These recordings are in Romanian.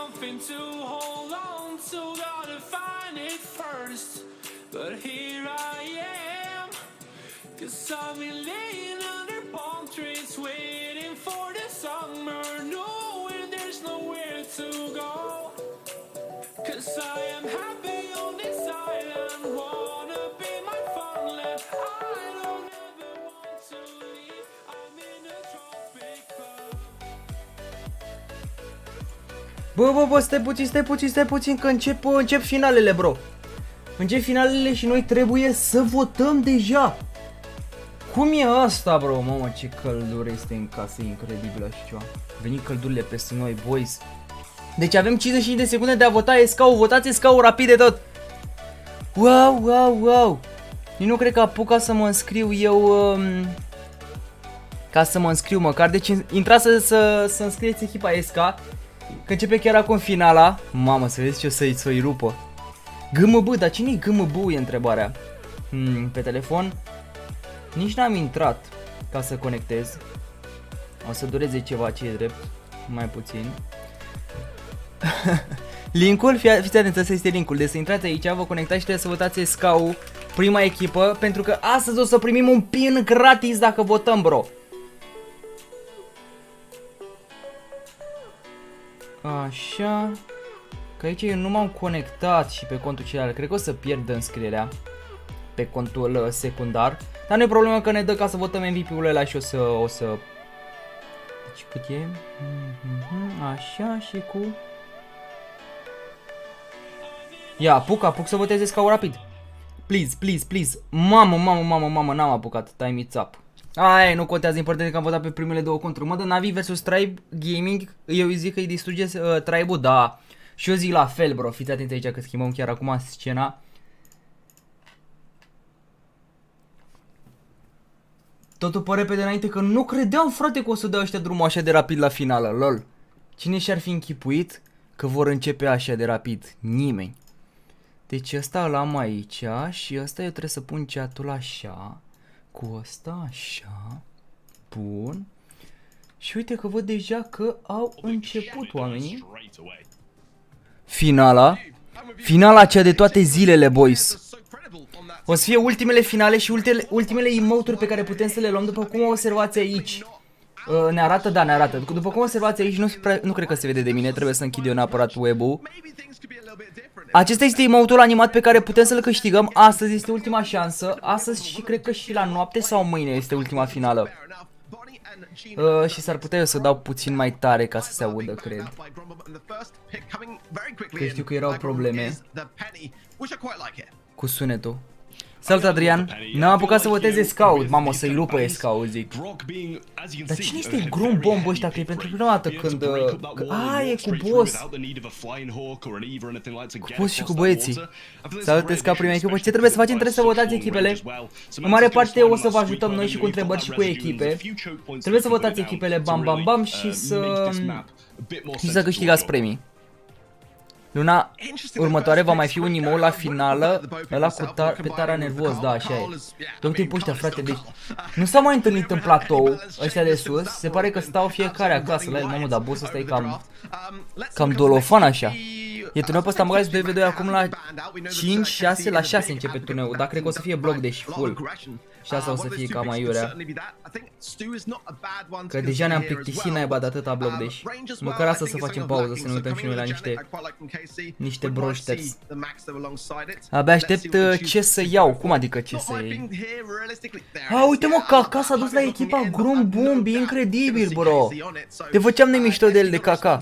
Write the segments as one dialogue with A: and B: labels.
A: Something to hold on to, gotta find it first. But here I am, 'cause I've been laying under palm trees, waiting for the summer, knowing there's nowhere to go. 'Cause I am happy on this island, wanna be my funland. I don't ever want to leave, I'm in a tropic club.
B: Bă, stai puțin că încep finalele, bro. Încep finalele și noi trebuie să votăm deja. Cum e asta, bro? Mamă, ce căldură este în casă, e incredibil așa ceva. Veni căldurile peste noi, boys. Deci avem 55 de secunde de a vota SK-ul, votați SK-ul rapid de tot. Wow. Eu nu cred că apuc să mă înscriu eu, ca să mă înscriu măcar. Deci intrați să înscrieți echipa SK. Că începe chiar acum finala. Mamă, să vezi ce o să-i rupă. GMB, dar cine-i GMB e întrebarea. Pe telefon nici n-am intrat ca să conectez. O să dureze ceva, ce e drept. Mai puțin. Linkul, fiți atenți, ăsta este linkul. Deci să intrați aici, vă conectați și trebuie să votați SK-ul, prima echipă. Pentru că astăzi o să primim un pin gratis dacă votăm, bro. Așa. Că aici eu nu m-am conectat și pe contul celălalt. Cred că o să pierd înscrierea pe contul secundar. Dar nu e problemă că ne dă ca să votăm MVP-ul ăla și o să... Deci cât e? Așa și cu... Ia, apuc să votez SK-ul rapid. Please. Mamă, n-am apucat. Time it's up. Aia, nu contează, important că am votat pe primele două conturi. Mă, de Navi versus Tribe Gaming, eu zic că îi distruge Tribe-ul, da. Și eu zic la fel, bro, fiți atenți aici că schimbăm chiar acum scena. Totul pe repede înainte, că nu credeam, frate, că o să dea ăștia drumul așa de rapid la finală, lol. Cine și-ar fi închipuit că vor începe așa de rapid? Nimeni. Deci ăsta îl am aici și ăsta eu trebuie să pun chat-ul așa. Cu ăsta așa. Bun. Și uite că văd deja că au început oamenii. Finala cea de toate zilele, boys. O să fie ultimele finale și ultimele emote-uri pe care putem să le luăm. După cum observați aici. Ne arată? Da, ne arată. După cum observați aici, nu cred că se vede de mine. Trebuie să închid eu neapărat web-ul. Acesta este emote-ul animat pe care putem să-l câștigăm. Astăzi este ultima șansă. Astăzi și cred că și la noapte sau mâine este ultima finală. Și s-ar putea eu să dau puțin mai tare ca să se audă, cred. Că știu că erau probleme cu sunetul. Salut, Adrian! N-am apucat să voteze scout. Mamă, o să-i lupă scout, zic. Dar cine este Grum Bomb ăștia? Că e pentru prima dată când... e cu boss. Cu boss și cu băieții. Salut, SK, prima echipă. Ce trebuie să facem? Trebuie să votați echipele. În mare parte o să vă ajutăm noi și cu întrebări și cu echipe. Trebuie să votați echipele bam bam bam și să câștigați premii. Luna următoare va mai fi un imou la finală, ăla cu pe tara nervos, da, așa e. Tot timpul ăștia, frate, deci nu s-a mai întâlnit în platou ăștia de sus, se pare că stau fiecare acasă la el, mamă, dar boss ăsta e cam dolofan așa. E turneul pe ăsta, mă găsesc 2v2 acum la 5, 6, la 6 începe turneul, dar cred că o să fie bloc de și full. Și asta o să fie cam aiurea. Că deja ne-am plictisit naiba de atâta bloc deși. Măcar asta să facem pauză, să ne uităm și noi la niște broșters. Abia aștept ce să iau. Cum adică ce să iei? A, uite mă, Caca s-a dus la echipa Grumbumbi, incredibil, bro. Te făceam nemișto de el de Caca.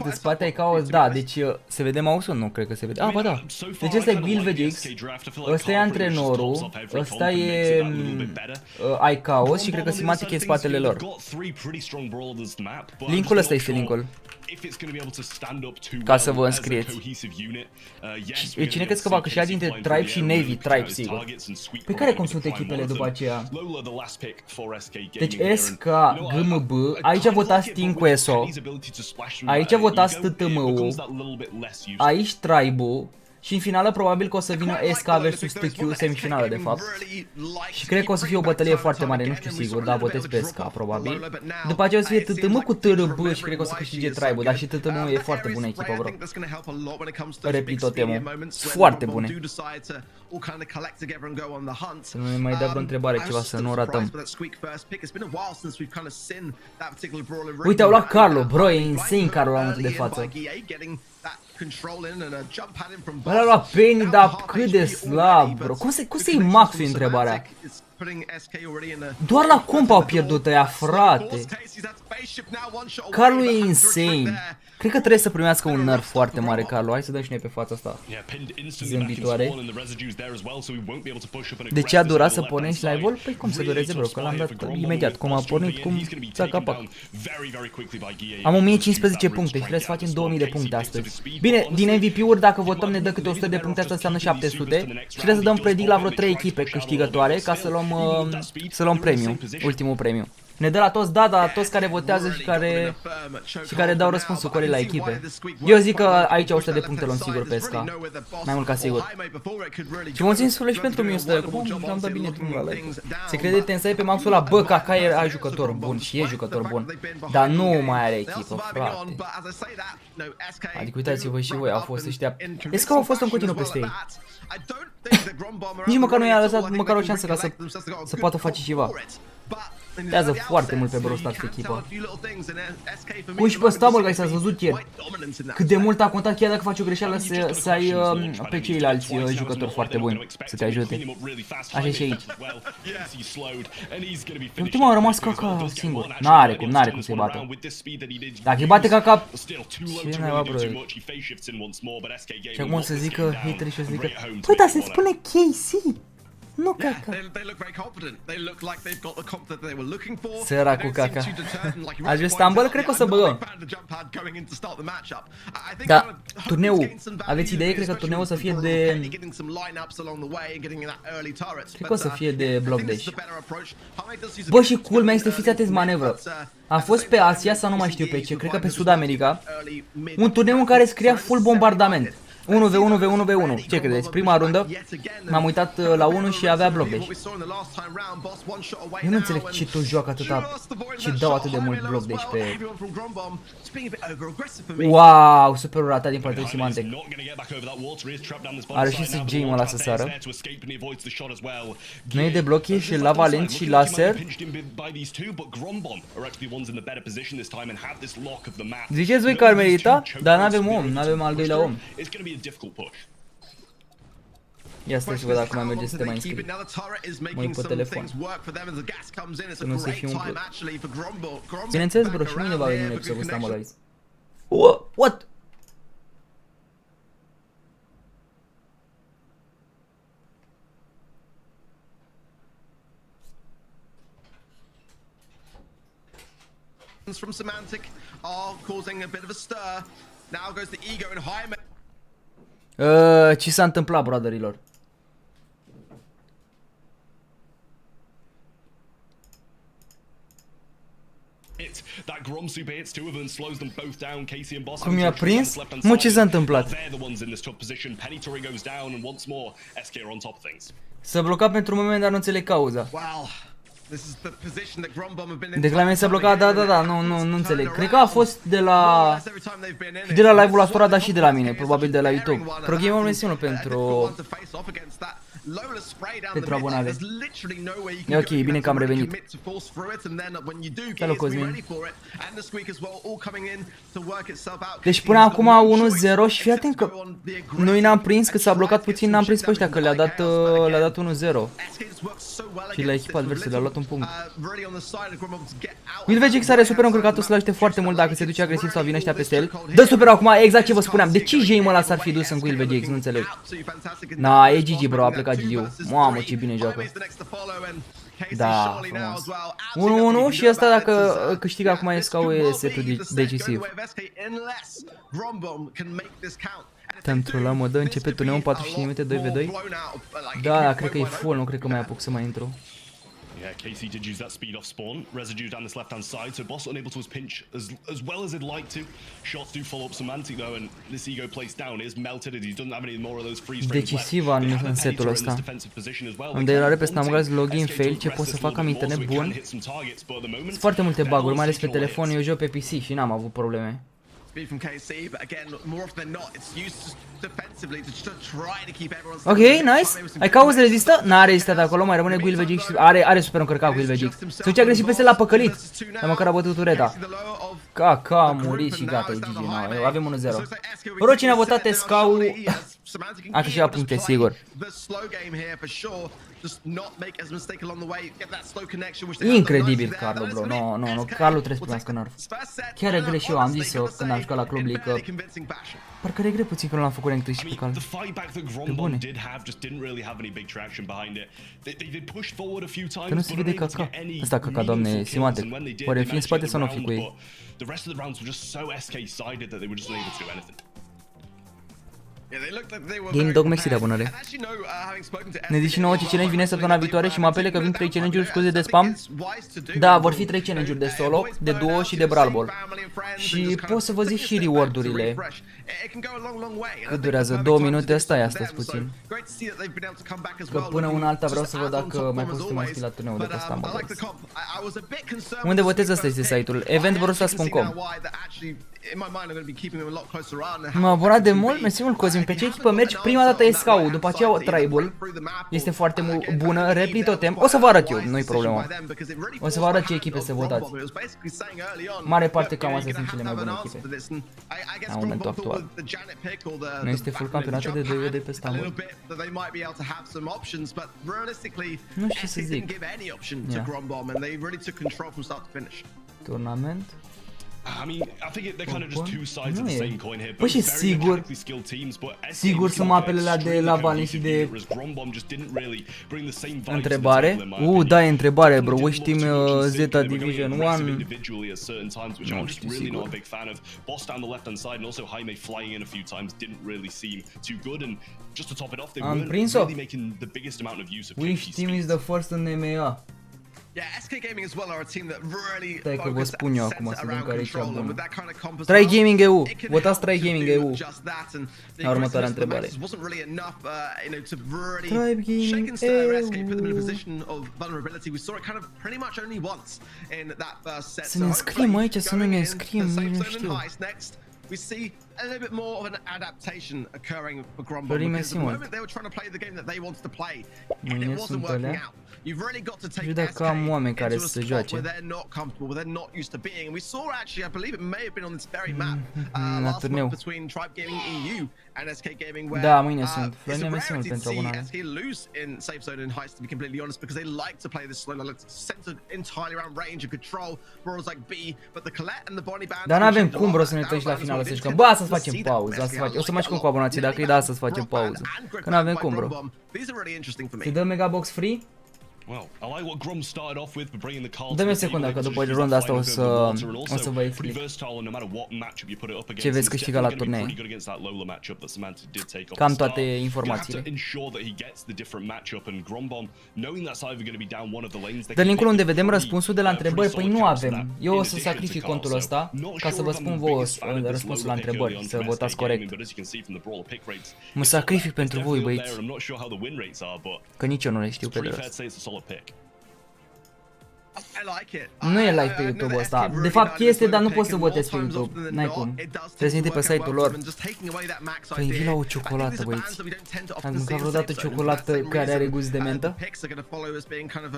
B: De spate ai caos, da, deci se vede mouse-ul? Nu, cred că se vede. Ah, ba da. Deci ăsta e Bilvedix, ăsta e antrenorul, ăsta e ai caos și cred că Simatic e în spatele lor. Linkul ăsta este linkul. Ca să vă înscrieți. Cine crezi că va câștiga dintre Tribe și Navy? Tribe, sigur. Pe care cum sunt echipele după aceea? Deci SK, GMB, aici votați Team cu SO, aici votați TTM-ul, aici Tribe-ul. Și în finală probabil că o să vină SK vs TQ, semifinală de fapt. Și cred că o să fie o bătălie foarte mare, nu știu sigur, dar votez pe SK probabil. După aceea o să fie TTM cu TRB și cred că o să câștige Tribe-ul, dar și TTM e foarte bună echipă, bro. Replitotemul, foarte bune. Să nu ne mai dea vreo întrebare, ceva, să nu o ratăm. Uite, au luat Carlo, bro, e insane Carlo la momentul de față. Bă, l-a luat Penny, dar cât de slab, bro. Cum să-i maxul întrebarea? Doar la comp au pierdut ăia, frate. Carlo e insane. Cred că trebuie să primească un nerf foarte mare, Carlo. Hai să dăm și noi pe fața asta zâmbitoare. De ce a durat să pornești live-ul? Păi cum să dureze, bro? Că l-am dat imediat. Cum a pornit, cum s-a capat. Am 1015 puncte și trebuie să facem 2000 de puncte astăzi. Bine, din MVP-uri, dacă votăm, ne dă câte 100 de puncte, asta înseamnă 700. Și trebuie să dăm predict la vreo 3 echipe câștigătoare ca să luăm premiu, ultimul premiu. Ne dă la toți, da, dar la toți care votează și care dau răspunsul corect la echipe. Eu zic că aici 100 de puncte luăm sigur pe SK. Mai mult ca sigur. Și mulțumim sfârșit și pentru 1100 de acum. Am dat bine drumul la like. Se crede Tensai pe maxul ăla. Bă, Caca era jucător bun și e jucător bun. Dar nu mai are echipă, frate. Adică uitați-vă și voi, au fost ăștia. SK au fost în continuu peste ei. Nici măcar nu i-a lăsat măcar o șansă ca să poată face ceva. Tează foarte mult pe Brostar pe echipă. Cum și pe Stumble, guys, ați văzut ieri cât de mult a contat, chiar dacă faci o greșeală, să ai pe ceilalți jucători foarte buni să te ajute. Așa și aici. Ultima a rămas Caca singur. N-are cum să-i bată. Dacă îi bate Caca, ce naiba, bro? Și acum o să zică haterii și o să zică, păi, dar se spune KC. Nu, Caca. Săracul Caca. Aș vrea Stumble, cred că o să băgăm. Da, turneul, aveți idee? Cred că turneul o să fie de... Cred că o să fie de block dash. Bă, și culmea este, fiți atenți, manevră. A fost pe Asia sau nu mai știu pe ce, cred că pe Sud America. Un turneu în care scria full bombardament. 1v1v1v1. Ce credeți? Prima rundă m-am uitat la 1 și avea bloc dash. Eu nu înțeleg ce tot joacă atâta și dau atât de mult bloc dash pe... Wow, super ratat din partea lui Simantec. A reușit să Jay-mă la să sară. Nu e de bloc, e și lava lent și laser. Ziceți voi că ar merita? Dar n-avem om, n-avem al doilea om. Ia stai să văd dacă mai merge să te mai înscrii. Mă uit pe telefon. Să nu se fie umplut. Bineînțeles, bro, și mâine va veni un episod cu Stumble Guys. What?
C: From Semantic are causing a bit of a stir. Now goes the ego and high.
B: Ce s-a întâmplat, brotherilor? Cum i-a prins? Mă, ce s-a întâmplat? S-a blocat pentru un moment, dar nu înțeleg cauza. Declamă s-a blocat, da, nu înțeleg. Cred că a fost de la live-ul la Sora, dar și de la mine, probabil de la YouTube. Programul mențiunul pentru abonare. E ok, bine că am revenit. Salut, Cosmin. Deci până acum 1-0 și fii atent că noi n-am prins, că s-a blocat puțin, n-am prins pe ăștia, că le-a dat 1-0. Și la echipa adversă le-a luat un punct. Wilvegix are super încărcatul să-l ajute foarte mult dacă se duce agresiv sau vine ăștia peste el. Dă super acum, exact ce vă spuneam. De ce J-ul ăla s-ar fi dus în Wilvegix? Nu înțeleg. Na, e GG, bro, a plecat GG-ul. Mamă, ce bine joacă. Da, frumos. 1-1 și asta dacă câștigă acum SK-ul e setul decisiv. Te-am trollat, mă dă, începe turneul 45 minute 2v2. Da, cred că e full, nu cred că mai apuc să mai intru.
D: Yeah, Casey did use that speed off spawn, residue down this left-hand side, so Boss unable to pinch as well as he'd like to. Shots do follow up Semantic though, and this ego placed down is melted and he doesn't have any more of those freeze frames left.
B: Decisiva în setul ăsta. Unde era repede Snamugas login fail, ce pot să fac, am internet bun. Sunt foarte multe bug-uri, mai ales pe telefon, eu joc pe PC și n-am avut probleme. Ok, nice. Ai cauză rezistă? N-a rezistat acolo, mai rămâne Wilvegix. Are super încărcat Wilvegix. Se duce agresiv peste la păcălit. Dar măcar a bătut tureta. Caca, a murit și gata, e GG. No, avem 1-0. Rocine a votat SK-ul. A câștigat puncte, sigur. Incredibil, Carlo, bro. No, Carlo trebuie să primească nerf. Chiar regret și eu, am zis-o când am jucat la Club League, că parcă regret puțin că nu l-am făcut rank 3 și pe cal. Pe bune. Că nu se vede caca. Asta caca, doamne, simate. Oare fi în spate sau nu fi cu ei? Game Dog, mersi de abonare. Ne zici și nouă ce challenge vine săptămâna viitoare și mă apele că vin 3 challenge-uri, scuze de spam. Da, vor fi 3 challenge-uri de solo, de duo și de Brawl Ball. Și pot să vă zic și reward-urile. Cât durează? 2 minute? Asta e astăzi puțin. Că până una alta vreau să văd dacă mai pot să mă înscrii la turneul de pe asta, mă băiesc. Unde votez, asta este site-ul, eventbrostas.com. M-am abonat de mult, mersi mult, Cosmin. Pe ce echipă mergi? Prima dată e SK-ul, după aceea Tribal. Este foarte bună, Repli Totem. O să vă arăt eu, nu-i problema. O să vă arăt ce echipe să votați. Mare parte cam astea sunt cele mai bune echipe la momentul actual. Nu este full campionatul de 2v2 pe Stamul. Nu știu ce să zic. Turnament. Păi și sigur să mă apele la de la Valen și de întrebare? Da, e întrebare, bro. Wish Team Zeta Division 1. Nu știu sigur. Am prins-o. Wish Team is the first in NMA. Stai că vă spun eu acum să vedem care e cea bună. Try Gaming EU. Votați Try Gaming EU. La următoarea întrebare. Try Gaming EU. Să ne înscriem aici, să nu ne înscriem, nu știu.
C: We see a little bit more of an adaptation occurring for Grumble
B: because
C: the moment they were trying to play the game that they wanted to play, and it wasn't working out. You've really got to take SK into a spot where they're not comfortable, where they're not used to being. And we saw actually, I believe it may have been on this very map last month between Tribe Gaming EU and SK Gaming, where it's a rarity to see SK lose in safe zone and heist, to be completely honest, because they like to play this slow, like centered entirely around range and control. Brawlers like B, but the Colette and the Bonnie Band.
B: Dar n-avem cum, bro, să ne treci la finală să jucăm. Bă, să facem pauză, o să mai jucăm cu abonații, dacă e da, să facem pauză. Că n-avem cum, bro. Să dăm Megabox free? Dă-mi o secundă, că după ronda asta o să vă explic ce veți câștiga la turnee. Cam toate informațiile. Dă linkul unde vedem răspunsul de la întrebări. Păi nu avem. Eu o să sacrific contul ăsta ca să vă spun vouă răspunsul la întrebări, să votați corect. Mă sacrific pentru voi, băieți, că nici eu nu le știu pe de rost. Nu e live pe YouTube ăsta. De fapt este, dar nu poți să votezi pe YouTube. N-ai cum. Trebuie să intri pe site-ul lor. Păi vii la o ciocolată, băieți. Ați mâncat vreodată ciocolată care are gust de mentă?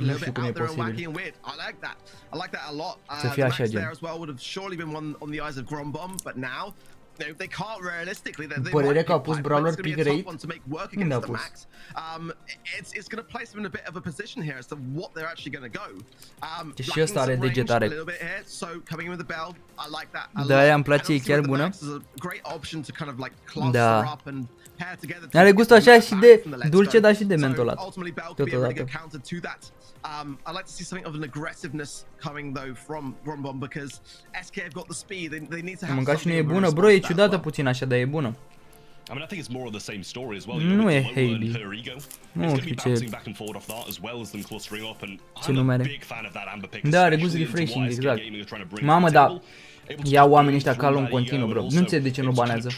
B: Nu știu cum e posibil să fie așa gen. Părerea că a pus brawler pick rate? Unde a pus? Și ăsta are degetare. Da, aia îmi place, e chiar bună. Da. Are gustul așa și de dulce, dar și de mentolat totodată. I like to see something of an aggressiveness coming though from Grombom because SK have got the speed. They need to have. Mânca și nu e bună, bro, e ciudată puțin așa, dar e bună. Nu e Hailey. Nu știu ce numere. Da, are gust refreshing, exact. Mamă, da. Ia oamenii ăștia calul în continuu, bro. Nu înțeleg de ce nu banează.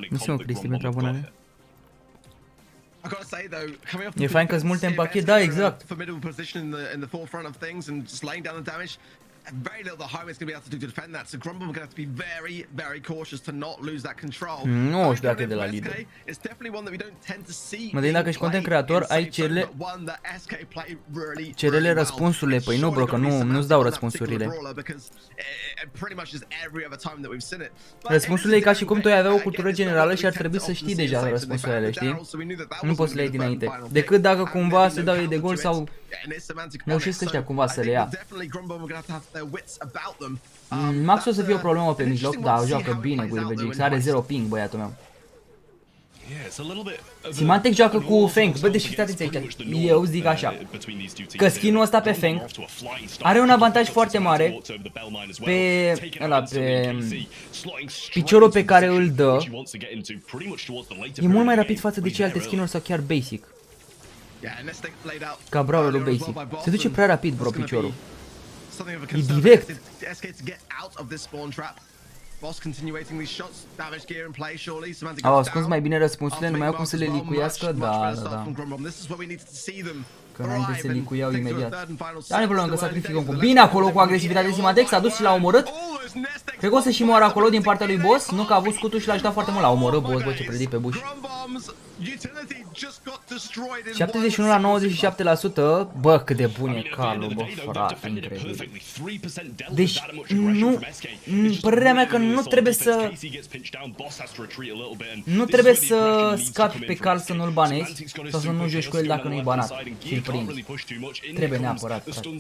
B: Nu-ți-mă, Cristi, pentru abonare. E fain că-s multe în pachet, da, exact. Very little the Highway's going to be able to do to defend that, so Grombom are going to have to be very, very cautious to not lose that control. Nu știu dacă e de la lider. Mă gândesc dacă ești content creator, ai cerele răspunsurile. Păi nu, bro, că nu-ți dau răspunsurile. Răspunsurile e ca și cum tu ai avea o cultură generală și ar trebui să știi deja răspunsurile, știi? Nu poți să le iei dinainte. Decât dacă cumva se dau ei de gol sau reușesc ăștia cumva să le ia. Max o să fie o problemă pe mijloc, dar joacă bine cu RVGX, are 0 ping băiatul meu. Simantec joacă cu Feng, bă, deci uitați aici, eu zic așa, că skin-ul ăsta pe Feng are un avantaj foarte mare pe piciorul pe care îl dă, e mult mai rapid față de celelalte skin-uri sau chiar basic, ca brawlerul basic, se duce prea rapid, bro, piciorul. E direct. Au ascuns mai bine răspunsurile, nu mai au cum să le licuiască? Da, da, da. Că înainte se licuiau imediat. Dar nu e problemă că sacrifică un cu. Bine acolo cu agresivitate Simatex, s-a dus și l-a omorât. Cred că o să și moară acolo din partea lui boss. Nu că a avut scutul și l-a ajutat foarte mult. L-a omorât boss, bă, ce predic pe buș. 71 la 97%. Bă, cât de bun e calul, bă, frate, incredibil. Deci, nu, părerea mea că nu trebuie să... Nu trebuie să scapi pe Carl să nu-l banezi sau să nu joci cu el dacă nu-i banat și îl prinzi. Trebuie neapărat, frate.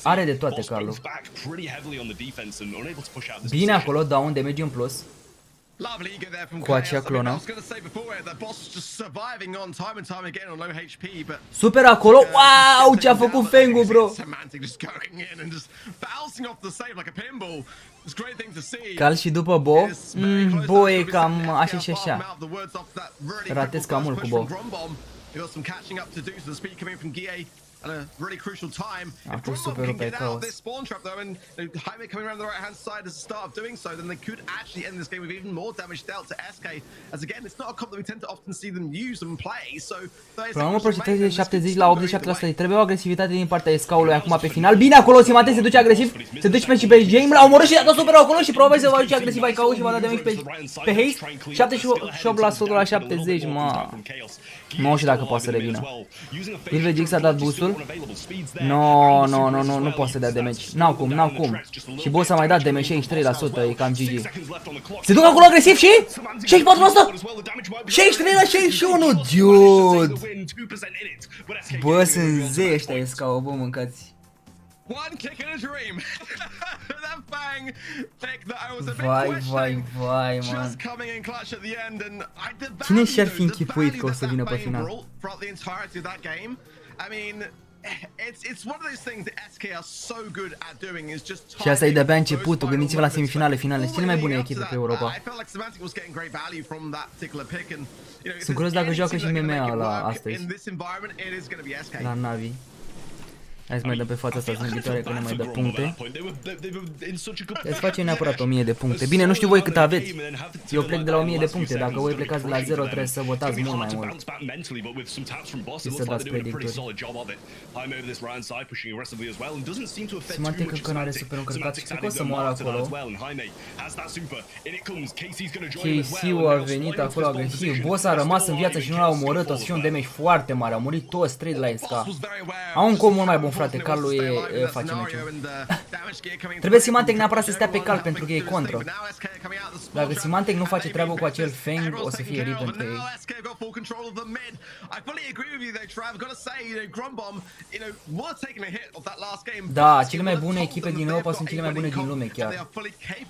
B: Are de toate, Carlo. Bine acolo, dau un damage în plus cu acea clonă. Super acolo. Wow, ce-a făcut Feng-ul, bro. Cal și după Bo. Bo e cam așa și așa. Ratez cam mult cu Bo. A fost superul pe caos. Programul procedează de 70 la 87%. Trebuie o agresivitate din partea SK-ului acum pe final. Bine acolo, Simate se duce agresiv. Se duce pe James, l-a omorât și a dat superul acolo și probabil se va duce agresiv IK-ul și va da damage pe Haste. 78% la 70, mă. Nu știu dacă poate să revină. RVGX a dat boost-ul. Nu poate să dea damage. N-au cum. Și boss a mai dat damage 63%, e cam GG. Se duc acolo agresiv și 64%! 63 la 61, dude! Bă, sunt zei ăștia SK-ul, bă, mâncați.
C: One kick in a dream. That bang pick that I was a bit questioning.
B: Vai,
C: Just coming in clutch at the end and
B: cine și-ar fi închipuit că o să vină pe final?
C: Throughout the entirety of that game. I mean, it's one of those things that SK are so good at doing is just.
B: Și asta e de-abia începutul, gândiți-vă la semifinale, finale, cele mai bune echipe pe Europa. Sunt curios dacă joacă și MMA la astăzi, la Navi. Hai să mai dăm pe fața asta zâmbitoare că ne mai dă puncte. Deci face neapărat 1000 de puncte. Bine, nu știu voi cât aveți. Eu plec de la 1000 de puncte. Dacă voi plecați de la 0, trebuie să votați mult mai mult. Și să dați predicturi. Simantic încă n-are super încărcat și cred că o să moară acolo. KC-ul a venit acolo agresiv. Boss a rămas în viață și nu l-a omorât. O să fie un damage foarte mare. Au murit toți 3 de la SK. Au un com mult mai bun, frate, calul face meciul. Trebuie Simantic neapărat să stea pe cal pentru că e contră. Dacă Simantic nu face treabă cu acel Fang, o să fie rip pentru ei. Da, cele mai bune echipe din Europa sunt cele mai bune din lume chiar.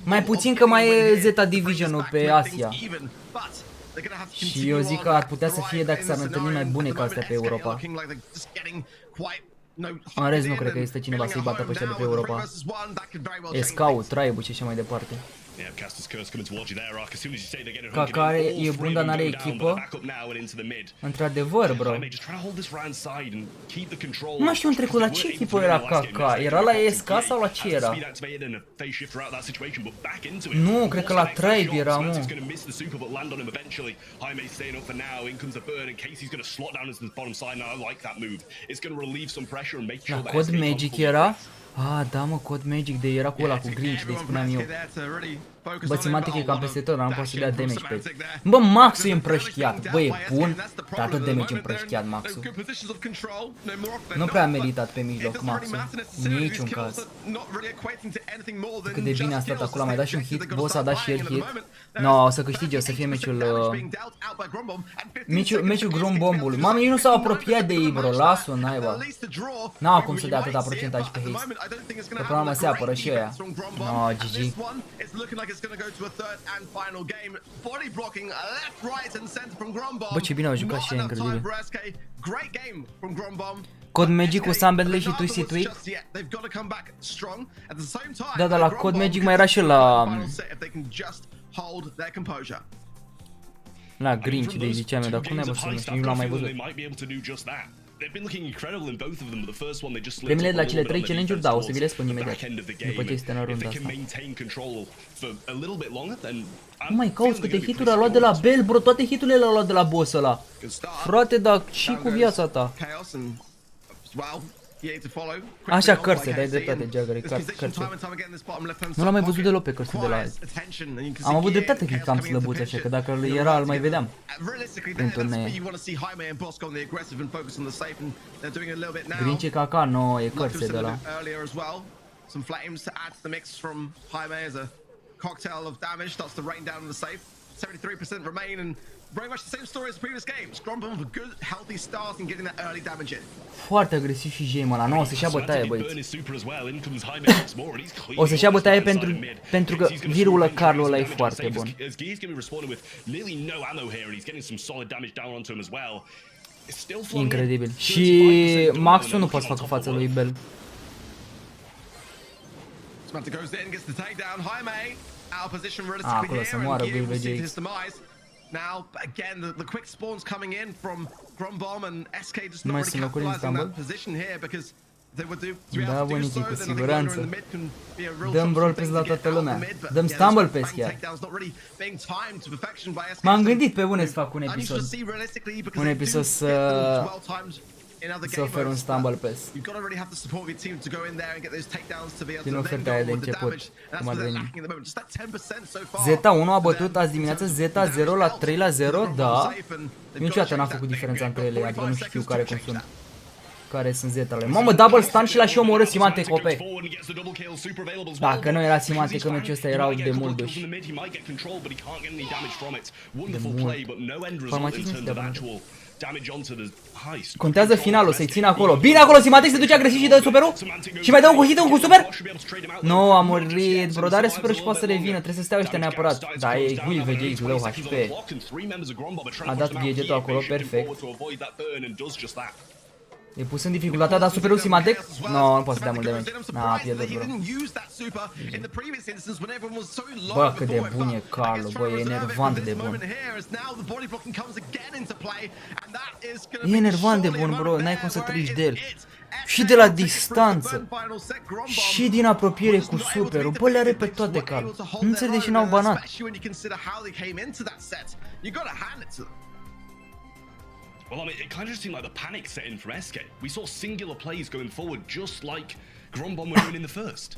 B: Mai puțin că mai e Zeta Division-ul pe Asia. Și eu zic că ar putea să fie dacă s-ar întâlni mai bune ca astea pe Europa. În rest nu cred că este cineva să-i bată pe ăștia de pe Europa. SK-ul, Tribe-ul și așa mai departe. Ca care e bun, dar n-are echipă. Într-adevăr, bro. Nu mai știu în trecut la ce echipă era KK. Era la SK sau la ce era? Nu, cred că la Tribe era, mă. La Code Magic era? Ah, da, mă, Code Magic de era cu ăla, cu Grinch, de-i spuneam eu. Bă, Simantic e cam peste tot, dar nu poate să dea damage pe el. Bă, Maxul e împrăștiat. Bă, e bun, dar atât damage împrăștiat Maxul. Nu prea a meritat pe mijloc Maxul, în niciun caz. Cât de bine a stat acolo, a mai dat și un hit, boss a dat și el hit. No, o să câștige, o să fie meciul Grumbombului. Mamă, ei nu s-au apropiat de ei, bro, las-o, naiba. N-au cum să dea atâta procentaj pe haste. Că până la urmă se apără și ăia. No, GG. Bă, ce bine au jucat și ăia, incredibil. Code Magic cu Sam Bentley și Twisty Twig. Da, dar la Code Magic mai era și la Grinch, de ziceam eu, dar cum ne-a văzut, nu l-am mai văzut. Premiile de la cele 3 challenge-uri, da, o să vi le spun imediat, după ce este în runda asta. Nu mai cauți câte hituri a luat de la Bell, bro, toate hiturile le-a luat de la boss ăla. Frate, dar și cu viața ta. Așa, cărse, dai dreptate, Jagger, cărse. Nu l-am mai văzut deloc pe cărse de la azi. Am avut dreptate că e cam slăbuț așa, că dacă era, îl mai vedeam în turnee. Grinch e caca, no, e cărse de la. Very much the same story as the previous games. Grumble with a good, healthy start and getting that early damage in. Foarte agresiv și Jame ăla, nu, o să-și ia bătaie, băieți. O să-și ia bătaie pentru că virul Carlo ăla e foarte bun. Incredibil. Și Maxul nu poate să facă față lui Bell. Acolo să moară BVGX. Now again the quick spawns coming in from Grumbomb and SK just not really capitalizing that position here because they would do da, bunici, cu siguranță. Dăm brawl pass la toată lumea. Dăm stumble pass chiar. M-am gândit pe bune să fac un episod. Un episod să ofer un stumble pass. Din oferta aia de început, cum ar veni. Zeta 1 a bătut azi dimineață Zeta 0 la 3 la 0, da. Niciodată n-am făcut diferența între ele, adică nu știu care cum sunt. Care sunt Zetele. Mamă, double stun și l-a și omorât Simantic OP. Dacă nu era Simantic în meciul ăsta, erau de mult duși. De mult. Farmatism și de Contează finalul, să-i țin acolo. Bine acolo, Simatic se duce agresiv și dă superul. Și mai dă un hit cu super. Nu, a murit, bro, dar are super și poate să revină. Trebuie să stea ăștia neapărat. Da, e Will VG, low HP. A dat gadgetul acolo, perfect. E pus în dificultatea, dar superul Simatic? No, nu poate să dea mult damage. N-a pierdut, bro. Bă, cât de bun e Carlo, bă, e enervant de bun. E enervant de bun, bro, n-ai cum să treci de el. Și de la distanță, și din apropiere cu superul, bă, le are pe toate Carlo. Nu înțeleg de ce n-au banat.
D: Well, I mean, it kind of just seemed like the panic set in from SK. We saw singular plays going forward just like Grombom were doing in the first.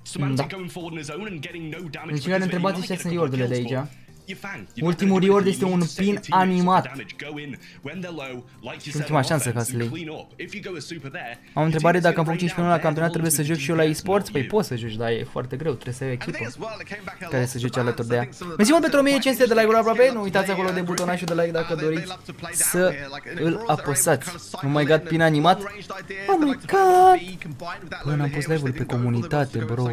D: Semantic going forward on his own and getting no damage.
B: Deci care întrebați ce sunt reward-urile de aici. Ultimul reward este un pin animat. Ultima șansă ca să le iei. Am o întrebare, dacă am făcut 15 minute la campionat, trebuie să joc și eu la e-sports? Păi poți să joci, dar e foarte greu, trebuie să ai o echipă care să joci alături de ea. Mersi mult pentru 1500 de like-uri aproape, nu uitați acolo de butonașul de like dacă doriți să îl apăsați. Oh my god, pin animat. Oh my god! Bă, n-am pus live-uri pe comunitate, bro.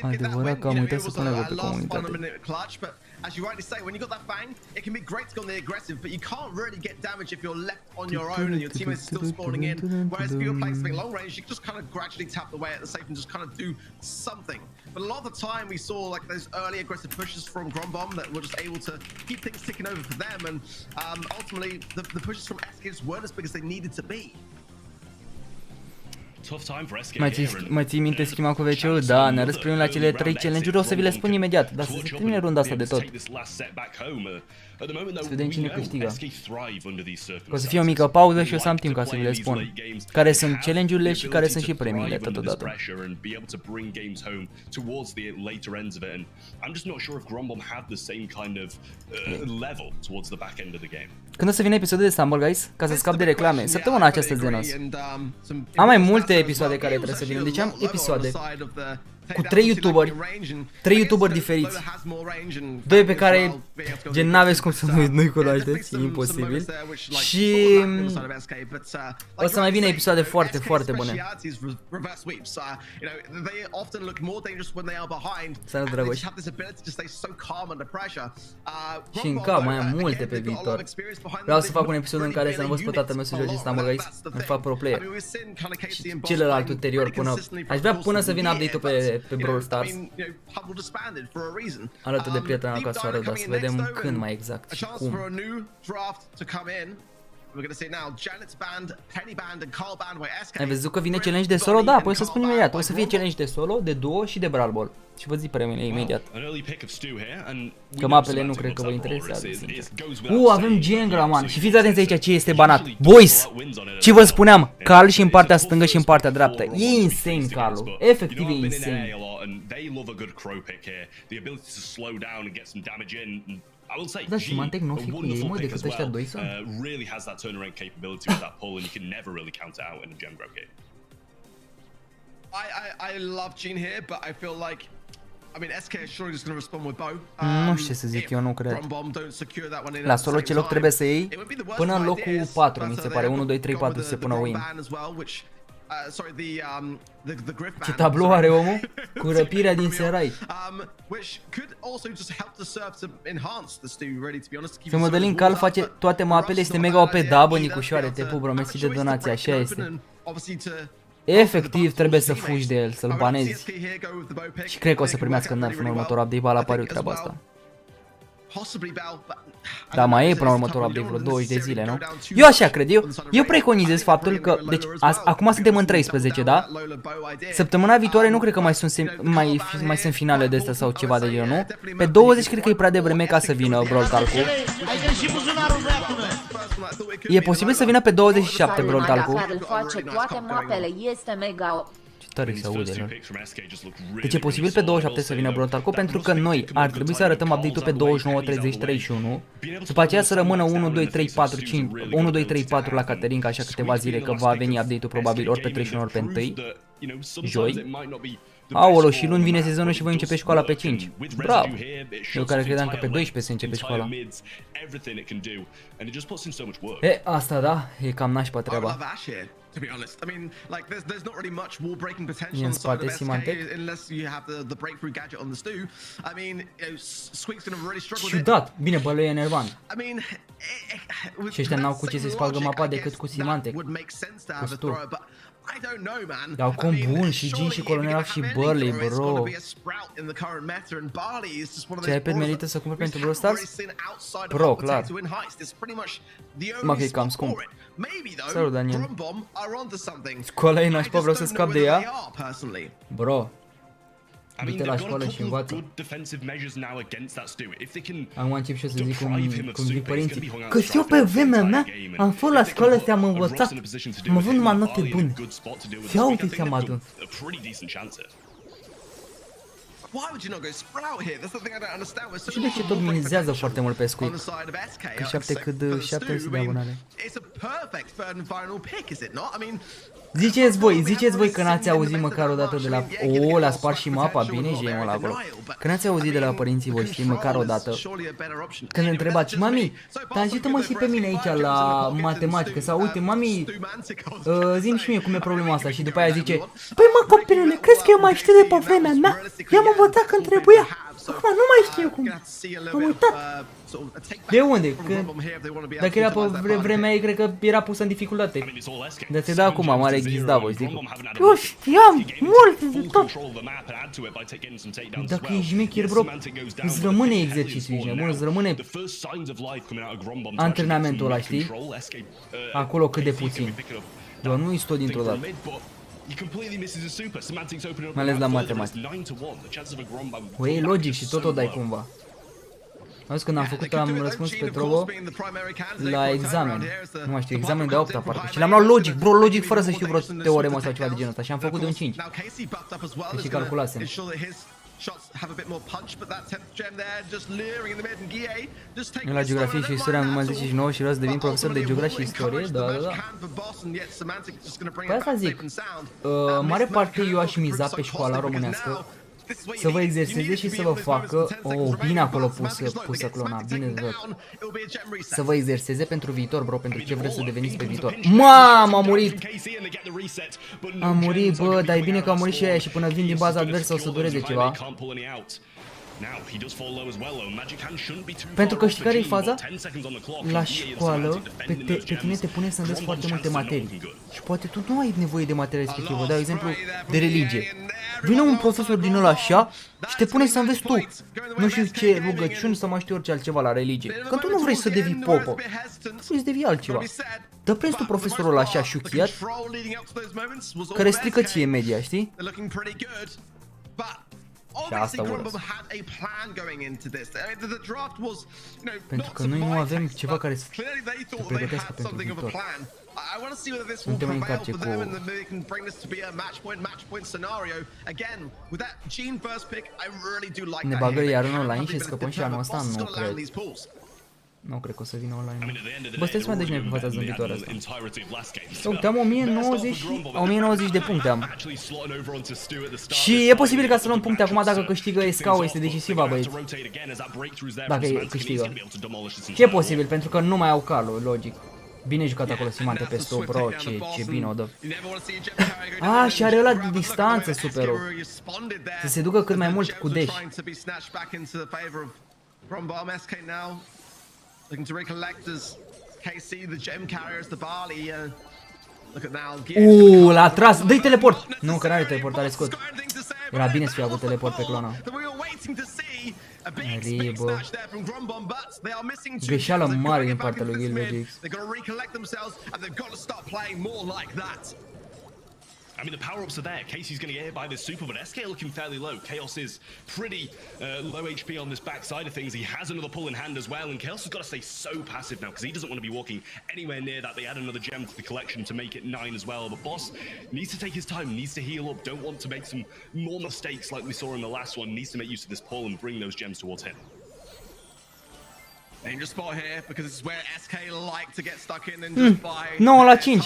B: Adevărat că am uitat să pun live-uri pe comunitate.
C: As you rightly say, when you got that bang, it can be great to go on the aggressive, but you can't really get damage if you're left on your own and your teammates still spawning in. Whereas if you're playing something long range, you can just kind of gradually tap away at the safe and just kind of do something. But a lot of the time we saw like those early aggressive pushes from Grombom that were just able to keep things ticking over for them, and ultimately the pushes from SK just weren't as big as they needed to be.
B: Mai ții minte schema cu VC-ul? Da, ne-a răsprimit la cele 3 challenge-uri, o să vi le spun imediat, dar să se termine runda asta de tot. Să vedem cine câștigă. O să fie o mică pauză și o să am timp ca să vi le spun care sunt challenge-urile și care sunt și premiile totodată. Când o să vină episodul de Stumble, guys? Ca să scap de reclame. Săptămâna aceasta, Zenos. Am mai multe episoade care trebuie să vină. Deci am episoade cu 3 youtuberi diferiți. 2 pe care gen n-aveți cum să nu-i cunoașteți, e imposibil. Și o să mai vină episoade foarte, foarte bune. Salut, Dragoș. Și încă mai am multe pe viitor. Vreau să fac un episod în care să învăț pe tatăl meu să joace Stumble, guys. Îmi fac pro player. Și celălalt ulterior până... Aș vrea până să vină update-ul pe Brawl Stars. Alături de prietena mea ca să arăt, dar să vedem când mai exact și cum. Ai văzut că vine challenge de solo? Da, păi o să spun imediat. O să fie challenge de solo, de duo și de Brawl Ball. Și vă zic premiile imediat. Că mapele nu cred că vă interesează, sincer. Avem Jengra, man. Și fiți atenți aici ce este banat. Boys! Ce vă spuneam? Carl și în partea stângă și în partea dreaptă. E insane, Carl. Efectiv e insane. Da, și Mantec nu o fi cu ei, mă, decât ăștia doi sunt.
C: I love Gene here, but I feel like, I mean, SK is surely just going to respond with bow.
B: Nu știu ce să zic, eu nu cred. La solo ce loc trebuie să iei? Până în locul 4, mi se pare. 1, 2, 3, 4 se până win. Ce tablou are omul? Cu răpirea din serai. Madalin, Carl face toate mapele, este mega OP, da, bă, Nicușoare, te pup, bro, mersi de donație, așa este. Efectiv trebuie să fugi de el, să-l banezi. Și cred că o să primească nerf în următorul update, ba la pariu treaba asta. Da, mai e până la următorul update vreo 20 de zile, nu? Eu așa cred, eu preconizez faptul că, deci acum suntem în 13, da? Săptămâna viitoare nu cred că mai sunt finale de astea sau ceva de genul, nu? Pe 20 cred că e prea devreme ca să vină Brawl Talk-ul. E posibil să vină pe 27 Brawl Talk-ul. Tare se aude, deci e posibil pe 27 să vină Brawl Talk-ul, pentru că noi ar trebui să arătăm update-ul pe 29, 30, 31. După aceea să rămână 1, 2, 3, 4, 5, 1, 2, 3, 4 la Caterinca, așa câteva zile, că va veni update-ul probabil ori pe 31, ori pe 1.
D: you know, sometimes it might not be.
B: Aolo, și luni vine sezonul și voi începe școala pe 5. Bravo! Eu care credeam că pe 12 se începe școala. E, asta da, e cam nașpa treaba.
C: To be honest, I mean, like there's not really much wall breaking potential
B: în
C: on the side
B: spate
C: of SK
B: Symantec.
C: unless you have the breakthrough gadget on the stew. I mean, you know, Squeak's gonna really struggle with it.
B: Ciudat, bine, bălăie enervant.
C: I mean,
B: Și ăștia n-au cu ce să spargă mapa decât cu Symantec. Cu stu. Dar cum bun și Jin și Colonel și Burley, bro. Ce iPad merită să cumperi pentru Brawl Stars? Pro, clar. Mă, că e cam scump. Salut, Daniel. Școala e nașpa, vreau să scap de ea? Bro. Du-te la școală și învață. Acum încep și eu să zic cum zic părinții. Că și eu pe vremea mea am fost la școală și am învățat. Am avut numai note bune. Și ia uite ce am adus. Și de ce tot minizează foarte mult pe Squeak? Că 7 de abonare. Ziceți voi că n-ați auzit măcar o dată de la... O, l-a spart și mapa, bine, gemul ăla acolo. Că n-ați auzit de la părinții voștri măcar o dată. Când întrebați, mami, dar ajută-mă și pe mine aici la matematică. Sau uite, mami, zi-mi și mie cum e problema asta. Și după aia zice, păi mă copilule, crezi că eu mai știu de pe vremea mea? Eu am învățat când trebuia. Acum nu mai știu cum. Am uitat. De unde? Dacă era pe vremea ei, cred că era pusă în dificultate. Dar ți-e da acum, mare ghizdavă, știi? Eu știam multe de tot. Dacă ești șmecher, bro, îți rămâne exercițiul, ești nebun, îți rămâne antrenamentul ăla, știi? Acolo cât de puțin. Doar nu-i stot dintr-o dată. Mai ales la matematică. O iei logic și tot o dai cumva. Auzi, când am făcut, am răspuns pe Trovo la examen. Nu mai știu, examen de 8-a parcă. Și l-am luat logic, bro, logic fără să știu vreo teoremă sau ceva de genul ăsta. Și am făcut de un 5. Deci calculasem. Eu la geografie și istorie am numai 10 și 9 și vreau să devin profesor de geografie și istorie, da. Păi asta zic, mare parte eu aș miza pe școala românească, să vă exerseze și să vă facă bine acolo pusă clona, bine să vă exerseze pentru viitor, bro, pentru ce vreți să deveniți pe viitor. Mamă, am murit! Am murit, bă, dar e bine că am murit și aia și până vin din baza adversă o să dureze ceva. Pentru că știi care e faza? La școală, pe tine te pune să înveți foarte multe materii. Și poate tu nu ai nevoie de materia respectivă. Vă dau exemplu de religie. Vine un profesor din ăla așa și te pune să înveți tu. Nu știu ce rugăciuni sau mai știu orice altceva la religie. Că tu nu vrei să devii popă. Vrei să devii altceva. Dă prins tu profesorul ăla așa șuchiat, care strică ție media, știi? Și asta urăsc. Pentru că noi nu avem ceva care să te pregătească pentru viitor. Suntem mai încarce cu... Ne bagă iar în online și scăpăm și anul ăsta? Nu cred. Nu cred că o să vină online. Bă, stai să mai deci noi pe fața zâmbitoare asta. Uite, am 1090 de puncte am. Și e posibil ca să luăm puncte acum dacă câștigă SK-ul, este decisivă, băieți. Dacă câștigă. Și e posibil, pentru că nu mai au calul, logic. Bine jucat acolo Simante pe stop, bro, ce bine o dă. Și are ăla de distanță superul. Să se ducă cât mai mult cu dash. Looking to recollect as KC, the gem carriers, the barley. Look at now. L-a tras. Dă-i teleport. Nu, că n-are teleport, are scot. Era bine să fie avut teleport pe clona. Ribă. Greșeală mare din partea lui Gilbert.
D: I mean, the power-ups are there. Casey's going to get hit by this super, but SK looking fairly low. Chaos is pretty low HP on this backside of things. He has another pull in hand as well, and Chaos has got to stay so passive now because he doesn't want to be walking anywhere near that. They add another gem to the collection to make it 9 as well. But Boss needs to take his time, needs to heal up, don't want to make some more mistakes like we saw in the last one. Needs to make use of this pull and bring those gems towards him.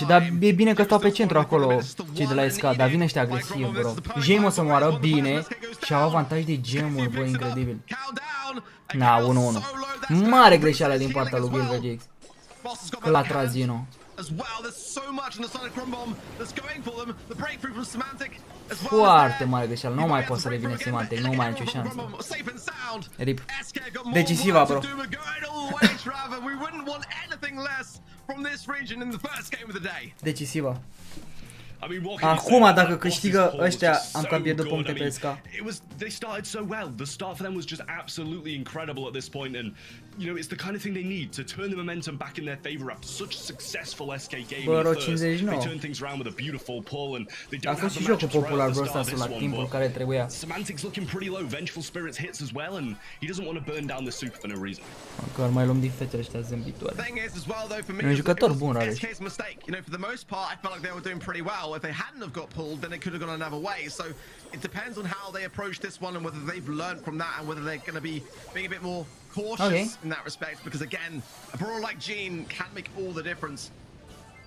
B: dar e bine că stau pe centru acolo cei de la SK, dar vine ăștia agresiv, bro. Jame o să moară, bine, și au avantaj de gemuri, bă, incredibil. Na, 1-1. Mare greșeală din partea lui Gilvergix. Că l-a tras Zino. Foarte mare greșeală, nu mai pot să revine Semantic, nu mai ai nicio șansă. Rip. Decisivă, bro. Decisivă. Acum dacă câștigă ăștia am cam pierdut puncte pe SK.
D: They started so well. The start for them was just absolutely incredible at this point, and you know it's the kind of thing they need to turn the momentum back in their favor after such a successful SK game. They turn things around with a beautiful pull, and they don't have the matchups right at the start of this one. But Semantic's looking pretty low. Vengeful Spirits hits as well, and he doesn't want to burn down the super for no reason.
B: Măcar mai luăm din fetele ăștia zâmbitoare. E un jucător bun, Rareș.
C: If they hadn't have got pulled, then it could have gone another way. So it depends on how they approach this one and whether they've learned from that and whether they're going to be being a bit more cautious in that respect. Because again, a brawler like Gene can make all the difference.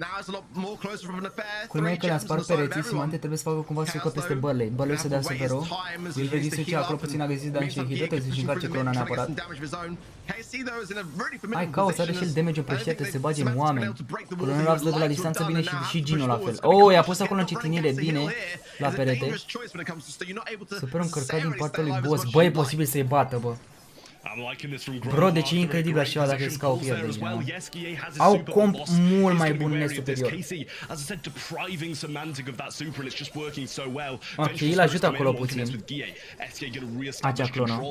C: Now it's a lot more closer from an affair.
B: Culmea e că le-a spart pereții, Simante trebuie să facă cumva să sucă peste Bărley. Bărley să dea super-o. Gilvergix se duce acolo puțin agresiv, dar nici hit, trebuie să-și încarce clona neapărat. Hai, Chaos are și el damage-ul preștiate, se bage în oameni. Colonel Raps dă de la distanță bine și Gino la fel. Oh, i-a pus acolo încetinire bine la perete. Super încărcat din partea lui Boss. Bă, e posibil să-i bată, bă. Bro, deci e incredibil așa dacă SK o pierde. Au comp mult mai bun nesuperior. Ok, îl ajută acolo puțin. Acea clonă.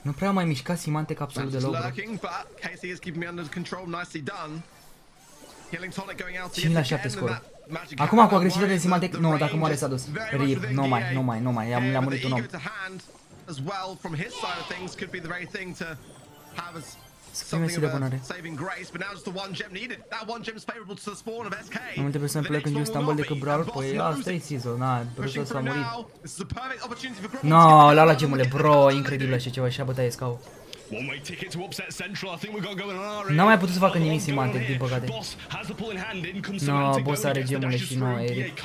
B: Nu prea mai mișca Simantec absolut deloc, bro. Cine la 7 scorul? Acum cu agresivitate de Simantec, nu, dacă moare s-a dus. Rip, nu mai, le-a murit un om. Mersi de bunare. Mai multe persoane plec în Istanbul decât Brawl, păi asta e season, na, Bruce s-a murit. No, la gemule, bro, incredibil așa ceva, și-a bătaie SK-ul. N-a mai putut să facă nimic Simantec, din păcate. No, Boss are gemule și nu, Eric.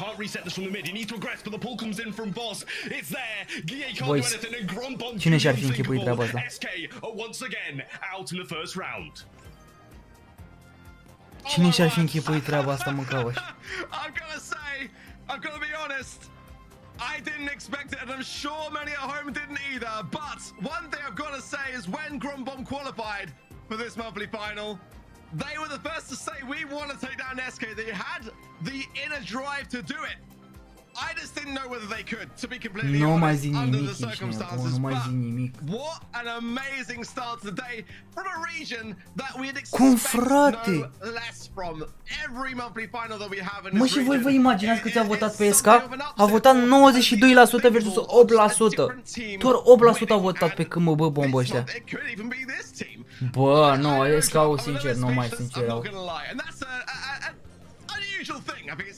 B: Boys, cine și-ar fi închipuit treaba asta? Cine și-ar fi închipuit treaba asta, mă cauăși?
C: I didn't expect it, and I'm sure many at home didn't either. But one thing I've got to say is when Grumbomb qualified for this monthly final, they were the first to say we want to take down SK. They had the inner drive to do it. I just didn't know whether they could, to be completely honest, under the circumstances. But what an amazing start to the day from a region that we'd expect no less from. Every monthly final that we have in this region.
B: Mă, și voi vă imaginați câți au votat pe SK? Au votat 92% versus 8%. Doar 8% au votat pe când mă bă bombă ăștia. Bă, nu, SK-ul sincer, nu mai sincer au.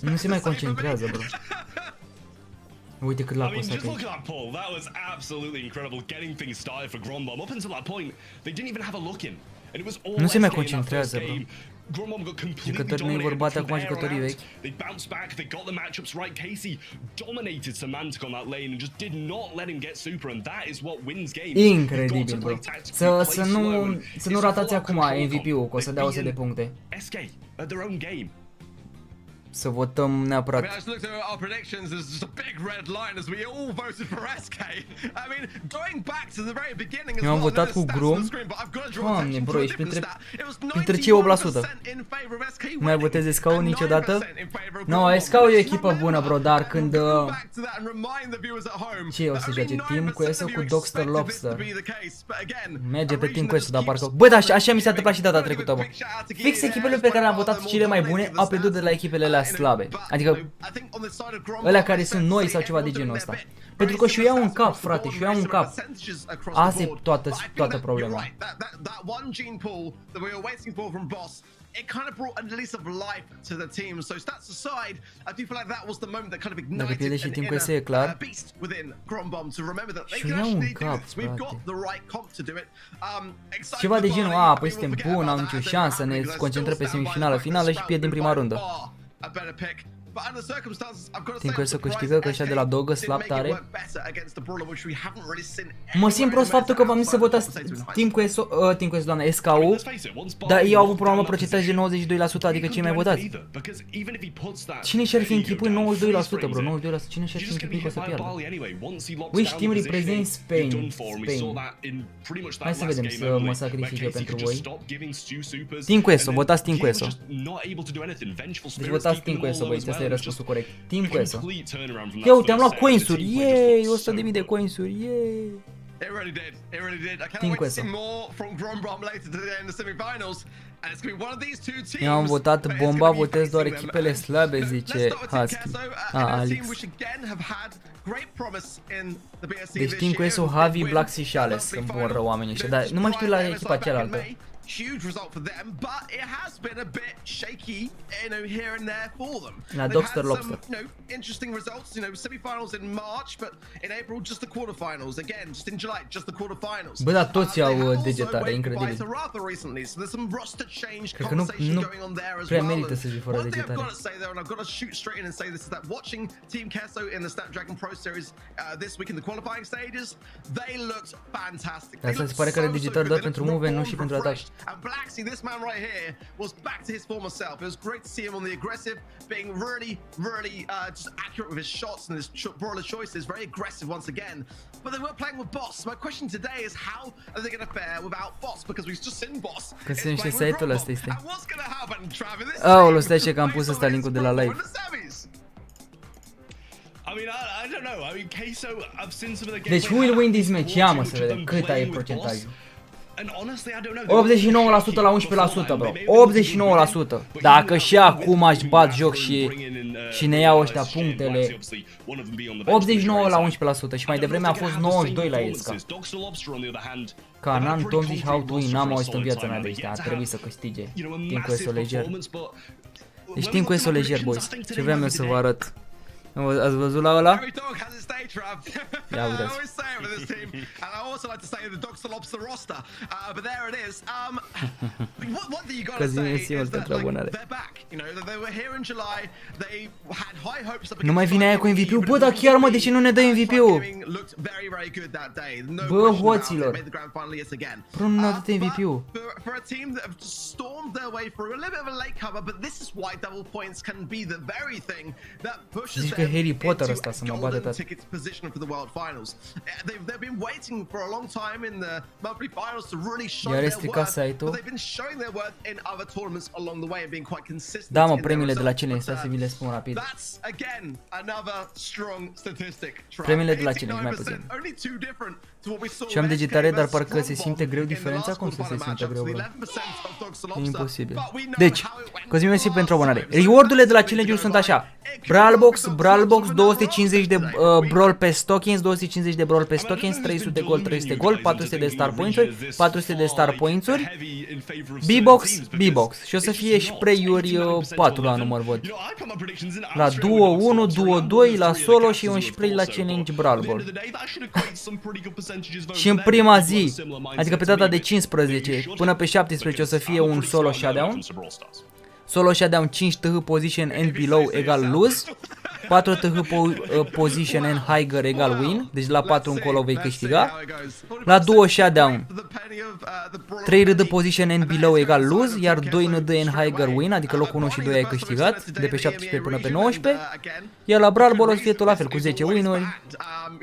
B: Nu se mai concentrează, bro. Uite cât l-a apăsat aici. Nu se mai concentrează, bro. Jucătorii mei vor bate acum jucătorii vechi. Incredibil, bro. Să nu ratați acum MVP-ul, că o să dea 100 de puncte. Să votăm neapărat. Eu am votat cu Grum. Doamne, bro, ești printre cei 8%. Nu mai votezi SK-ul niciodată? No, SK-ul e o echipă bună, bro, dar când... Ce o să joace? Team cu Este cu Dogster Lobster? Merge pe Team cu Este, dar parcă... Bă, dar așa mi s-a întâmplat și data trecută, bă. Fix echipele pe care le-am votat cele mai bune au pierdut de la echipele alea slabe. Adică alea care sunt noi sau ceva de genul ăsta. Pentru că și-o iau în cap, frate, și-o iau în cap. Asta e toată problema.
C: it kind of brought a lease of life to the team. So stats aside, I do feel like that was the moment that kind of ignited an beast within Grombom to remember that they can actually do this. We've got the right comp to do it.
B: Ceva de genul, păi suntem buni, am nicio șansă, ne concentrăm pe semifinală, finală și pierdem prima rundă. Timp că să câștigă, că ăștia de la Dogă slab tare. Mă simt prost faptul că v-am zis să votați Team Quest, doamne, SKU, dar ei au avut probabil procentaj de 92%, adică cei mai votați. Cine și-ar fi închipuit 92%, bro, 92%, cine și-ar fi închipuit că o să piardă? Which team represents Spain? Hai să vedem, să mă sacrific eu pentru voi. Team Quest, votați Team Quest. Deci votați Team Quest, băieți, ăsta e răspunsul corect. Team Quest. Ia uite, am luat coinsuri, yay, 100.000 de coinsuri, yay.
C: It really did. It really did. I can't wait to see more from Grombom later today in the semifinals. And it's going to be one of these two teams.
B: Eu am votat bomba, votez doar echipele slabe, zice Husky. Alex. Deci Team Quest-ul, Javi, Blaxi și Ales sunt bun rău oamenii ăștia, dar nu mai știu la echipa cealaltă.
C: Huge result for them, but it has been a bit shaky, here and there for them.
B: Now, Dogster Lobster.
C: Interesting results, semi-finals in March, but in April just the quarterfinals. Again, just in July, just the quarterfinals.
B: Bă, dar toți au degetare, incredibil. Cred că nu prea merită să fii fără degetare.
C: I've got to shoot straight in and say this is that watching Team Kesso in the Snapdragon Pro Series this week in the qualifying stages, they looked fantastic.
B: Asta se pare că are degetare doar pentru move, nu și pentru atac.
C: And Blacksy, this man right here, was back to his former self. It was great to see him on the aggressive, being really just accurate with his shots and his brawler choices. Very aggressive once again. But they were playing with Boss. My question today is how are they going to fare without Boss? Because we've just seen Boss.
B: Că sunt niște site-ul ăsta este.
C: And what's going to happen, Travis?
B: Aoleu, stai ce că am pus ăsta linkul de la live. Deci who will win this match? Ia mă să vedem cât ai procentajul. 89% la 11%, bro. 89%. Dacă și acum aș bat joc și ne iau ăștia punctele. 89 la 11% și mai devreme a fost 92 la ESCA. Canan, Tom zici how to win. N-am auzit în viața mea de ăștia. Ar trebui să câștige. Team Quest-o lejer. Deci Team Quest-o lejer, boys. Ce vreau eu să vă arăt. Ați văzut la ăla? Ia uitați. Că zi-mi Simul pentru abonare. Nu mai vine aia cu MVP-ul? Bă, dar chiar mă, de ce nu ne dă MVP-ul? Bă, hoților. Bă, nu ne-a dat MVP-ul. Zici că Harry Potter ăsta să mă bată tata. Iar e stricat site-ul. Da, mă, premiile de la Challenge, stai să vi le spun rapid. Premiile de la Challenge, mai puțin. Și am degetare, dar parcă se simte greu diferența? Cum să se simte greu, bro? E imposibil. Deci, Cosmin, mersi pentru abonare. Reward-urile de la Challenge-uri sunt așa. Brawlbox, 250 de brawl pe tokens, 250 de brawl pe tokens, 300 de gold, 300 gold, 400 de star points-uri, 400 de star points-uri, B-box. Și o să fie spray-uri 4 la număr, văd. La duo 1, duo 2, la solo și un spray la Challenge Brawl Ball. Și în prima zi, adică pe data de 15 până pe 17 o să fie un solo shutdown. Solo shutdown 5 TH position and below egal lose, 4 TH position and higher egal win, deci la 4 încolo vei câștiga. La duo shutdown 3 RD position and below egal lose, iar 2 ND and higher win, adică locul 1 și 2 ai câștigat, de pe 17 până pe 19. Iar la Brawl Ball o să fie tot la fel, cu 10 win-uri,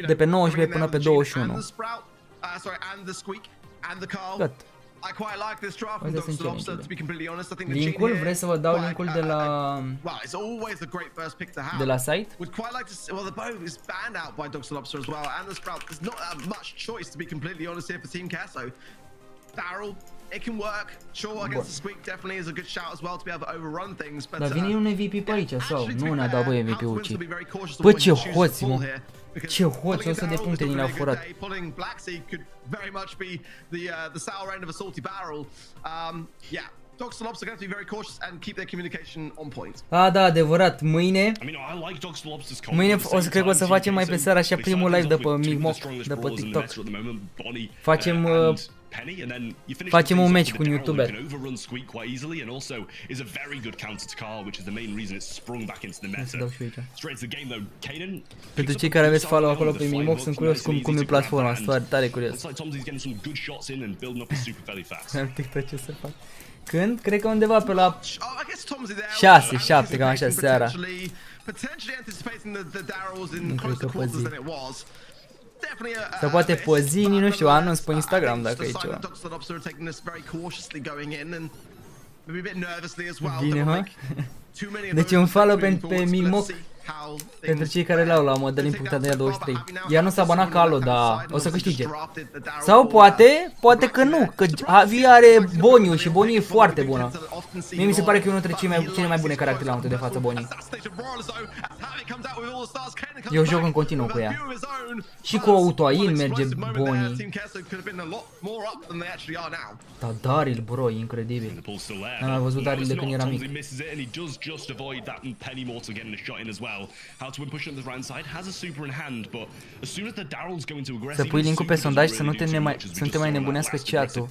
B: de pe 19 până pe 21. Gata. Linkul, vrei să vă dau linkul de la site? Dar vine un MVP pe aici sau? Nu ne-a dat, bă, MVP-ul, ci. Bă, ce hoți, mă! Ce hoți, 100 de puncte din le-au furat.
C: Dogs and Lobster are going to be very cautious and keep their communication on point.
B: Da, adevărat. Mâine o să cred că o să facem mai pe seara așa primul live de pe Migmoc, de pe TikTok. Facem un match cu un YouTuber. Pentru cei care aveți follow acolo pe Migmoc, sunt curios cum e platforma, sunt tare curios. TikTok ce să fac. Când? Cred că undeva pe la 6, 7, cam așa seara. Nu cred că pe zi. Sau poate pe zi, nu știu, anunț pe Instagram dacă e ceva. Bine, mă? Deci un follow pe Migmoc pentru cei care le-au la madalin.madalin23. Ea nu s-a banat ca Alo, dar o să câștige. Sau poate că nu, că Avi are Boniu și Boniu e foarte bună. Mie mi se pare că e unul dintre cele mai bune caractere la momentul de față, Boniu. Eu joc în continuu cu ea. Și cu autoain merge Boniu. Dar Daryl, bro, e incredibil. N-am mai văzut Daryl de când era mic. Să pui link-ul pe sondaj să nu te mai nebunească chat-ul.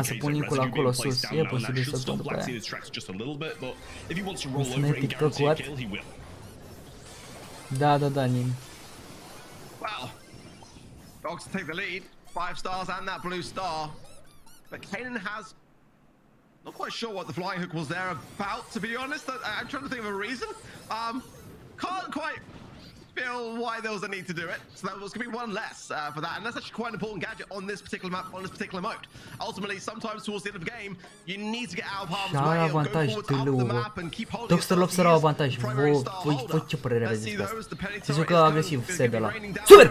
B: Să pun link-ul acolo sus. E posibil să-l pun după aia. O să ne TikTok, what? Da, Nin.
C: Wow. Dogs take the lead. 5 stars and that blue star. But Kanan has not quite sure what the flying hook was there about, to be honest. I'm trying to think of a reason. Can't quite feel why there was a need to do it. So that was going to be one less for that. And that's actually quite an important gadget on this particular map, on this particular mode. Ultimately, sometimes towards the end of the game, you need to get out of harm's way or go forward up the map and keep holding yourself. Dogs au avantaj. Voi ce părere aveți despre asta? Se jucă agresiv, set de la. Super!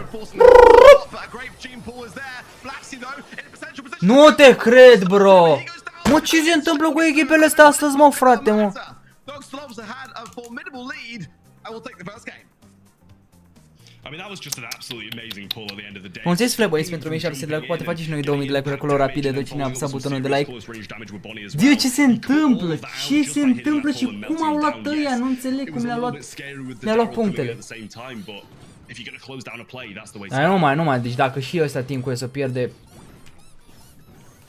C: Nu te cred, bro! Mă, ce se întâmplă cu echipele astea astăzi, mă, frate, mă? Mulțumesc, Fleboys, pentru 1600 de like, poate face și noi 2000 de like-uri acolo rapide, de cine a apăsat butonul de like. Dio, ce se întâmplă? Ce se întâmplă și cum au luat ăia? Nu înțeleg cum le-a luat punctele. Nu mai, deci dacă și ăsta timp cu el să pierde...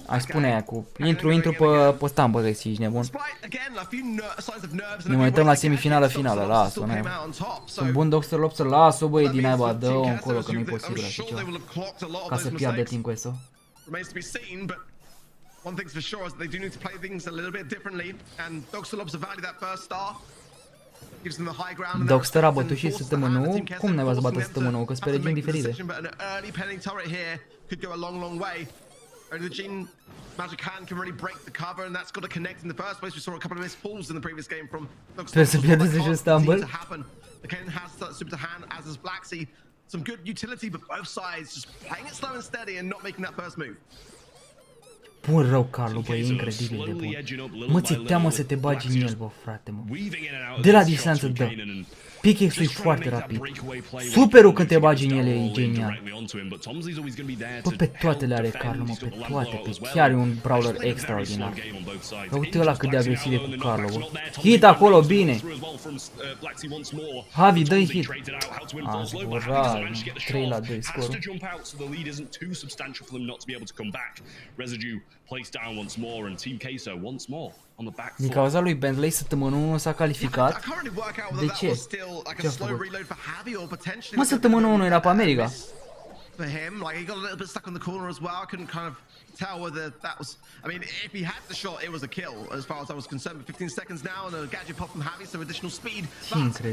C: Aș spune aia cu... Intru pe stam, bă, găsi, ești nebun. Ne mai uităm la semifinală, las-o, n-ai. Sunt bun Dr. Lobster, las-o, băi, din aia, dă-o încolo, că nu-i posibil așa ceva. Ca să piardă timp cu eso. Dogster a bătut și săptămânul? Cum n-ai să bată săptămânul? Că sunt pe regiuni diferite. The Gene Magic Hand can really break the cover, and that's got to connect in the first place. We saw a couple of missed pulls in the previous game from The Ken has super hand, as is Blacksea. Some good utility, but both sides just playing it slow and steady and not making that first move.
B: Bun rău, Carlo, bă, e incredibil de bun. Mă, ți-e teamă să te bagi în el, bă, frate, mă. De la distanță dă. Pickaxe-ul e foarte rapid. Superul când te bagi în ele e genial. Bă, pe toate le are Carlo, mă, pe toate. Chiar e un brawler extraordinar. Dar uite ăla cât de agresiv e cu Carlo, bă. Hit acolo, bine. Javi, dă-i hit. Ura, 3-2 scorul. Din cauza lui Bentley, săptămânul 1 s-a calificat. De ce? Ce a făcut? Mă, săptămânul 1 era pe America.
C: For him, like he got a little bit stuck on the corner as well. I couldn't kind of tell whether that was. I mean, if he had the shot, it was a kill as far as I was concerned. But 15 seconds now, and a gadget pop from Javi, so additional speed.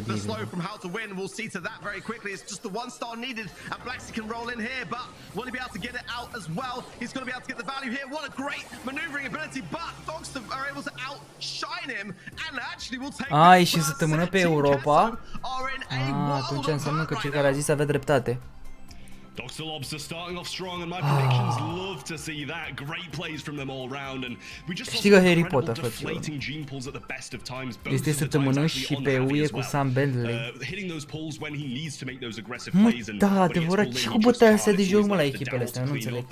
C: But the slow from how to win, we'll see to that very quickly. It's just the 1 star needed, and Blacksea can roll in here. But will he be able to get it out as well? He's going to be able to get the value here. What a great maneuvering ability! But Dogster are able to outshine him, and actually will take.
B: Ai, și săptămână pe Europa. Atunci înseamnă că cei care a zis avea dreptate.
D: Dr. Lobster starting off strong, and my predictions love to see that. Great plays from them all round, and we just
B: saw Harry Potter
D: deflating gene pulls at the best of times.
B: Este săptămână și pe UE cu Sam Bentley.
D: Hitting those pulls when he needs to make those aggressive plays, and
B: da, adevărat, ce cu bătaia astea de joc, mă, la echipele astea, nu înțeleg.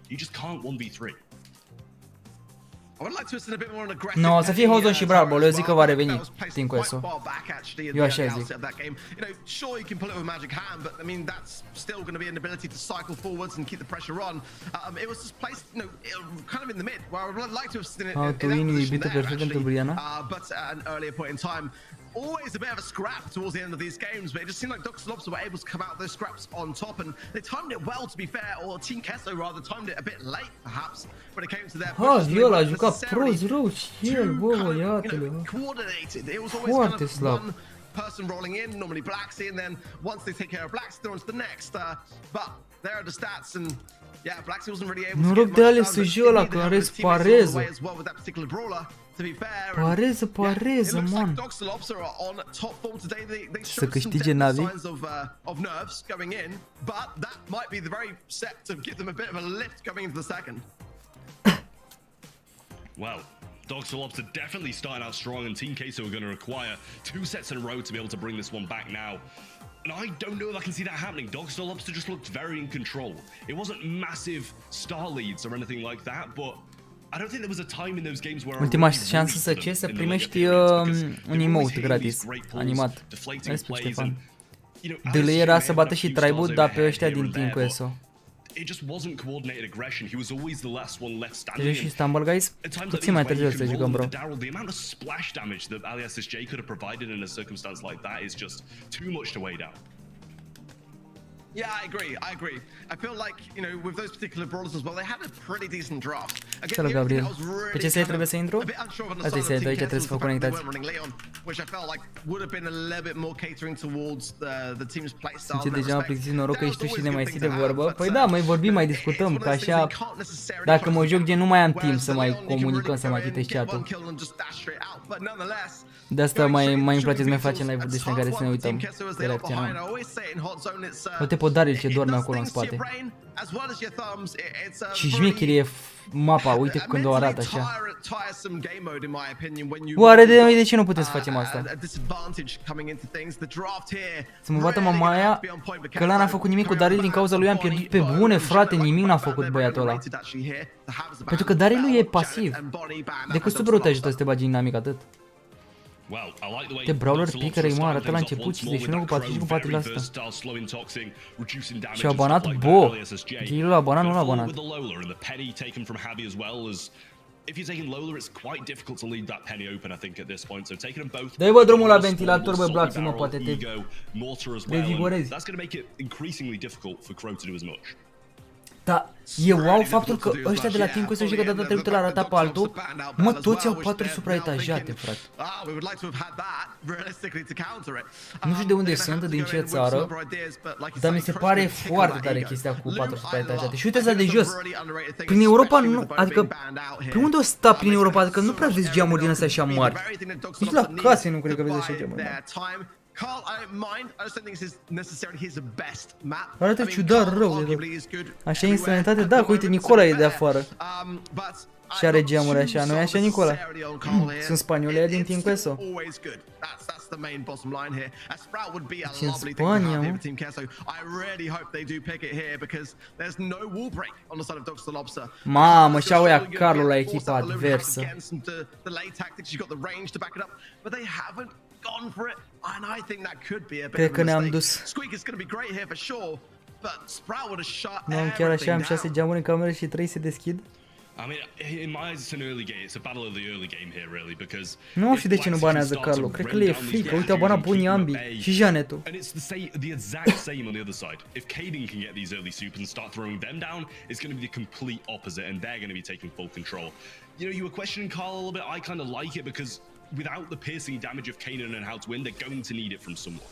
D: You just can't 1v3.
B: No, o să fie Hozon și Bravo, eu zic că va reveni Team Queso. Eu așa zic. How to win e iubită perfect pentru Briana.
C: Always a bit of a scrap towards the end of these games, but it just seemed like Dr. Lobster were able to come out of those scraps on top, and they timed it well, to be fair, or Team Kesso rather timed it a bit late, perhaps, when it came to their
B: pushes. Viol a jucat prost rău și el, bă, iată-le.
C: Coordinated. It was always kind of one person rolling in, normally Blacksea, and then once they take care of Blacksea, they're on to the next. But there are the stats, and yeah, Blacksea wasn't really able to get much done, but he needed to have his teammates all the way as well with that particular brawler.
B: Pareză, man. Să câștige Navi.
D: Well, Dr. Lobster definitely starting out strong, and Team Queso are going to require 2 sets in a row to be able to bring this one back now. And I don't know if I can see that happening. Dr. Lobster just looked very in control. It wasn't massive star leads or anything like that, but I don't think there was a time in those games where
B: ultima șansă să ce să primești un emote gratis animat. Ștefan. Dele era să bată și tribe-ul, dar pe ăștia din Team Queso.
D: It just wasn't coordinated aggression. He was always the last one left standing.
B: Deci și Stumble Guys, puțin mai târziu să jucăm, bro.
D: The amount of splash damage that AliSSJ could have provided in a circumstance like that is just too much to weigh down.
C: Yeah, I agree. I feel like, you know, with those particular brawlers as well, they had a pretty decent draft.
B: Salut, Gabriel. Pe ce trebuie să intru? Asta este, aici trebuie să vă conectați. Sincer, deja am plictisit noroc că ești tu și ne mai ții de vorbă. Păi da, mai vorbim, mai discutăm, că așa, dacă mă joc gen nu mai am timp să mai comunicăm, să mai citești chat-ul. De asta mai îmi place să mai facem live-uri de astea în care să ne uităm, să reacționăm. Uite pe Daril ce dorme acolo în spate. Și șmecherie mapa, uite când o arată așa. Oare de ce nu putem să facem asta? Să mă bată mama aia că ăla n-a făcut nimic cu Daril, din cauza lui am pierdut pe bune, frate, nimic n-a făcut băiatul ăla. Pentru că Daril lui e pasiv. Decât superul te ajută să te bagi în dinamic atât. De brawler picker mă arată la început 51 cu 45 4%. Și-au banat Bo. Ghiul l-a banat, nu l-a banat. Dă-i bă drumul la ventilator, bă, Blacksea, mă, poate te revigorezi. Da, e wow faptul că ăștia de la Team Queso și că data trecută l-a arătat pe altul. Mă, toți au 4 supraetajate, frate. Nu știu de unde sunt, din ce țară, dar mi se pare foarte tare chestia cu 4 supraetajate. Și uite-ți de jos. Prin Europa nu, adică, pe unde o sta prin Europa? Adică nu prea vezi geamuri din astea așa mari. Nici la case nu cred că vezi așa geamuri mari.
C: Carl, I don't mind. I just don't think this is necessarily his best map.
B: Arată ciudat rău. Așa instantate, da, că uite, Nicola e de afară. Și are geamuri așa, nu e așa, Nicola? Sunt spanioli aia din Team Queso. Și în Spania, mă. Mamă, și-au ăia Carlo la echipa adversă. Cred că ne-am dus. Nu, chiar așa, am 6 geamuri în cameră și 3 se deschid. Nu știu de ce nu banează Carlo, cred că le e frică, uite, au banat bunii ambii și Janetul.
D: Without the piercing damage of Kanan and how to win, they're going to need it from someone.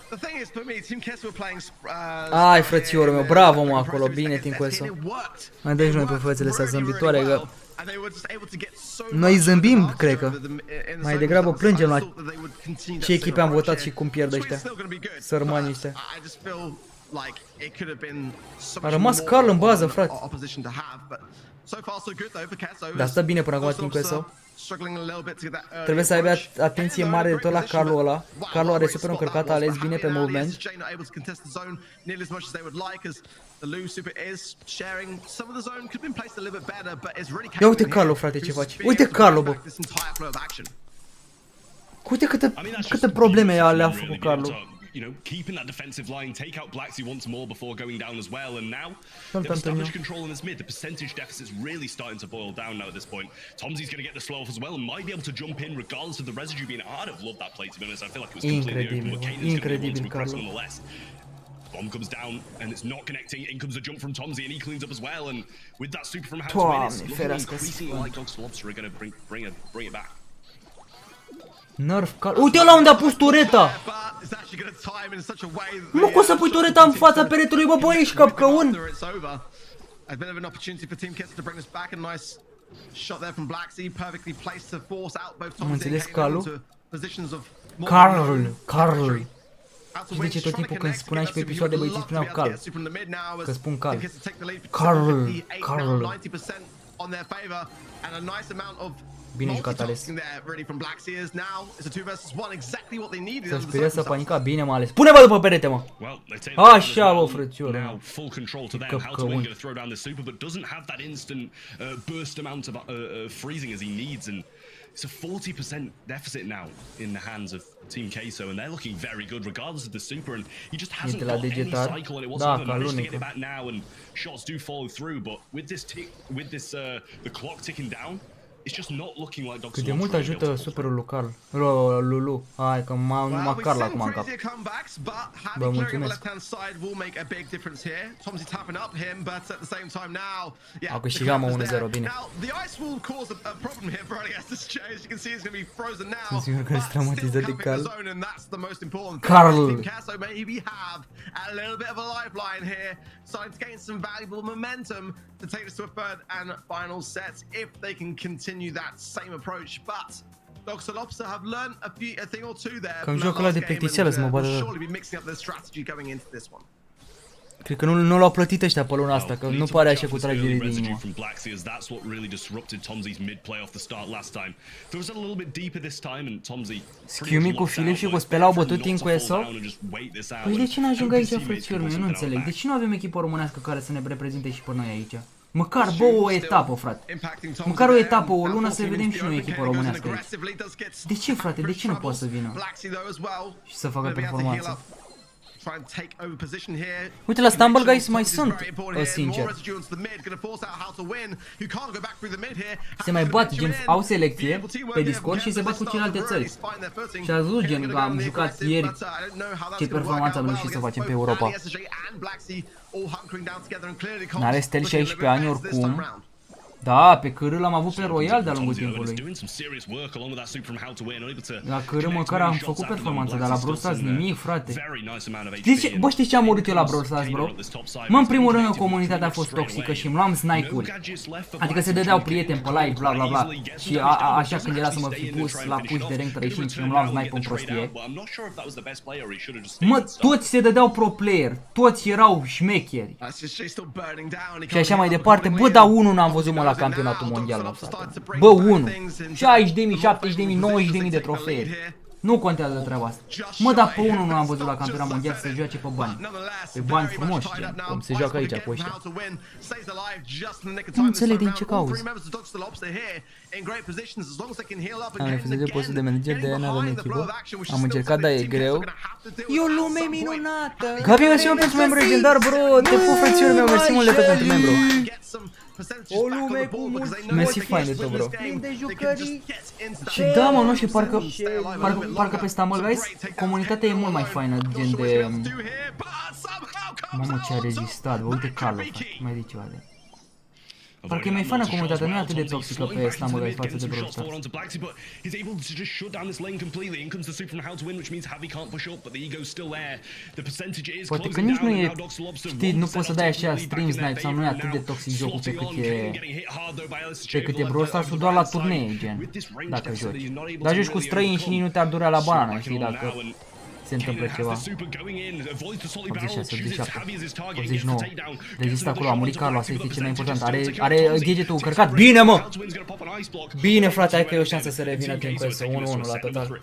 C: The thing is, for me, Team Queso were playing.
B: Ai, frățiorul meu, bravo, mă, acolo, bine, Team Queso. Mai dă-i noi pe fățele astea zâmbitoare, că noi zâmbim, cred că. Mai degrabă plângem la ce echipe am votat și cum pierd ăștia. Sărmanii ăștia. A rămas Carl în bază, frate. Dar stă bine până acum timp Queso. Trebuie să aibă atenție mare de tot la Carlul ăla. Carlul are super încărcat, a ales bine pe movement. Ia uite Carlo, frate, ce faci. Uite Carlo, bă. Uite câte probleme le-a făcut Carlo.
D: You know, keeping that defensive line, take out Blacksy once more before going down as well, and now they've established control in this mid. The percentage deficit's really starting to boil down now at this point. Tomzy's going to get the slow off as well and might be able to jump in regardless of the residue being out. I'd have loved that play, to be honest. I feel like it was completely open, but Kaden's going to want to be pressed nonetheless. Bomb comes down and it's not connecting. In comes the jump from Tomzy and he cleans up as well, and with that super from How to Win, it's looking increasingly like Dogs Lobster are going to bring it back.
B: Nerf Carlo. Uite la unde a pus tureta! Nu cum să pui tureta în fața peretelui, bă, bă, ești capcăun! Am înțeles Carlo? Carl. Știi de ce tot timpul când spuneai și pe episoade băieții spuneau Carl? Că spun Carl. Carl. Bine jucat ales. Să speria să panica, bine m-a ales. Pune-mă după perete, mă! Așa, bă, frățioră. Căpcăuni.
D: It's a 40% deficit now in the hands of Team Queso, and they're looking very good regardless of the super, and he just hasn't got any cycle, and it wasn't managed to get it back now, and shots do follow through, but with this the clock ticking down, it's just not looking like Dogs.
B: Cât de mult ajută superul lui Carl. Lulu. Hai că numai Carl acum în cap. Bă, mulțumesc. Au câștigat, mă, 1-0, bine. Sunt sigur că ești traumatizat de Carl. Carl!
C: Starting to gain some valuable momentum to take us to a third and final set if they can continue that same approach. But Dogs Lobster have learned a thing or two there.
B: Cam jocul ăla de plictiseală să mă bată.
C: Surely be mixing up their strategy going into this one.
B: Cred că nu l-au plătit ăștia pe luna asta, că nu pare așa cu tragerii din inima. Schiumi cu Filip și cu Spela au bătut în Queso? Păi de ce n-ajung aici, frățiori mei? Eu nu înțeleg. De ce nu avem echipă românească care să ne reprezinte și pe noi aici? Măcar, bă, o etapă, frate. Măcar o etapă, o lună să vedem și noi echipă românească aici. De ce, frate? De ce nu poate să vină? Și să facă performanță? Uite, la Stumble Guys mai sunt, sincer. Se mai bat, gen, au selecție pe Discord și se bat cu celelalte țări. Și a zis, gen, că am jucat ieri ce performanță am reușit să facem pe Europa. N-are Stel 16 ani oricum. Da, pe cârâl am avut pe Royal de-a lungul timpului. La cârâl măcar am făcut performanță, dar la Brawl Stars nimic, frate. Știți ce am urât eu la Brawl Stars, bro? Mă, în primul rând, comunitatea a fost toxică și îmi luam snipe-uri. Adică se dădeau prieteni pe live, bla bla bla. Și așa când era să mă fi pus la push de rank 35 și îmi luam snipe în prostie. Mă, toți se dădeau pro player, toți erau șmecheri. Și așa mai departe, bă, dar unul n-am văzut, mă, la campionatul mondial, mă, frate. Bă, 1. 60.000, 70.000, 90.000 de trofee. Nu contează treaba asta. Mă, dar pe unul nu am văzut la campionat mondial să joace pe bani. Pe bani frumoși, gen, cum se joacă aici cu ăștia. Nu înțeleg din ce cauzi. Am refuzat de postul de manager, de-aia n-avem echipă. Am încercat, dar e greu. E o lume minunată! Gabi, mersi mult pentru membru legendar, bro! Te pup, frățiorul meu, mersi mult pentru membru. O lume cu mulți mersi fain de tot, bro. De jucării. Și da, mă, nu știu, parcă pe Stumble Guys comunitatea e mult mai faină, gen de... Mamă, ce a rezistat, bă, uite Carlo, mai de ceva de... Parcă e mai faină comunitatea, nu e atât de toxică pe Stumble Guys față de Brawl Stars. Poate că nici nu e, știi, nu poți să dai așa stream snipe sau nu e atât de toxic jocul pe cât e Brawl Stars-ul doar la turnee, gen, dacă joci. Dar joci cu străini și nici nu te-ar durea la banană, știi, dacă se întâmplă ceva. 86, 87, 89. Rezistă acolo, a murit Carlo, asta este cel mai important. Are gadgetul încărcat. Bine, mă! Bine, frate, hai că e o șansă să revină Team Quest 1-1 la total.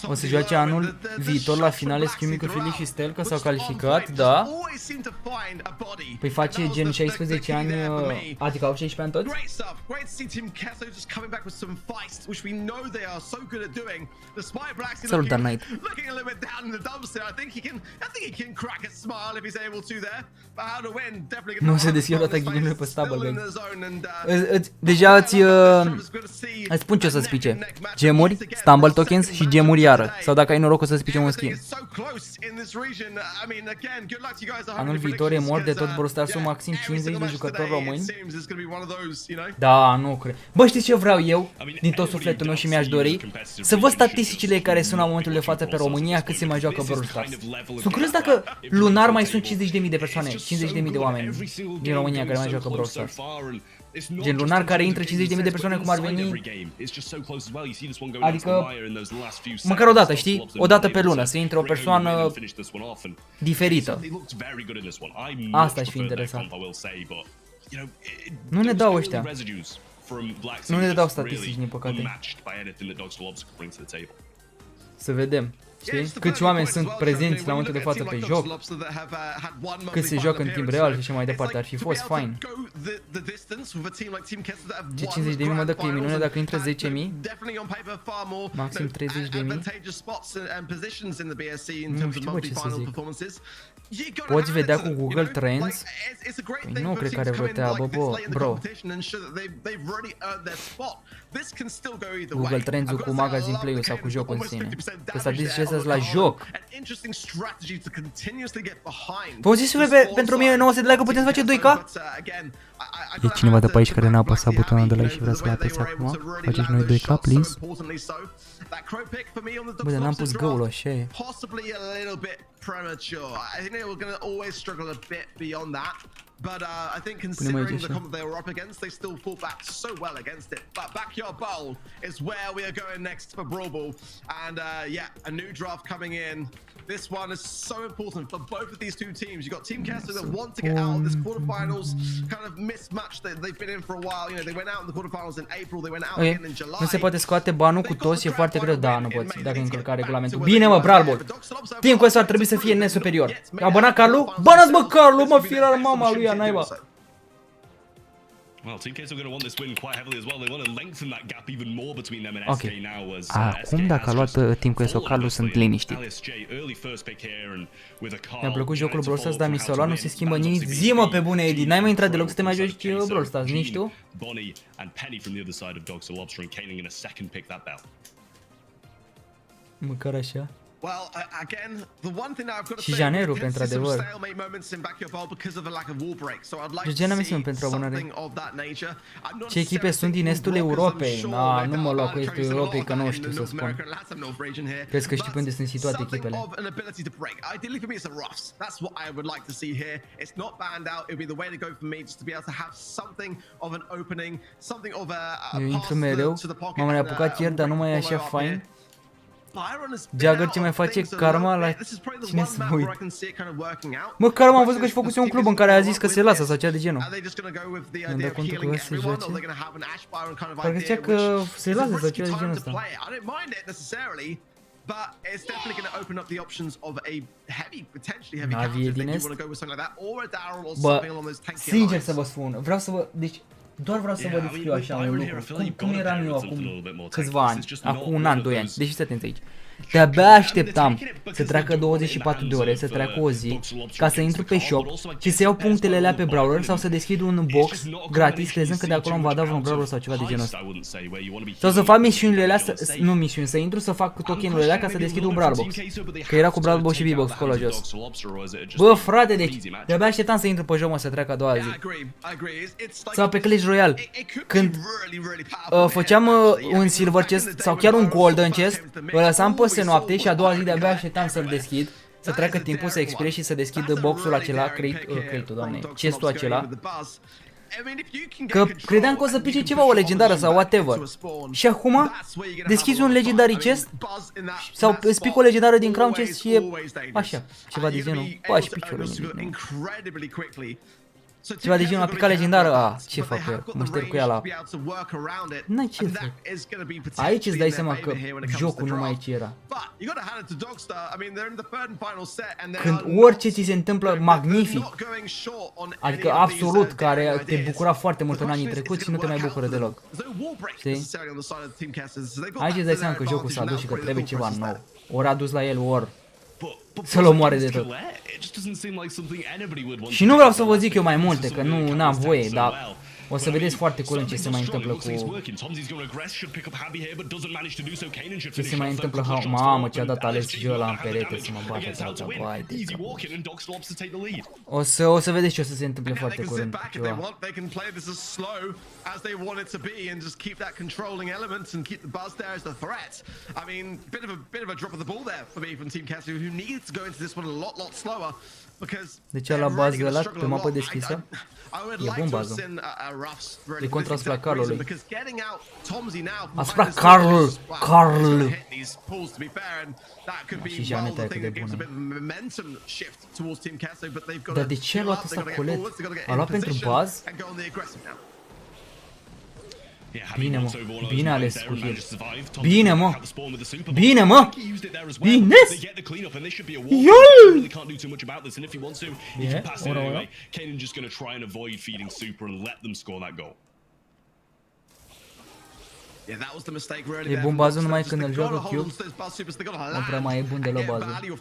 B: O să joace anul viitor la finale schimbi cu Fili și Stel, că s-au calificat, da. Păi face gen 16 ani, adică au 16 ani toți? Salut, Dark Knight. Nu se deschide data ghiniului pe stable, deja îți spun ce o să-ți pice. Gemuri, stumble tokens și gemuri iară. Sau dacă ai noroc o să-ți pice un skin. Anul viitor e mort de tot Brawl Stars-ul maxim 50 de jucători români. Da, nu cred. Bă, știți ce vreau eu? Din tot sufletul meu și mi-aș dori? Să văd statisticile care sunt la momentul de față pe România cât se mai joacă Brawl Stars. Sunt curios dacă lunar mai sunt 50.000 de persoane, 50.000 de oameni din România care mai joacă Brawl Stars. Gen lunar care intră 50.000 de persoane cum ar veni. Adică măcar o dată, știi? O dată pe lună să intre o persoană diferită. Asta aș fi interesant. Nu ne dau ăștia. Nu ne dau statistici, din păcate. Să vedem. Știi? Câți oameni sunt prezenți la momentul de față pe joc, cât se joacă în timp real și așa mai departe, ar fi fost fain. Ce 50.000 mă dă că e minune dacă intră 10.000? Maxim 30.000? Nu știu bă ce să zic. Poți vedea cu Google Trends? Păi nu cred că are vreo treabă, bro. Google Trends-ul cu Magazine Play-ul sau cu jocul în sine. Că statisticile astea la joc. Vă zis pentru 1900 de like că putem să face 2K? E cineva de pe aici care n-a apăsat butonul de like și vrea să-l apese acum? Faceți noi 2K, please? Bă, dar n-am pus go-ul, așa e.
C: But I think considering the comp they were up against, they still fought back so well against it. But Backyard Bowl is where we are going next for Brawl Ball. And yeah, a new draft coming in. This one is so important for both of these two teams. You got Team Kessler that want to get out of this quarterfinals kind of mismatch that they've been in for a while. You know, they went out in the quarterfinals in April, they went out again in July.
B: Nu se poate scoate banul cu toți, e foarte greu. Da, nu poți, dacă încălca regulamentul. Bine, mă, Bralbol. Team Quest ar trebui să fie nesuperior. Abona Carlu? Banați, mă, Carlu, mă, fie la mama lui, naiba.
D: Well, Team Case are going to want this win quite heavily as well. They want to lengthen that gap even more between them and SK now as
B: acum dacă a luat Team Quest Carlu sunt liniștit. Mi-a plăcut jocul Brawl Stars, dar mi s-a luat, nu se schimbă nici zi, mă, pe bune, Edi. N-ai mai intrat deloc să te mai joci Brawl Stars, nici tu? Măcar așa. Și Janeru, pentru adevăr. Georgiana mi sunt pentru abonare. Ce echipe sunt din estul Europei? Na, nu mă lua cu estul Europei, că nu știu să spun. Crezi că știi pe unde sunt situate echipele? Eu intru mereu, m-am mai apucat ieri, dar nu mai e așa fain. Jagger ce mai face Karma la cine să uit. Mă, Karma am văzut că și făcuse un club în care a zis că se lasă sau ceva de genul. Mi-am dat contul că se joace. Parcă zicea că se lasă sau ceva de genul ăsta. Navi e din est. Bă, sincer să vă spun, vreau să vă... Deci, doar vreau să vă descriu așa un lucru. Cum eram eu acum câțiva ani, acum un an, 2 ani, deci fiți atenți aici. De-abia așteptam să treacă 24 de ore, să treacă o zi, ca să intru pe shop și să iau punctele alea pe brawler sau să deschid un box gratis, crezând că de acolo îmi va da un brawler sau ceva de genul ăsta. Sau să fac misiunile alea, nu misiuni, să intru să fac tokenurile alea ca să deschid un brawler box. Că era cu brawler box și B-box acolo jos. Bă, frate, deci de-abia așteptam să intru pe joc, mă, să treacă a doua zi. Sau pe Clash Royale, când făceam un silver chest sau chiar un golden chest, îl lăsam peste noapte și a doua zi de-abia așteptam să-l deschid, să treacă timpul să expire și să deschid boxul acela, crate-ul, doamne, chestul acela. Că credeam că o să pice ceva, o legendară sau whatever. Și acum deschizi un legendary chest sau îți pic o legendară din crown chest și e așa, ceva de genul. Pași piciorul. Ceva de genul, a picat legendară, ce fac cu ea? Mă șterg cu ea la... N-ai ce fac. Aici îți dai seama că jocul nu mai ce era. Când orice ți se întâmplă magnific, adică absolut, care te bucura foarte mult în anii trecuți și nu te mai bucură deloc. Știi? Aici îți dai seama că jocul s-a dus și că trebuie ceva nou. Ori a dus la el, ori să-l omoare de tot. Și nu vreau să vă zic eu mai multe, că nu am voie, dar o să vedeți foarte curând ce se mai întâmplă cu... Ce se mai întâmplă, mamă, ce-a dat ales și ăla în perete să mă bată pe alta, vai de o să vedeți ce o să se întâmple foarte curând cu ceva.
C: As they want it to be and just keep that controlling element and keep the buzz there as the threat. I mean, bit of a drop of the ball there for me from Team Castle, who needs to go into this one a lot slower because
B: deci la bază de la pe mapă deschisă. E bun bază. E contra asupra Carlului. Asupra Carl. Și Janeta e cât de bună. Dar de ce a luat ăsta colet? A luat pentru bază? Bine, mă. Bine ales cu heal. Bine, mă. Bine, mă. Bine. Iol. Bine, ora. E bun bazul numai când îl joacă Cube. Nu prea mai e bun deloc bazul.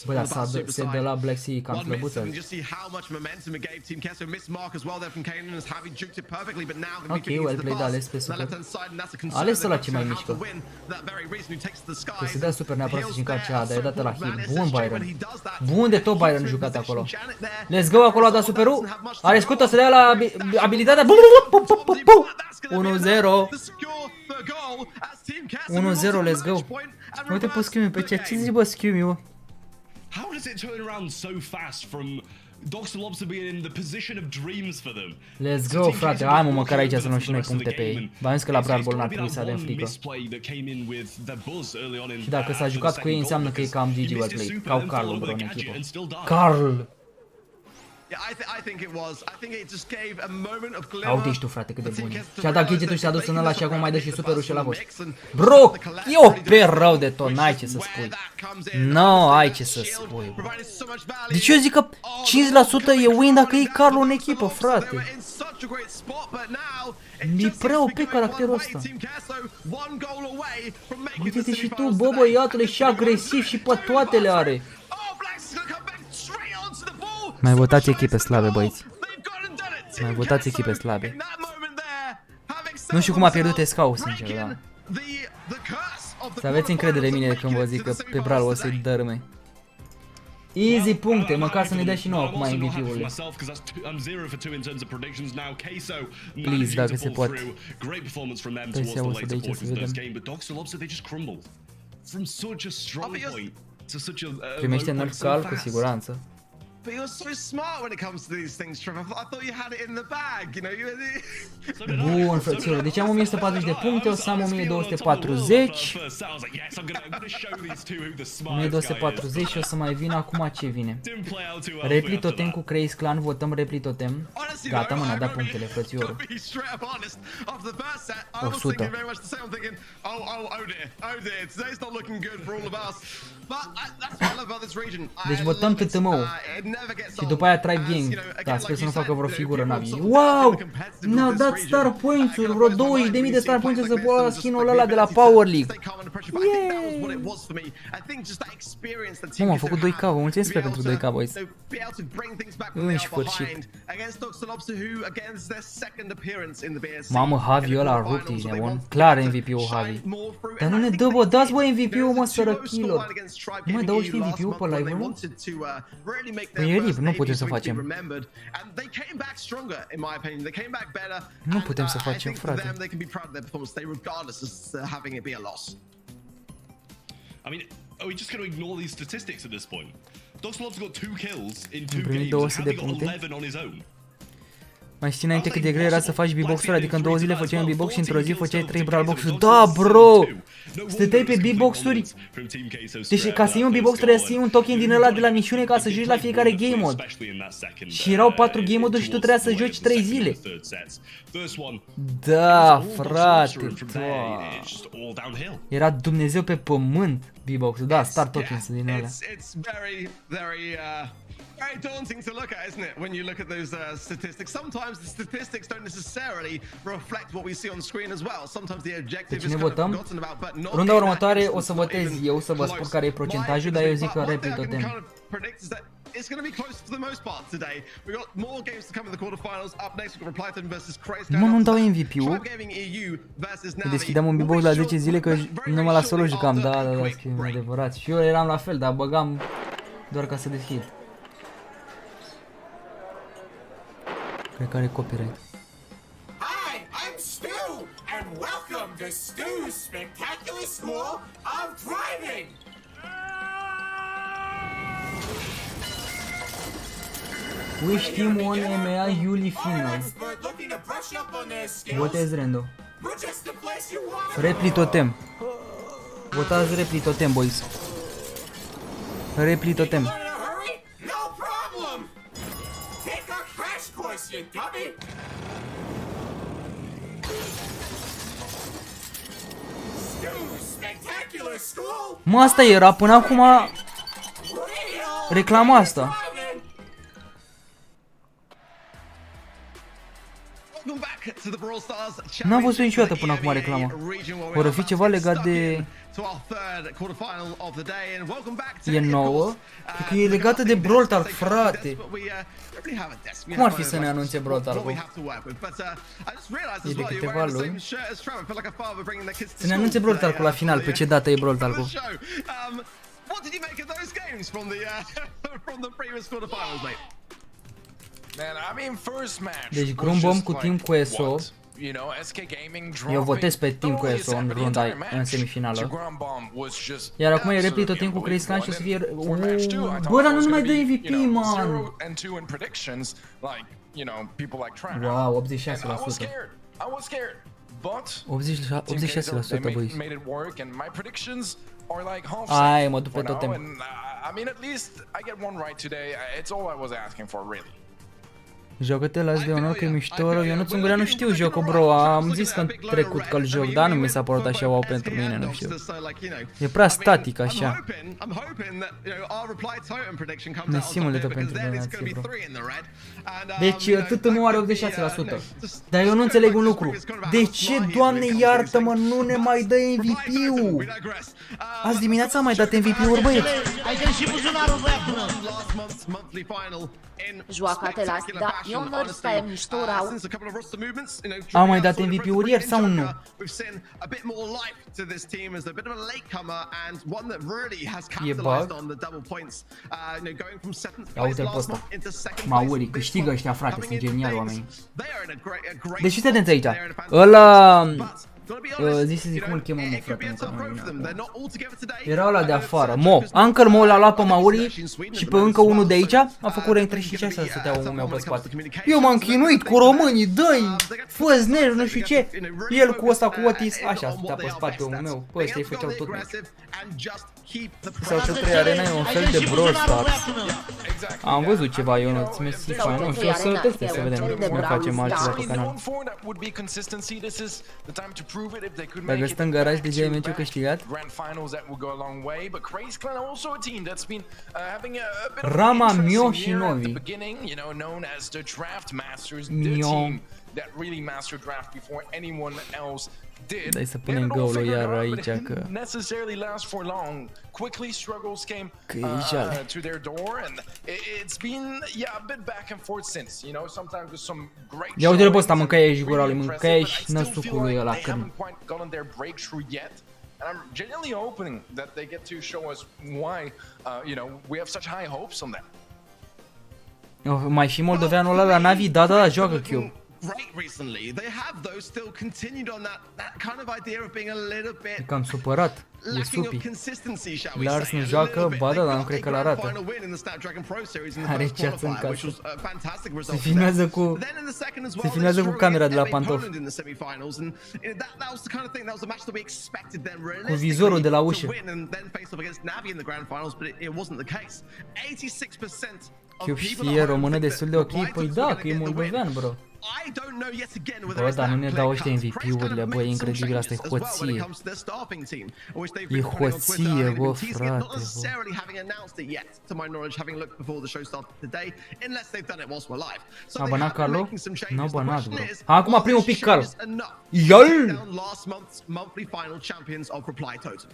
B: Bă, dar se dă la Black Sea cam slăbuță. Ok, well played, ales pe super. Ales ăla ce mai mișcă. Că se dă super neapărat să-și încarce A, dar e dată la heal. Bun Byron. Bun de tot Byron jucat acolo. Let's go, acolo a dat superul. Are scută să dea la abilitatea. 1-0. 1-0, let's go. Uite pe Scumi pe ce zici, bă, Scumi, bă?
D: How does it turn around so fast from Doxalobs being in the position of dreams for them?
B: Let's go, frate, hai mă, măcar aici să luăm și noi puncte pe ei. Ba zis că la Bradball n-ar trebui să avem frică. Și dacă s-a jucat cu ei înseamnă că e cam GG well played. Ca Carl, bro, în echipă. Carl! Uite ești tu, frate, cât de bun e. Și-a dat gadgetul și s-a dus în ăla și acum mai dă și superul și ăla fost. Bro, eu pe rău de tot, n-ai ce să spui. Nu, ai ce să spui, bro. Deci eu zic că 5% e win dacă e Carlo în echipă, frate. Mi-e prea OP caracterul ăsta. Uite-te și tu, bă, băiatule, și agresiv și pe toate le are. Mai votați echipe slabe, băieți. Mai votați echipe slabe. Nu știu cum a pierdut SK-ul, sincer, da. Să aveți încredere în mine când vă zic că pe Bral o să-i dărâme. Easy puncte, măcar să ne dea și nouă acum MVP-urile. Please, dacă se poate. Păi se auză de aici să vedem. Primește nerf cal, cu siguranță.
C: But you're so smart when it comes to these things, Trevor. I thought you had it in the bag, you know.
B: Bun, frăților, deci am 1140 de puncte, o să am 1240. 1240 și o să mai vin acum ce vine. Repli totem cu Crazy Clan, votăm repli totem. Gata, mă, ne-a dat punctele, frățiorul. 100. Deci votăm TTM-ul. Și după aia try gang. Da, sper să nu facă vreo figură Navi. Wow! Ne-au dat star points-uri, vreo 20.000 de star points-uri să poată skin-ul ăla de la Power League. Yeee! Mă, m-am făcut 2K, vă mulțumesc pentru 2K, boys. În sfârșit. Mamă, Javi ăla a rupt, ești nebun. Clar MVP-ul Javi. Dar nu ne dă, bă, dați bă MVP-ul, mă, sărăchilor. Nu mai dau și MVP-ul pe live-ul? E rip, nu putem să facem. Nu putem să facem, frate.
D: I mean, are we just going to ignore these statistics at this point? Doxalob's got 2 kills in 2
B: primit
D: games and
B: 200 de
D: Javi got
B: puncte.
D: 11 on his own.
B: Mai știi înainte cât de greu era să faci beatbox-uri? Adică în 2 zile făceai un beatbox și într-o zi făceai 3 brawlbox-uri. Da, bro! Stăteai pe beatbox-uri. Deci ca să iei un beatbox trebuie să iei un token din ăla de la misiune ca să joci la fiecare game mode. Și erau 4 game mode-uri și tu trebuia să joci 3 zile. Da, frate, da. Era Dumnezeu pe pământ beatbox-ul. Da, start tokens din alea.
C: Very daunting to look at, isn't it? When you look at those statistics, sometimes the statistics don't necessarily reflect what we see on screen as well. Sometimes the objective is kind of forgotten about, but not.
B: Runda următoare o să votez eu să vă spun care e procentajul, dar eu zic că repli totem.
C: It's going to be close for the most part today. We've got more games to come in the quarterfinals. Up next, we've got Replyton versus Crazy.
B: Mă, nu-mi dau MVP-ul. Deschideam un beatbox la 10 zile că numai la solo jucam. Da, e adevărat. Și eu eram la fel, dar băgam doar ca să deschid. Cred că are copyright.
E: Hi, I'm Stu, and welcome to Stu's Spectacular School of Driving!
B: Wish Team 1 EMEA Iulie Final. Votez random. Repli totem. Votați repli totem, boys. Repli totem. Mă, asta era până acum reclama asta. N-am văzut niciodată până acum reclama. Or fi ceva legat de... E nouă? Cred că e legată de Brawl Talk, frate. Cum ar fi să ne anunțe Brawl Talk-ul? E de câteva luni. Să ne anunțe Brawl Talk-ul la final, pe ce dată e Brawl Talk-ul.
C: What did you make of those games from the previous quarterfinals, mate?
B: Deci Grumbom cu Team cu ESO. Eu votez pe Team cu ESO în runda în semifinală. Iar acum e repli tot timpul cu Crazy Clan și o să fie... Bă, dar nu mai dă MVP, man! Wow, 86%. 86%, băi. Ai, mă duc pe totem. Joacă-te la de onor că e mișto rău. Eu nu știu jocul, bro. Am zis că în trecut că-l joc, dar nu mi s-a părut așa wow pentru mine, nu știu. E prea static așa. Nesimulă pentru Donație, bro. Deci TURNEU are 86%. Dar eu nu înțeleg un lucru. De ce, Doamne iartă-mă, nu ne mai dă MVP-ul? Azi dimineața am mai dat MVP-uri, băieți.
F: Ai dă și buzunarul, băiatul.
G: Joacă-te la da, eu nu stai mișto rău.
B: Am mai dat MVP-uri ieri sau nu? E bug? Ia uite-l pe ăsta. Mauri, câștigă ăștia, frate, sunt geniali oamenii. Deci fiți atenți aici. Ăla... zic cum îl chemă, mă, frate. Era ăla de afară. Mo. Uncle Mo l-a luat pe Mauri și pe încă unul de aici a făcut rank 36 să stătea omul meu pe spate. Eu m-am chinuit cu românii, dă-i, fă-ți nervi, nu știu ce. El cu ăsta, cu Otis, așa stătea pe spate omul meu. Pe ăștia îi făceau tot meci. Sau ce trei arena e un fel de Brawl Stars. Am văzut ceva, eu nu-ți mersi fain, nu știu, o să testez să vedem cum facem altceva pe canal. Dacă stă în garaj, deja e meciul câștigat. Rama, Mio și Novi. Mio. Dai să punem goal-ul iar aici că e jale. Ia uite-l pe ăsta, mâncăia și gura lui, mâncăia și năsucul lui ăla când.
H: And I'm genuinely hoping that they get to show us why, we have such high hopes on them.
B: Mai și moldoveanul ăla la Navi, da, joacă Q.
C: great recently. They have though still continued on that kind of idea of being a little bit
B: cam supărat. E
C: lacking
B: supi.
C: of consistency, shall we
B: Lars
C: say?
B: nu
C: A
B: joacă,
C: little bit.
B: ba da,
C: They
B: dar nu
C: got
B: cred
C: a
B: că
C: grand
B: l-arată.
C: final win in the Snapdragon Pro Series in the
B: Are
C: first
B: chat în
C: qualifier, which
B: casă.
C: was a fantastic
B: Se
C: result for
B: filmează
C: them.
B: cu
C: Then in the second as
B: se
C: well,
B: filmează
C: they
B: cu camera de la
C: drew against
B: pantof.
C: Poland in the semifinals, and that was the kind of thing. That was a match that we expected them
B: vizorul de la
C: realistically
B: ușă.
C: to win and then face off against Navi in the grand finals, but it wasn't the case. 86% of
B: Chiup
C: people
B: știe
C: at home
B: română
C: think that
B: destul de ok.
C: Reply
B: Păi
C: Totes
B: da,
C: were
B: că
C: gonna
B: e
C: get the win.
B: moldovean, bro.
C: I don't know yet again whether
B: Bă,
C: it's
B: dar nu
C: that
B: ne
C: clear
B: dau
C: cut.
B: ăștia MVP-urile, bă, e incredibil, asta e
C: As well when it
B: hoție.
C: comes to their starting team, which they've
B: E
C: been putting on Twitter,
B: hoție,
C: and they've
B: bă,
C: been teasing it, not
B: frate, bă.
C: necessarily having announced it yet, to my knowledge, having looked before the show started today, unless they've done it whilst we're live. So
B: A
C: they
B: banat
C: have been
B: Carlo?
C: making some
B: N-a
C: changes. The
B: banat,
C: question
B: bro.
C: is,
B: Acum
C: are
B: primul
C: these
B: pic Carlo.
C: changes enough to
B: Iol!
C: take down last month's monthly final champions of Reply Totem?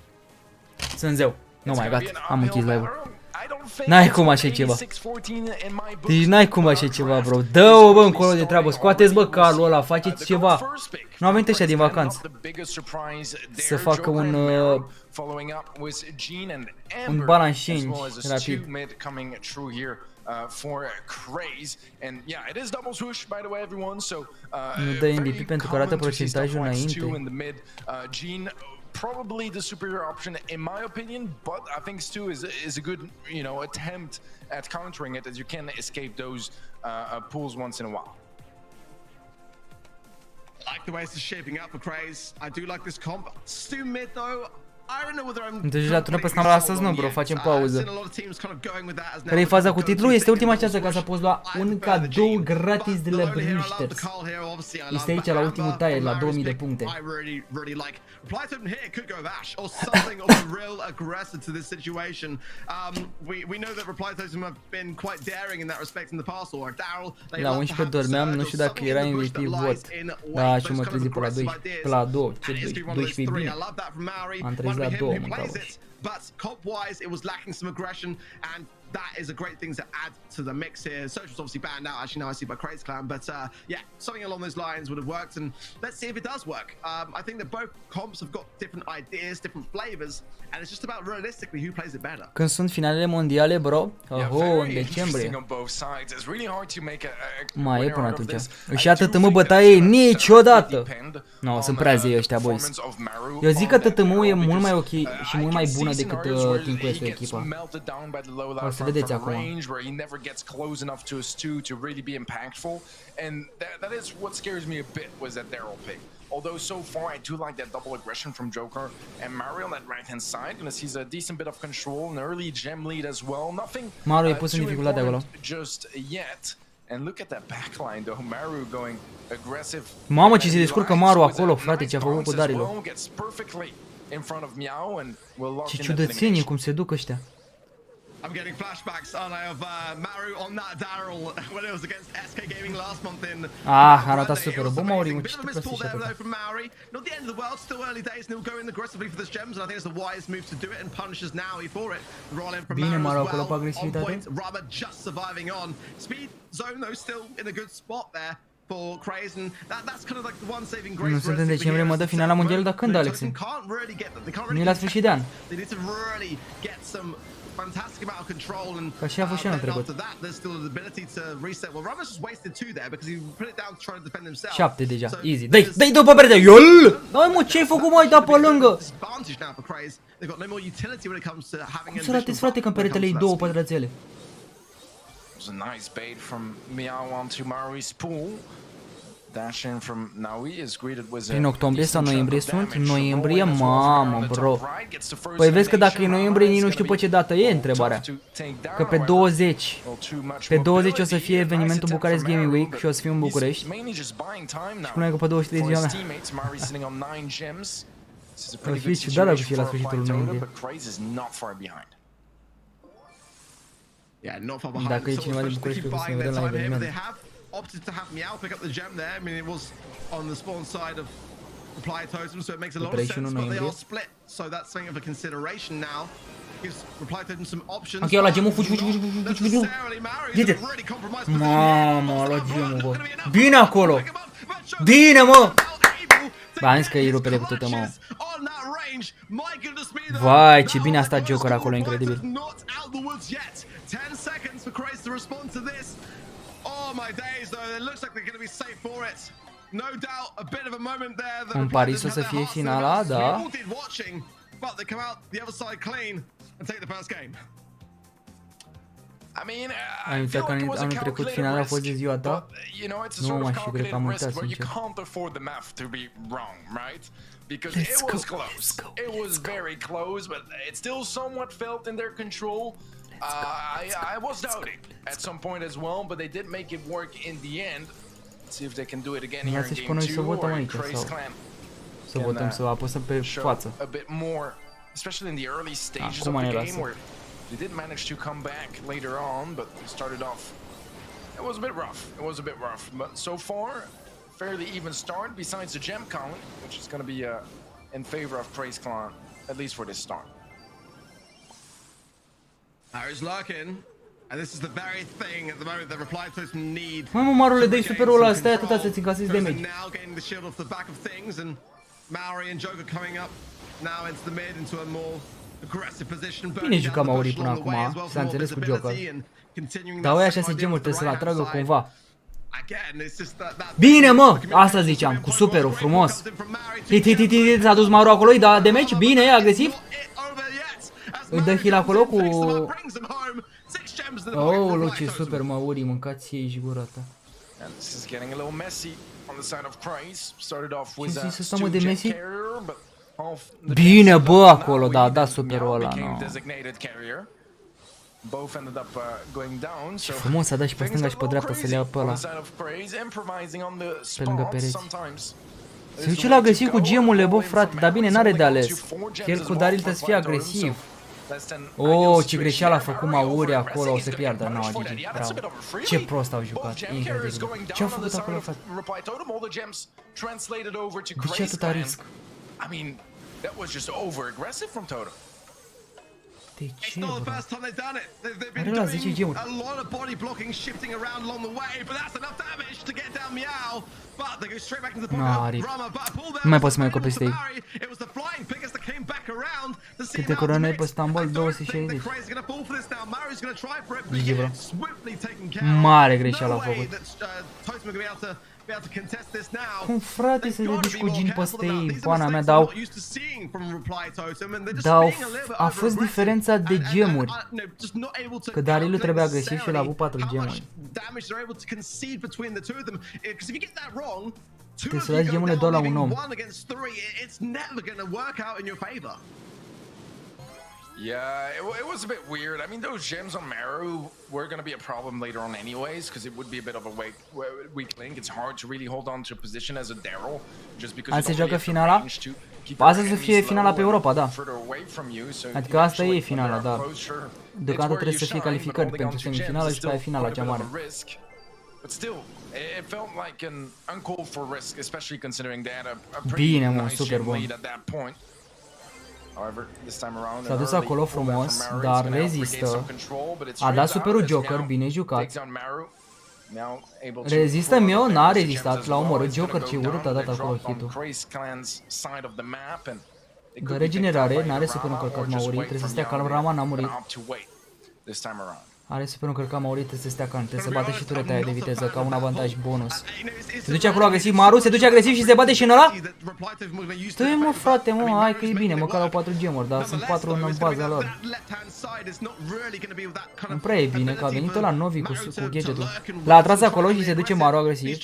B: Sunt zeu. Nu mai gata, am închis live-ul. N-ai cum așa ceva. Deci n-ai cum așa ceva, bro. Dă-o, bă, încolo de treabă. Scoateți, bă, calul ăla, faceți ceva. Nu au venit ăștia din vacanță să facă un balance change rapid.
H: For Craze, and yeah, it is double swoosh, by the way, everyone. So
B: Nu dă MVP pentru că arată procentajul înainte.
H: Gene, probably the superior option in my opinion, but I think Stu is a good, you know, attempt at countering it, as you can escape those pools once in a while.
C: I like the way this is shaping up for Craze. I do like this comp. Stu mid though. I don't know whether I'm
B: Deci la turneu pe Snapchat astăzi nu, bro, facem pauză. Care e faza cu titlul? Este ultima șansă ca să poți lua un cadou gratis de la Brewsters. Este aici la ultimul taie, la 2000 de puncte.
C: Reply Totem here could go Vash or something of a real aggressor to this situation. We know that Reply Totem have been quite daring in that respect in the past, or Daryl.
B: La 11 dormeam, nu știu dacă era MVP vot. Da, și mă trezi pe la 12, pe la 2, ce 12 bine. Am trezit la 2, mă caut.
C: But comp-wise, it was lacking some aggression, and that is a great thing to add to the mix here. Social's obviously banned out, actually now I see by Craze Clan, but yeah, something along those lines would have worked, and let's see if it does work. I think that both comps have got different ideas, different flavors, and it's just about realistically who plays it better.
B: Când sunt finalele mondiale, bro? Oho, în decembrie. Mai e până atunci. Și atât mă bătaie niciodată. No, sunt prea zei ăștia, boys. Eu zic că TTM-ul e mult mai ok și mult mai bună decât Team Quest-ul echipa. O să vedeți acum.
H: Although so far I do like that double aggression from Joker and Mario on that right hand side, gonna see a decent bit of control, an early gem lead as well. Nothing
B: Mario e pus în dificultate acolo.
H: Just yet. And look at that backline though, Mario going aggressive.
B: Mamă, ce se descurcă Mario acolo, frate, ce a făcut cu Darilor. Ce ciudățenie cum se duc ăștia.
C: I'm getting flashbacks, aren't I, of Maru on that Daryl when it was against SK Gaming last month in.
B: Ah, arată super. Bă, Mauri, mă, ce te plăsești atâta?
C: Not the end of the world, still early days, and he'll go in aggressively for this gems, and I think it's the wise move to do it, and punishes Naui for it. Roll in from Maru as well, on point, Rama just surviving on. Speed zone though, still in a good spot there. For Craze, and that's kind of like the one saving grace.
B: Nu sunt în decembrie, mă dă finala mondială, dar când, Alex? Nu e la sfârșit de an.
C: They need to really get some fantastic amount of control, and
B: ca și a fost și anul trecut.
C: after that there's still the ability to reset. Well, Ramos just wasted 2 there because he put it down to try to defend himself.
B: 7 deja, easy. Dai după perete. Iol! Dai mă, ce ai făcut, mai da pe lângă? Cum să ratezi, frate, că în peretele e 2 pătrățele?
H: A nice bait from Miao onto Marui's pool. Dash in from Naui is greeted with
B: Prin octombrie sau noiembrie sunt? Noiembrie, mamă, bro. Păi vezi că dacă e noiembrie, nici nu știu pe ce dată e întrebarea. Că pe 20 o să fie evenimentul Bucharest Gaming Week și o să fiu în București. Și până că pe 23 ziua mea. Ar fi ciudat dacă și la sfârșitul noiembrie. Dacă e cineva din București, cred că să ne vedem la eveniment.
C: Opted to have Meow pick up the gem there. I mean, it was on the spawn side of Reply Totem, so it makes a lot of sense, but they are split, so that's something of a consideration now. Gives Reply Totem some options.
B: Ok, la gemul, fugi. Uite. Mamă, a luat gemul, bă. Bine acolo. Bine, mă. Bă, am zis că îi rupe de cu toată, mă. Vai, ce bine a stat Joker acolo, incredibil.
C: 10 seconds for Craze to respond to this. Oh my days, though, it looks like they're going to be safe for it. No doubt a bit of a moment there that
B: În Paris o să fie finala, da.
C: But they come out the other side clean and take the first game.
H: I mean,
B: Ai uitat că anul trecut finala a fost de ziua ta? Nu mă știu, cred că am uitat, sincer.
H: Because it was close. It was very close, but it still somewhat felt in their control. I was doubting at some point as well, but they did make it work in the end. Let's see if they can do it again here in game 2 or if Craze Clan
B: să votăm, să apăsăm pe față.
H: A bit more, especially in the early stages of the game where they did manage to come back later on, but they started off. It was a bit rough. It was a bit rough, but so far fairly even start, besides the gem count, which is going to be in favor of Praise Clan, at least for this start.
C: Harry's lurking, and this is the very thing at the moment that reply to need.
B: Mă, marule, dai superul ăla, stai atâta să-ți încasezi damage.
C: Now getting the shield off the back of things, and Maori and Joker coming up now into the mid, into a more aggressive position.
B: Bine juca Maori până acum, s-a înțeles cu Joker. Dar ăia 6 gemuri trebuie să-l atragă cumva. Bine, mă! Asta ziceam, cu superul, frumos. Hit, s-a dus Maru acolo, îi da damage, bine, e agresiv. Îi dă heal acolo cu... Oh, Luci, super, Mauri, mâncați ei și gura ta. Ce zis ăsta, mă, de Messi? Bine, bă, acolo, da, superul ăla, no.
H: Both ended up going down.
B: Ce frumos a dat și pe stânga și pe dreapta să le ia pe ăla. Pe lângă pereți. Se duce la agresiv cu gemurile, bă, frate, dar bine, n-are de ales. El cu Daril trebuie să fie agresiv. Oh, ce greșeală a făcut Mauri acolo, o să piardă. No, GG, bravo. Ce prost au jucat, incredibil. Ce au făcut acolo, frate? De ce atâta risc? De ce, bro? Are la 10 gemuri. No, rip. Nu mai poți să mai ocupi peste ei. Câte coroane ai pe Stambol? 260. GG, bro. Mare greșeală a făcut. Cum, frate, să le duci cu gin peste ei, pana mea, dar a fost diferența de gemuri. Că Darilul trebuia agresiv și el a avut 4 gemuri. Trebuie să dați gemurile doar la un om.
H: Yeah, it was a bit weird. I mean, those gems on Maru were going to be a problem later on anyways, because it would be a bit of a weak link. It's hard to really hold on to a position as a Daryl, just because
B: you don't have range to keep asta să fie finala pe Europa, da. Adică asta e finala, da. Deocamdată trebuie să fie calificări pentru semifinală și pe aia finala cea mare.
H: But still, it felt like an uncalled for risk, especially considering they had a
B: pretty nice gem lead
H: at that point.
B: S-a dus acolo frumos, dar rezistă. A dat superul Joker, bine jucat. Rezistă meu, n-a rezistat, l-a omorât Joker, ce urât a dat acolo hit-ul. De regenerare, n-are superul încărcat Mauri, trebuie să stea calm, Rama n-a murit. Are superul încărcat Mauri, trebuie să stea calm, trebuie să bate și tureta aia de viteză, ca un avantaj bonus. Se duce acolo agresiv Maru, se duce agresiv și se bate și în ăla? Stai, mă, frate, mă, hai că e bine, măcar au 4 gemuri, dar sunt 4 în baza lor. Nu prea e bine, că a venit ăla Novi cu gadgetul. L-a atras acolo și se duce Maru agresiv.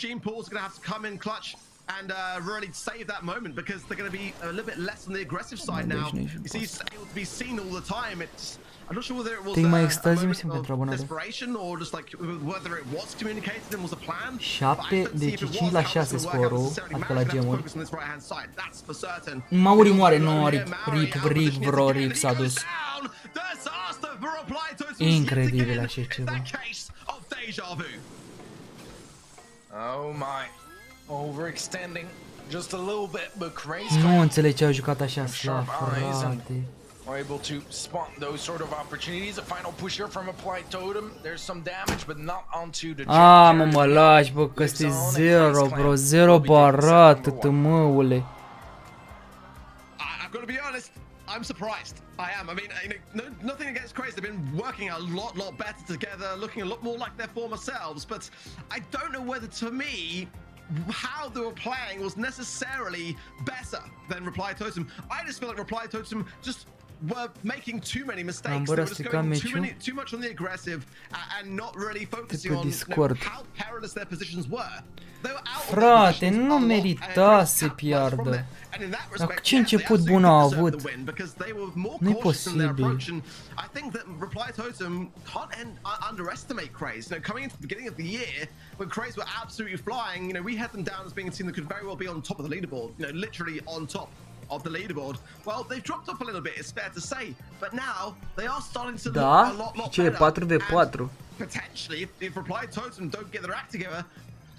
C: And really save that moment because they're going to be a little bit less on the aggressive side now. You see, he's able to be seen all the time. I'm not sure whether it was a moment of desperation or just like whether it was communicated and was a plan.
B: 7, deci 5 la 6 scorul, adică la gemuri. Mauri moare, nu, rip, bro, rip s-a dus. Incredibil așa ceva.
H: Oh my. Overextending just a little bit, but crazy.
B: Nu înțeleg ce au jucat așa slab, frate.
H: Are able to spot those sort of opportunities. A final push here from Applied Totem. There's some damage, but not onto the.
B: Ah, mă lași, bă, că este 0, bro, 0 barat, tămăule.
C: I've got to be honest. I'm surprised. I am. I mean, nothing against Craze. They've been working a lot better together, looking a lot more like their former selves. But I don't know whether, to me, how they were playing was necessarily better than Reply Totem. I just feel like Reply Totem just were making too many mistakes. They were just going too much on the aggressive and not really focusing on how perilous their positions were.
B: Frate, nu merita să piardă. Dar ce început bun au avut? Nu-i posibil.
C: I think that Reply Totem can't underestimate Craze. Coming into the beginning of the year, when Craze were absolutely flying, we had them down as being a team that could very well be on top of the leaderboard. Literally on top of the leaderboard. Well, they've dropped off a little bit, it's fair to say, but now they are starting to look a lot better.
B: 4v4.
C: Potentially, if Reply Totem don't get their act together,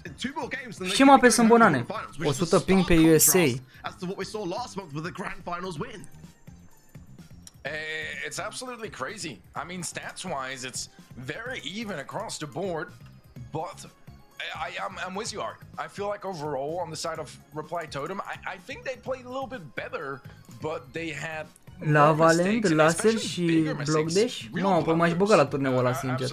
C: 2 more games than
B: ce mă apesă în bonane? 100 ping pe USA.
C: As to what we saw last month with the grand finals win.
H: It's absolutely crazy. I mean, stats-wise, it's very even across the board, but I'm with you, Art. I feel like overall, on the side of Reply Totem, I think they played a little bit better, but they had
B: la Valent, Laser și Block Dash? Nu, păi m-aș băga la turneul ăla, sincer.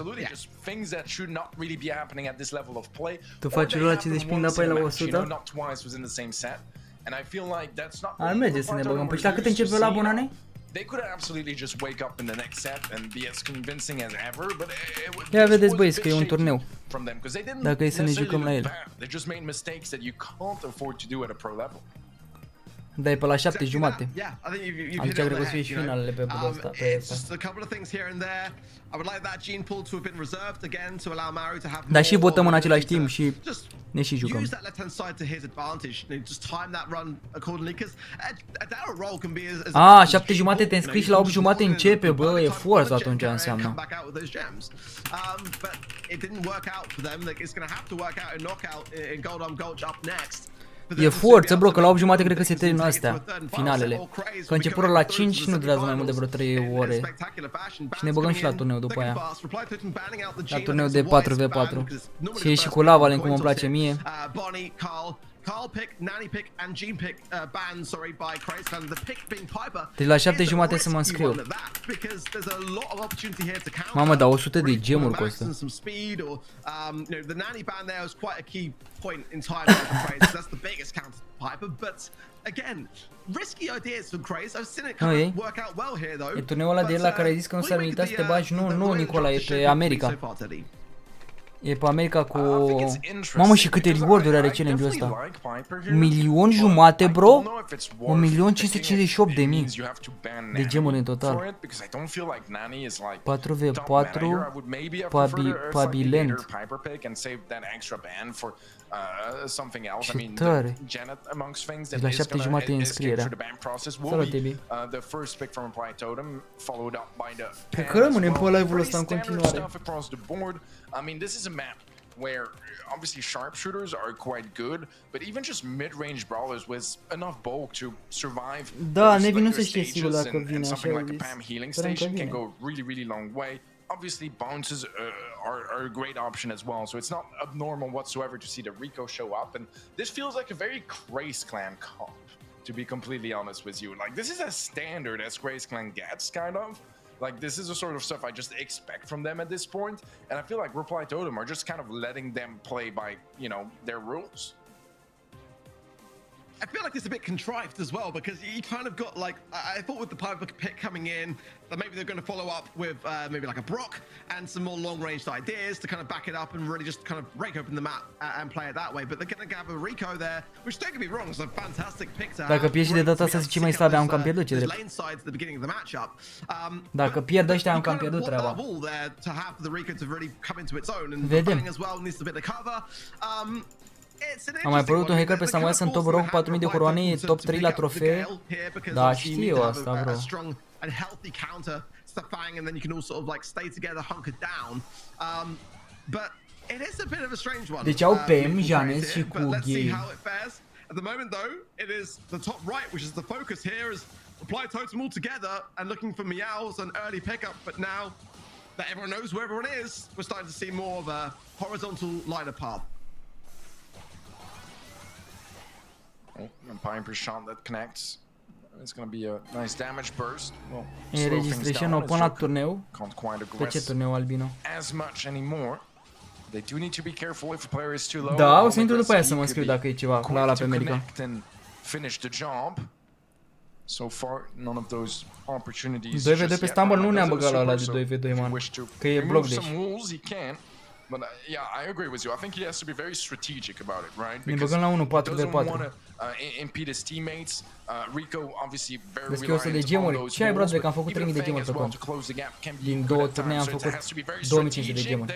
B: Tu faci rolul la 50 ping, dar pe la 100? Ar merge să ne băgăm. Păi și la cât începe la bonane?
H: They could absolutely just wake up in the next set and be as convincing as ever, but
B: ia vedeți, băieți, că e un turneu. Dacă e să ne jucăm la el.
H: They just made mistakes that you can't afford to do at a pro level.
B: Da, e pe la 7:30. Atunci cred că o să fie și finalele pe budul ăsta. Dar și votăm în același timp și ne și jucăm. A, 7:30 te înscrii și la 8:30 începe, bă, e forță atunci înseamnă. E forță, bro, că la 8:30 cred că se termină astea, finalele. Că începură la 5 și nu durează mai mult de vreo 3 ore. Și ne băgăm și la turneu după aia. La turneu de 4v4. Și e și cu Lavalin, cum îmi place mie. Deci la 7:30 să mă înscriu. Mamă, dar 100 de gemuri costă. E turneul ăla de el la care ai zis că nu s-ar merita să te bagi? Nu, Nicola, e pe America. E pe America cu... Mamă, și câte reward-uri are challenge-ul ăsta? 1.500.000, bro? 1.558.000 de gemuri în total. 4v4 Pabilent. Ce tare. Deci la 7:30 e înscrierea. Salut, Ebi. Pe că rămânem pe live-ul ăsta în continuare.
H: I mean, this is a map where obviously sharpshooters are quite good, but even just mid-range brawlers with enough bulk to survive stages and something like a PAM healing station can go really long way. Obviously, bounces are a great option as well, so it's not abnormal whatsoever to see the Rico show up, and this feels like a very Grace Clan comp, to be completely honest with you. Like, this is as standard as Grace Clan gets, kind of. Like, this is the sort of stuff I just expect from them at this point, and I feel like Reply Totem are just kind of letting them play by, their rules.
C: I feel like it's a bit contrived as well, because you kind of got like, I thought with the Piper pick coming in, that maybe they're going to follow up with maybe like a Brock and some more long-ranged ideas to kind of back it up and really just kind of break open the map and play it that way. But they're going to have a Rico there, which don't get me wrong, is a fantastic pick to have.
B: Dacă pierzi de data asta, zici mai slabe, am cam pierdut, ce drept. Dacă pierd ăștia, am cam pierdut treaba. Vedem. A mai apărut un hacker pe Samuel, sunt top rock, 4000 de coroane, e top 3 la trofee. Da, știu asta, bro. Deci au PM, Janes și cu Gay.
C: At the moment though, it is the top right, which is the focus here, is Reply Totem all together and looking for Meows and early pickup, but now that everyone knows where everyone is, we're starting to see more of a horizontal liner path.
H: And Piper shot that connects. It's going to be a nice damage burst. Well,
B: registration până la turneu. Pe ce turneu, Albino?
H: As much anymore. They do need to be careful if a player is too low.
B: Da, o să intru după aia să mă scriu dacă e ceva la ala pe America.
H: Finish the job. So far, none of those opportunities.
B: 2v2 pe Stumble nu ne-am băgat la ala de 2v2, man. Că e bloc dash.
H: But yeah, I agree with you. I think he has to be very strategic about it, right?
B: Ne băgăm la 1-4v4.
H: Impede his teammates. Rico obviously very
B: Vezi că 100 de gemuri. Ce ai, brother, că am făcut 3000 de gemuri pe cont. Din 2 turnee am făcut 2500 de gemuri.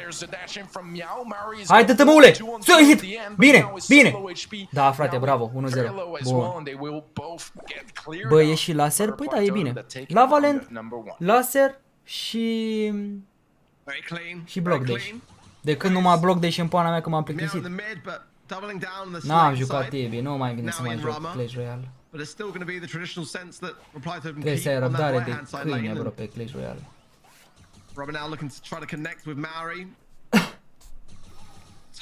B: Hai, dă-te, măule! Sul hit! Bine, bine! Da, frate, bravo, 1-0. Bun. Bă, e și laser? Păi da, e bine. La Valent, laser și block dash. De când nu m-a bloc dash în pana mea că m-am plictisit. N-am jucat Tibie, nu mai gândesc să mai joc Clash Royale. Trebuie să ai răbdare de câine, bro, pe Clash Royale.
C: Robin now looking to try to connect with Maori.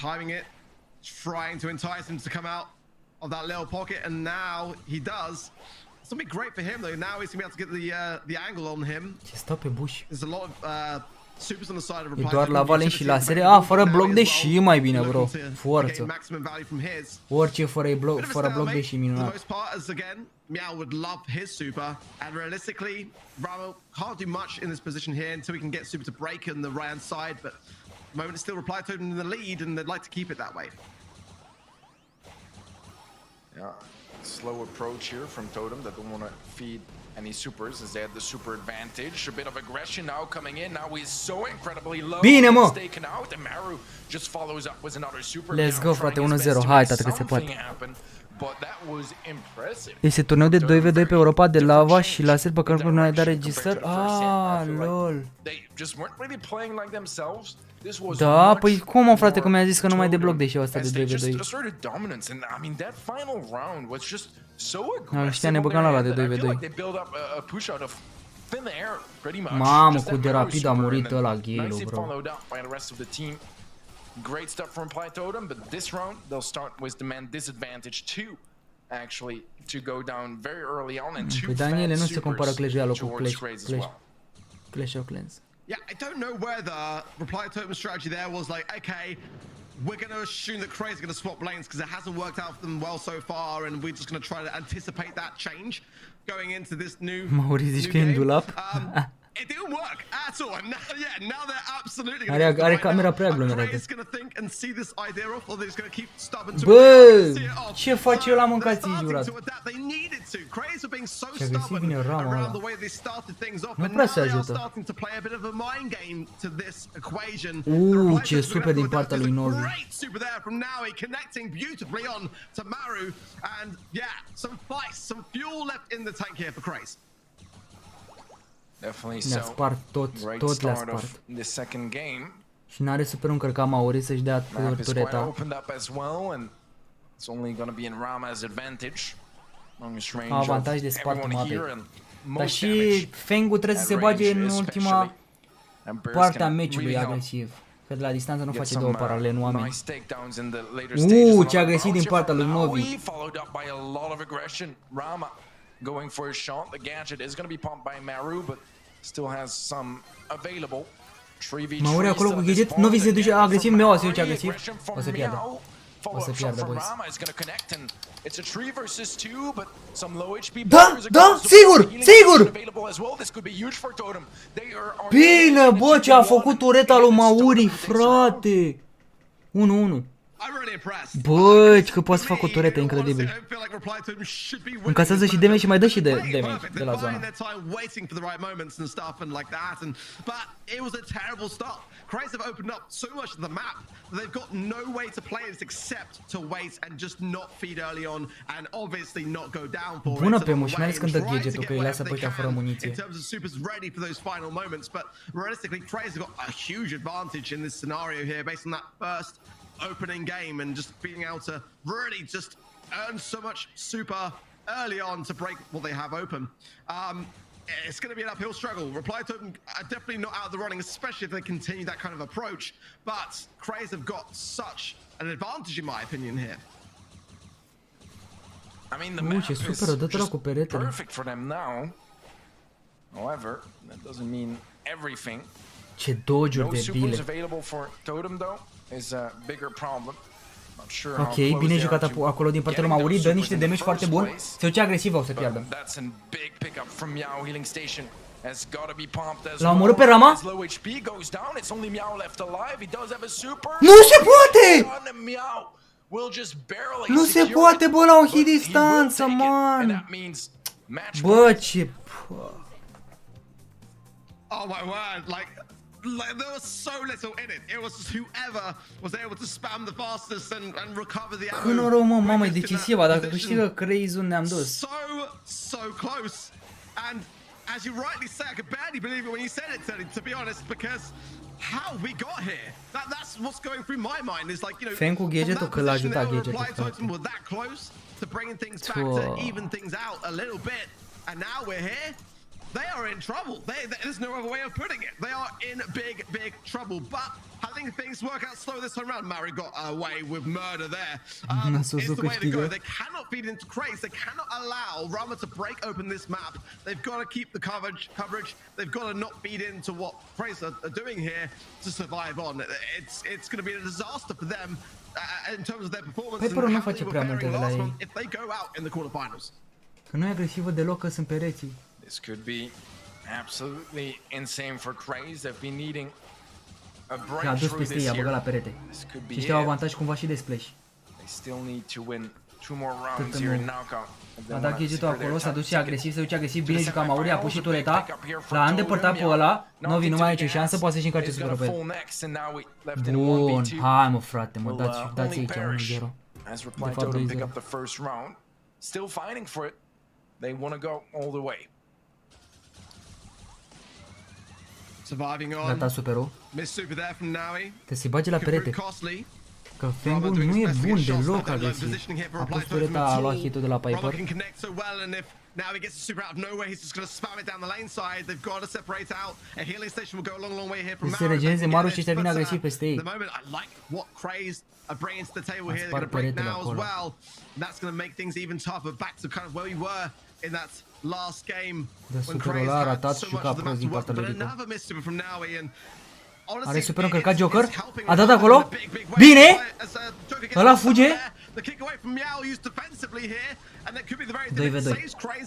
C: Timing it, trying to entice him to come out of that little pocket, and now he does. It's gonna be great for him though. Now he's gonna be able to get the angle on him.
B: Ce stă pe buș.
C: There's a lot of
B: E doar la Valent și lasere. A, fără bloc de și mai bine, bro. Forță. Orice fără bloc de și minunat.
C: Meow would love his super, and realistically, Ramo can't do much in this position here until he can get super to break on the right hand side. But at the moment, it's still Reply Totem in the lead, and they'd like to keep it that way.
H: Yeah, slow approach here from Totem that don't want to feed any supers as they had the super advantage. A bit of aggression now coming in. Now he's so incredibly low.
B: Bine, mă!
H: Taken out, and Maru just follows up with another super.
B: Let's go, frate, 1-0. Hai, tată, că se poate.
H: But that was impressive.
B: Este turneu de 2v2 pe Europa de lava și laser pe care nu ai dat registrări. Ah, lol. Da, păi cum, mă, frate, că mi-a zis că nu mai debloc deși ăsta de 2v2. Știa, ne băgam la ala de 2v2. Mamă, cu de rapid a murit ăla Ghielu, bro.
H: Great stuff from Reply Totem, but this round they'll start with the man disadvantage too, actually, to go down very early on and too
B: Daniele nu se compară Clash Royale cu Clash of Clans.
C: Yeah, I don't know where the Reply Totem strategy there was like, okay, we're going to assume that Craze are going to swap lanes because it hasn't worked out for them well so far, and we're just going to try to anticipate that change going into this new
B: game.
C: It didn't work at all, and now they're absolutely going to
B: are camera prea aglomerată.
C: Craze is going to think and see this idea off, or they're just going to keep stubborn to
B: Bă, ce faci eu la mâncații, jurat?
C: They needed to. Craze are being so stubborn around the way they started things off, and now they're starting to play a bit of a mind game to this equation.
B: Ce super din partea lui Novi.
C: Great super there from Naui, connecting beautifully on to Maru, and yeah, some fight, some fuel left in the tank here for Craze.
B: Ne-a spart tot le-a spart. Și n-are super încărcat Maori să-și dea tureta. Avantaj de spart mapei. Dar și Feng-ul trebuie să se bage în ultima parte a meciului agresiv. Că de la distanță nu face două paralele, nu oameni. Ce agresiv din partea lui Novi.
H: Going for a shot. The gadget is going to be pumped by Maru, but still has some available.
B: Mauri acolo cu gadget, Novi se duce agresiv, meu se duce agresiv. O să piardă. O să piardă, boys. Da, sigur, sigur! Bine, bă, ce a făcut tureta lui Mauri, frate! 1-1. Bă, că poate să fac o turetă incredibil. Încasează și damage și mai dă și de damage de la zona.
C: Craze have opened up so much of the map that they've got no way to play this except to wait and just not feed early on and obviously not go down for it.
B: Bună pe muș, mai ales când dă gadget-ul, că îi lasă pe ăștia fără muniție.
C: In terms of supers ready for those final moments, but realistically Craze have got a huge advantage in this scenario here based on that first opening game and just being able to really just earn so much super early on to break what they have open. It's going to be an uphill struggle. Reply Totem are definitely not out of the running, especially if they continue that kind of approach. But Craze have got such an advantage, in my opinion, here.
H: I mean, the map is just perfect for them now. However, that doesn't mean everything.
B: Ce dodge-uri
H: No
B: de
H: supers
B: bile.
H: available for Totem though is a bigger problem. Not sure
B: Ok,
H: how close
B: bine
H: they
B: jucat
H: are to
B: acolo din partea lui
H: getting
B: Mauri,
H: those
B: dă niște
H: supers in
B: damage
H: the
B: foarte
H: first
B: bun.
H: place.
B: Se duce agresiv, o să piardă.
H: But that's a big pickup from Meow. Healing station has got to be pumped as
B: L-a omorât pe Rama?
H: His low HP goes down. It's only Meow left alive. He does have a super.
B: Nu se poate!
H: Meow will just barely
B: Nu se
H: secure
B: poate,
H: it,
B: bă, la un
H: but
B: hit
H: he will
B: distanță,
H: take it, and
B: man.
H: that means match
B: Bă,
H: point.
B: ce...
C: Oh my word, like there was so little in it. It was just whoever was able to spam the fastest and recover the ammo.
B: Când o rău, mă, mamă, e
C: Greatest in that
B: decisivă, dacă
C: position.
B: câștigă Crazy-ul ne-am dus.
C: So close. And as you rightly say, I could barely believe it when you said it, Teddy, to be honest, because how we got here. That's what's going through my mind is like, you know,
B: Fan cu gadget-ul, că l-a ajutat gadget-ul,
C: reply
B: frate.
C: totem were that close to bringing things back to even things out a little bit, and now we're here. They are in trouble. There's no other way of putting it. They are in big trouble. But I think things work out slow this time around. Mari got away with murder there. It's the way to go. They cannot feed into craze. They cannot allow Rama to break open this map. They've got to keep the coverage. They've got to not feed into what Craze are doing here to survive on. It's going to be a disaster for them in terms of their performance and how they were faring last month if they go out in the quarterfinals.
B: Că nu e agresivă deloc, că sunt pereții.
H: This could be absolutely insane for Craze. They've been needing a
B: A dus
H: breakthrough
B: peste
H: this
B: ei, a băgat la
H: year.
B: perete.
H: This could be
B: Și ăștia au
H: it.
B: avantaj cumva și de splash.
H: They still need to win 2 more rounds
B: Cât
H: here in
B: nu.
H: knockout. if they
B: A dat
H: wanna
B: gadget-ul
H: secure
B: acolo,
H: their
B: s-a dus și
H: ticket.
B: agresiv, se duce agresiv, bine jucat
H: semifinals,
B: Mauri, a pus și
H: a big
B: tureta,
H: pickup here for
B: l-a îndepărtat pe
H: Totem,
B: ăla,
H: Not
B: Novi nu
H: into
B: mai are
H: the
B: nicio șansă,
H: gas.
B: poate să-și încarce
H: He's
B: super
H: got a
B: pe el.
H: full next, and now we left in a
B: Bun,
H: 1v2.
B: hai mă frate, mă,
H: Will,
B: dați
H: only
B: aici
H: perish
B: 1-0.
H: as Reply
B: De fapt,
H: Totem
B: 2-0.
H: pick up the first round. Still fighting for it. They want to go all the way.
C: Surviving on.
B: Gata superul.
C: Miss super there from Naui.
B: Te se bage la
C: Could prove
B: perete.
C: costly.
B: Că Fengul nu e bun deloc agresiv. A pus tureta, a luat hit-ul de la Piper.
C: Rama can connect so well, and if now he gets the super out of nowhere, he's just going to spam it down the lane side. They've got to separate out. A healing station will go a long way here from
B: Se regeneze Maru și ăștia vin agresiv peste ei.
C: The moment I like what Craze are bringing to the table here. They're
B: Spar
C: going to break
B: peretele
C: now as
B: acolo.
C: well. That's going to make things even tougher. Back to kind of where we were in that last game
B: De
C: when
B: superul
C: Craze
B: ăla a
C: had
B: ratat
C: so
B: și
C: much
B: ca
C: of the map
B: prost
C: to
B: din
C: work
B: partea
C: with.
B: lui
C: But
B: Rico.
C: another miss super from Naui, and
B: Are super încărcat Joker? A dat acolo? Bine! Ăla fuge? 2v2.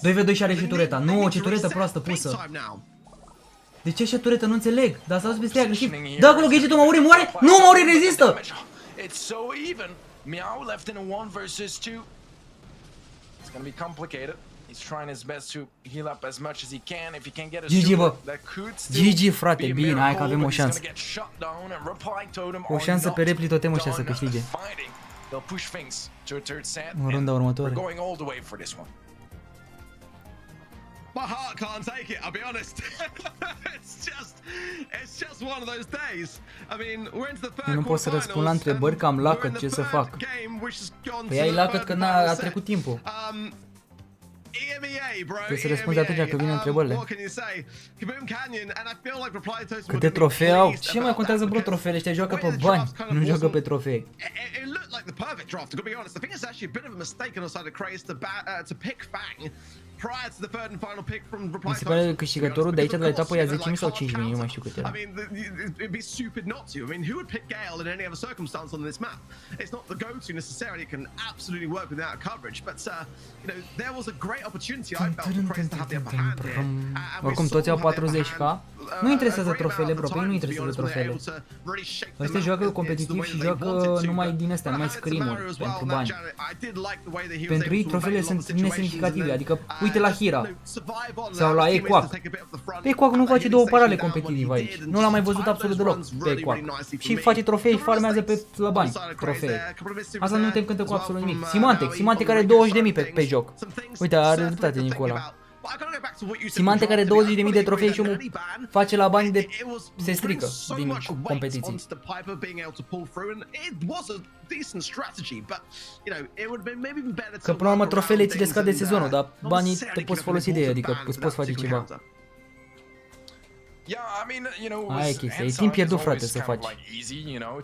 B: 2v2 și are și tureta. Nu, ce turetă proastă pusă. De ce așa turetă? Nu înțeleg. Dar s-a dus peste ea agresiv. Da acolo gadget-ul, Mauri moare? Nu, Mauri rezistă!
H: It's so even. Meow left in a 1 versus 2. It's gonna be complicated. He's trying his best to heal up as much as he can. If he can get a
B: GG,
H: super,
B: bă.
H: that could still
B: GG, frate,
H: be a
B: bine, hai că
H: miracle,
B: avem o
H: but he's
B: șansă.
H: gonna get shut down and Reply Totem
B: O
H: are
B: șansă
H: not
B: pe repli totem ăștia să
H: done
B: câștige.
H: fighting. They'll push things to a third set.
B: În runda
H: and
B: următoare.
H: We're going all the way for this one.
C: My heart can't take it, I'll be honest. it's just one of those days. I mean, we're into the
B: Eu
C: third
B: nu pot să răspund la
C: quarterfinals,
B: întrebări că am
C: and
B: lacăt,
C: we're in
B: ce
C: the
B: să
C: third
B: fac?
C: game, which has gone
B: Păi
C: to
B: ai
C: the
B: lacăt
C: third
B: că
C: and
B: a
C: final
B: trecut
C: set.
B: timpul.
C: EMEA, bro.
B: Trebuie să răspunzi atunci când vin întrebările.
C: What can you say? Kaboom Canyon, and I feel like Reply Totem
B: Câte trofee au? Ce mai contează, bro, trofeele? Ăștia joacă pe bani, nu joacă pe trofee.
C: It looked like the perfect draft, to be honest. I think it's actually a bit of a mistake on the side of Craze to pick Fang prior to the third and final pick from Reply
B: Mi se pare că câștigătorul de aici de la etapă ia 10.000 sau 5.000,
C: counter.
B: nu mai știu cât era.
C: I mean, it'd be stupid not to. I mean, who would pick Gale in any other circumstance on this map? It's not the go-to necessarily. It can absolutely work without coverage, but you know, there was a great opportunity I felt for Craze to have the upper hand here.
B: Oricum toți au 40k. Nu interesează trofeele, bro, pe ei nu interesează trofeele. Ăștia joacă competitiv și joacă numai din astea, numai scrim-uri pentru bani. Pentru ei trofeele sunt nesemnificative, adică uite la Hira sau la Equac. Equac nu face două parale competitive aici. Nu l-am mai văzut absolut deloc pe Equac. Și face trofei, farmează pe la bani trofee. Asta nu te încântă cu absolut nimic. Simante care are 20.000 pe joc. Uite, are dreptate Nicola. Simante care are 20.000 de trofei și omul face la bani de se strică din competiții. Că până la urmă trofeele ți le scade sezonul, dar banii te poți folosi de ei, adică îți poți face ceva. Aia e chestia, e timp pierdut, frate, să faci. Hira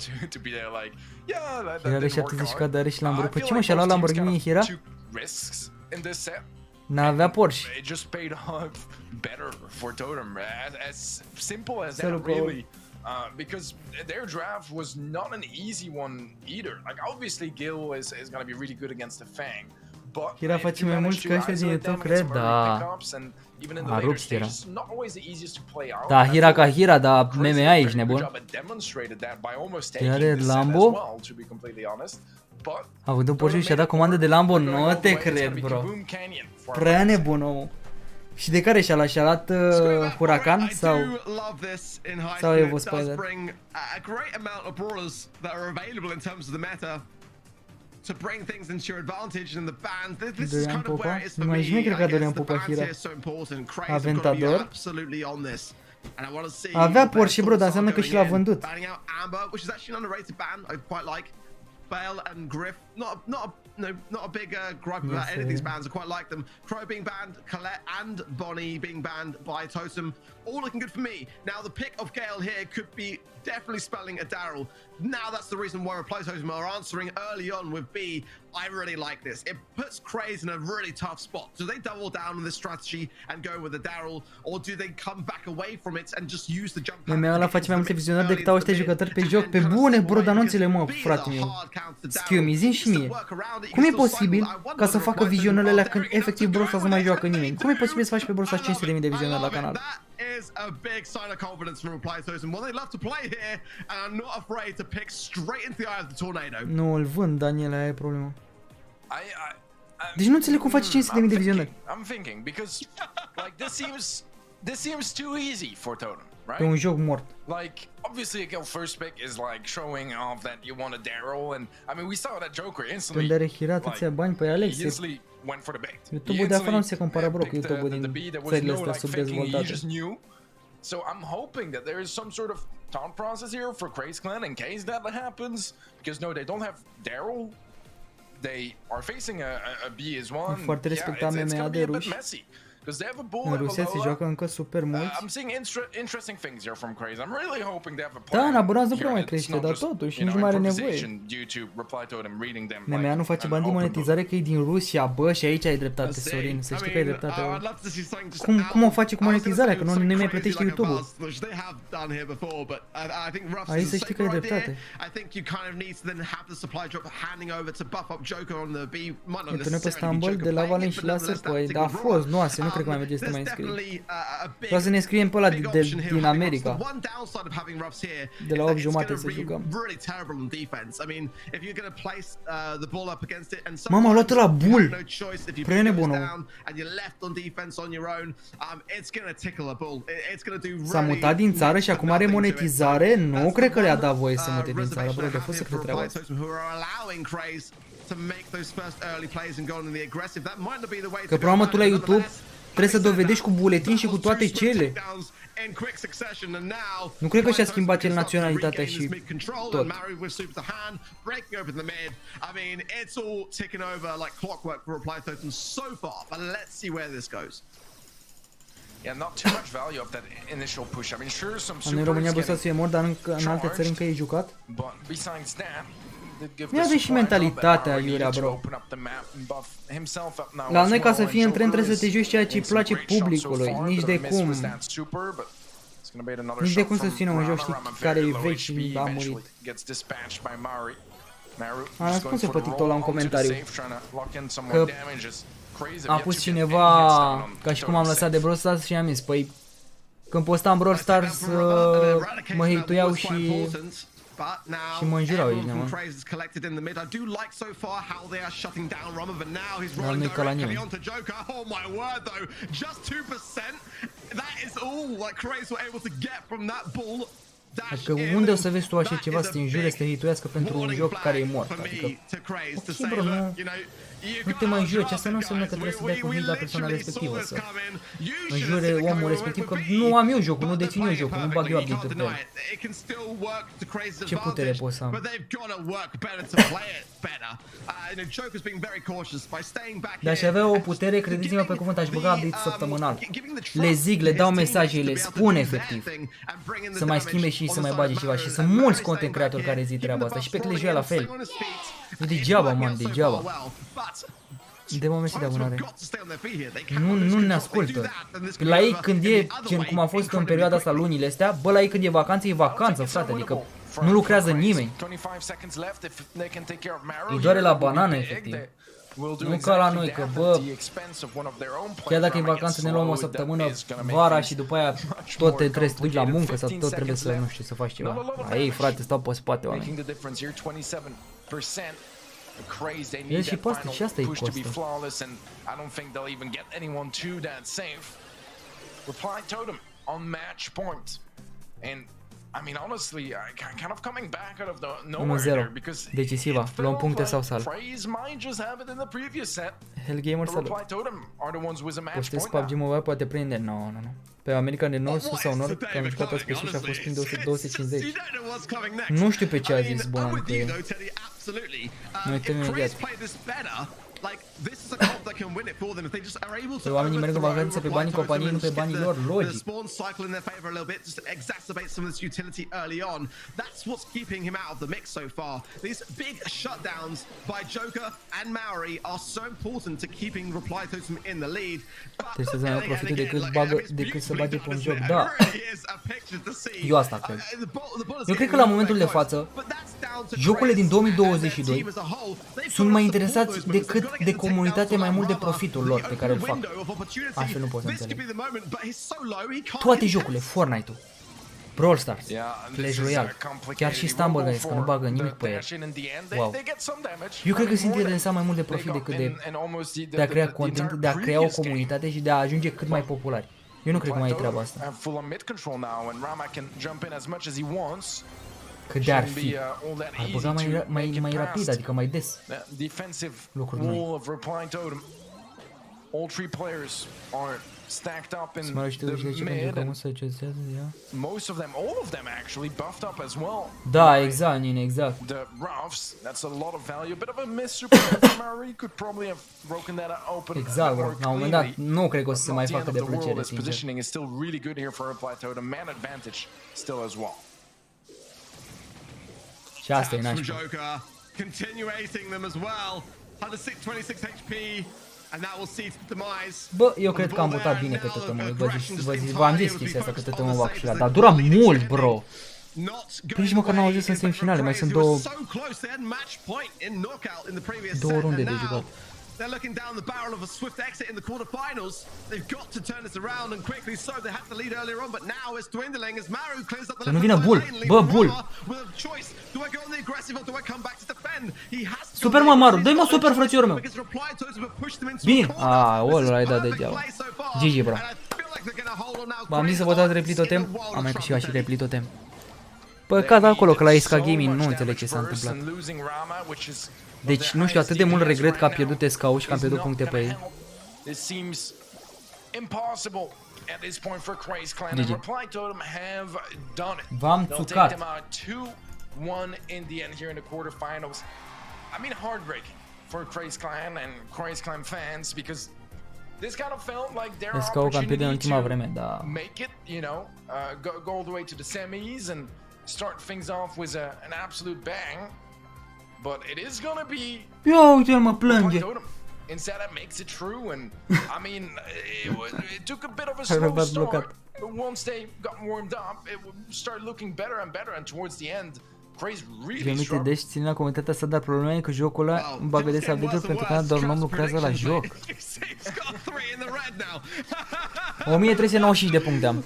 B: are 70k, dar are și Lamborghini. Păi ce mă, și-a luat Lamborghini Hira? N-avea Porsche.
H: It just paid off better for Totem, as simple as that, really. Because their draft was not an easy one either. Like, obviously Gil is going to be really good against the Fang, but
B: Hira face mai mult ca ăștia din YouTube, cred, da. A rupt Hira. Da, Hira ca Hira, dar MMA ești nebun. Hira de Lambo? A avut un Porsche și a dat comandă de Lambo? Nu te cred, bro. Prea nebun omul. Și de care și-a luat? Și-a luat Huracan sau Evo Spider?
C: To bring things into your advantage in the band. This is
B: Dorian
C: kind of
B: Popa?
C: where it's for
B: Nu mai
C: me.
B: știu, cred că Dorian Popa Hira. Aventador? Avea Porsche, bro, dar înseamnă că și l-a vândut.
C: Banning out Amber, which is actually an underrated ban. I quite like. Bale and Griff, not a big gripe about any of these bans. I quite like them. Crow being banned, Colette and Bonnie being banned by Totem, all looking good for me. Now the pick of Gale here could be definitely spelling a Daryl. Now that's the reason why Reply Totem are answering early on with B. I really like this. It puts Craze in a really tough spot. Do they double down on this strategy and go with a Daryl, or do they come back away from it and just use the jump?
B: MMA ăla face mai multe vizionări decât au ăștia jucători pe joc. Pe bune, bro, dar nu înțeleg, mă, frate meu. Skill-mi, zi și mie. Cum e posibil ca să facă vizionările alea când efectiv Brawl Stars nu mai joacă nimeni? Cum e posibil să faci pe Brawl Stars 500.000 de vizionări la canal?
C: Is a big sign of confidence from Reply Totem. Well, they love to play here and are not afraid to pick straight into the eye of the tornado.
B: Nu, îl vând, Daniel, aia e problema. Deci nu înțeleg cum faci 500.000 de vizionări.
H: I'm thinking because like this seems too easy for Totem, right?
B: Pe un joc mort.
H: Like obviously a Gil first pick is like showing off that you want a Daryl, and I mean we saw that Joker instantly.
B: Când are Hira atâția bani, pe Alex.
H: Went for the bait.
B: YouTube-ul de afară nu se compară, bro, cu YouTube-ul din țările astea subdezvoltate.
H: So I'm hoping that there is some sort of taunt process here for Craze Clan in case that happens. Because no, they don't have Daryl. They are facing a B as one.
B: Foarte respectat MMA de ruși. În Rusia se joacă încă super mulți. Da, în abonați nu prea mai crește, dar totuși nici nu mai are nevoie. MMA nu face bani de monetizare că e din Rusia, bă, și aici ai dreptate, Sorin, să știi că ai dreptate. Cum o face cu monetizarea, că nu mai plătește YouTube-ul? Aici să știi că ai dreptate. Întâlnesc pe Stumble de la Valen și Laser, păi, dar a fost, nu ase, nu cred că mai merge să te mai înscrii. Vreau să ne scriem pe ăla din America. De la 8 jumate să jucăm. Mamă, a luat ăla bull! Prea nebună. S-a mutat din țară și acum are monetizare? Nu cred că le-a dat voie să mute din țară, bro, de fost să cred treaba asta. Că problema tu la YouTube trebuie să dovedești cu buletin și cu toate cele. Nu cred că și-a schimbat el naționalitatea și tot. În România bă să fie mort, dar în alte țări încă e jucat. Ia de și mentalitatea, Iurea, bro. La noi, ca să fii în tren, trebuie să te joci ceea ce îi place publicului. Nici de cum. Nici de cum să țină un joc, știi, care e vechi și a murit. Am răspuns eu pe TikTok la un comentariu că a pus cineva ca și cum am lăsat de Brawl Stars și am zis, păi când postam Brawl Stars mă hate-uiau și mă înjurau ei, mă. Dar nu-i ca la nimeni. Adică unde o să vezi tu așa ceva să te înjure, să te hituiască pentru un joc care e mort? Adică, ok, bro, nu te mai înjure, asta nu înseamnă că trebuie să dai cuvânt la persoana respectivă, să înjure omul respectiv, că nu am eu jocul, nu dețin eu jocul, nu bag eu update-uri pe el. Ce putere pot să am? Dar aș avea o putere, credeți-mă pe cuvânt, aș băga update săptămânal. Le zic, le dau mesaje, le spun efectiv să mai schimbe și să mai bage ceva și sunt mulți content creatori care zic treaba asta și pe Clash la fel. E degeaba, man, degeaba. De moment de abonare. Nu ne ascultă. La ei când e, gen cum a fost în perioada asta lunile astea, bă, la ei când e vacanță, frate, adică nu lucrează nimeni. Îi doare la banană, efectiv. Nu ca la noi, că bă, chiar dacă e vacanță ne luăm o săptămână vara și după aia tot trebuie să te duci la muncă sau tot trebuie să, nu știu, să faci ceva. La ei, frate, stau pe spate oameni. El și pe asta, și asta e costă.
H: I mean, honestly, kind of coming back out of nowhere here because
B: decisiva, luăm puncte sau sal.
H: Praise might just have it in the previous set.
B: Hellgamer salut. Postez PUBG Mobile poate prinde? Nu. Pe America de Nord, sus sau Nord, că am jucat pe și a fost prin 250. Nu știu pe ce a zis Bonan că e. Noi uităm imediat. Păi oamenii merg în vacanță pe banii companiei, nu pe banii lor, logic. Trebuie să mai profitul decât să bage pe un joc, da. Eu asta cred. Eu cred că la momentul de față, jocurile din 2022 sunt mai interesați decât de comunitate mai mult de profitul lor pe care îl fac. Altfel nu pot să înțeleg. Toate jocurile, Fortnite-ul, Brawl Stars, Clash Royale, chiar și Stumble Guys, că nu bagă nimic pe el. Wow. Eu cred că sunt interesat mai mult de profit decât de a crea content, de a crea o comunitate și de a ajunge cât mai populari. Eu nu cred că mai e treaba asta. Cât de ar fi, ar băga mai rapid, adică mai des lucruri noi. Să mă răște de ce pentru că nu se cesează, ia? Da, exact, Nine, exact. Exact, bro. La un moment dat, nu cred că o să se mai facă de plăcere, sincer. Și asta e nașpa. Bă, eu cred că am votat bine pe TTM. V-am zis chestia asta că TTM va câștiga, dar dura mult, bro. Nici măcar n-au ajuns în semifinale, mai sunt două runde de jucat.
C: They're looking down the barrel of a swift exit in the quarterfinals. They've got to turn this around and quickly so. They had the lead earlier on, but now it's dwindling as Maru clears up the left.
B: Nu vină Bull. Bă, Bull.
C: With a choice. Do I go on the aggressive or do I come back to defend? He has to.
B: Super mă, Maru. Dă-i mă super, frățiorul meu. Bine. Ăla ai dat degeaba. GG, bro. V-am zis să votați repli totem. Am mai câștigat și repli totem. Păcat acolo că la Isca Gaming nu înțeleg ce s-a întâmplat. Deci, nu știu, atât de mult regret că a pierdut SK-ul și că am pierdut puncte pe ei. GG. V-am țucat. SK-ul campion în ultima vreme, da.
H: But it is gonna be.
B: Ia uite-l, mă plânge.
H: Instead it makes it true and I mean it took a bit of a slow start. But once they got warmed up, it would start looking better and better and towards the end Craze really strong.
B: Deci ține la comunitatea asta, dar problema e că jocul ăla îmi bagă des update-uri pentru că doar un om lucrează la joc. 1395 de puncte am.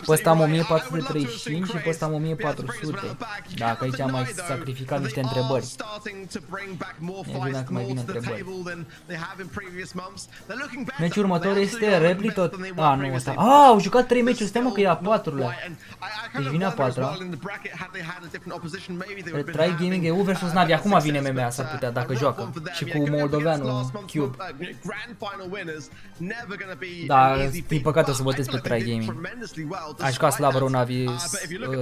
B: Pe ăsta am 1435 și pe ăsta am 1400. Dacă aici am mai sacrificat niște întrebări. E bine că mai vin întrebări. Meciul următor este repli tot. A, nu ăsta. A, au jucat 3 meciuri, stai mă că e a 4-lea. Deci vine a 4-a. Try Gaming EU versus Navi. Acum vine MMA, s-ar putea, dacă joacă. Și cu moldoveanul Cube. Da, e păcat o să votez pe Try Gaming. A jucat slab rău Navi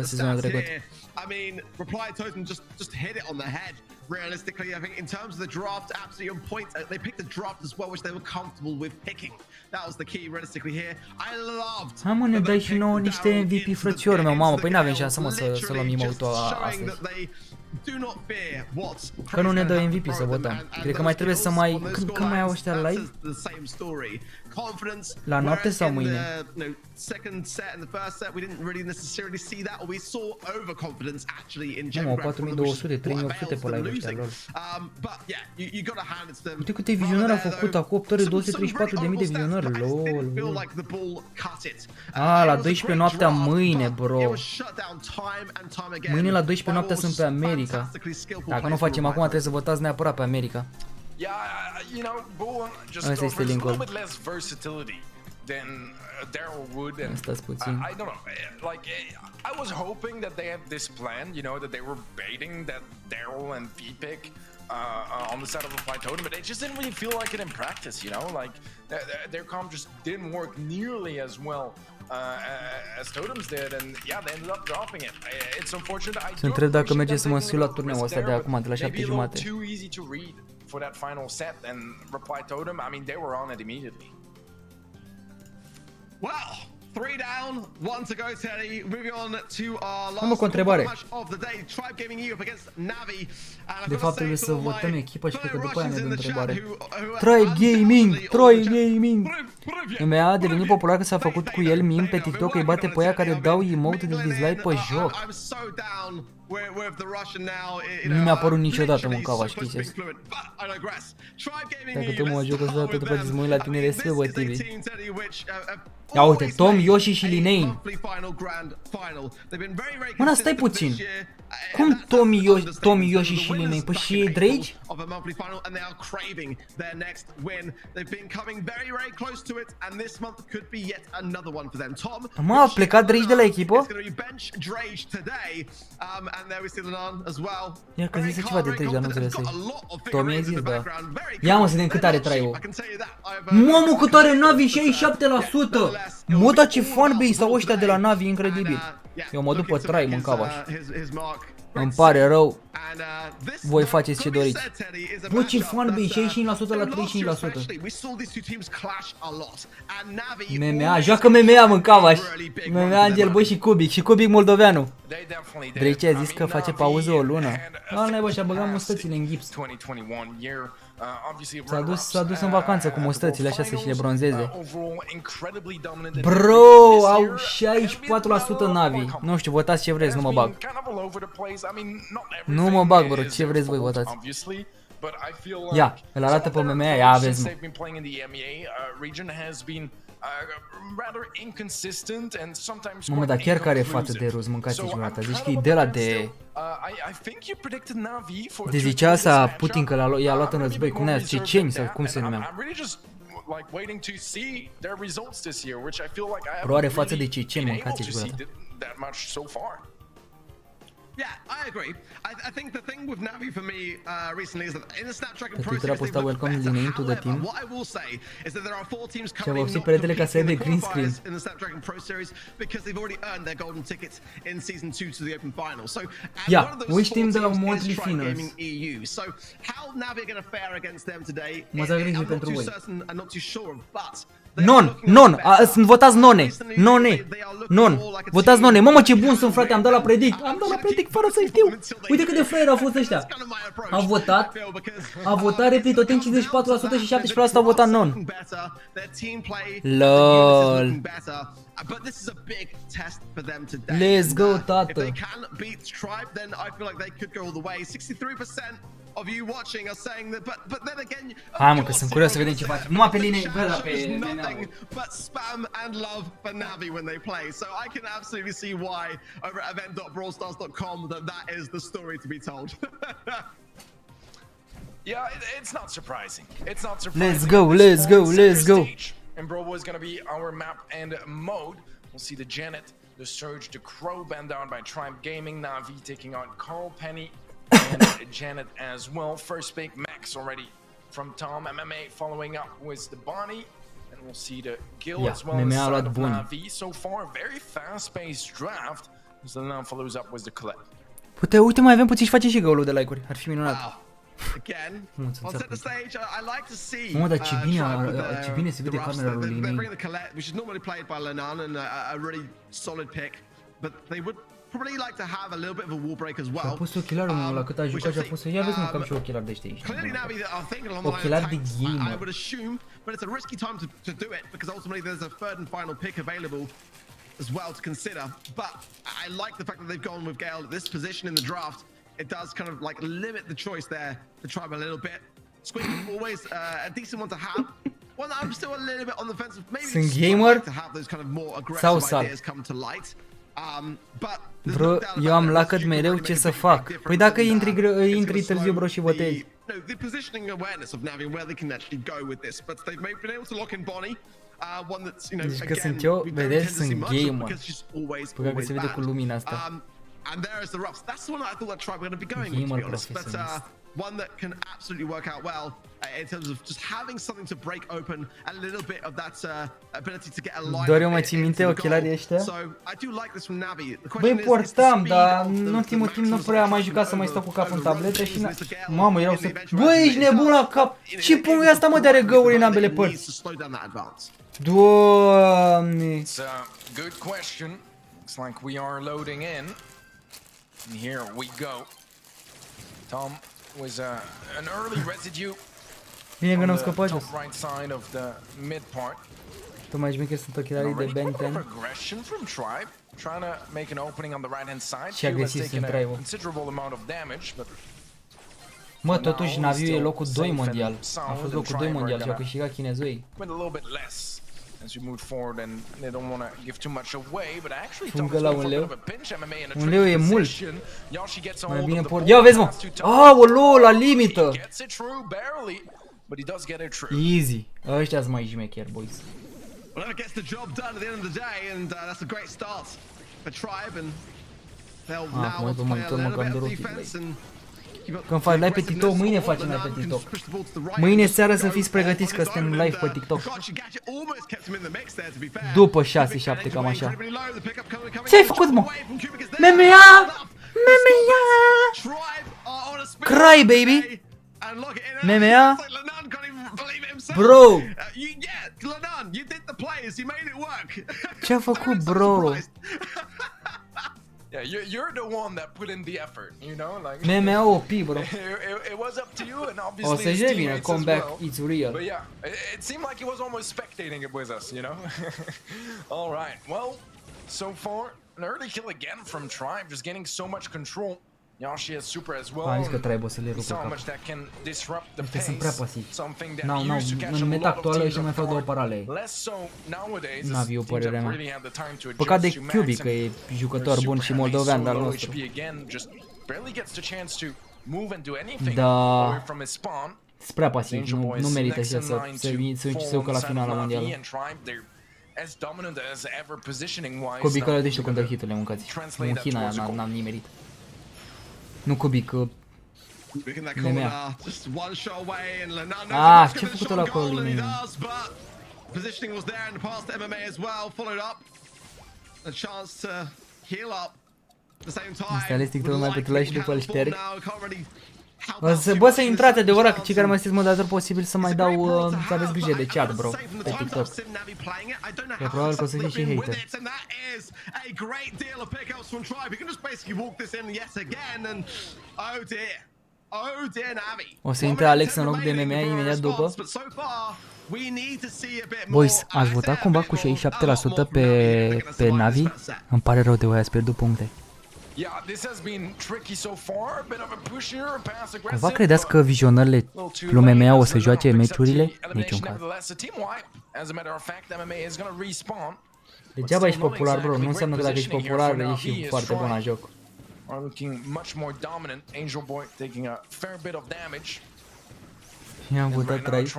B: sezonul trecut.
C: I mean, Reply Totem just hit it on the head. Realistically, I think in terms of the draft, absolutely on point. They picked the draft as well, which they were comfortable with picking. That was the key, realistically here. I loved.
B: Hai mă, ne dai și nouă niște MVP, frățiorul meu, mamă. Păi n-avem șansă, mă, să luăm emote-ul astăzi. Că nu ne dă MVP să votăm. Cred că mai trebuie să mai... Când mai au ăștia live? La noapte sau mâine? Nu, 4200, 3800 pe live ăștia, lol. Uite câte vizionări au făcut acum, 8 ore, 234.000 de vizionări, lol. A, la 12 noaptea mâine, bro. Mâine la 12 noaptea sunt pe America. Dacă nu facem acum, trebuie să votați neapărat pe America. Asta este linkul. Stați puțin.
H: I don't know. Like, I was hoping that they had this plan, you know, that they were baiting that Daryl and V-Pick on the side of a fight totem, but it just didn't really feel like it in practice, you know? Like, their comp just didn't work nearly as well as totems did, and yeah, they ended up dropping it. It's unfortunate.
B: Să întreb dacă merge să mă înscriu la turneul ăsta de acum, de la 7:30.
H: Too easy to read for that final set, and reply totem, I mean, they were on it immediately.
C: Well, 3 down, 1 to go, Teddy. Moving on to our last match of the day. Tribe Gaming EU up against Navi.
B: De fapt trebuie să votăm echipa și cred că după aia ne dă întrebare. Tribe Gaming. MMA a devenit popular că s-a făcut cu el meme pe TikTok, îi bate pe aia care dau emote de dislike pe joc. Nu mi-a părut niciodată mâncava, știți asta. Dacă tu mă joc o să tot după să mă uit la tine de SB TV. Ia uite, Tom, Yoshi și Linein. Mă, stai puțin. Cum Tommy, Yoshi și Linein? Păi și Drake? Mă, a plecat Drake de la echipă? Ia că zise ceva de Drake, dar nu înțeles. Tommy ai zis, da. Ia mă să vedem cât are trai-ul. Mamă, cât are Navi, 67%! Mă, dar ce fanbase sau ăștia de la Navi, incredibil. Eu mă duc pe trai, mâncava. Îmi pare rău. Voi faceți ce doriți. Bă, ce fanbase, 65% la 35%. MMA, joacă MMA, mâncava. MMA Angel, bă, și Cubic Moldoveanu. Drake a zis că face pauză o lună. Ala, bă, și-a băgat mustățile în gips. S-a dus în vacanță cu mustățile așa să și le bronzeze. Bro, au 64% Navi. Nu știu, votați ce vreți, nu mă bag. Nu mă bag, bro, ce vreți voi votați. Ia, îl arată pe MMA, ia aveți, mă. Mamă, dar chiar care e față de roz, mâncați jurata. Zici că e de la de... De zicea asta Putin că i-a luat în război, cum ne-a zis, ceceni sau cum se numea. Bro, are față de ceceni, mâncați jurata.
C: Yeah, I agree. I think the thing with Navi for me recently is that in the Snapdragon Pro
B: Series they didn't work. However,
C: what I will say is that there are 4 teams
B: currently
C: not competing for qualifiers in the Snapdragon Pro Series because they've already earned their golden tickets in Season 2 to the Open Final. So,
B: yeah,
C: one of those
B: which team
C: teams
B: monthly
C: is Tribe
B: finals?
C: Gaming EU. So, how Navi are going to fare against them today,
B: I'm
C: not too certain and not too sure of, but...
B: Non, sunt votați non. Votați none. Mamă, ce bun sunt, frate, am dat la predict fără să știu. Uite cât de fraier au fost ăștia. A votat Repitoten 54% și 17% au votat non. LOL. Let's go, tată. Hai, mă, că sunt curios să vedem ce faci. Numai pe linie, bă, da, pe
C: but spam and love for Navi when they play. So I can absolutely see why over at event.brawlstars.com that is the story to be told.
H: Yeah, it's not surprising.
B: Let's go.
H: And Brawl is going to be our map and mode. We'll see the Janet, the Surge, the Crow banned down by Tribe Gaming. Navi taking on Carl Penny and Janet as well. First pick Max already from Tom. MMA following up with the Bonnie. And we'll see the Gil as well inside of Navi. So far, very fast-paced draft. As the Nam follows up with the collect.
B: Uite, mai avem puțin și face și goalul de like-uri. Ar fi minunat.
C: Again, on center stage, I like to see.
B: Mă, dar ce bine se vede camera lui Linein.
C: Which is normally played by Lenan and a really solid pick, but they would probably like to have a little bit of a wall break as well.
B: A pus ochelarul meu la cât a jucat și a pus. Ia vezi mă că am și ochelari de ăștia aici.
C: Clearly Navi that are thinking along the line
B: Ochelari
C: of
B: de
C: tanks,
B: gamer.
C: I would assume, but it's a risky time to do it because ultimately there's a third and final pick available as well to consider. But I like the fact that they've gone with Gale at this position in the draft. It does kind of like limit the choice there, the tribe a little bit. Squid always a decent one to have. One that I'm still a little bit on the fence of. Maybe
B: Sunt gamer
C: to have those kind of more
B: sau
C: aggressive
B: sal?
C: ideas come to light.
B: Bro, eu am lacăt mereu ce să fac. Păi dacă intri târziu, bro, și votezi.
C: The positioning awareness of Navi and where they can actually go with this, but they've been able to lock in Bonnie. One that's, you know,
B: Deci că
C: again,
B: sunt eu,
C: we don't
B: vedeți,
C: tend to see
B: sunt
C: much of
B: gamer.
C: because she's always
B: Păcat că se vede
C: bad.
B: cu lumina asta.
C: And there is the roughs. That's the one that I thought that tribe were going to be going with, to be honest. But one that can absolutely work out well in terms of just having something to break open a little bit of that ability to get a line.
B: Doar eu mă țin minte ochelarii ăștia.
C: So I do like this from Navi.
B: Băi, portam, dar în ultimul timp nu prea am mai jucat să mai stau cu capul în tabletă și mamă, erau să... Băi, ești nebun la cap! Ce pun asta, mă, de are găuri în ambele părți? Doamne!
H: It's a good question. Looks like we are loading in. And here we go. Tom was an early residue
B: Bine că
H: on
B: n-am
H: the
B: scăpat
H: top
B: jos.
H: right side of the mid part.
B: Tot mai șmecher sunt ochelarii de Ben 10.
H: Progression from Tribe, trying to make an opening on the right hand side.
B: Ce agresiv sunt Tribe-ul.
H: Considerable amount of damage, but
B: Mă, totuși Naviu e locul 2 mondial. A fost locul 2 mondial și a câștigat chinezoii.
H: went a little bit less as we move forward, and they don't want to give too much away, but actually
B: Fungă
H: Tom's
B: la
H: going
B: un
H: for a
B: leu.
H: bit of a pinch MMA in a
B: Un leu e
H: tricky
B: mult.
H: position. Yoshi gets a
B: Mai
H: hold
B: bine
H: of the
B: por...
H: ball,
B: Ia vezi, mă!
H: pass to Tom.
B: Aoleu, la limită!
H: He gets it through barely, but he does get it through.
B: Easy. Ăștia sunt mai șmecheri, boys.
C: Well, that gets the job done at the end of the day, and that's a great start for Tribe, and they'll now want to play a little bit of defense and
B: Când faci live pe TikTok, mâine facem live pe TikTok. Mâine seara să fiți pregătiți că suntem live pe TikTok. După 6-7, cam așa. Ce-ai făcut, mă? Memea! Memea! Cry, baby! Memea! Bro! Ce-a făcut, bro?
H: Yeah, you're the one that put in the effort, you know, like.
B: Memea OP, bro.
H: It was up to you, and
B: O
H: obviously
B: să-și
H: his
B: revină,
H: teammates as
B: comeback,
H: well.
B: it's real.
H: But yeah, it seemed like he was almost spectating it with us, you know. All right, well, so far an early kill again from Tribe, just getting so much control. Yoshi has super as well.
B: Am zis că Tribe o să le rupă
H: So
B: cap.
H: much that can disrupt the
B: Ăștia sunt prea
H: pace.
B: pasivi.
H: Something that
B: N-au,
H: used to catch
B: în
H: a
B: meta
H: lot of
B: actuală
H: teams
B: ăștia mai fac
H: off
B: două
H: guard.
B: paralele.
H: Less so nowadays.
B: N-aviu,
H: Teams
B: părerea
H: have
B: mea.
H: really had the time to adjust
B: Păcat de
H: to max,
B: Cubic, că
H: and
B: e jucător bun și moldovean, dar al nostru.
H: again just barely gets the chance to move and do anything
B: Da.
H: away from his spawn.
B: Sunt prea pasiv, nu merită să se ducă la finala mondială.
H: As dominant as ever positioning wise.
B: Cubic ăla de știu când dă hiturile, mâncați. În China aia n-am nimerit. Nu Cubic, Memea. Ah, ce-a făcut ăla acolo lui Memea?
C: Positioning was there in the past MMA as well, followed up. A chance to heal up at the same time.
B: Statistic tot mai pe și după îl șterg. Bă, să intrați adevărat, cei care mai sunteți moderator posibil să mai dau, să aveți grijă de chat, bro, pe TikTok. Că probabil că o să fie și hater. O să intre Alex în loc de MMA imediat după. Boys, ați votat cumva cu 67% pe Navi? Îmi pare rău de voi, ați pierdut puncte. Cumva credeți că vizionările lumea mea o să joace meciurile? Niciun caz. Degeaba ești popular, bro, nu înseamnă că dacă ești popular ești și foarte bun la joc. I-am votat Tribe.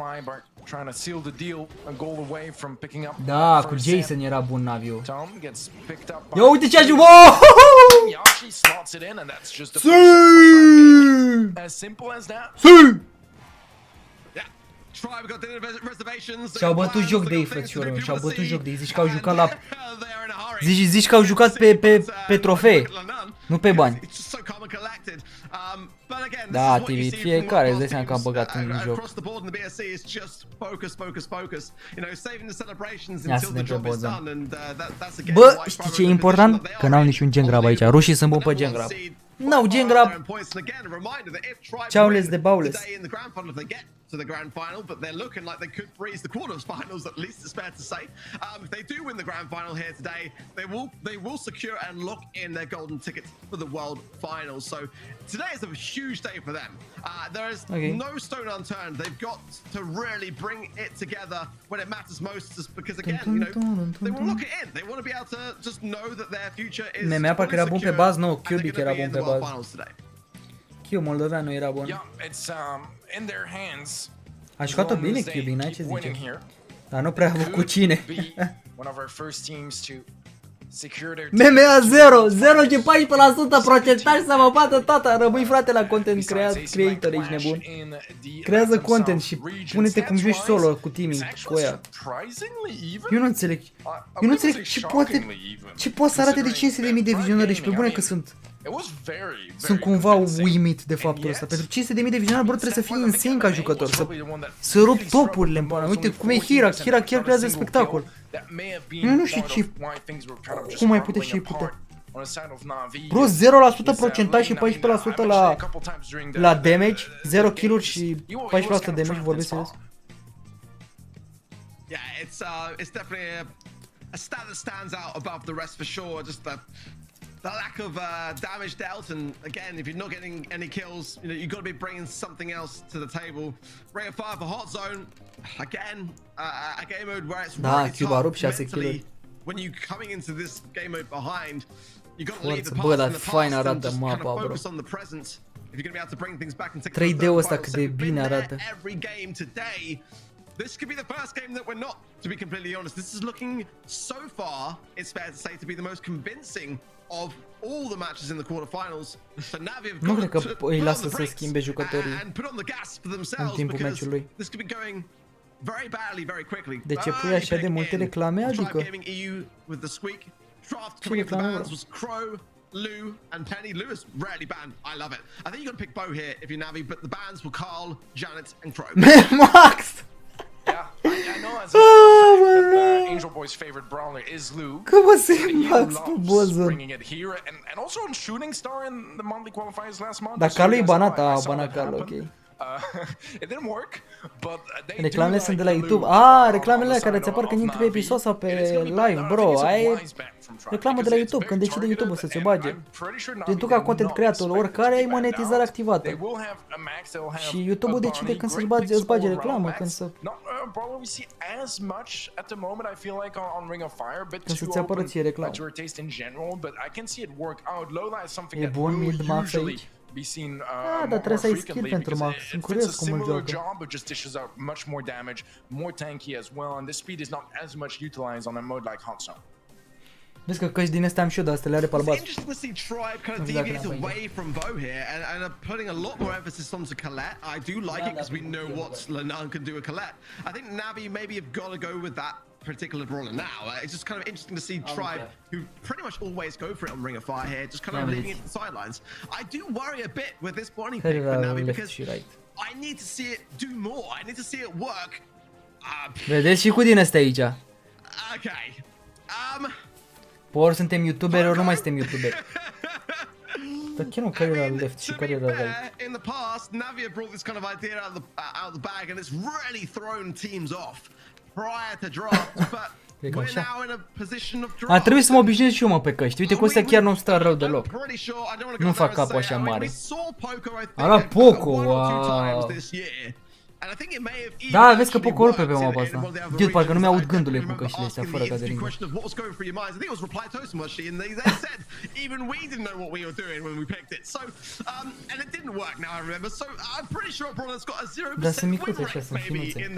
B: Da, cu Jason era bun Naviu. Ia uite ce a jucat! Și-au bătut joc de ei, frățiorul meu, și-au bătut joc de ei, zici că au jucat la... Zici că au jucat pe trofee, nu pe bani. Da, TV, fiecare îți dai seama că a băgat în joc. Ia să ne pe Bozan. Bă, știi ce e important? Că n-au niciun gen grab aici. Rușii sunt buni pe gen grab. N-au gen grab. Ceaules de baules.
C: To the grand final, but they're looking like they could breeze the quarterfinals. At least it's fair to say. If they do win the grand final here today, they will secure and lock in their golden tickets for the world finals. So today is a huge day for them. There is no stone unturned. They've got to really bring it together when it matters most, just because again, you know, they will lock it in. They want to be able to just know that their future is.
B: Memea parcă era bun pe bază, nu, Cubic era bun pe bază. Q, moldoveanu era bun. A jucat-o bine Cubic, n-ai ce zice. Dar nu prea a avut cu cine. MMA 0 și 14% procentaj să mă bată tata. Rămâi frate la content creator, ești nebun. Creează content și pune-te cum joci solo cu teaming cu ea. Eu nu înțeleg. Ce poate să arate de 500.000 de vizionări și pe bune că sunt cumva uimit de faptul ăsta. Pentru 500.000 de vizionari, bro, trebuie să fii insane ca jucător. Să rup topurile în pana. Uite cum e Hira chiar creează spectacol. Eu nu știu ce... Cum mai putea și putea. Bro, 0% procentaj și 14% la damage, 0 kill-uri și 14% damage, vorbesc serios.
C: Yeah, it's definitely a stat that stands out above the rest for sure. Just the lack of damage dealt, and again, if you're not getting any kills, you know, you've got to be bringing something else to the table. Ring of Fire for Hot Zone, again, a game mode where it's really tough mentally. When you're coming into this game mode behind, you got to leave the past in the past and just kind of focus on the present. If you're going to be able to bring things back and take the
B: 3D-ul ăsta cât de bine arată.
C: Every game today. This could be the first game that we're not, to be completely honest. This is looking so far, it's fair to say, to be the most convincing of all the matches in the quarterfinals. So Navi have
B: nu cred că îi
C: put
B: lasă
C: on the
B: să schimbe jucătorii
C: and put on the gas for themselves,
B: în timpul
C: because
B: meciului.
C: this could be going very badly, very quickly.
B: De ce pui așa de multe reclame, adică?
C: Gaming EU with the squeak. Draft coming into the bands was Crow, Lou, and Penny. Lou is rarely banned. I love it. I think you got to pick Bo here if you're Navi, but the bans were Carl, Janet, and Crow.
B: Max!
H: Yeah, I know as well. Angel Boy's favorite brawler is Lou.
B: Cum o să Max pe Bozon?
H: Bringing it here and also in Shooting Star in the monthly qualifiers last month.
B: Dar Carlo e banat, banat Carlo, ok.
H: It didn't work, but
B: reclamele sunt de la YouTube. Reclamele care ți apar când intri pe episod sau pe live, bro. Ai reclamă de la YouTube, când decide YouTube să-ți o bage. Deci tu ca content creator, oricare ai monetizare activată. Și YouTube-ul decide când să-ți bage reclamă, când să... Când să-ți apară ție reclamă. E bun mid max aici? Dar trebuie să ai skill pentru Max. Sunt curios cum îl joacă. Vezi că căști din astea am și eu, dar astea le are pe albați.
C: It's interesting to see Tribe kind of deviate away from Bo here and are putting a lot more emphasis onto Colette. I do like it because we know what Lenan can do with Colette. I think Navi maybe have got to go with that particular brawler now. It's just kind of interesting to see Tribe, who pretty much always go for it on Ring of Fire here, just kind of leaving it to the sidelines. I do worry a bit with this body pick for Navi because I need to see it do more. I need to see it work.
B: Vedeți și cu din astea aici.
C: Okay.
B: Ori suntem youtuberi, ori nu mai suntem youtuberi. Dar chiar nu, care era left și care era right?
C: In the past, Navi have brought this kind of idea out of the bag and it's really thrown teams off prior to draft, but we're now in a position of draft.
B: Ar trebui să mă obișnuiesc și eu, mă, pe căști. Uite că ăstea chiar nu stă rău deloc. Nu fac capul așa mare. Ala Poco, wow. Da, vezi că Poco rupe pe mapa asta. Dude, parcă nu mi-aud gândurile cu căștile astea fără ca de ringă. Dar sunt micuțe așa, sunt finuțe.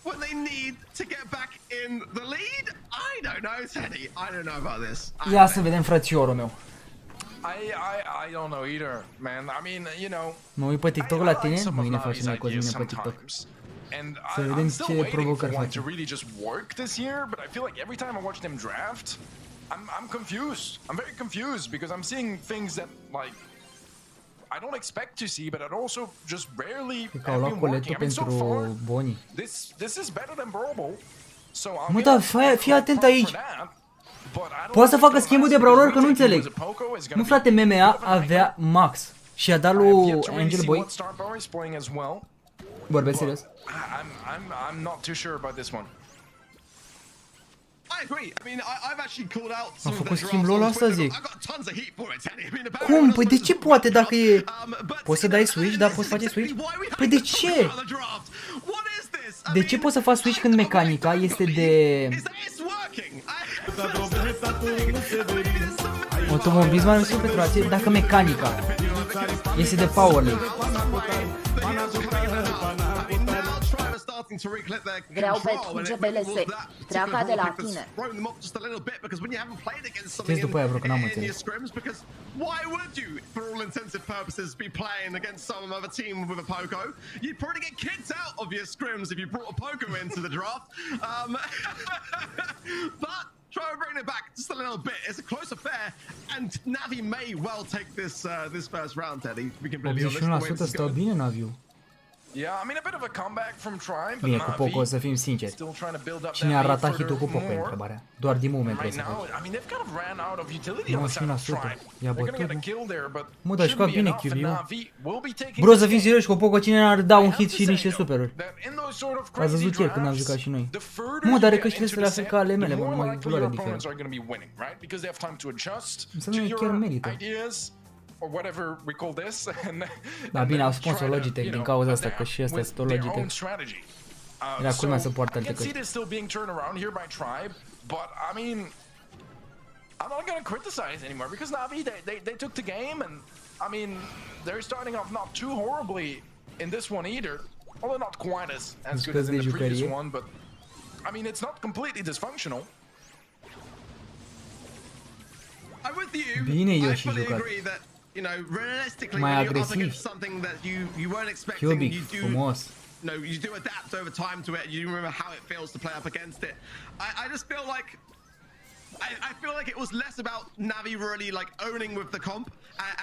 C: What they need to get back in the lead? I don't know, Teddy. I don't know about this.
B: Ia să vedem, frățiorul meu.
H: I don't know either, man. I mean, you know.
B: Mă uit pe TikTok la tine, mâine faci una cu mine pe TikTok. Să vedem ce provocări face.
H: To really just work this year, but I feel like every time I watch them draft, I'm confused. I'm very confused because I'm seeing things that like I don't expect to see, but I also just rarely have been working. I mean, so far, this is better than Brawlball. So
B: Mă, da, fii atent aici. Poate să facă schimbul de brawler, că nu înțeleg. Nu, frate, MMA avea max și a dat lui Angel Boy. Vorbesc serios.
H: I'm not too sure about this one.
C: I agree. I mean, I've actually called out
B: A
C: some of
B: făcut
C: the
B: schimb
C: drafts
B: LOL
C: on
B: asta,
C: Twitter.
B: zic.
C: I've got tons of heat for it, Teddy. I mean,
B: Cum? Păi de ce poate dacă e... Poți să dai switch, dar poți face switch? Păi de ce? De ce poți să faci switch când mecanica este de... Automobilism are o petrație dacă mecanica este de power league.
G: Vreau pe GBLS, treaca de la tine.
B: Știți după aia, bro, că n-am înțeles.
C: Why would you, for all intensive purposes, be playing against some other team with a Poco? You'd probably get kicked out of your scrims if you brought a Poco into the draft. But try to bring it back just a little bit. It's a close affair, and Navi may well take this this first round, Teddy. To be completely honest.
B: 81% stă bine Naviu.
H: Yeah, I mean a bit of a comeback from Tribe.
B: Bine, cu Poco, să fim sinceri. Cine a ratat hitul cu Poco, e întrebarea. Doar din moment trebuie să faci. 90%. I-a bătut, mă, dar jucat bine QB-ul. Bro, să fim serioși, cu Poco cine ar da un hit și niște superuri? Ați văzut el când am jucat și noi. Mă, dar are căștile astea la fel ca ale mele, mă, numai culoare diferentă. Înseamnă că chiar merită.
H: Or whatever we call this.
B: Da, bine, au sponsor Logitech din cauza asta, că și ăsta este tot Logitech. Era culmea să poartă alte căști.
H: But I mean, I'm not gonna criticize anymore because Navi they took the game and I mean they're starting off not too horribly in this one either, although not quite as good as in the previous one. But I mean it's not completely dysfunctional.
C: I'm with you.
B: Bine,
C: I
B: Yoshi
C: fully
B: jucat.
C: agree that, you know, realistically,
B: Mai
C: when you're up
B: agresiv.
C: against something that you weren't expecting,
B: Cubic,
C: you do,
B: frumos.
C: no, you do adapt over time to it. You remember how it feels to play up against it. I just feel like I feel like it was less about Navi really like owning with the comp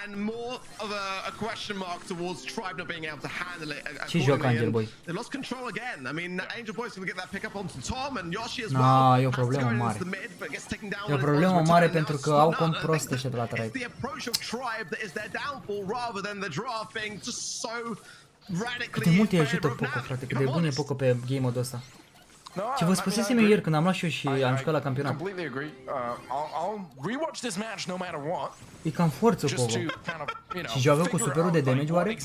C: and more of a question mark towards Tribe not being able to handle it.
B: Ce joacă Angel Boy?
C: They lost control again. I mean, Angel Boy's going to get that pick up onto Tom and Yoshi as
B: No,
C: well.
B: e o problemă mare. E o problemă mare pentru că au comp prost ăștia de la Tribe.
C: It's the approach of Tribe that is their downfall rather than the draft being just so radically.
B: Cât de mult îi ajută Poco, frate, cât de bun e Poco pe game mode-ul ăsta. Ce vă spusesem eu ieri când am luat și eu și am jucat la campionat. E cam forță Poco. Și joacă cu superul de damage oare?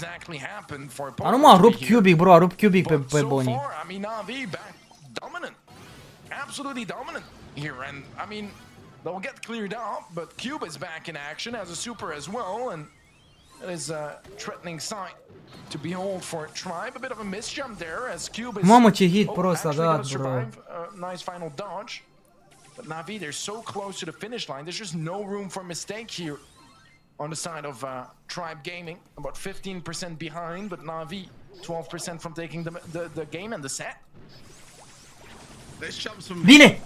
B: A, nu mă, a rupt Cubic, bro, a rupt Cubic pe Bonnie.
H: Absolutely dominant here, and I mean they'll get cleared up, but Cube is back in action as a super as well, and it is a threatening sight to behold for Tribe. A bit of a misjump there as Cube is.
B: Mamă, ce hit prost a dat, bro.
H: Nice final dodge, but Navi, they're so close to the finish line. There's just no room for mistake here on the side of Tribe Gaming. About 15% behind, but Navi 12% from taking the game and the set.
B: Bine!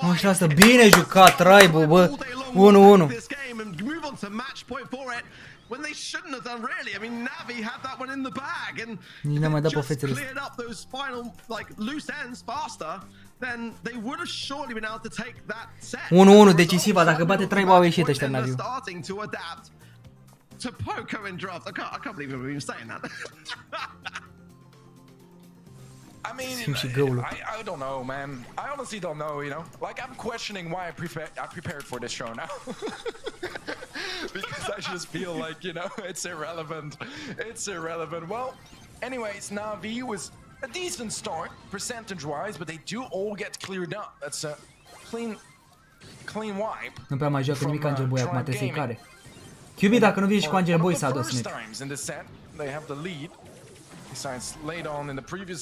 B: Mă, și asta, bine jucat Tribe-ul, bă, 1-1. Nici n-am mai dat pe fețele astea.
C: Then they would have surely been able to take that set.
B: 1-1 decisiva, dacă bate Tribe au ieșit ăștia în Naviu.
C: To Poco in draft. I can't believe we're even saying that.
H: I mean, I don't know, man. I honestly don't know, you know? Like, I'm questioning why I prepared for this show now. Because I just feel like, you know, it's irrelevant. It's irrelevant. Well, anyways, Navi was a decent start, percentage-wise, but they do all get cleared up. That's a clean wipe.
B: Nu prea mai joacă nimic Angel Boy acum, trebuie să-i care. QB, dacă nu vine și cu Angel Boy, s-a dus net.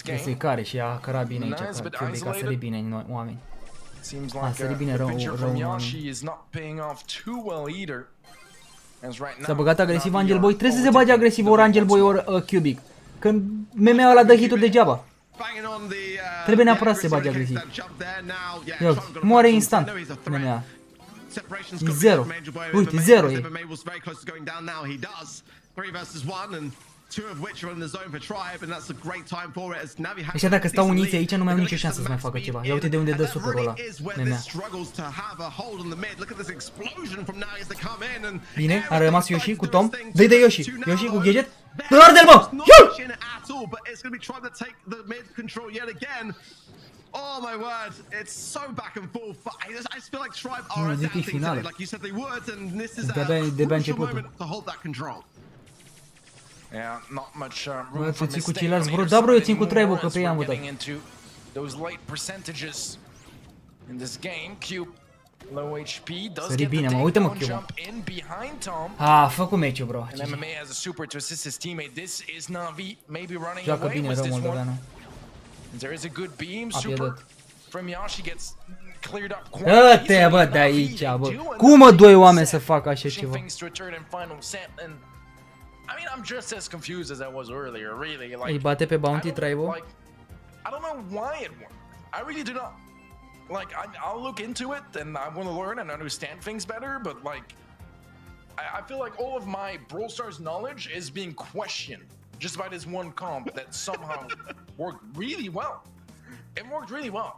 B: Trebuie să-i care și a cărat bine aici, QB, a sărit bine în oameni. A sărit bine rău în oameni. S-a băgat agresiv Angel Boy, trebuie să se bage agresiv ori Angel Boy ori Cubic. Când MMA ăla dă hit-uri degeaba.
C: Banging on the
B: Trebuie neapărat să se bage agresiv. Ia, moare instant. Nenea. E 0. Uite, 0 e. Ăștia dacă stau uniți aici nu mai au nicio șansă să mai facă ceva. Ia uite de unde dă superul ăla. Nenea. Bine, a rămas Yoshi cu Tom. Dă-i de Yoshi. Yoshi cu gadget. Arde-l, mă!
C: Oh my word, it's so back and forth. I just feel like Tribe are adapting to it, like you said they would, and this is a crucial moment to hold that control.
H: Yeah, not much room for
B: mistakes anymore getting
H: into those late percentages in this game. Cube, low HP, does get the takedown jump in behind Tom.
B: Ah, făcut meciul, bro.
H: And MMA has a super to assist his teammate. This is Navi maybe running away with this one. There is a good beam, super from Yashi gets cleared up quite easily.
B: Dă-te, bă, de aici, bă. Cum mă doi oameni să facă așa ceva?
H: I mean, I'm just as confused as I was earlier, really. Like,
B: îi bate pe Bounty Tribal?
H: Like, I don't know why it worked. I really do not. Like, I'll look into it and I want to learn and understand things better, but like, I feel like all of my Brawl Stars knowledge is being questioned just by this one comp that somehow worked really well. It worked really well.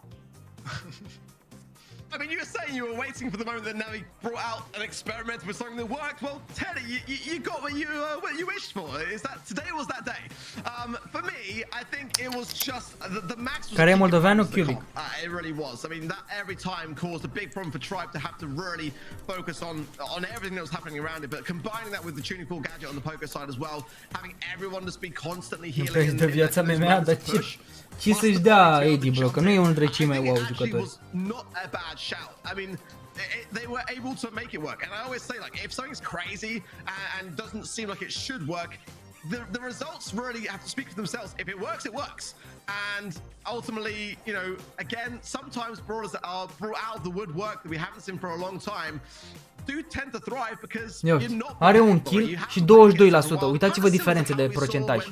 C: I mean, you were saying you were waiting for the moment that Navi brought out an experiment with something that worked. Well, Teddy, you got what you wished for. Is that today or was that day? For me, I think it was just the max was.
B: Care e moldoveanul Cubic?
C: It really was. I mean, that every time caused a big problem for Tribe to have to really focus on everything that was happening around it. But combining that with the tuning core gadget on the poker side as well, having everyone just be constantly healing.
B: De viața mea, dar ce să-și dea Eddie, bro, că nu e unul dintre cei mai wow jucători.
C: Shout. I mean, they were able to make it work, and I always say, like, if something's crazy and doesn't seem like it should work, the results really have to speak for themselves. If it works, it works. And ultimately, you know, again, sometimes brawlers that are brought out of the woodwork that we haven't seen for a long time do tend to thrive because you're not.
B: Are un kill și 22%. Uitați-vă diferențe de procentaj.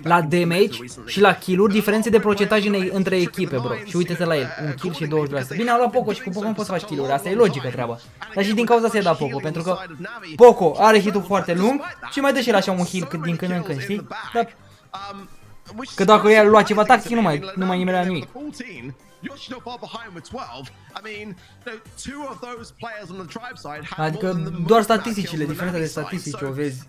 B: La damage și la kill-uri, diferențe de procentaj între echipe, bro. Și uite-te la el, un kill și 22%. Bine, a luat Poco și cu Poco nu poți să faci kill-uri. Asta e logică treaba. Dar și din cauza asta i-a dat Poco, pentru că Poco are hit-ul foarte lung și mai dă și el așa un heal din când în când, știi? Dar că dacă el lua ceva tactic, nu mai nimerea nimic.
C: You're still far behind with 12. I mean, two of those players on the Tribe side have
B: adică doar statisticile, diferența de statistici o vezi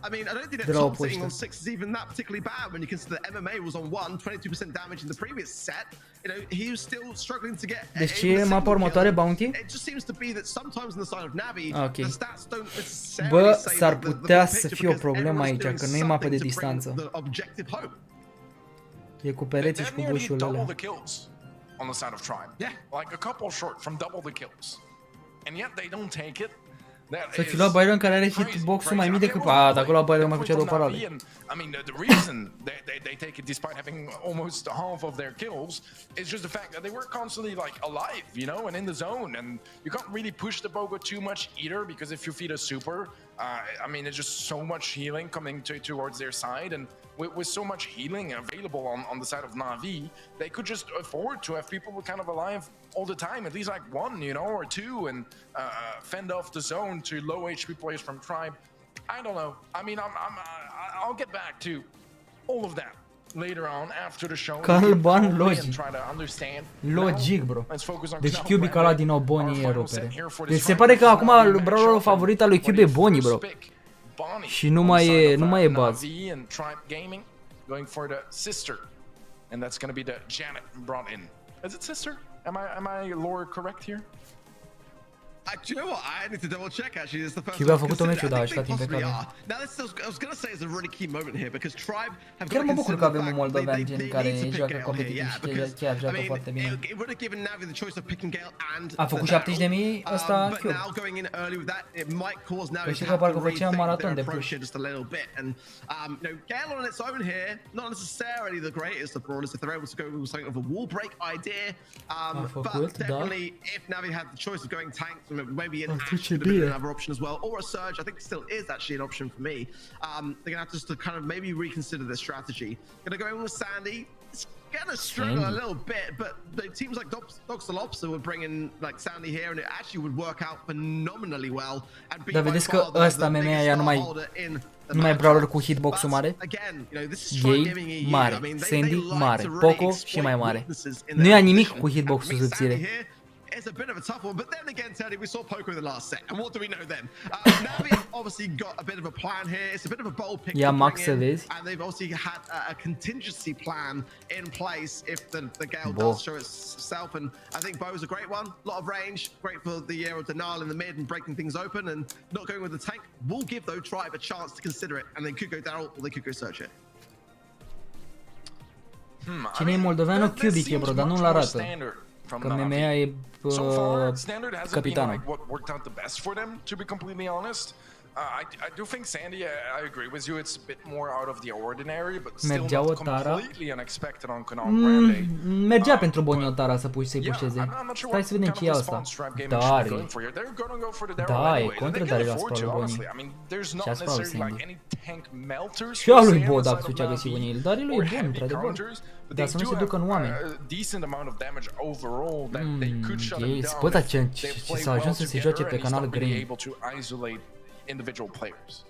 B: de la opoziție.
C: On 6 is even that particularly bad when you consider MMA was on 1, 22% damage in the previous set. You know, he was still struggling to get.
B: Deci ce e mapa următoare, Bounty?
C: It just seems to be that sometimes on the side of Navi, the stats don't necessarily.
B: Bă, s-ar putea să fie o problemă aici, că nu e mapă de distanță. E cu pereții și cu bușurile alea.
H: On the side of Tribe, like a couple short from double the kills, and yet they don't take it.
B: Să fi luat Byron care are hitbox-ul mai mic decât... A, dacă lua Byron mai făcea două parale.
H: I mean, the reason they take it despite having almost half of their kills is just the fact that they were constantly like alive, you know, and in the zone, and you can't really push the Bogo too much either, because if you feed a super, I mean, it's just so much healing coming towards their side, and with so much healing available on the side of Navi, they could just afford to have people kind of alive all the time, at least like one, you know, or two, and fend off the zone to low HP players from Tribe. I don't know. I mean, I'll get back to all of that later on after the show.
B: Calban logic. Logic, bro. Deci Cubic a luat din nou Bonnie e rupere. Deci se pare că acum brawlerul favorit al lui Cube e Bonnie, bro. Și nu mai e Buzz.
H: Going for the sister, and that's going to be the Janet brought in. Is it sister? Am I lore correct here?
C: Do you know what? I need to double check actually. This is the first
B: time. A făcut o meciul, da, a jucat impecabil.
C: Now this is, I was going to say is a really key moment here because Tribe have
B: chiar mă bucur că avem un moldovean gen care joacă competitiv și chiar joacă foarte bine. A făcut 70.000 ăsta Cube. Păi știi că parcă făcea un maraton de push.
C: Gale on its own here, not necessarily the greatest of brawlers if they're able to go with something of a wall break idea. But definitely if Navi had the choice of going tank to maybe an Ash could have been another option as well, or a Surge. I think still is actually an option for me. They're gonna have to kind of maybe reconsider their strategy. Gonna go in with Sandy. It's gonna struggle a little bit, but the teams like Dr. Lobster would bring in like Sandy here, and it actually would work out phenomenally well. And be
B: vedeți că ăsta MMA ea nu mai brawler cu hitbox-ul mare. Gay mare, Sandy mare, Poco și mai mare. Nu ia nimic cu hitbox-ul subțire.
C: It's a bit of a tough one, but then again, Teddy, we saw Poco in the last set, and what do we know then? Navi obviously got a bit of a plan here. It's a bit of a bold pick to bring in, and they've obviously had a contingency plan in place if the Gale does show itself, and I think Bo's a great one. A lot of range, great for the year of denial in the mid and breaking things open, and not going with the tank will give though Tribe a chance to consider it, and they could go Daryl or they could go Search it.
B: Cine e moldoveanul? Cubic e, bro, dar nu-l arată. Că MMA e capitanul.
H: What worked out the best for them, to be completely honest. I do think Sandy, I agree with you, it's a bit more out of the ordinary, but still not completely unexpected on canal.
B: Mergea pentru Boniotara să să-i pușeze. Stai să vedem ce e asta. Dari. Da, e contra Dari la spalul Bonii. Și-a spalul Sandy. Și a lui Bodaxul ce-a găsit Bonii. Dari lui e bun, într-adevăr. Dar să nu se ducă în oameni. Bă, dar ce s-a ajuns să se joace pe canal green.
H: Individual players.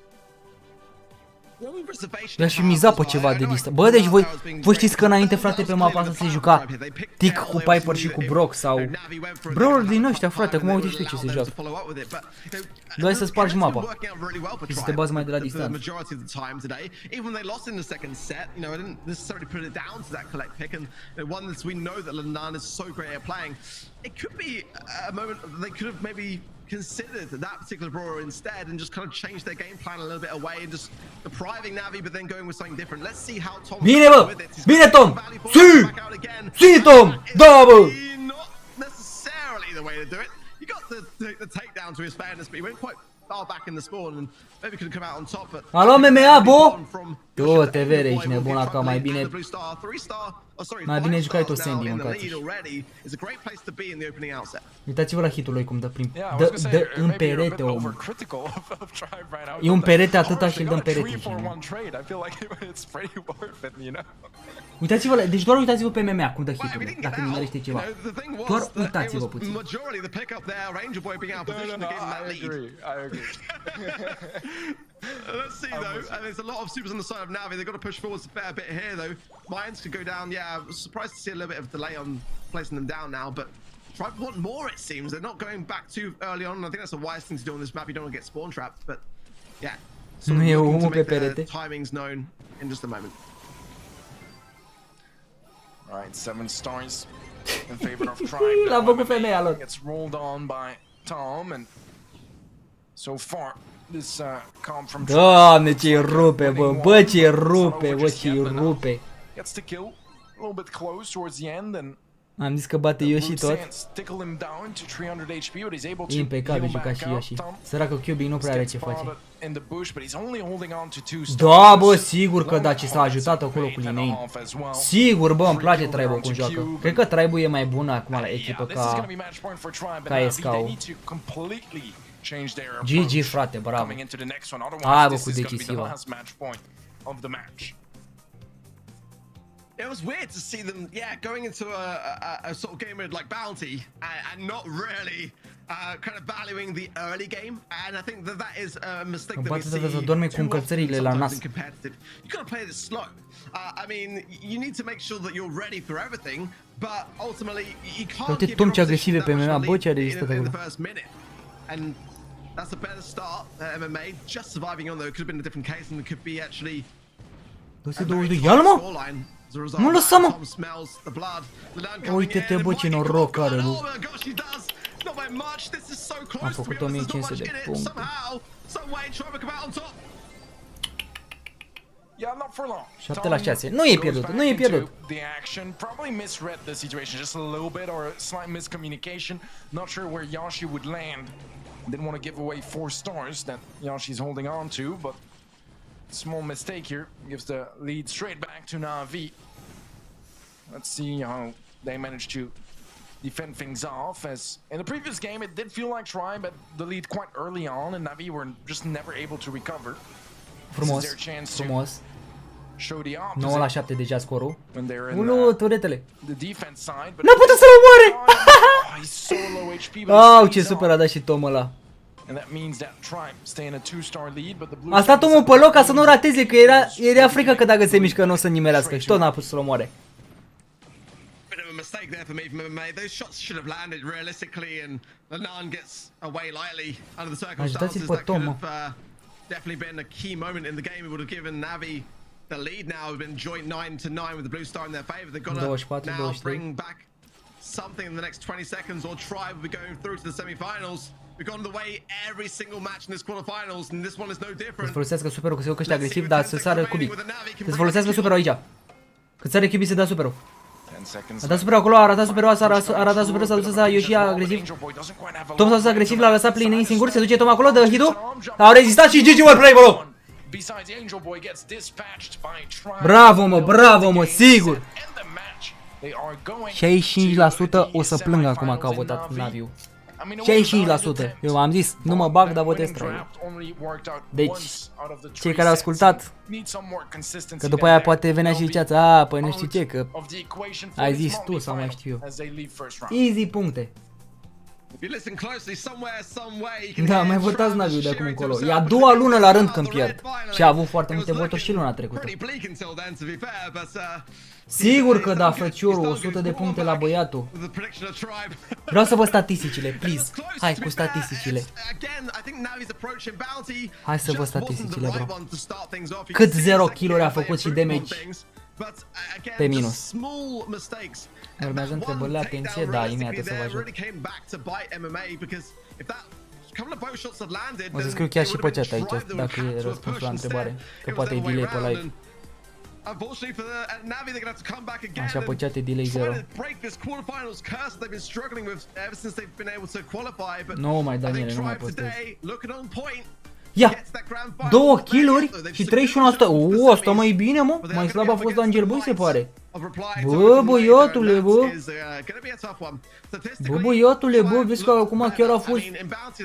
B: Mi-aș fi mizat pe ceva de listă. Bă, deci voi știți că înainte, frate, pe mapa asta se juca Tick cu Piper și cu Brock sau brawler din ăștia, frate, acum uite și tu ce se joacă. Doar să spargi mapa și să te bazi mai de la distanță.
C: Considered that particular brawler instead and just kind of change their game plan a little bit away and just depriving Navi but then going with something different. Let's see how Tom
B: Bine, bă! Bine, Tom! Si, Tom! Da, bă!
C: Not necessarily the way to do it. You got the takedown to his fairness, but he went quite far back in the spawn and maybe could have come out on top, but
B: alo, MMA, bo! Tu te vede, ești nebun acum, mai bine jucai tu Sandy, mâncați. Uitați-vă la hitul lui cum dă prin... Dă în perete, om. E un perete atâta și îl dă în perete. Uitați-vă, deci doar uitați-vă pe MMA cum dă hitul, dacă nimerește ceva. Doar uitați-vă puțin.
C: Let's see though, and there's a lot of supers on the side of Navi. They've got to push forwards a fair bit here though. Mines could go down. Yeah, I was surprised to see a little bit of delay on placing them down now, but Tribe want more it seems. They're not going back too early on. I think that's a wise thing to do on this map. You don't want to get spawn trapped, but yeah. So
B: nu e
C: looking to
B: pe
C: make their
B: perete.
C: timings known in just a moment.
H: Alright, 7 stars in favor of Tribe.
B: L-a făcut femeia lor.
H: Gets rolled on by Tom and so far this come from
B: Doamne, ce rupe, bă, bă, ce rupe, bă, ce rupe.
H: Gets to kill a little bit close towards the end and
B: am zis că bate Yoshi tot. E impecabil jucat și Yoshi. Săracul Cubic nu prea are ce face. Da, bă, sigur că da, ce s-a ajutat acolo cu linei. Sigur, bă, îmi place Tribe cum joacă. Cred că Tribe e mai bună acum la echipă ca SK-ul. GG, frate, bravo. Hai, bă, cu decisiva.
C: It was weird to see them, going into a sort of game mode like Bounty and not really kind of valuing the early game, and I think that is a mistake that we see sometimes in competitive. You gotta play this slow. I mean, you need to make sure that you're ready for everything, but ultimately you can't give your opposition that much lead in the first minute. And that's a better start at MMA. Just surviving on though, it could have been a different case, and it could be actually a very tight scoreline.
B: Nu lăsa, mă! Uite-te, bă, ce noroc are, bă. Am făcut 1500 de puncte.
H: Yeah, not for long.
B: 7 la 6. Nu e pierdut, nu e pierdut.
H: The action probably misread the situation just a little bit, or a slight miscommunication. Not sure where Yashi would land. Didn't want to give away 4 stars that Yashi's holding on to, but small mistake here gives the lead straight back to Navi. Let's see how they manage to defend things off. As in the previous game, it did feel like Tribe had the lead quite early on, and Navi were just never able to recover.
B: Frumos, frumos.
H: Show the
B: 9-7 deja scorul.
H: when they're in
B: Ulu, turetele.
H: the defense side. But
B: N-a putut să-l omoare!
H: he's so low HP. But
B: Au,
H: he's
B: ce super a dat și Tom ăla.
H: and that means that Tribe stay in a 2-star lead, but the blue
B: A stat omul pe loc ca să nu rateze, că era frică că dacă se mișcă nu o să nimerească și tot n-a putut să-l omoare.
C: Bit of a mistake there for me from MMA. Those shots should have landed realistically, and Lanan gets away lightly under the circumstances. That could have definitely been a key moment in the game. It would have given Navi the lead. Now it's been joint 9-9 with the blue star in their favor. They've got to now bring back something in the next 20 seconds, or Tribe will be going through to the semi-finals. We've gone the way every single match in this quarterfinals, and this one is no different.
B: Să folosească superul, că se ducă ăștia agresiv, dar să sară cubii. Să folosească superul aici. Cât sare cubii se dă superul. A dat superul acolo, a ratat superul, a ratat superul, s-a dus să Yoshi agresiv. Tom s-a dus agresiv, l-a lăsat plin singur, se duce Tom acolo, dă hit-ul. Au rezistat și GG World Play, bro! Bravo mă, sigur! 65% o să plâng acum că au votat Naviu. 65%. Eu am zis, nu mă bag, dar votez trei. Deci, cei care au ascultat, că după aia poate venea și ziceați, a, păi nu știu ce, că ai zis tu sau mai știu eu. Easy puncte. Da, mai votați Naviu de acum încolo. E a doua lună la rând când pierd. Și a avut foarte multe voturi și luna trecută. Sigur că da, frățiorul, 100 de puncte la băiatul. Vreau să văd statisticile, please. Hai cu statisticile. Hai să văd statisticile, bro. Cât 0 kill-uri a făcut și damage pe minus. Urmează întrebările, atenție, da, imediat o să vă ajut. O să scriu chiar și pe chat aici, dacă e răspunsul la întrebare, că poate e delay pe live. Așa pe chat e delay 0. Nu mai Daniele, nu mai postez. Ia! 2 kill-uri și 31%. O, asta mai bine, mă. Mai slab a fost Angel Boy, se pare. Bă, băiatule, bă. Bă, băiatule, bă, vezi că acum chiar a fost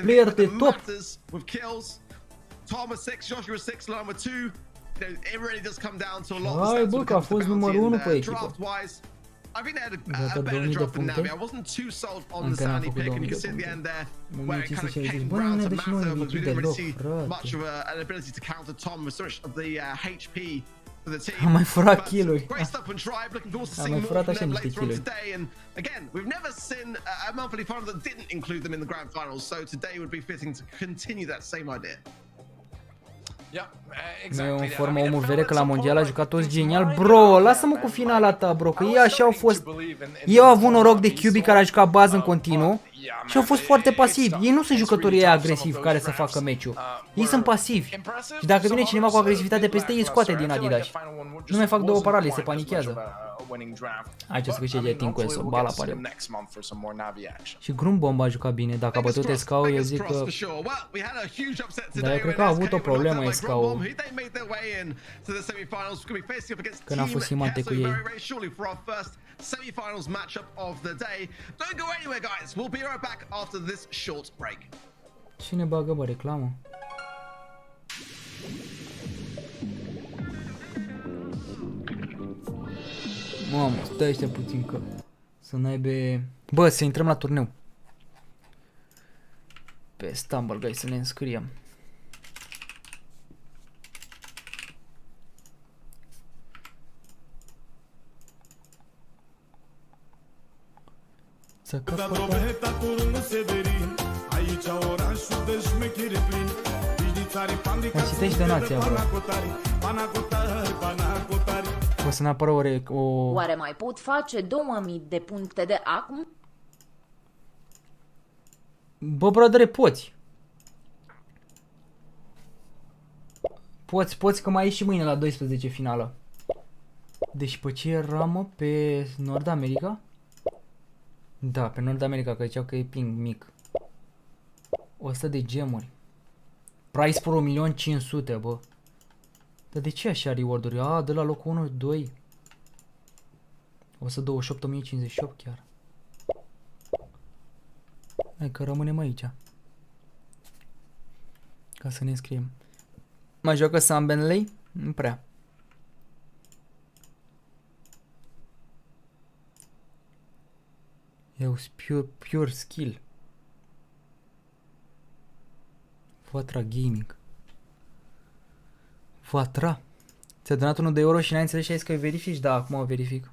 B: player de top. Hai, bă, că a fost numărul 1 pe echipă. Dacă 2000 de puncte, încă n-am făcut 2000 de puncte. 1560, bă, nu ne dă și noi MVP deloc, frate. Am mai furat kill-uri. Am mai furat așa niște kill-uri. Nu e în formă omul vere că la mondial a jucat toți genial. Bro, lasă-mă cu finala ta, bro, că ei așa au fost. Eu au avut noroc de QB care a jucat bază în continuu și au fost foarte pasivi. Ei nu sunt jucătorii ei agresivi care să facă meciul. Ei sunt pasivi. Și dacă vine cineva cu agresivitate peste ei, scoate din Adidas. Nu mai fac două parale, se panichează. Aici să câștige timp cu ESO, bala pare. Și Grumbomb a jucat bine, dacă a bătut SK-ul, eu zic că... Dar eu cred că a avut o problemă SK-ul când a fost simate cu ei.
C: Semi-finals matchup of the day. Don't go anywhere, guys. We'll be right back after this short break.
B: Cine bagă, bă, reclamă? Mamă, stai ăștia puțin că să n-aibă... Bă, să intrăm la turneu. Pe Stumble, guys, să ne înscriem. Mă citești donația, bro. O să ne apară o...
G: Oare mai pot face 2000 de puncte de acum?
B: Bă, brodere, poți. Poți că mai e și mâine la 12 finală. Deci pe ce era, mă? Pe Nord America? Da, pe Nord America, că ziceau că e ping mic. 100 de gemuri. Price for 1.500.000, bă. Dar de ce așa reward-uri? A, de la locul 1, 2. 128.058 chiar. Hai că rămânem aici. Ca să ne înscriem. Mai joacă Sam Benley? Nu prea. Eu pure skill. Vatra Gaming. Vatra. Ți-a donat 1 de euro și n-ai înțeles și ai zis că verifici? Da, acum o verific.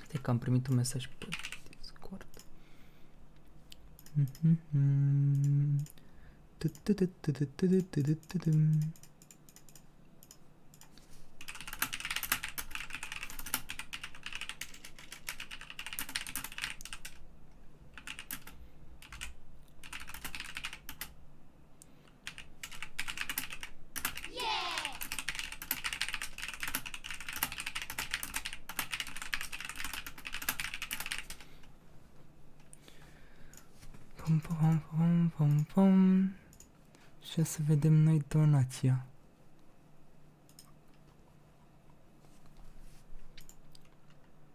B: Uite că am primit un mesaj pe Discord. Și să vedem noi donația.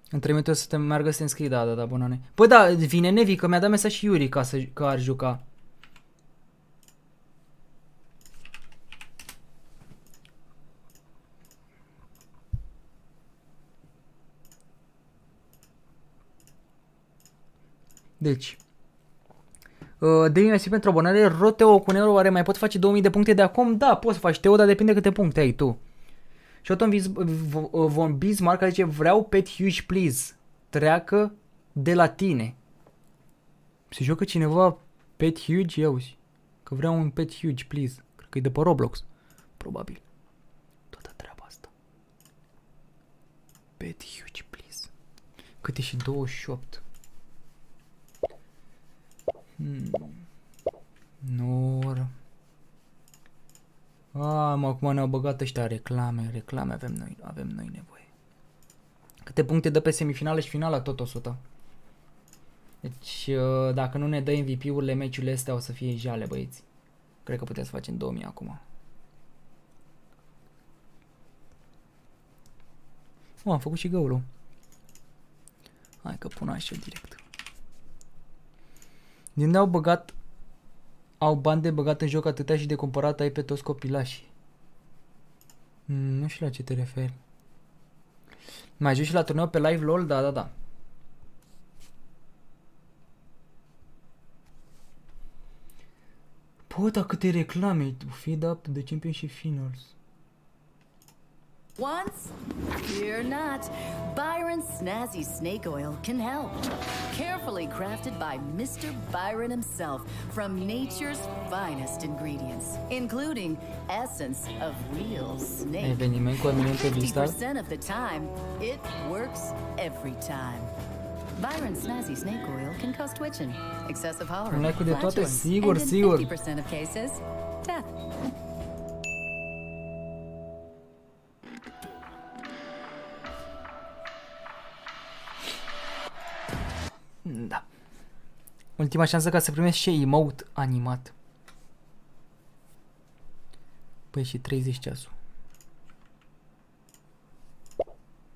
B: În 3 minute o să te meargă să te înscrii, da, bunane. Păi da, vine Nevi, că mi-a dat mesaj și Yuri că ar juca. Deci Demi, mersi pentru abonare. Roteo cu un euro, oare mai pot face 2000 de puncte de acum? Da, poți să faci, Teo, dar depinde câte puncte ai tu. Și von Bismarck zice, vreau pet huge please. Treacă de la tine. Se joacă cineva pet huge? Iauzi. Că vreau un pet huge please. Cred că e de pe Roblox. Probabil. Toată treaba asta. Pet huge please. Cât e și 28. Nor. Acum ne-au băgat ăștia reclame avem noi nevoie. Câte puncte dă pe semifinală și finala? Tot 100. Deci dacă nu ne dă MVP-urile, meciurile astea o să fie jale, băieți. Cred că putem să facem 2000 acum. Am făcut și găulul. Hai că pun așa direct. Din unde au bani de băgat în joc atâtea și de cumpărat ai pe toți copilașii. Nu știu la ce te referi. Mai joci și la turneu pe live LOL? Da. Pă, dar câte reclame. Feed up the championship finals.
I: Once? Fear not. Byron's snazzy snake oil can help. Carefully crafted by Mr. Byron himself from nature's finest ingredients, including essence of real snake.
B: Eveniment cu eminent pe
I: 50% of the time, it works every time. Byron's snazzy snake oil can cause twitching, excessive hollering, flatulence, and in 50% of cases, death.
B: Da. Ultima șansă ca să primești și emote animat. Păi și 30 ceasul.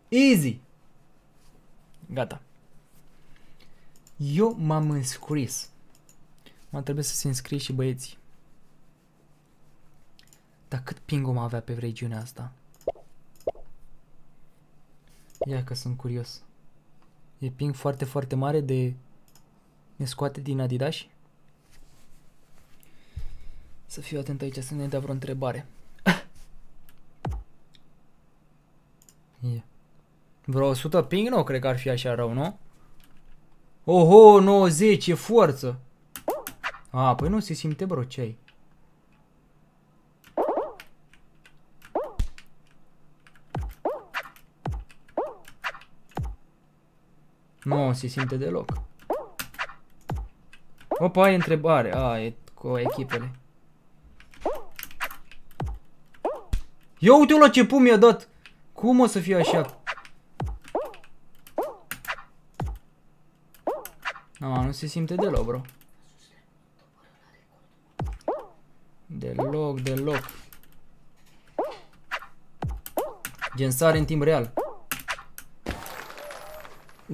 B: Easy. Gata. Eu m-am înscris. Mă trebuie să se înscrie și băieții. Dar cât ping o avea pe regiunea asta? Ia că sunt curios. E ping foarte, foarte mare de ne scoate din Adidas? Să fiu atent aici să ne dea vreo întrebare. Vreo 100 ping? Nu cred că ar fi așa rău, nu? Oho, 90, e forță. Păi nu se simte, bro, ce ai? Nu se simte deloc. Opa, ai întrebare. E cu echipele. Ia uite-o la ce pum mi-a dat. Cum o să fie așa? Nu se simte deloc, bro. Deloc. Gen sare în timp real.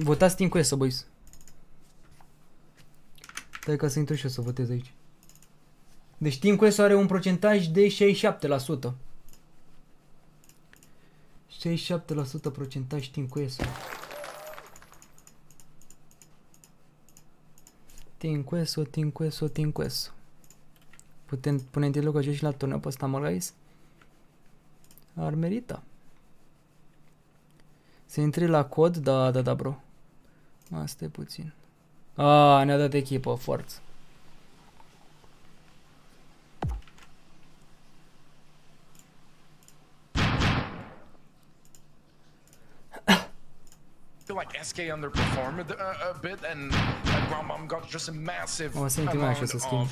B: Votați Team Quest, boys. Stai ca să intru și eu să votez aici. Deci Team Quest are un procentaj de 67%. 67% procentaj Team Quest. Team Quest. Putem pune în loc și la turneu pe ăsta, mă, guys? Ar merita. Să intri la cod? Da, bro. Asta e puțin. Ne-a dat echipă, forță.
H: I feel like SK underperformed a bit, and Grombaum got just a massive amount of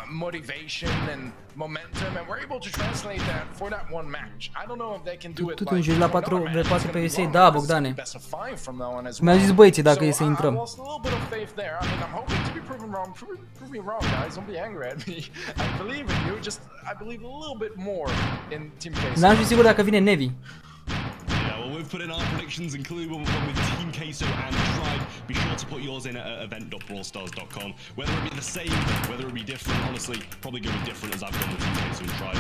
H: motivation and momentum, and we're able to translate that for that one match. I don't know if they can do it like
B: la 4v4 pe USA, da, Bogdane. Mi-a zis băieții dacă e să intrăm.
H: I lost a little bit of faith there. I mean, I'm hoping to be proven wrong. Prove me wrong, guys. Don't be angry at me. I believe in you. Just I believe a little bit more in Team Queso.
B: N-am știut sigur dacă vine Nevi.
D: Well, we've put in our predictions, including one with Team Queso and Tribe. Be sure to put yours in at event.brawlstars.com. Whether it be the same, whether it be different, honestly, probably go with different as I've gone with Team Queso and Tribe.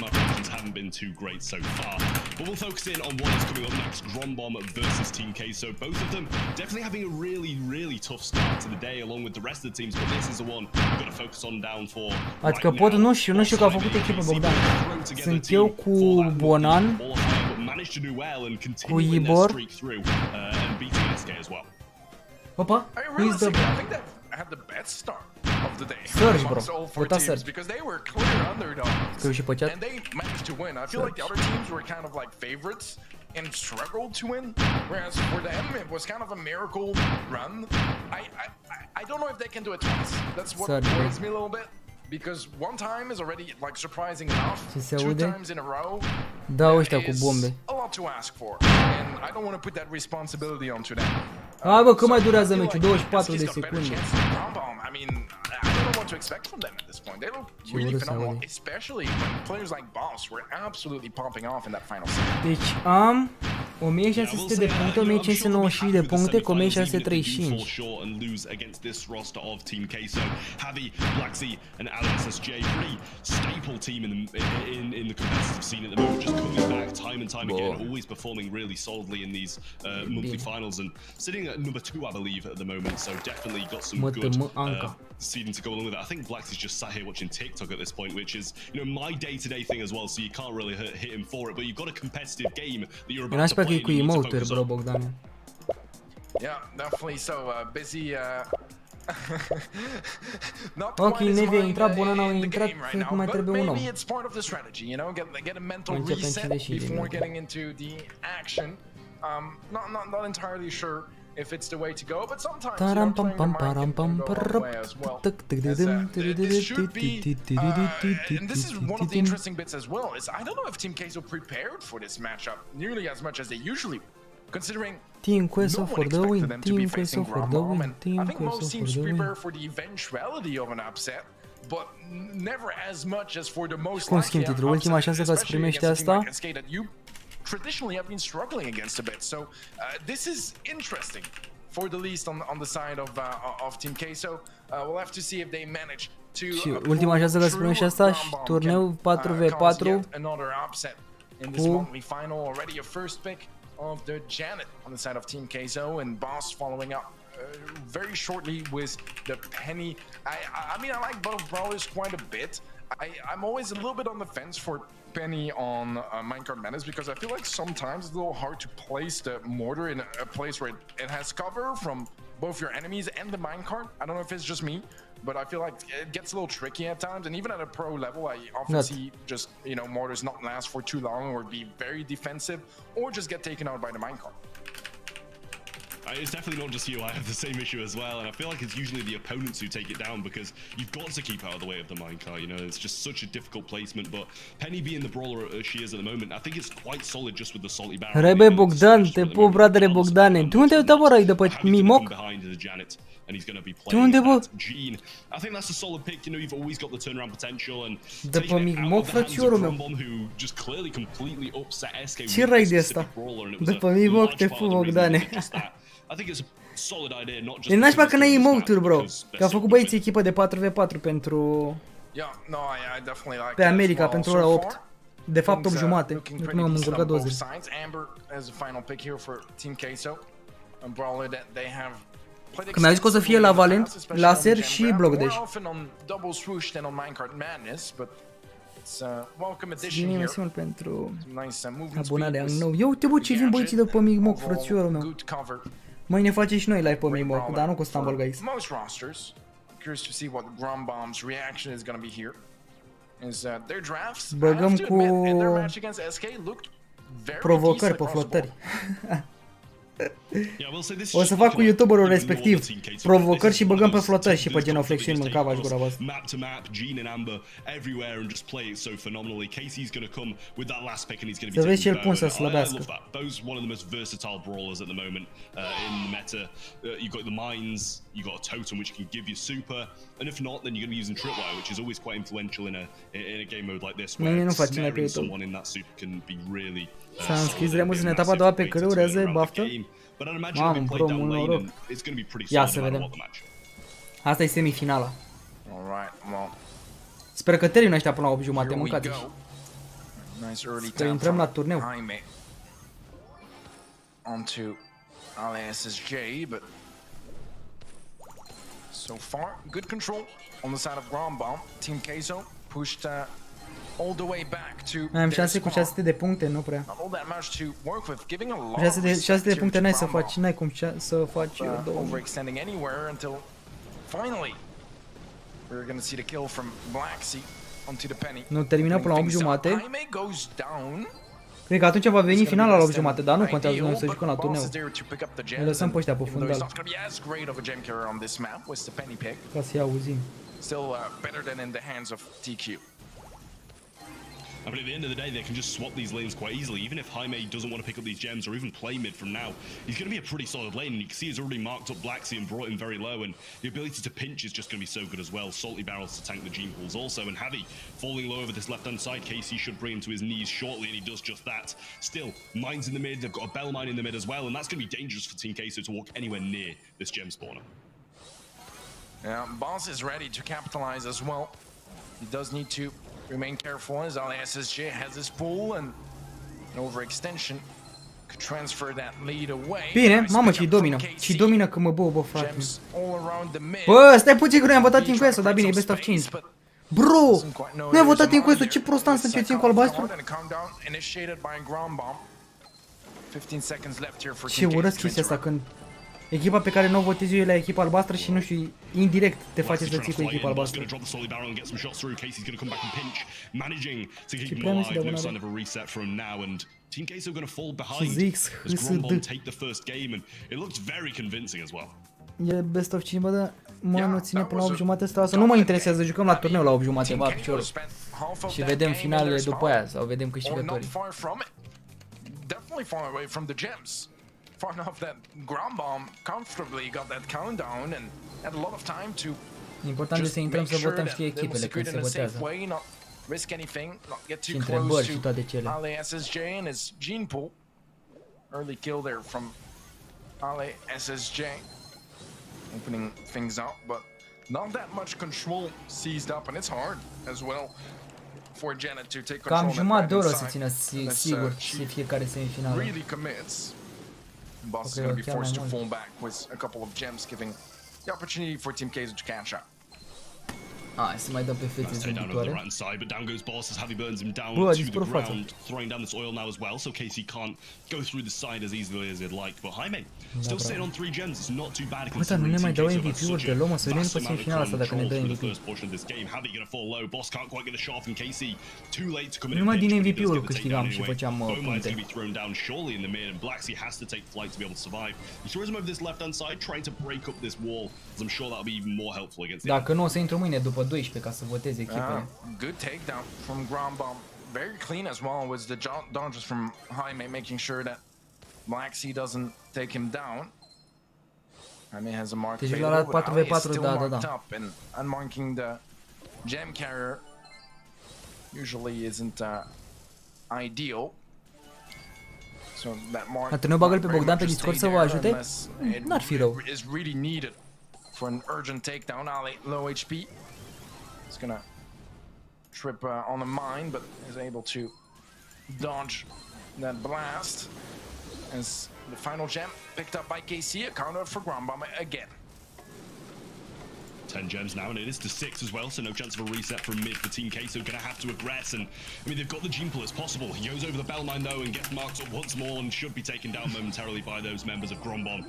D: My predictions haven't been too great so far. But we'll focus in on what is coming up next, Grombom versus Team Queso. Both of them definitely having a really tough start to the day, along with the rest of the teams, but this is the one we're going to focus on down for
B: Adică pot, nu știu că a făcut echipă, Bogdan. Sunt eu cu Bonan, cu Ibor. Opa, who's the...
H: had the best start of the day.
B: Surge, bro.
H: All four teams, because they were clear underdogs and they managed to win. I feel like the other teams were kind of like favorites and struggled to win, whereas for them it was kind of a miracle run. I don't know if they can do it twice. That's what worries me a little bit. Because one time is already like surprising enough. Two times in a row is a lot to ask for, and I don't want to put that responsibility onto them.
B: Hai bă, cât mai durează meciul? 24 de secunde.
H: I mean, I don't know what to expect from them at this point. They look really phenomenal, especially when players like Boss were absolutely popping off in that final set.
B: Deci am 1600 de puncte, 1595 de puncte cu 1635.
D: Pretty staple team in the competitive scene at the moment, just coming back time and time again, always performing really solidly in these monthly finals, and sitting at number 2, I believe, at the moment. So definitely got some good seeding to go along with it. I think Blacksy's just sat here watching TikTok at this point, which is, you know, my day-to-day thing as well. So you can't really hit him for it, but you've got a competitive game that you're about to play. And you need to focus on.
H: Yeah, definitely. So busy.
B: Ok, Nevi a intrat, Bonan a intrat, cred că mai trebuie un om.
H: Maybe it's part of the strategy, you know, get a mental reset before getting into the action. Not entirely sure if it's the way to go, but sometimes you know, playing your mind can go a long way as well. This should be, and this is one of the interesting bits as well, is I don't know if Team Queso prepared for this matchup nearly as much as they usually would. Considering
B: Team Queso for the win,
H: Team Queso for the win, I think most teams prepare for the eventuality of an upset, but never as much as for the most likely upset,
B: ultima șansă ca să primești asta.
H: Traditionally have been struggling against a bit, so this is interesting, for the least on the side of Team Queso. We'll have to see if they manage to
B: ultima șansă ca să primești asta și turneu 4v4
H: another upset in this monthly final. Already a first pick of the Janet on the side of Team Queso, and Boss following up very shortly with the Penny. I mean, I like both brawlers quite a bit. I'm always a little bit on the fence for Penny on Minecart Madness, because I feel like sometimes it's a little hard to place the mortar in a place where it has cover from both your enemies and the minecart. I don't know if it's just me, but I feel like it gets a little tricky at times, and even at a pro level I often see just, you know, mortars not last for too long or be very defensive or just get taken out by the minecart.
D: It's definitely not just you, I have the same issue as well, and I feel like it's usually the opponents who take it down, because you've got to keep out of the way of the minecart, you know, it's just such a difficult placement, but Penny being the brawler as she is at the moment, I think it's quite solid just with the salty barrel.
B: Rebe Bogdan, te pup, bradere Bogdane, tu unde te bă, după Mimoc?
D: And he's going to be playing at Gene. I think that's a solid pick. You know, you've always got the turnaround potential, and taking it out of the hands of Grombom, who just clearly completely upset SK.
B: Ce rai de asta? După Mimoc te pup, Bogdane.
D: I think it's a solid idea, not just.
B: E nașpa că n-ai emote-uri, bro. Că a făcut băieții echipă de 4v4 pentru... pe America, pentru ora 8. De fapt 8 jumate. Nu m-am încurcat 20. Că mi-a zis că o să fie la Valent, laser și block dash. Bine, mersi mult pentru abonarea nou. Eu uite bă ce vin băieții de pe Migmoc, frățiorul meu. Mâine facem și noi live pe Migmoc, dar nu cu Stumble Guys. Băgăm cu provocări pe flotări. O să fac cu youtuberul respectiv provocări și băgăm pe flotări și pe genoflexiuni mâncava-și gura voastră. Să vezi ce-l pun să slăbească. Mâine nu facem mai pe YouTube. S-a înscris Remus în etapa a doua pe cârâu, Reze, baftă. Mamă, bro, mult noroc. Ia să vedem. Asta e semifinala. Sper că termină ăștia până la 8 jumate, mâncați-și. Că intrăm la turneu.
H: So far, good control on the side of Grand Bomb. Team Queso pushed all the way back to.
B: Mai am șanse cu 600 de puncte, nu prea. 600 de puncte n-ai să faci, n-ai cum să faci 2000.
H: Overextending anywhere until finally we're going to see the kill from Blacksea onto the penny.
B: Nu terminăm până la 8 jumate. Cred că atunci va veni finala la 8 jumate, dar nu contează noi să jucăm la turneu. Ne lăsăm pe ăștia pe fundal. Ca să-i auzim.
D: I mean, at the end of the day, they can just swap these lanes quite easily. Even if Jaime doesn't want to pick up these gems or even play mid from now, he's going to be a pretty solid lane. And you can see he's already marked up Blacksea and brought him very low. And the ability to pinch is just going to be so good as well. Salty barrels to tank the gene pools also. And Javi falling low over this left-hand side. Casey should bring him to his knees shortly, and he does just that. Still, mines in the mid. They've got a bell mine in the mid as well. And that's going to be dangerous for Team Queso to walk anywhere near this gem spawner.
H: Yeah, Boss is ready to capitalize as well. He does need to remain careful as SSJ has his pull and an overextension could transfer that lead away.
B: Bine, mamă, ce-i domină. Ce-i domină că mă bă, frate. Bă, stai puțin că nu am votat Team Queso, dar bine, e best of 5. Bro, nu am votat Team Queso, ce prostan sunt eu țin cu albastru. Ce urăsc chestia asta când echipa pe care nu o votez eu e la echipa albastră și nu știu, indirect te face să ții cu echipa albastră. Ce prea mi se dă bună.
D: Team Queso going to fall behind as Grombom take the first game, and it looks very convincing as well.
B: E best of 5, bă, dar mă nu ține până la 8 jumate asta. Nu mă interesează, jucăm la turneu la 8 jumate, bă, piciorul. Și vedem finalele după aia, sau vedem câștigătorii.
H: Definitely far away from the gems. Far enough that Grand Bomb comfortably got that countdown and had a lot of time to.
B: Important este să intrăm să votăm, știi, echipele când se votează.
H: Risk anything, not get too close to Ale SSJ and his gene pool. Early kill there from Ale SSJ, opening things up, but not that much control seized up, and it's hard as well for Janet to take control.
B: Cam jumătate de oră să țină sigur și fiecare semifinală.
H: Really commits. Boss is going to be forced to fall back with a couple of gems, giving the opportunity for Team Queso to catch up.
B: Hai să mai dăm pe fețe zâmbitoare.
D: Bă, a dispărut fața. Throwing down this oil now as well, so Casey can't go through the side as easily as he'd like. But Jaime still sitting on 3 gems. It's not too bad.
B: Bă, dar nu ne mai dau MVP-uri de luăm, o să vedem după semifinala asta dacă ne dă MVP. Numai din MVP-uri câștigam și făceam puncte. Dacă nu, o să intru mâine după 12 ca să votez echipele.
H: Good takedown from Grand Bomb. Very clean as well was the dodges from Jaime, making sure that Blacksea doesn't take him down. Jaime has a mark.
B: Deci la 4v4, da.
H: And unmarking the gem carrier usually isn't ideal.
B: La turneu bagă-l pe Bogdan pe Discord să vă ajute? N-ar fi rău.
H: For an urgent takedown, Ali low HP. He's gonna trip on the mine, but is able to dodge that blast. As the final gem picked up by KC, a counter for Grombaum again.
D: 10 gems now, and it is to 6 as well, so no chance of a reset from mid for Team Queso. Gonna have to aggress, and I mean, they've got the gene pull as possible. He goes over the bell mine though and gets marked up once more and should be taken down momentarily by those members of Grombaum.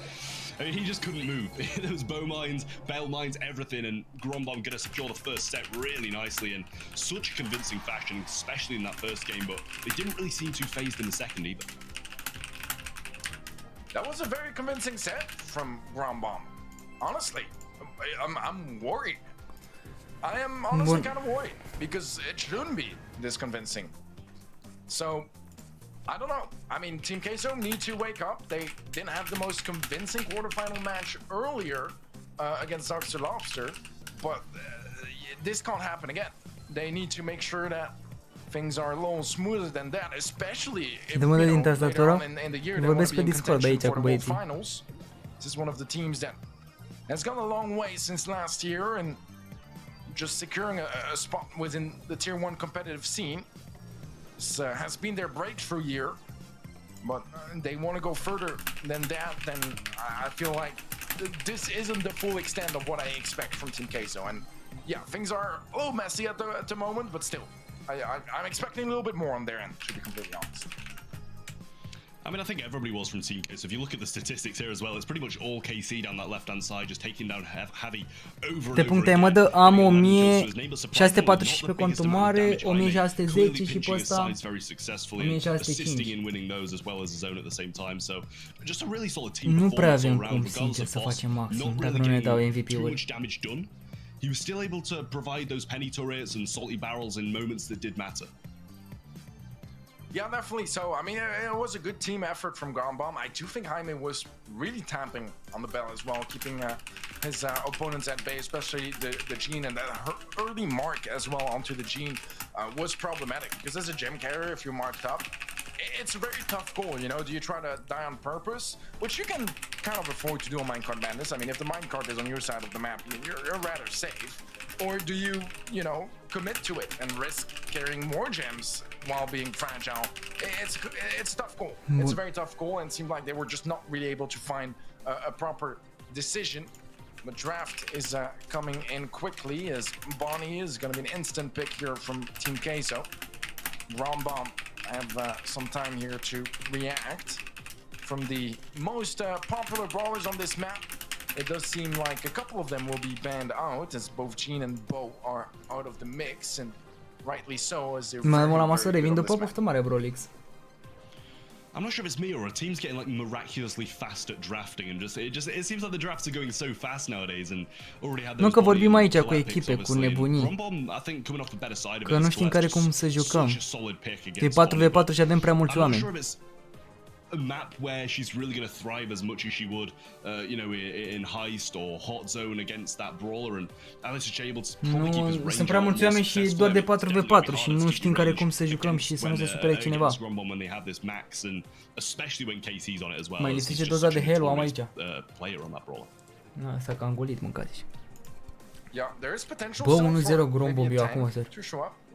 D: I mean, he just couldn't move. Those bow mines, bell mines, everything, and Grombaum gonna secure the first set really nicely in such a convincing fashion, especially in that first game, but they didn't really seem too phased in the second either.
H: That was a very convincing set from Grombaum. Honestly, I'm worried. I am honestly kind of worried because it shouldn't be this convincing. So, I don't know. I mean, Team Queso need to wake up. They didn't have the most convincing quarterfinal match earlier against Dr. Lobster, but this can't happen again. They need to make sure that things are a little smoother than that, especially if later on in the year they want to be in contention for the World Finals. This is one of the teams that has gone a long way since last year and just securing a spot within the Tier 1 competitive scene. This has been their breakthrough year, but they want to go further than that. Then I feel like this isn't the full extent of what I expect from Team Queso. And yeah, things are a little messy at the moment, but still, I'm expecting a little bit more on their end, to be completely honest.
D: I mean, I think everybody was from Team Queso. If you look at the statistics here as well, it's pretty much all KC down that left-hand side, just taking down Heavy over and over
B: puncte mă dă, am 1646 pe contul mare, 1610 și pe ăsta 1605. Nu prea avem cum, sincer, să facem maxim, dacă nu ne dau MVP-uri.
D: He was still able to provide those penny turrets and salty barrels in moments that did matter.
H: Yeah, definitely. So, I mean, it was a good team effort from Grombaum. I do think Jaime was really tamping on the bell as well, keeping his opponents at bay, especially the Gene, and that early mark as well onto the Gene was problematic, because as a gem carrier, if you're marked up, it's a very tough goal, you know. Do you try to die on purpose, which you can kind of afford to do on Minecart Madness? I mean, if the minecart is on your side of the map, you're rather safe. Or do you know, commit to it and risk carrying more gems while being fragile? It's a tough goal. It's a very tough goal, and it seemed like they were just not really able to find a proper decision. The draft is coming in quickly, as Bonnie is going to be an instant pick here from Team Queso. Grombaum have some time here to react. From the most popular brawlers on this map, it does seem like a couple of them will be banned out, as both Gene and Bo are out of the mix, and rightly so, as they're very, very good on this map.
D: I'm not sure if it's me or a team's getting like miraculously fast at drafting, and it seems like the drafts are going so fast nowadays, and already had those.
B: Nu că vorbim aici cu echipe, cu nebunii. Că nu știm care cum să jucăm. E 4v4 și avem prea mulți oameni.
D: A map where she's really going to thrive as much as she would, you know, in Heist or Hot Zone against that brawler, and Alice is able to probably keep his range.
B: Sunt prea mulți oameni și doar de 4v4 și nu știm care cum să jucăm și să nu se supere cineva. Mai lipsește doza de hell, o am aici. Asta că am golit, mâncați. Bă, 1-0 Grombaum eu acum, sir.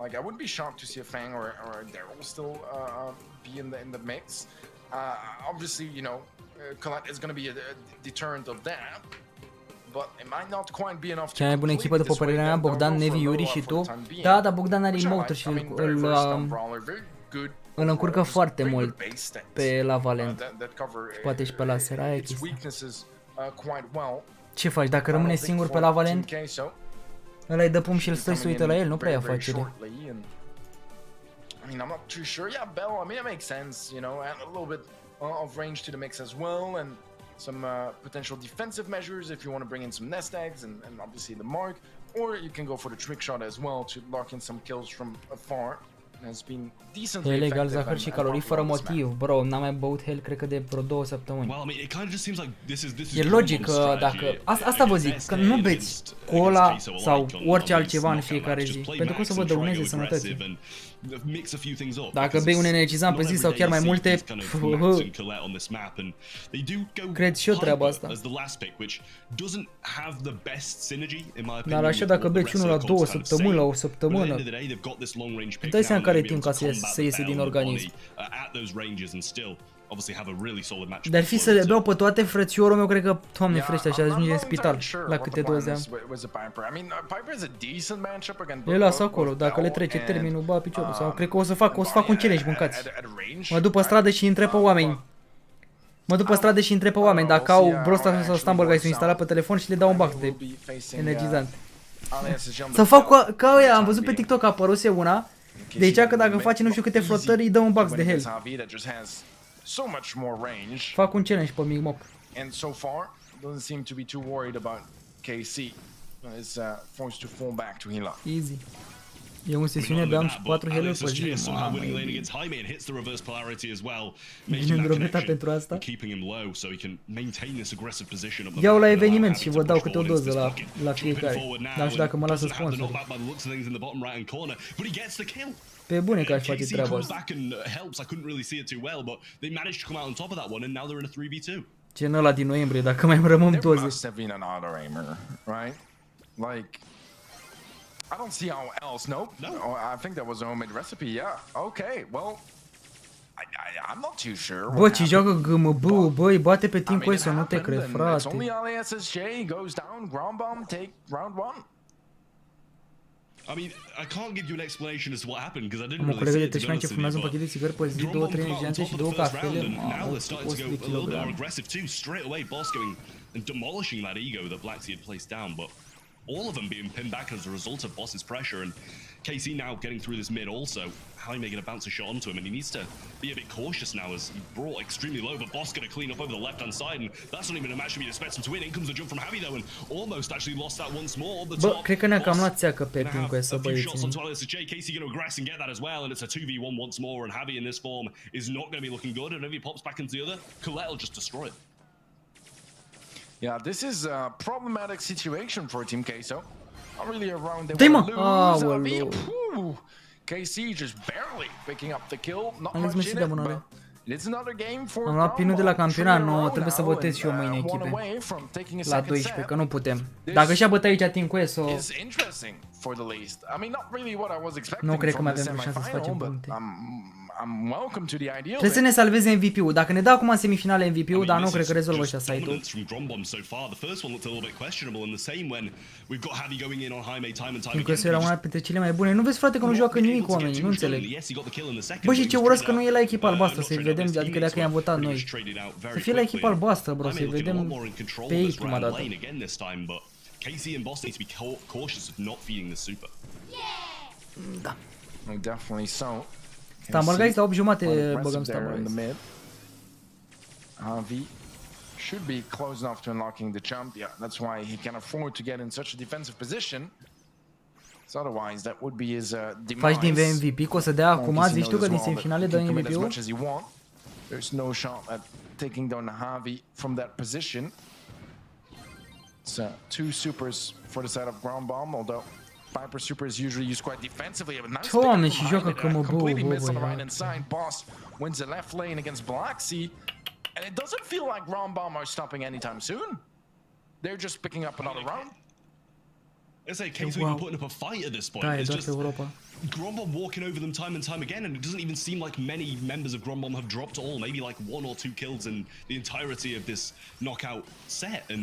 H: Like, I wouldn't be shocked to see a Fang or Daryl still be in the mix. Obviously, you know, Colette is going to be a deterrent of that, but it might not quite be enough to.
B: Cea mai bună echipă după părerea mea, Bogdan, Nevi, Yuri și tu. Da, dar Bogdan are emote și îl încurcă foarte mult pe la Valent. Poate și pe la Sera, aia e chestia. Ce faci, dacă rămâne singur pe la Valent? Ăla îi dă pum și îl stai să uită la el, nu prea e afacere.
H: I mean, I'm not too sure. Yeah, Bell, I mean, it makes sense, you know, and a little bit of range to the mix as well, and some potential defensive measures if you want to bring in some nest eggs and obviously the mark, or you can go for the trick shot as well to lock in some kills from afar. Has been decently
B: effective. Legal zahăr și calorii fără motiv. Bro, n-am mai băut hell cred că de vreo 2 săptămâni. E logic că dacă asta vă zic, că nu beți cola sau orice altceva în fiecare zi, pentru că o să vă dăuneze sănătății.
D: mix a few things up.
B: Dacă bei un energizant pe zi sau chiar mai multe, cred și eu treaba asta. Dar așa dacă bei unul la 2 săptămâni, la o săptămână, îți dai seama care e timp ca să iese din organism. Dar fi să le beau pe toate, frățiorul meu, cred că, Doamne frește, așa ajunge în spital la câte doze am. Le las acolo, dacă le trece terminul, ba piciorul, sau cred că o să fac un challenge, mâncați. Mă duc pe stradă și întreb pe oameni. Dacă au brosta sau Stumble să instalat pe telefon și le dau un box de energizant. Să fac ca aia, am văzut pe TikTok, a apăruse una, de aici că dacă faci nu știu câte flotări, îi dă un box de hell.
H: So much more range.
B: Fac un challenge pe Mic Moc.
H: And so far, doesn't seem to be too worried about KC. Is forced to fall back to heal up.
B: Easy. E o sesiune de am și 4 healuri pe zi. Vine drobeta pentru asta. Iau la eveniment și vă dau câte o doză la fiecare. Dar nu știu dacă mă lasă sponsor. Pe bune că aș face treaba asta. Gen ăla din noiembrie, dacă mai rămân doze.
H: I don't see how else. Nope. No. I think that was a homemade recipe. Yeah. Okay. Well, I'm not too sure.
B: Bă, ce joacă GMB, băi, bate pe Team Quest, nu te cred, frate.
H: Only ASSJ goes down. Ground bomb, take round 1.
D: I mean, I can't give you an explanation as to what happened because I didn't
B: really see it.
D: Am o colegă de
B: 13 ani ce fumează un pachet de țigări pe zi, 2-3 energiante și 2 cafele.
D: Now they're starting to go a little bit more aggressive too. Straight away, Boss going and demolishing that ego that Black Sea had placed down, but all of them being pinned back as a result of Boss's pressure, and KC now getting through this mid also. How are you going to bounce a shot onto him? And he needs to be a bit cautious now as he brought extremely low, but Boss going to clean up over the left-hand side, and that's not even a match to be expected to win. In comes a jump from Javi though, and almost actually lost that once more.
B: Bă, cred că ne-a cam luat țeacă pe Team Quest, să băieții.
D: KC going to aggress and get that as well, and it's a 2v1 once more, and Javi in this form is not going to be looking good, and if he pops back into the other, Colette will just destroy it.
H: Yeah, this is a problematic situation for Team Queso. Not really around they want to lose. KC just barely picking up the kill. Not much in it, but it's another game for.
B: Am luat pinul de la campionat, nu, trebuie să votez și eu mâine echipe. La 12, că nu putem. Dacă și-a bătăit aici Team Queso, nu cred că mai avem vreo șansă să facem puncte. Trebuie să ne salveze MVP-ul. Dacă ne dă acum în semifinale MVP-ul, dar nu cred că rezolvă așa site-ul. Team Queso era una dintre cele mai bune. Nu vezi, frate, că nu joacă nimic oamenii, nu înțeleg. Bă, și ce urăsc că nu e la echipa albastră, să-i vedem, adică dacă i-am votat noi. Să fie la echipa albastră, bro, să-i vedem pe ei prima dată.
D: KC and Boss need to be cautious of not feeding the super.
B: Da.
H: Definitely so.
B: Stumble guys, la 8 jumate băgăm Stumble guys.
H: Javi should be close enough to unlocking the jump. Yeah, that's why he can afford to get in such a defensive position. So otherwise that would be his demise.
B: Faci din MVP, că o să dea acum, zici tu că din semifinale dă MVP-ul?
H: There's no shot at taking down Javi from that position. It's 2 supers for the side of ground bomb, although Piper super is usually used quite defensively.
B: Doamne, și joacă că mă
H: completely miss on the right hand side. Boss wins the left lane against Black Sea, and it doesn't feel like ground bomb are stopping anytime soon. They're just picking up another round.
D: It's like KC even putting up a fight at this point. It's just Grombom walking over them time and time again, and it doesn't even seem like many members of Grombom have dropped all. Maybe like 1 or 2 kills in the entirety of this knockout set, and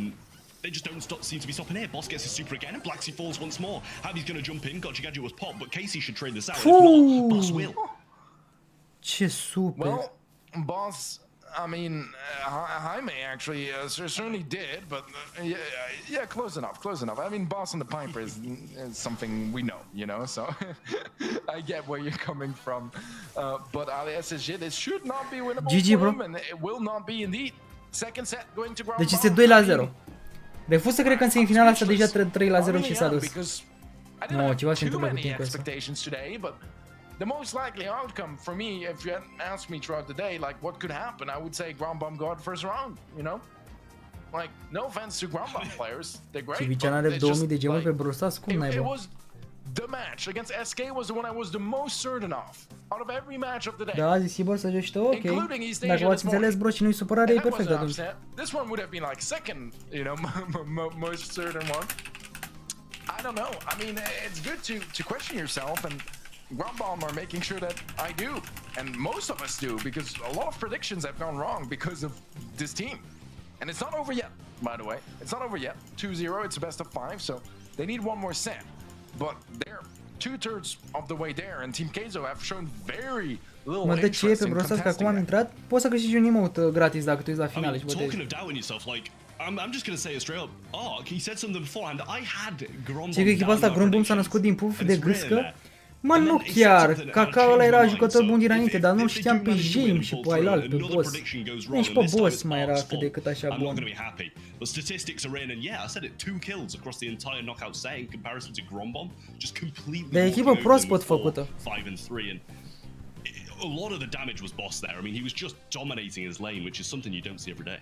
D: they just don't seem to be stopping here. Boss gets his super again, and Black Sea falls once more. Javi's going to jump in. Gotcha Gadget was popped, but KC should trade this out. If not, Boss will.
B: Ce super.
H: Well, Boss, I mean, Jaime actually certainly did, but yeah, close enough. I mean, Boss and the Piper is something we know, you know, so I get where you're coming from. But ASSJ, this should not be winnable for him, and it will not be indeed. Second set going to ground.
B: Deci este 2-0. Refuz să cred că în semifinala asta deja 3-0 și s-a dus. Nu, ceva se întâmplă cu timpul ăsta.
H: The most likely outcome for me, if you had asked me throughout the day, like what could happen, I would say ground bomb got first round, you know? Like, no offense to ground bomb players, they're great.
B: Civician are 2000 de gemuri pe Brostas, cum naiba?
H: the match against SK was the one I was the most certain of out of every match of the day.
B: Da, a zis Sibor să joci tu, ok. Dacă v-ați înțeles, bro, și nu-i supărare, e perfect atunci.
H: This one would have been like second, you know, most certain one. I don't know. I mean, it's good to question yourself, and Grumbaum are making sure that I do, and most of us do, because a lot of predictions have gone wrong because of this team. And it's not over yet, by the way. It's not over yet. 2-0, it's a best of 5, so they need one more set. But they're 2/3 of the way there, and Team Keizo have shown very little
B: Mă, de ce e
H: interest
B: pe
H: in
B: brosas că acum am
H: contesting it.
B: intrat? Poți să câștigi un emote gratis dacă tu ești la
D: I
B: finale
D: mean,
B: și bătezi.
D: talking of doubting yourself, like, I'm just gonna say it straight up. Ark, he said something beforehand. I had Grombom.
B: Ce că echipa asta Grombom s-a născut din puf de gâscă? Mă, nu chiar, Cacao ăla era jucător bun dinainte, dar nu știam pe Jim și pe ailalt, pe boss. Nici pe boss mai era cât de cât așa bun.
D: The statistics are in, and yeah, I said it, 2 kills across the entire knockout set in comparison to Grombom, just completely.
B: De echipă proaspăt făcută.
D: 5 and 3, and a lot of the damage was boss there. I mean, he was just dominating his lane, which is something you don't see every day.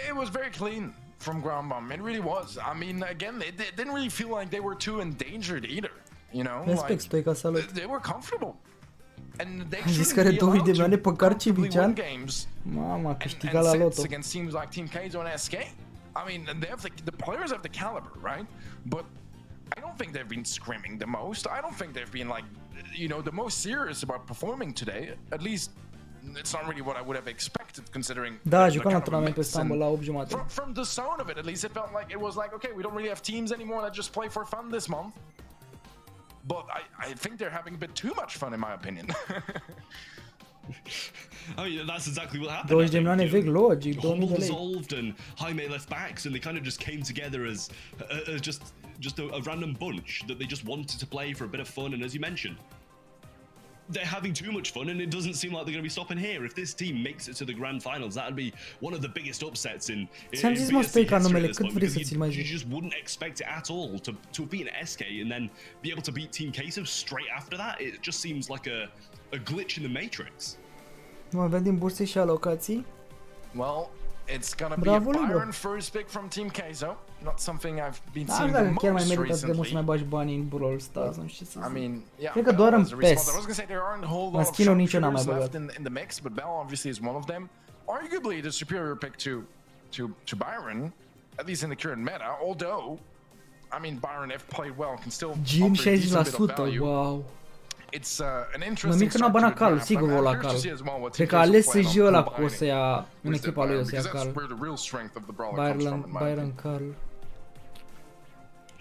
H: It was very clean from Grombom. It really was. I mean, again, it didn't really feel like they were too endangered either. You know,
B: Respect, Stoica, salut.
H: they were comfortable. And they
B: Am zis că are 20 de milioane pe card Civicean? Mama, a câștigat la loto.
H: Against teams like Team Keizo and SK. I mean, they have the players have the caliber, right? But I don't think they've been scrimming the most. I don't think they've been like, you know, the most serious about performing today. At least it's not really what I would have expected considering.
B: Da, jucam la turnament pe Stumble la 8:30.
H: From the sound of it, at least it felt like it was like, okay, we don't really have teams anymore that just play for fun this month. But I think they're having a bit too much fun, in my opinion.
D: I mean, that's exactly what happened.
B: 20 de milioane vechi, logic, 2000 de lei.
D: Dissolved and Jaime left backs, and they kind of just came together as just a random bunch that they just wanted to play for a bit of fun. And as you mentioned, they're having too much fun, and it doesn't seem like they're going to be stopping here. If this team makes it to the grand finals, that'd be one of the biggest upsets in
B: Ți-am zis, mă, Stoica, numele, cât vrei să ți-l mai
D: you
B: zic?
D: just wouldn't expect it at all to beat an SK and then be able to beat Team Keizo straight after that. It just seems like a glitch in the matrix.
B: Nu avem din burse și alocații?
H: Well, it's gonna be a Byron first pick from Team Keizo. Not something I've been seeing the most
B: chiar mai merită
H: recently.
B: de mult să mai bagi bani în Brawl Stars, nu știu ce să zic.
H: I mean, yeah,
B: cred că doar în
H: Bell as a response.
B: PES.
H: I was gonna say there aren't a whole
B: La
H: lot of
B: skin-uri nici eu n-am mai
H: shooters
B: băgat.
H: left in the mix, but Bell obviously is one of them. Arguably the superior pick to Byron, at least in the current meta. Although, I mean, Byron, if played well, can still
B: Jim
H: offer a decent bit of
B: 60%,
H: value.
B: wow.
H: It's an
B: Mă
H: interesting
B: mic că n-a
H: start to
B: banat
H: the
B: calul,
H: draft.
B: sigur
H: I'm
B: o la
H: curious to
B: cal.
H: see as well what
B: Cred
H: Team
B: că a
H: Keizo
B: ales
H: plan on
B: SG ăla că o
H: combining
B: să ia în
H: with the
B: echipa lui, o
H: Byron,
B: să ia
H: because that's
B: cal.
H: where the real strength of the brawler comes from, in my
B: Byron
H: opinion.
B: Carl.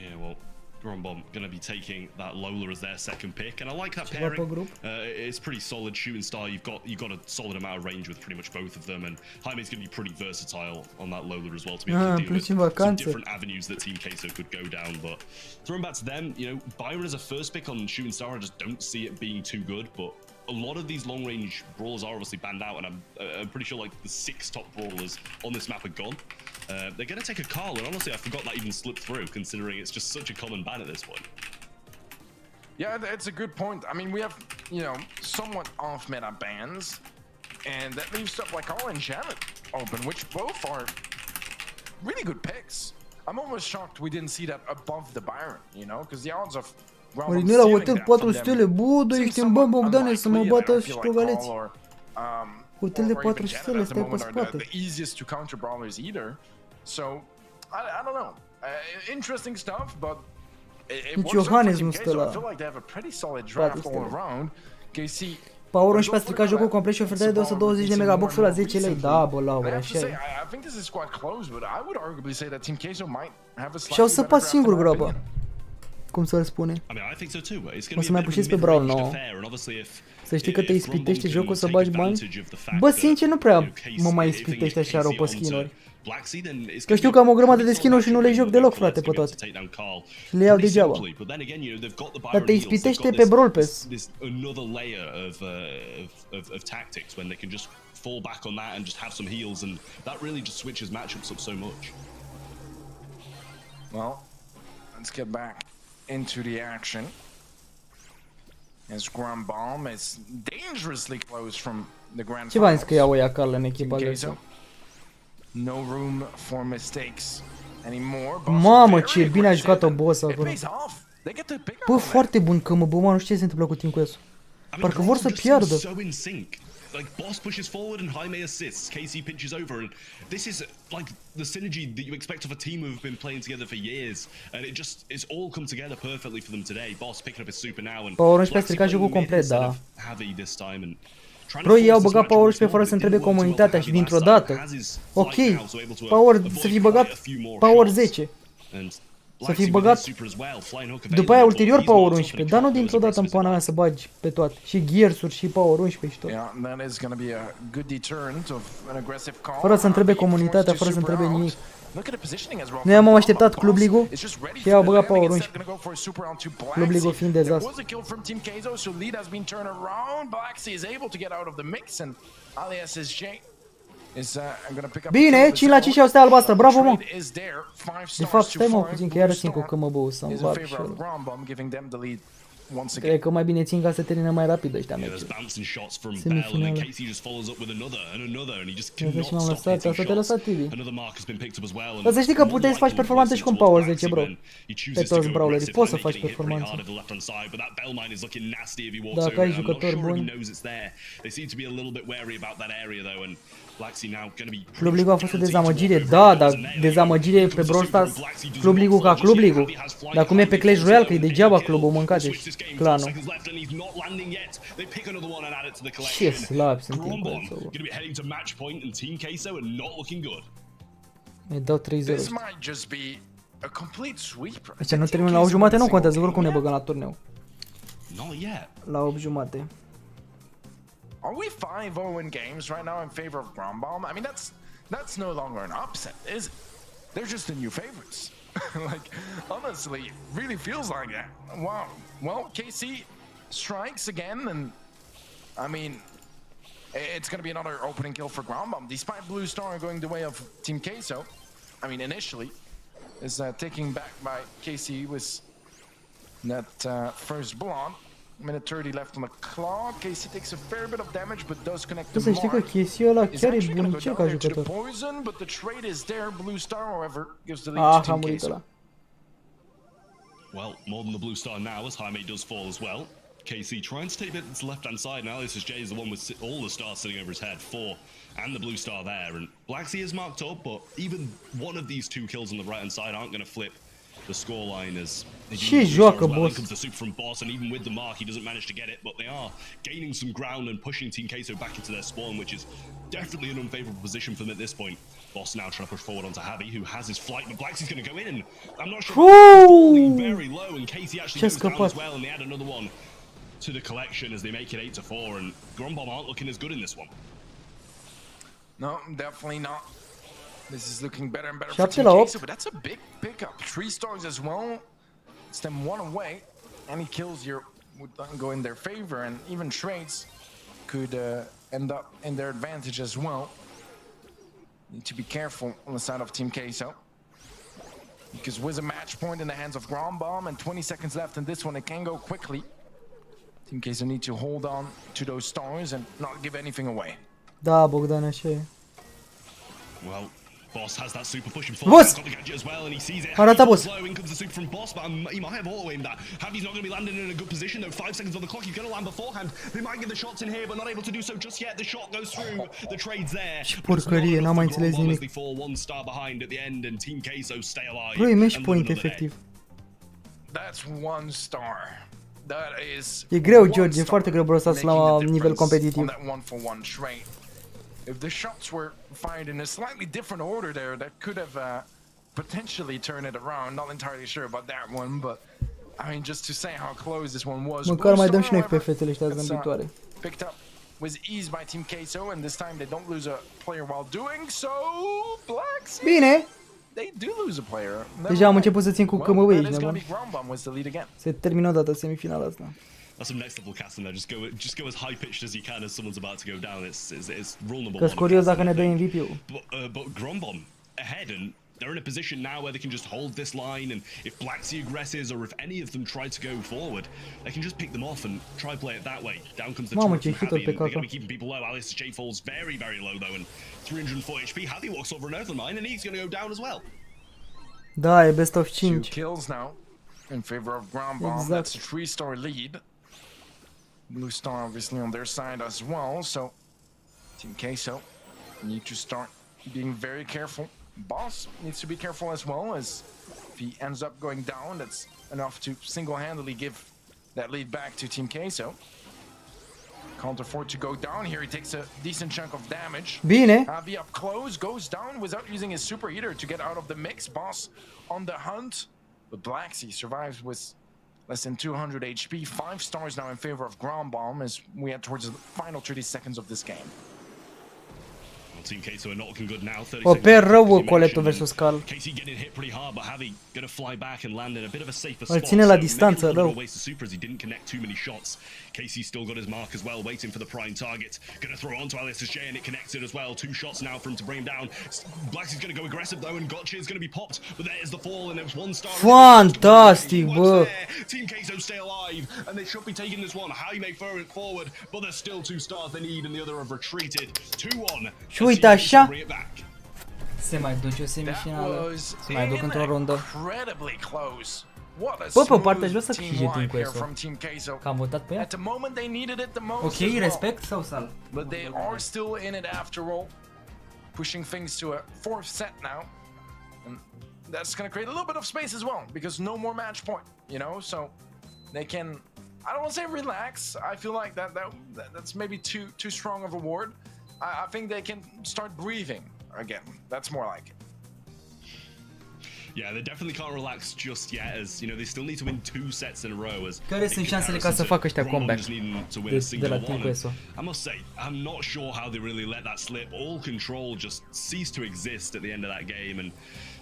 D: Yeah, well, Grombom going to be taking that Lola as their second pick, and I like that
B: Ceva
D: pairing.
B: pe grup?
D: It's pretty solid shooting star. You've got a solid amount of range with pretty much both of them, and Jaime's going to be pretty versatile on that Lola as well to be able to deal with some different avenues that Team Keizo could go down. But throwing back to them, you know, Byron as a first pick on shooting star, I just don't see it being too good, but a lot of these long-range brawlers are obviously banned out, and I'm pretty sure like the 6 top brawlers on this map are gone. They're going to take a Carl, and honestly, I forgot that even slipped through, considering it's just such a common ban at this point.
H: Yeah, it's a good point. I mean, we have, you know, somewhat off-meta bans, and that leaves stuff like Carl and Janet open, which both are really good picks. I'm almost shocked we didn't see that above the Byron, you know, because the odds of
B: Marinela, hotel 4 stele, bă, ești în bani, Bogdane, să mă bată și ștogaleți. Hotel de 4 stele, stai pe spate.
H: The easiest to counter brawlers either. So, I don't know. Interesting stuff, but
B: Nici Iohannes nu stă la
H: I feel like they have a pretty solid draft all around. KC
B: Power 11 a stricat jocul complet și ofertare de 120 de megaboxul la 10 lei. Da, bă, Laura, așa e. Și au săpat singur groapa. Cum să-l spune? O să mai pușesc pe Brawl 9. Să știi că te ispitește jocul să bagi bani? Bă, sincer, nu prea mă mai ispitește așa rău pe skin-uri. Că știu că am o grămadă de skin-uri și nu le joc deloc, frate, pe toate. Și le iau degeaba. Dar te ispitește pe Brawl Pass.
D: Fall back on that and just have some heals, and that really just switches matchups up so much.
H: Well, let's get back into the action. As Grombom is dangerously close from the grand
B: Ce v-am zis că iau ea Carl în echipa lui?
H: No room for mistakes
B: Mamă, ce bine a jucat-o boss acolo. Bă, foarte bun că mă, bă, mă, nu știu ce se întâmplă cu Team Quest. Parcă vor să piardă.
D: Like Boss pushes forward and Jaime assists, KC pinches over, and this is like the synergy that you expect of a team who've been playing together for years, and it's all come together perfectly for them today. Boss picking up his super now, and
B: Power 11 a stricat jocul complet, da.
D: Heavy this time, and
B: Bro, ei au băgat Power 11 fără să întrebe comunitatea și dintr-o dată. Ok, Power, să fi băgat Power 10. Să fi băgat după aia ulterior Power 11, dar nu dintr-o dată în pana mea să bagi pe toate. Și Gears-uri și Power 11 și tot. Fără să întrebe comunitatea, fără să întrebe nimic. Noi am așteptat Club League-ul și ei au băgat Power 11. Club League-ul fiind dezastru. Bine, 5 la 5 și austea albastră, bravo mă! De fapt, stai mă puțin că iară țin cu că mă bău să-mi bag și ăla. Cred că mai bine țin ca să termină mai rapid ăștia meciuri. Semifinală. Uite și m-am lăsat, asta te-a lăsat TV. Dar să știi că puteai să faci performanță și cu un Power 10, bro. Pe toți brawlerii, poți să faci performanță. Dacă ai jucători buni. Club League a fost o dezamăgire, da, dar dezamăgire pe Brawl Stars, Club League ca Club League. Dar cum e pe Clash Royale, că e degeaba clubul, mâncați clanul. Ce slab sunt Team Quest. Îi dau 3-0. Ăștia nu termină la 8 jumate, nu contează, oricum ne băgăm la turneu. La 8 jumate.
H: Are we 5-0 in games right now in favor of Grombomb? I mean, that's no longer an upset, is it? They're just the new favorites. Like, honestly, it really feels like that. Wow. Well, KC strikes again, and I mean, it's going to be another opening kill for Grombomb. Despite Blue Star going the way of Team Queso, I mean, initially, is taking back by KC with that first blood. Minute 30 left on the clock. KC takes a fair bit of damage, but does connect the mark.
B: Să știi că KC ăla chiar e bunicel ca jucător.
H: Poison, but the trade is there. Blue Star, however, gives the lead to Team Queso.
D: Well, more than the Blue Star now, as Jaime does fall as well. KC trying to take it to the left-hand side now. This is Jay is the one with all the stars sitting over his head, 4, and the Blue Star there. And Black Sea is marked up, but even one of these 2 kills on the right-hand side aren't going to flip the scoreline as
B: ce joacă, boss?
D: Comes the super from Boss, and even with the mark, he doesn't manage to get it, but they are gaining some ground and pushing Team Queso back into their spawn, which is definitely an unfavorable position for them at this point. Boss now trying to push forward onto Javi, who has his flight, but Blacksy's going to go in, and I'm not sure if falling very low, and Casey actually goes down as well, and they add another one to the collection as they make it 8-4, and Grombomb aren't looking as good in this one.
H: No, definitely not. This is looking better and better for Team Queso, but that's a big pickup. 3 stars as well. It's them 1 away. Any kills here would go in their favor, and even trades could end up in their advantage as well. Need to be careful on the side of Team Queso, because with a match point in the hands of Grombomb and 20 seconds left in this one, it can go quickly. Team Queso need to hold on to those stars and not give anything away.
B: Da, Bogdan, așa e.
D: Well, Boss has that super pushing forward. Boss! Got the gadget as well, and he sees it.
B: Arată, Boss.
D: In comes the super from Boss, but he might have auto-aimed that. Javi's not going to be landing in a good position though. 5 seconds on the clock. He's going to land beforehand. They might get the shots in here, but not able to do so just yet. The shot goes through. The trade's there.
B: Ce porcărie, n-am mai înțeles nimic.
D: 1 star behind at the end, and Team Queso stay alive.
B: Bro, e match point efectiv.
H: That's 1 star. That is.
B: E greu, George, e foarte greu, bro, să la nivel competitiv.
H: If the shots were fired in a slightly different order there, that could have potentially turned it around. Not entirely sure about that one, but I mean, just to say how close this one was.
B: Măcar mai dăm și noi pe fetele ăștia zâmbitoare.
H: Picked up with ease by Team Queso, and this time they don't lose a player while doing so. Black Sea.
B: Bine.
H: They do lose a player.
B: Deja am început să țin cu cămăvei, ești nebun. Se termină odată semifinala asta.
D: That's some next level casting there. Just go as high pitched as you can as someone's about to go down. It's rule number 1.
B: Că-s curios dacă ne dă MVP-ul.
D: But Grombomb ahead, and they're in a position now where they can just hold this line, and if Black Sea aggresses or if any of them try to go forward, they can just pick them off and try play it that way. Down comes the turret from Javi, and they're going to be keeping people low. Alice J falls very, very low though, and 304 HP. Javi walks over an earth mine, and he's going to go down as well.
B: Da, e best of
H: 2
B: 5.
H: kills now in favor of Ground Bomb.
B: Exact.
H: That's a 3-star lead. Blue Star obviously on their side as well, so Team Queso need to start being very careful. Boss needs to be careful as well, as if he ends up going down, that's enough to single-handedly give that lead back to Team Queso. Can't afford to go down here. He takes a decent chunk of damage.
B: Bine.
H: Avi up close, goes down without using his super heater to get out of the mix. Boss on the hunt, but Black Sea survives with less than 200 HP. 5 stars now in favor of Ground Bomb as we head towards the final 30 seconds of this game.
D: Team Queso are not looking good now. 30
B: O pe rău
D: seconds
B: Coleto versus Cal.
D: Casey getting hit pretty hard, but Javi gonna fly back and land in a bit of a safer
B: Îl
D: spot.
B: ține la
D: So
B: distanță,
D: maybe a
B: rău.
D: little waste of super as he didn't connect too many shots. Casey still got his mark as well, waiting for the prime target. Gonna throw onto Alice's J and it connected as well. 2 shots now for him to bring him down. Blacksy's gonna go aggressive though, and Gotcha is gonna be popped. But there's the fall, and there was 1 star.
B: Fantastic, bă.
D: Team Queso stay alive, and they should be taking this one. How you may throw it forward, but there's still 2 stars they need, and the other have retreated. 2-1.
B: Și uite așa. Se mai duce o semifinală. Se mai duc într-o rundă. Bă, pe partea aș vrea să câștige Team Queso. Că am votat pe ea. Ok, respect sau sal?
H: But they are still in it after all. Pushing things to a 4th set now. And that's going to create a little bit of space as well, because no more match point, you know? So they can, I don't want to say relax. I feel like that's maybe too strong of a word. I think they can start breathing again. That's more like it.
D: Yeah, they definitely can't relax just yet, as you know they still need to win 2 sets in a row. As
B: care sunt șansele ca să facă ăștia comeback de la Team Queso?
D: I must say, I'm not sure how they really let that slip. All control just ceased to exist at the end of that game, and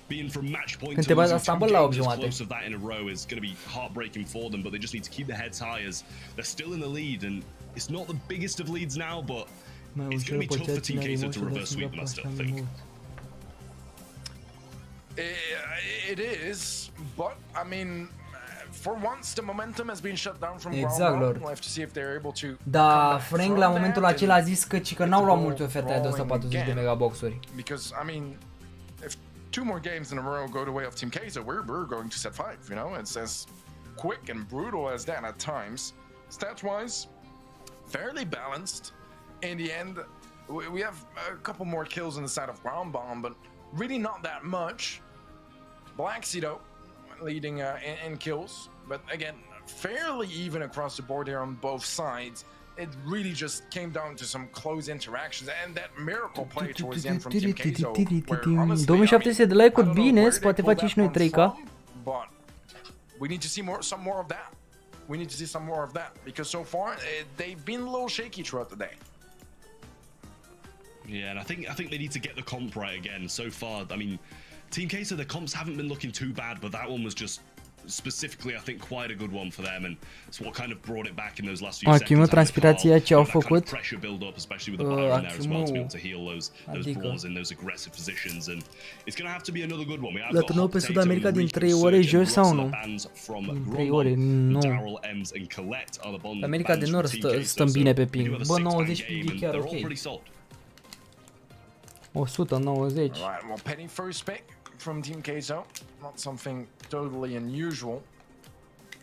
D: being from match point to losing 2 games as close of that in a row is going to be heartbreaking for them. But they just need to keep their heads high as they're still in the lead, and it's not the biggest of leads now, but it's going to be tough for Team Queso to reverse sweep them, I still think.
H: It is, but I mean, for once the momentum has been shut down from
B: Exact,
H: Ground
B: Lord.
H: Bomb. We'll have to see if they're able to.
B: Da, Frank la momentul acela a zis că n-au luat multe oferte de 140 de megaboxuri.
H: Because I mean, if 2 more games in a row go the way of Team Queso, we're going to set 5. You know, it's as quick and brutal as that at times. Stats-wise, fairly balanced. In the end, we have a couple more kills on the side of Ground Bomb, but really not that much. Black Sea though, leading in kills, but again, fairly even across the board here on both sides. It really just came down to some close interactions and that miracle play towards the end from Team Queso, where honestly,
B: 2700 de like-uri, bine, poate face și noi 3K.
H: But we need to see some more of that. We need to see some more of that, because so far they've been a little shaky throughout the day.
D: Yeah, and I think they need to get the comp right again. So far, I mean, Team Queso, the comps haven't been looking too bad, but that one was just specifically, I think, quite a good one for them, and it's what kind of brought it back in those last few seconds.
B: Achimul, transpirația ce au făcut.
D: Pressure build up, especially with the Byron there as well, to be able to heal those balls in those aggressive positions, and it's going to have to be another good one.
B: La turneul pe Sud-America din 3 ore, joci sau nu? Din 3 ore, nu. America de Nord stăm bine pe ping. Bă, 90 e chiar ok. 190.
H: Alright, well, Penny first pick from Team Queso, not something totally unusual.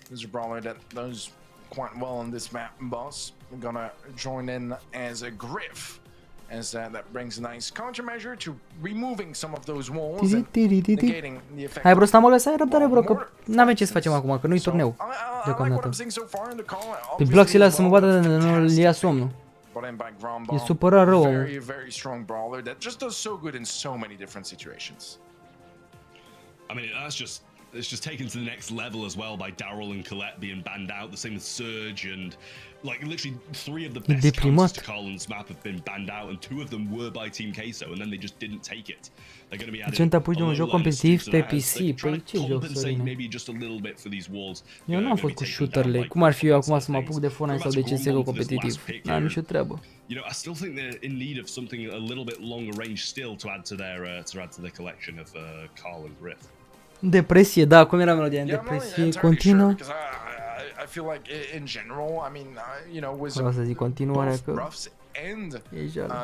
H: This is a brawler that does quite well on this map, boss. We're gonna join in as a Griff, as that brings a nice countermeasure to removing some of those walls and negating the effect.
B: Hai bro, stai mă, să ai răbdare bro, că n-avem ce să facem acum, că nu-i turneu. Deocamdată. Pe Black Sea să mă vadă de nu-l ia somnul. E supărat rău.
H: Very, very strong brawler that just does so good in so many different situations.
D: I mean, it's just taken to the next level as well by Daryl and Colette being banned out. The same with Surge, and like literally 3 of the best counters to Carlin's map have been banned out, and 2 of them were by Team Queso, and then they just didn't take it. They're going to be adding
B: un joc competitiv pe PC. Păi ce joc să
D: maybe just a little bit for these walls.
B: Eu n-am fost cu shooterele. Cum ar fi eu acum să mă apuc de Fortnite sau de CS:GO competitiv? N-am nicio treabă.
D: You know, I still think they're in need of something a little bit longer range still to add to their collection of Carl and Griff.
B: Depresie, da, cum era melodia? Depresie continuă.
H: I feel like in general, I mean, you know, with
B: vreau să zic continuare că
H: Ruffs and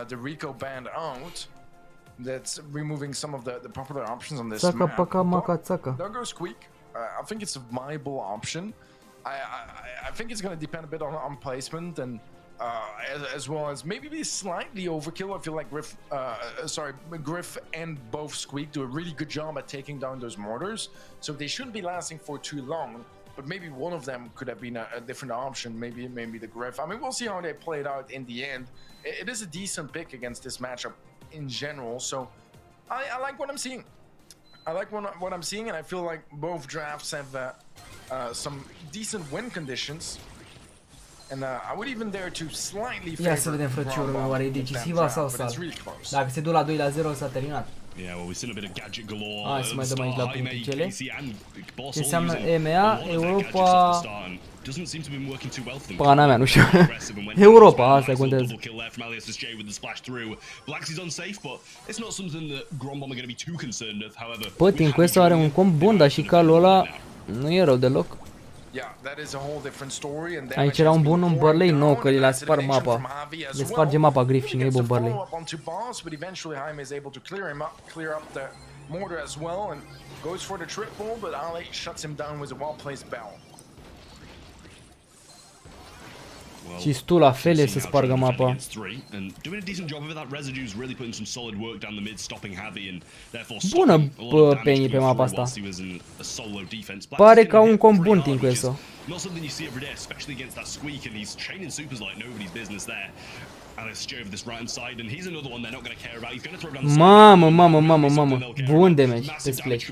H: the Rico band out, that's removing some of the popular options on this
B: Țaca,
H: map.
B: paca, maca, țaca.
H: Don't go squeak. I think it's a viable option. I think it's going to depend a bit on placement and as well as maybe be slightly overkill. I feel like Griff and both Squeak do a really good job at taking down those mortars, so they shouldn't be lasting for too long. But maybe one of them could have been a different option. Maybe the Griff. I mean, we'll see how they play it out in the end. It is a decent pick against this matchup in general, so I like what I'm seeing. I like what I'm seeing, and I feel like both drafts have some decent win conditions. And I would even dare to slightly favor.
B: Ia să vedem, frățiorul meu, oare e decisivă sau sal? Dacă se duc la 2-0 s-a terminat. Hai să mai dăm aici la puncticele. Ce înseamnă EMEA, Europa... Pana mea, nu știu. Europa, asta contează. Bă, Tinquesto are un comp bun, dar și calul ăla nu e rău deloc. Aici era un bun un Burley nou, că le-a spart mapa. Le sparge mapa Griff și nu e bun Burley. Și tu la fel e să spargă mapa. Bună Penny pe mapa asta. Pare ca un comp bun Tinquesto. Mamă, mamă, mamă, mamă. Bun damage pe splash.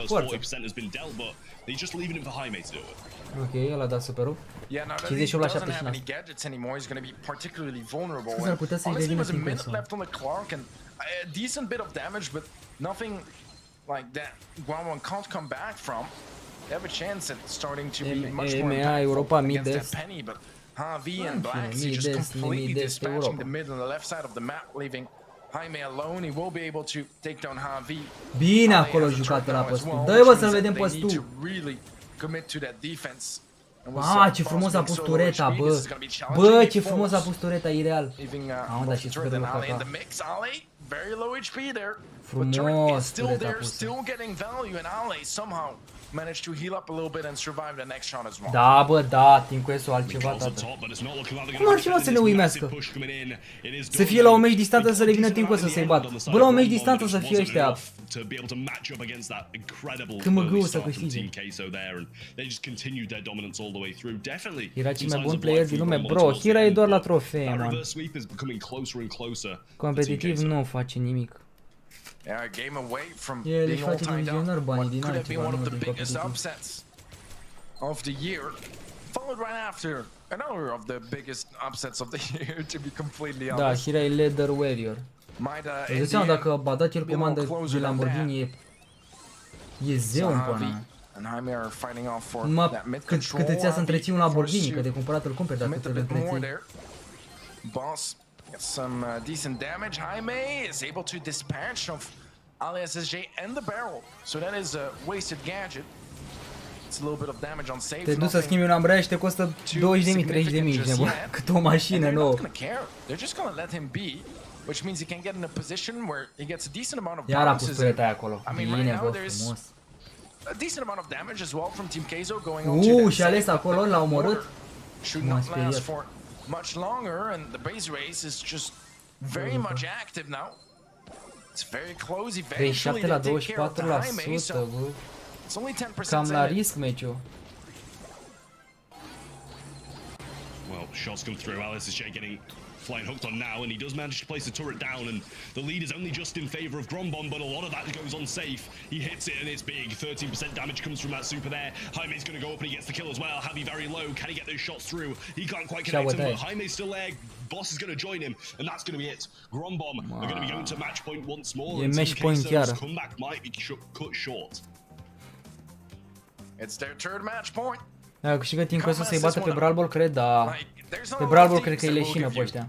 B: Forță. Ok, el a dat superul. 58 la 79. Scuze, ar putea să-i revină Tinquesto. Decent bit of damage, but nothing like that Guangwon can't come back from. They have a chance at starting to be much more impactful against that Penny, but Harvey and Blacksea just completely dispatching the mid and the left side of the map, leaving Jaime alone. He will be able to take down Harvey. Bine acolo jucat la postul. Dă-i bă să-l vedem postul. Ah, ce frumos a pus tureta, bă. Bă, ce frumos a pus tureta, ireal. Am dat și super loc acolo. Frumos tureta a pus. Da, bă, da, Tinquesto altceva, tată. Cum ar fi mă să ne uimească? Să fie la o meci distanță să revină Tinquesto să-i bată. Bă, la o meci distanță să fie ăștia. Când mă gâu să câștige. Era cel mai bun player din lume. Bro, Kira e doar la trofee, man. Competitiv nu face nimic. El își face divizionar banii din altceva, nu din competitiv.
H: Of the year, followed right after another of the biggest upsets of the year, to be completely honest.
B: Da, Hira e Leather Warrior. Îți dai seama dacă a dat el comandă de Lamborghini e zeu în pana. Numai cât îți ia să întreții un Lamborghini, că de cumpărat îl cumperi, dacă te-l întreții.
H: Boss gets some decent damage. Jaime is able to dispatch of ASJ and the barrel, so that is a wasted gadget. It's a little bit of damage on safe.
B: Te duci să schimbi un Ambrea și te costă 20.000, 30.000, nebun. Cât o mașină nouă.
H: They're just gonna let him be, which means he can get in a position where he gets a decent amount of
B: iar a pus tureta aia acolo. Bine, bă, frumos.
H: A decent amount of damage as well from Team Keizo going on to
B: și ales acolo, l-a omorât.
H: Should not last for much longer, and the base race is just very much active now. It's very close. Eventually they take care of the Jaime, so it's only 10%.
B: Cam la risc meciul.
D: Well, shots come through. ASJ getting flying hooked on now, and he does manage to place the turret down, and the lead is only just in favor of Grombon, but a lot of that goes on safe. He hits it, and it's big. 13% damage comes from that super there. Jaime's going to go up, and he gets the kill as well. Javi very low. Can he get those shots through? He can't quite connect him, but Jaime's still there. Boss is going to join him, and that's going to be it. Grombon are going to be going to match point once more, and Team Keizo's comeback might be cut short.
H: It's their third match point.
B: Dacă câștigă Tinquesto să-i bată pe Brawlball, cred, da. Pe Brawlball cred că e leșină pe ăștia.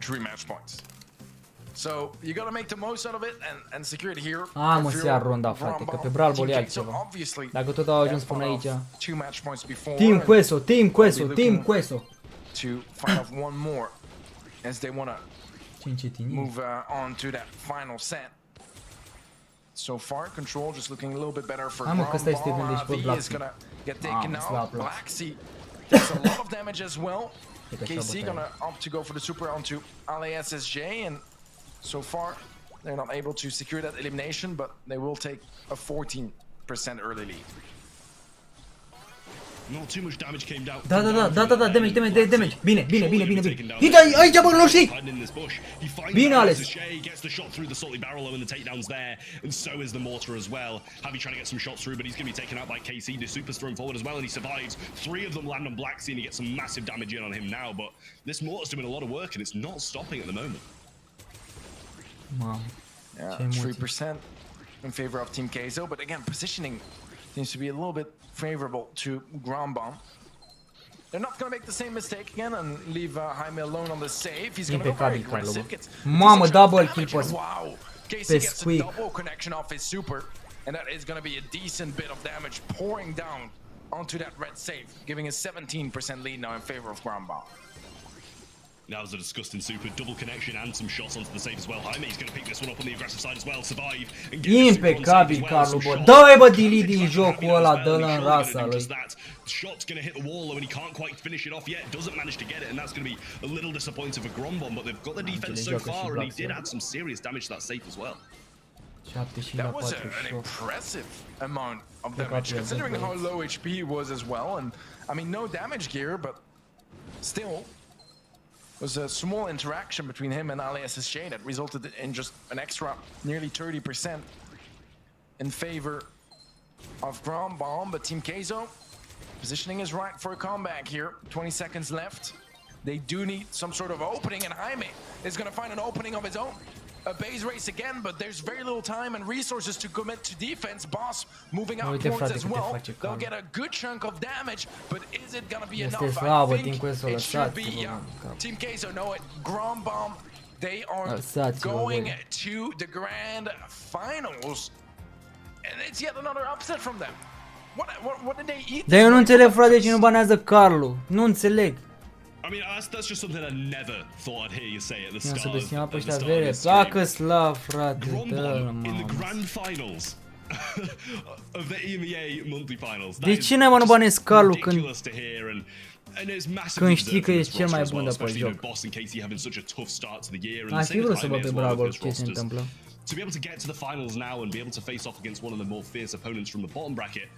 B: A, mă, se ia ronda, frate, că pe Brawlball e altceva. Dacă tot au ajuns până aici. Tinquesto, Tinquesto, Tinquesto. Ce încetini.
H: So far, control just looking a little bit better for
B: Mă, că stai să te gândești pe
H: V
B: Black
H: is
B: Sea.
H: gonna get taken out.
B: slap
H: Black Sea takes a lot of damage as well. KC gonna opt to go for the super onto LASSJ, and so far they're not able to secure that elimination, but they will take a 14% early lead.
D: Not too much damage came down.
B: Da, damage. Bine. Aici bă, nu știi. Bine ales.
D: Gets the shot through the salty barrel and the takedowns there, and so is the mortar as well. Javi trying to get some shots through, but he's going to be taken out by KC. The super's thrown forward as well, and he survives. 3 of them land on Black Sea, and he gets some massive damage in on him now. But this mortar's doing a lot of work, and it's not stopping at the moment.
B: Mamă.
H: Yeah, 3% in favor of Team Keizo, but again, positioning seems to be a little bit favorable to Ground Bomb. They're not going to make the same mistake again and leave Jaime alone on the save. He's going to go very aggressive.
B: Mamă, double kill pe
H: Wow. Casey gets a double connection off his super, and that is going to be a decent bit of damage pouring down onto that red save, giving a 17% lead now in favor of Ground Bomb.
D: That was a disgusting super, double connection and some shots onto the save as well. Jaime's going to pick this one up on the aggressive side as well, survive and get
B: impecabil, Carlu, bă. Dă-i, bă, delete din jocul ăla, dă-l în rasa lui.
D: Shot's going to hit the wall though, and he can't quite finish it off yet. Doesn't manage to get it, and that's going to be a little disappointing for Grombom, but they've got the defense so far, and he did add some serious damage to that safe as well.
H: That was an impressive amount of damage, considering how low HP he was as well. And I mean, no damage gear, but still, was a small interaction between him and LASSJ that resulted in just an extra nearly 30% in favor of Ground Bomb. But Team Keizo, positioning is right for a comeback here. 20 seconds left. They do need some sort of opening, and Jaime is going to find an opening of his own. A base race again, but there's very little time and resources to commit to defense. Boss moving out towards as well. They'll get a good chunk of damage, but is it gonna be enough? I think it should be. Yeah. Team Keizo know it. Ground Bomb. They are going to the grand finals, and it's yet another upset from them. What did they eat?
B: Dar eu nu înțeleg, frate, de ce nu banează Carlu. Nu înțeleg.
D: I mean, that's just something I never thought I'd hear you say at the start of
B: the
D: stream. Grombom in the grand finals of the EMEA monthly finals.
B: De ce n-ai, mă, nu banezi Carlu când
D: știi că ești cel mai bun de pe joc?
B: Ar fi vrut să văd pe Bravo ce se întâmplă.
D: To be able to get to the finals now and be able to face off against one of the more fierce opponents from the bottom bracket,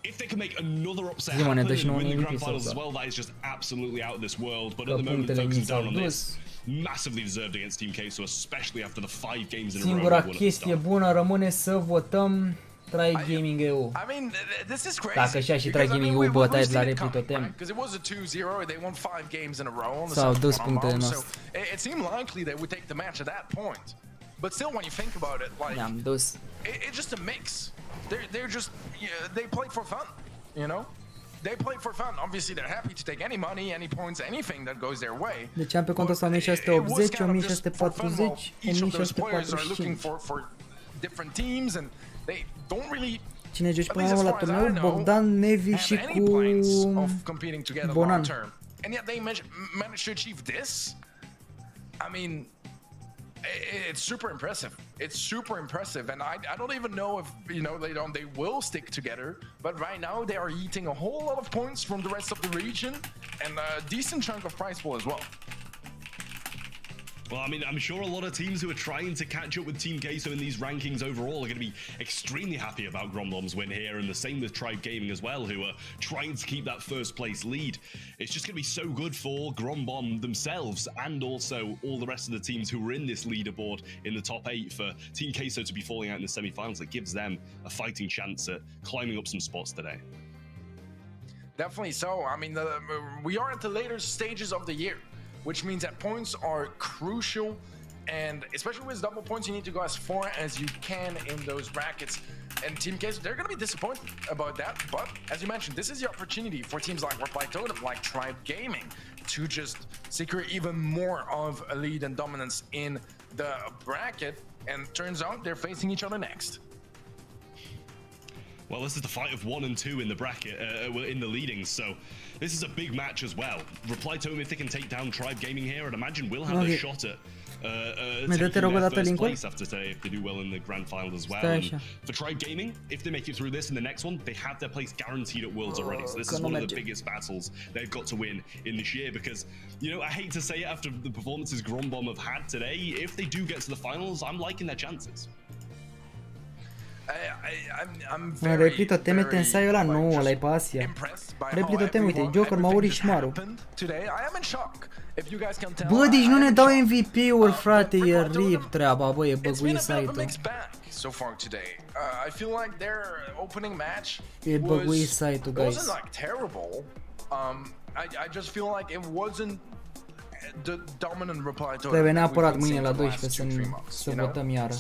D: if they can make another upset happen and win the grand finals as well, that is just absolutely out of this world. But at the moment, focusing down on this, massively deserved against Team Keizo, especially after the 5 games in a row.
B: Singura chestie bună rămâne să votăm Try Gaming EU.
H: I mean, this is crazy.
B: Dacă și Try Gaming EU bătaie de la Repli totem.
H: Because it was a 2-0, they won 5 games in a row on the
B: S-au dus punctele noastre.
H: So it seemed likely they would take the match at that point. But still, when you think about it, like it's just a mix. They're just they play for fun, you know. They play for fun. Obviously, they're happy to take any money, any points, anything that goes their way.
B: Deci am pe contul ăsta 1680, 1640,
H: each of those players are looking for different teams, and they don't really.
B: Cine joci până la turneu? Bogdan, Nevi și cu Bonan.
H: And yet they managed to achieve this. I mean, it's super impressive. It's super impressive, and I don't even know if they will stick together. But right now they are eating a whole lot of points from the rest of the region, and a decent chunk of prize pool as well.
D: Well, I mean, I'm sure a lot of teams who are trying to catch up with Team Keizo in these rankings overall are going to be extremely happy about Grombomb's win here, and the same with Tribe Gaming as well, who are trying to keep that first place lead. It's just going to be so good for Grombom themselves and also all the rest of the teams who were in this leaderboard in the top 8 for Team Keizo to be falling out in the semi-finals. It gives them a fighting chance at climbing up some spots today.
H: Definitely so. I mean, we are at the later stages of the year, which means that points are crucial, and especially with double points, you need to go as far as you can in those brackets. And Team Keizo, they're going to be disappointed about that, but as you mentioned, this is the opportunity for teams like Reply Totem, like Tribe Gaming, to just secure even more of a lead and dominance in the bracket, and turns out they're facing each other next.
D: Well, this is the fight of 1 and 2 in the bracket, in the leadings, so this is a big match as well. Reply Totem, if they can take down Tribe Gaming here, I'd imagine will have a shot at taking their first place after today if they do well in the grand final as well. And for Tribe Gaming, if they make it through this in the next one, they have their place guaranteed at Worlds already. So this is one of the biggest battles they've got to win in this year because, you know, I hate to say it after the performances Grombom have had today, if they do get to the finals, I'm liking their chances.
B: Repli Toteme, te însai ăla? Nu, ăla e pe Asia. Repli Toteme, uite, Joker, Mauri și Maru. Bă, deci nu ne dau MVP-uri, frate, e rip treaba, bă, e băguit site-ul. E băguit site-ul, guys. Trebuie neapărat mâine la 12 să votăm iară.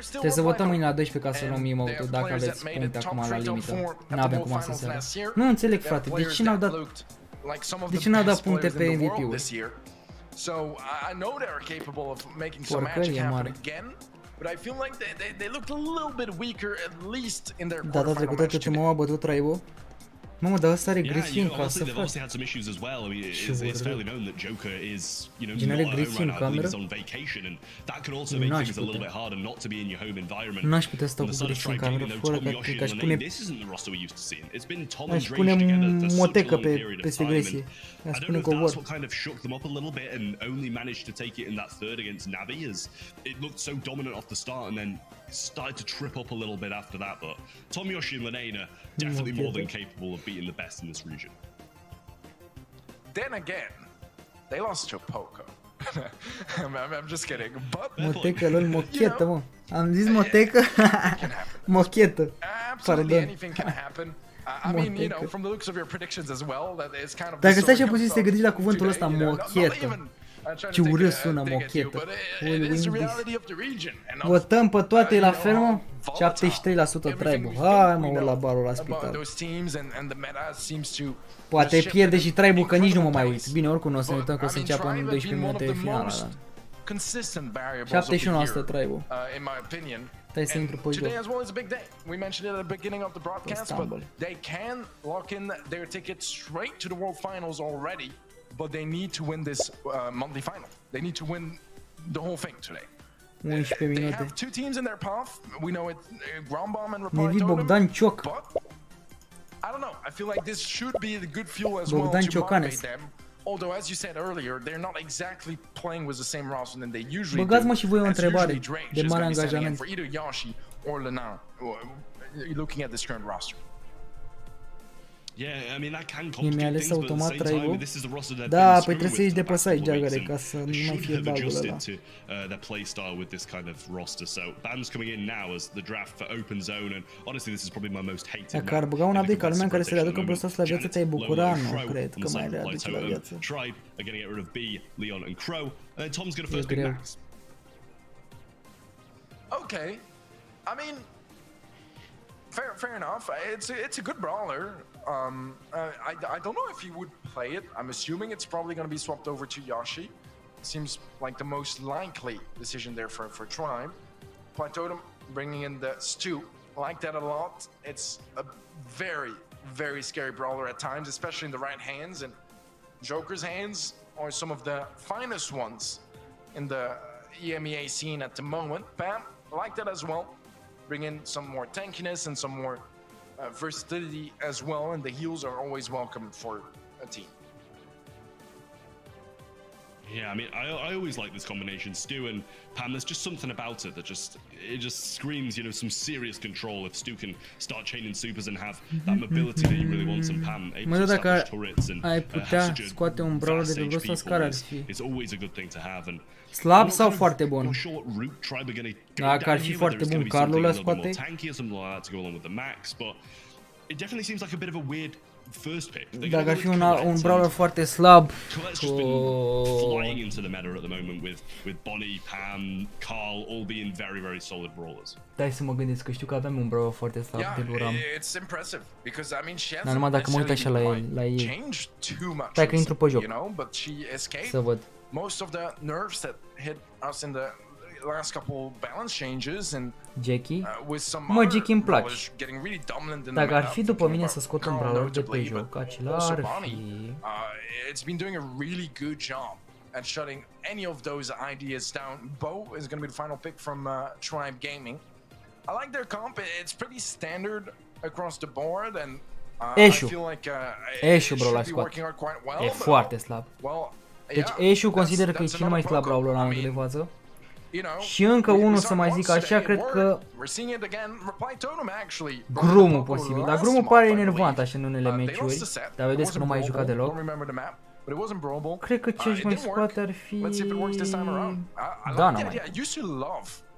B: Trebuie să votăm mâine la 12 ca să luăm emote-ul, dacă aveți puncte acum la limită. N-avem cum să se... Nu înțeleg, frate, de ce n-au dat puncte pe MVP-uri? Porcărie mare. Data trecută TTM a bătut Traibo. Mamă, dar ăsta are Griffin ca să fac. Genere Griffin în cameră? N-aș putea stau cu Griffin în cameră fără că aș pune motecă peste Griffin. Aș pune covor.
D: Started to trip up a little bit after that, but Tomoyoshi and Lane are definitely more than capable of beating the best in this region.
H: Then again, they lost to Poco. I'm just kidding, but
B: motecă lor, mochetă, mă. Am zis motecă? Mochetă.
H: Absolutely anything can happen. I mean, you know, from the looks of your predictions as well, that is kind of.
B: Dacă stai și puțin să te gândești la cuvântul ăsta, mochetă. Ce urât sună mochetă. Votăm pe toate la fel, mă? 73% Traibo. Hai, mă, la barul la spital. Poate pierde și Traibo, că nici nu mă mai uit. Bine, oricum o să ne uităm că o să înceapă în 12 minute finala. 71% Traibo. Stai să intru pe joc.
H: Today as well is a big day. We mentioned it at the beginning of the broadcast, but they can lock in their ticket straight to the World Finals already. But they need to win this monthly final. They need to win the whole thing today.
B: 11 minute.
H: They have two teams in their path. We know it, Grombom and Reply Totem. But I don't know. I feel like this should be the good fuel as well to motivate them. Although, as you said earlier, they're not exactly playing with the same roster than they usually do.
B: Băgați-mă și voi o întrebare de mare angajament.
H: For either Yoshi or Lena, looking at this current roster.
D: Yeah, I mean that can complicate
B: ales
D: things, but at the
B: automat
D: same time,
B: Traibo.
D: this is the roster they've
B: Da,
D: been
B: păi trebuie să ieși de pe site, Jagare, ca să nu mai
D: should
B: fie
D: have
B: bugul ăla.
D: adjusted to their play style with this kind of roster. So Bam's coming in now as the draft for open zone, and honestly, this is probably my most hated.
B: Dacă ar băga un update ca lumea care să le aducă plus la viață, te-ai bucura? Nu cred că mai le aduce la viață.
D: Tribe are going to get rid of B, Leon, and Crow, and then Tom's going to first pick Max.
H: Okay, I mean, fair enough. It's a good brawler. I don't know if he would play it. I'm assuming it's probably going to be swapped over to Yoshi. Seems like the most likely decision there for Tribe. Totem bringing in the Stew. Like that a lot. It's a very, very scary brawler at times, especially in the right hands. And Joker's hands are some of the finest ones in the EMEA scene at the moment. Bam, like that as well. Bring in some more tankiness and some more versatility as well, and the heals are always welcome for a team.
D: Yeah, I mean, I always like this combination, Stu and Pam. There's just something about it that just screams, you know, some serious control. If Stu can start chaining supers and have that mobility that he really wants, and Pam able to establish turrets and
B: scoate un brawler de pe ăsta scar ar fi.
D: It's always a good thing to have. And
B: slab sau foarte bun? Dacă ar fi foarte bun, Carlul ăla scoate. Dacă ar fi un brawler foarte slab,
D: flying into the meta at the moment with Bonnie, Pam, Carl all being very, very solid brawlers.
B: Dai să mă gândesc că știu că aveam un brawler foarte slab de Luram.
H: It's impressive because I mean she
B: Dar numai dacă mă uit așa la ei. Stai că intru pe joc. Să văd.
H: Most of the nerfs that hit us in the last couple balance changes and
B: Jackie.
H: with some
B: Mă, Jackie îmi place.
H: getting really dominant in
B: Dacă
H: the
B: ar
H: meta,
B: fi după mine să scot un brawler de
H: notably,
B: pe joc,
H: but
B: acela
H: also
B: ar
H: Bonnie,
B: fi...
H: it's been doing a really good job at shutting any of those ideas down. Bo is going to be the final pick from Tribe Gaming. I like their comp. It's pretty standard across the board, and I feel like
B: Ashe, bro, l-a
H: should be
B: scot.
H: working out quite well.
B: E foarte slab.
H: Well,
B: Deci Ashe consideră că e cel mai slab brawler la momentul de față. Și încă unul să mai zic așa, cred că Grumul posibil, dar Grumul pare enervant așa în unele meciuri, dar vedeți că nu mai jucat deloc. Cred că ce aș mai scoate ar fi... Dana mai.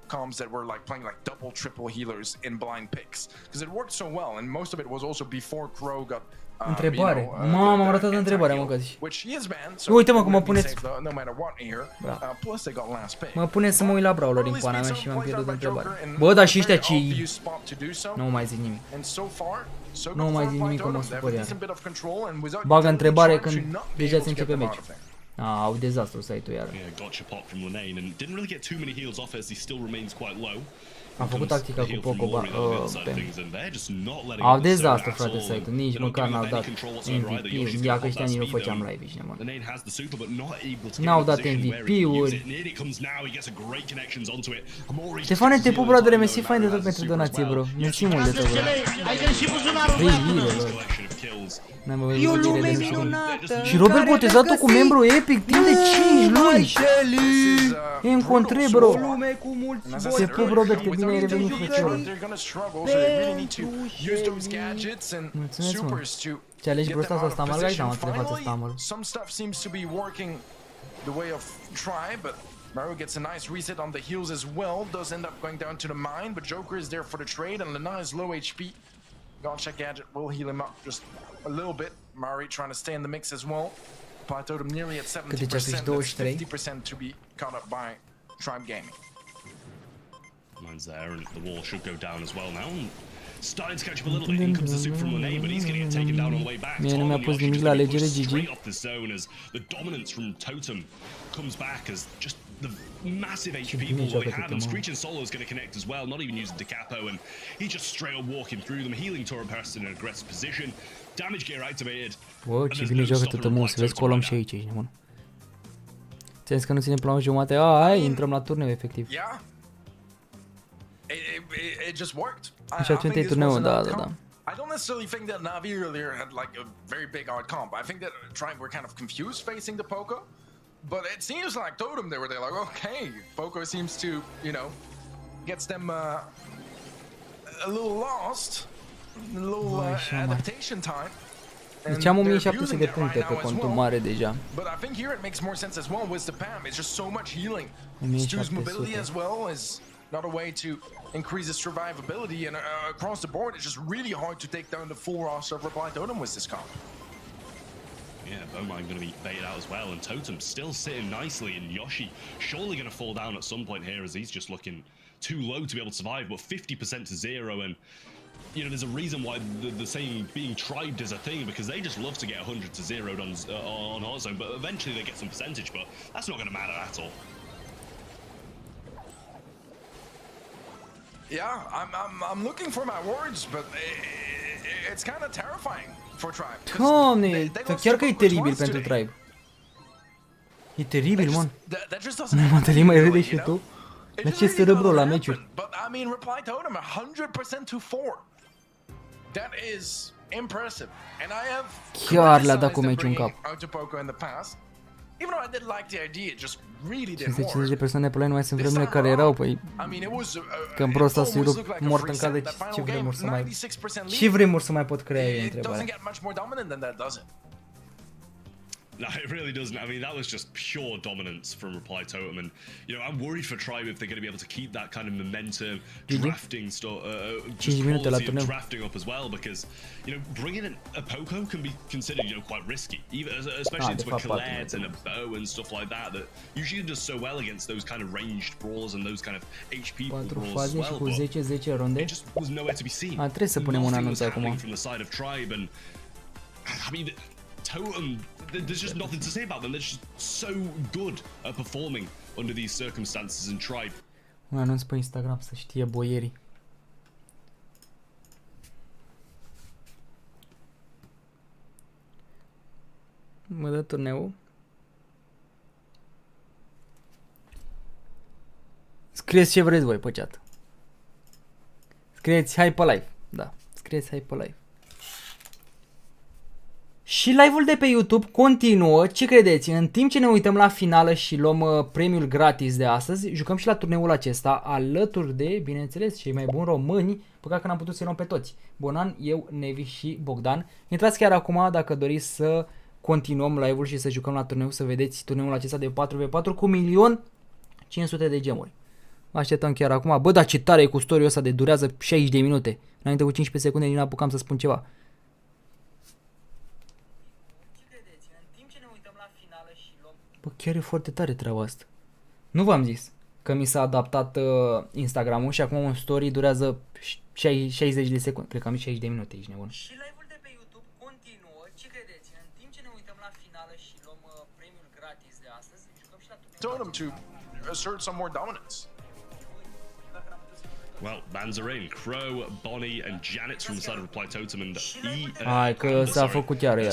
H: Comps that were like playing like double, triple healers in blind picks because it worked so well, and most of it was also before Crow got.
B: Întrebare. Mamă, am ratat întrebarea, mă, căzi. Uite-mă cum mă puneți. Mă puneți să mă uit la brawler din pana mea și mi-am pierdut întrebarea. Bă, dar și ăștia ce... Nu mai zic nimic. Nu mai zic nimic că mă supăr iar. Bagă întrebare când deja se începe meci. Au dezastru site-ul iară. Am făcut tactica cu Poco Au dezastru, frate, site-ul. Nici măcar n-au dat MVP-uri. Ia că ăștia nici nu făceam live aici, mă. N-au dat MVP-uri. Ștefane, te pup, brodere, mersi fain de tot pentru donație, bro. Mersi mult de tot, bro. E o lume minunată. Și Robert botezatul cu membru epic timp de 5 luni. E în contre, bro. O lume cu mulți. Se pup, Robert, că bine ai revenit, frățiorul. Mulțumesc, mă. Ce alegi bro ăsta sau Stammer? Gaiți, am de față Stammer.
H: Maru gets a nice reset on the heals as well, does end up going down to the mine, but Joker is there for the trade, and Lena is low HP. Gotcha Gadget will heal him up just a little bit. Mari trying to stay in the mix as well. Totem nearly at 70%, that's 50% to be caught up by Tribe Gaming.
D: Mine's there, and the wall should go down as well now. Starting to catch up a little bit. In comes the soup from Lene, but he's going to get taken down on the way back.
B: Mie nu mi-a pus nimic la alegere, GG.
D: Straight off the zone as the dominance from Totem comes back as just the massive HP pool we have, and Screeching Solo is going to connect as well, not even using Decapo, and he's just straight up walking through them, healing Torrent Person in an aggressive position, damage gear activated.
B: Bă, ce bine joacă Totemul, să vezi că o luăm și aici, ești nebun. Ți-am zis că nu ținem până la jumate, hai, intrăm la turneu, efectiv.
H: Yeah. It just worked.
B: Și atunci e turneul, da.
H: I don't necessarily think that Navi earlier had like a very big odd comp. I think that Tribe were kind of confused facing the Poco, but it seems like Totem they were there like, okay, Poco seems to, you know, gets them a little lost, a little adaptation time.
B: Deci am 1700 de puncte pe contul mare deja.
H: But I think here it makes more sense as well with the PAM. It's just so much healing. Stu's mobility as well is not a way to increase his survivability, and across the board it's just really hard to take down the full roster of Reply Totem with this comp.
D: Yeah, Bomine going to be baited out as well, and Totem still sitting nicely, and Yoshi surely going to fall down at some point here as he's just looking too low to be able to survive, but 50% to 0, and you know, there's a reason why the saying being tribed is a thing, because they just love to get 100 to 0 on Hearthstone, but eventually they get some percentage, but that's not going to matter at all.
H: Yeah, I'm looking for my words, but it's kind of terrifying for Tribe.
B: Doamne, chiar că e teribil pentru Tribe. E teribil, man. Madalin mai râde și tu? La ce se ră, bro, la meciuri?
H: But I mean, Reply Totem 100% to 4. That is impressive. And I have
B: chiar le-a dat cu meciul în cap.
H: Even though I did like the idea, it just really didn't
B: 550 de persoane pe line nu mai sunt vremurile care erau, păi... Că în Pro Stars Europe mort în cadă, ce vremuri să mai... Ce vremuri să mai pot crea eu întrebarea?
D: No, it really doesn't. I mean, that was just pure dominance from Reply Totem, and you know, I'm worried for Tribe if they're going to be able to keep that kind of momentum, drafting stuff, just quality of drafting up as well. Because you know, bringing in a Poco can be considered, you know, quite risky, even especially into a Colette and a Bow and stuff like that. That usually does so well against those kind of ranged brawlers and those kind of HP brawlers as well. But it just was nowhere to be seen.
B: Trebuie să punem un anunț acum.
D: From the side of Tribe, and I mean, Totem, there's just nothing to say about them. They're just so good at performing under these circumstances in Tribe.
B: Un anunț pe Instagram să știe boierii. Mă dă turneul. Scrieți ce vreți voi pe chat. Scrieți hai pe live. Da, scrieți hai pe live. Și live-ul de pe YouTube continuă. Ce credeți? În timp ce ne uităm la finală și luăm premiul gratis de astăzi, jucăm și la turneul acesta alături de, bineînțeles, cei mai buni români. Păcat că n-am putut să-i luăm pe toți. Bonan, eu, Nevi și Bogdan. Intrați chiar acum dacă doriți să continuăm live-ul și să jucăm la turneu, să vedeți turneul acesta de 4v4 cu 1.500.000 de gemuri. Vă așteptăm chiar acum. Bă, dar ce tare e cu story-ul ăsta de durează 60 de minute. Înainte cu 15 secunde nici n-apucam să spun ceva. Bă, chiar e foarte tare treaba asta. Nu v-am zis că mi s-a adaptat Instagram-ul și acum un story durează 60 de secunde. Cred că am 60 de minute, ești nebun. Și live-ul de pe YouTube continuă. Ce credeți? În timp ce ne uităm la finală și luăm premiul gratis de astăzi, jucăm și la
H: Totem to assert some more dominance.
D: Well, bans are in. Crow, Bonnie, and Janet's from the side of Reply Totem, and
B: Hai că s-a făcut chiar iar.